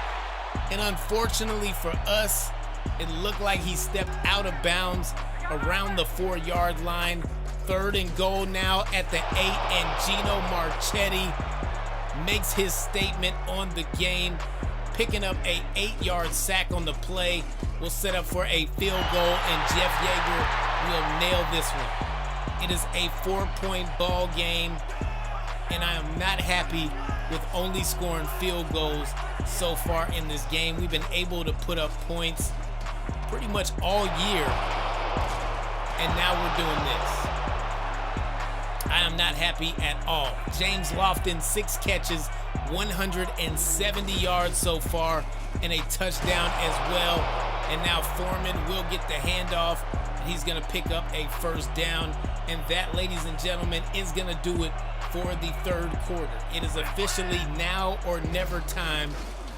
And unfortunately for us, it looked like he stepped out of bounds around the 4-yard line. 3rd and goal now at the 8, and Gino Marchetti makes his statement on the game, picking up a 8-yard sack on the play. Will set up for a field goal, and Jeff Yeager will nail this one. It is a 4-point ball game, and I am not happy with only scoring field goals so far in this game. We've been able to put up points pretty much all year, and now we're doing this. I am not happy at all. James Lofton, 6 catches, 170 yards so far, and a touchdown as well. And now Foreman will get the handoff. He's going to pick up a 1st down. And that, ladies and gentlemen, is going to do it for the 3rd quarter. It is officially now or never time,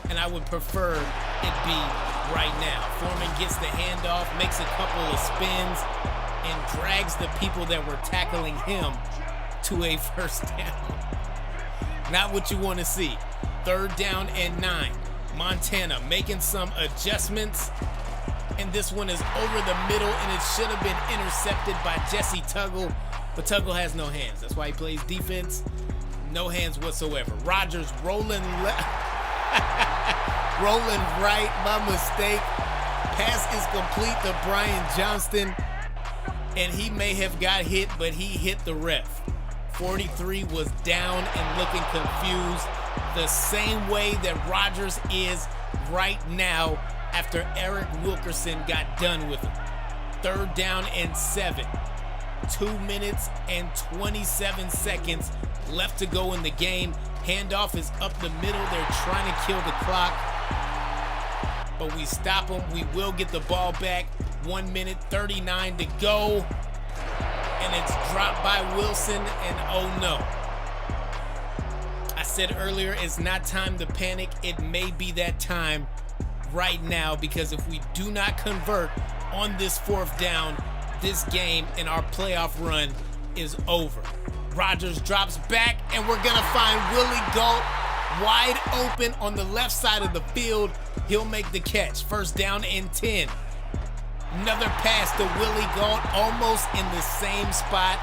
and I would prefer it be right now. Foreman gets the handoff, makes a couple of spins, and drags the people that were tackling him to a 1st down. Not what you want to see. 3rd down and 9. Montana making some adjustments, and this one is over the middle, and it should have been intercepted by Jesse Tuggle, but Tuggle has no hands. That's why he plays defense. No hands whatsoever. Rodgers rolling rolling right, my mistake. Pass is complete to Brian Johnston, and he may have got hit, but he hit the ref. 43 was down and looking confused, the same way that Rodgers is right now after Eric Wilkerson got done with him. 3rd down and 7. 2 minutes and 27 seconds left to go in the game. Handoff is up the middle. They're trying to kill the clock, but we stop them. We will get the ball back. 1 minute 39 to go, and it's dropped by Wilson, and oh no. I said earlier, it's not time to panic. It may be that time right now, because if we do not convert on this 4th down, this game and our playoff run is over. Rodgers drops back, and we're gonna find Willie Gault wide open on the left side of the field. He'll make the catch. 1st down and 10. Another pass to Willie Gault, almost in the same spot.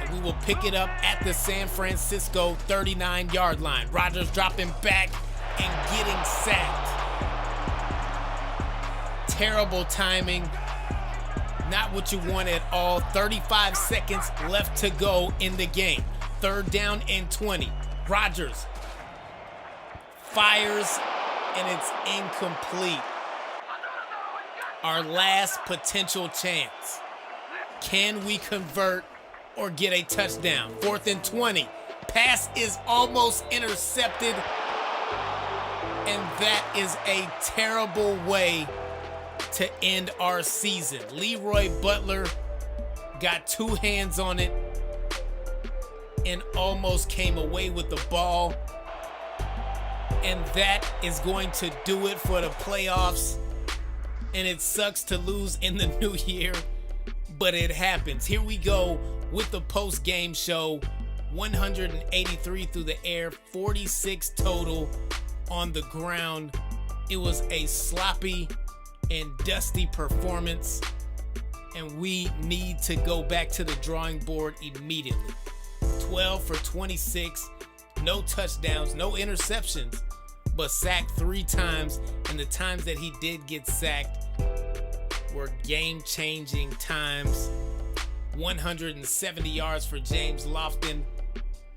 And we will pick it up at the San Francisco 39-yard line. Rodgers dropping back and getting sacked. Terrible timing. Not what you want at all. 35 seconds left to go in the game. 3rd down and 20. Rodgers fires, and it's incomplete. Our last potential chance. Can we convert or get a touchdown? 4th and 20. Pass is almost intercepted, and that is a terrible way to end our season. Leroy Butler got 2 hands on it and almost came away with the ball. And that is going to do it for the playoffs. And it sucks to lose in the new year, but it happens. Here we go with the post-game show. 183 through the air, 46 total on the ground. It was a sloppy and dusty performance, and we need to go back to the drawing board immediately. 12 for 26, no touchdowns, no interceptions, but sacked 3 times, and the times that he did get sacked were game-changing times. 170 yards for James Lofton.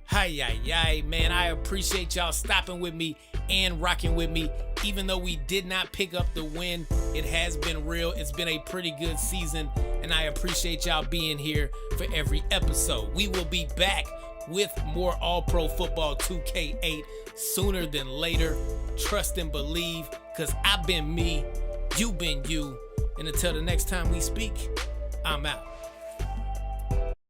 Hi, man, I appreciate y'all stopping with me and rocking with me. Even though we did not pick up the win, it has been real. It's been a pretty good season, and I appreciate y'all being here for every episode. We will be back with more All-Pro Football 2K8 sooner than later. Trust and believe, because I've been me, you've been you. And until the next time we speak, I'm out.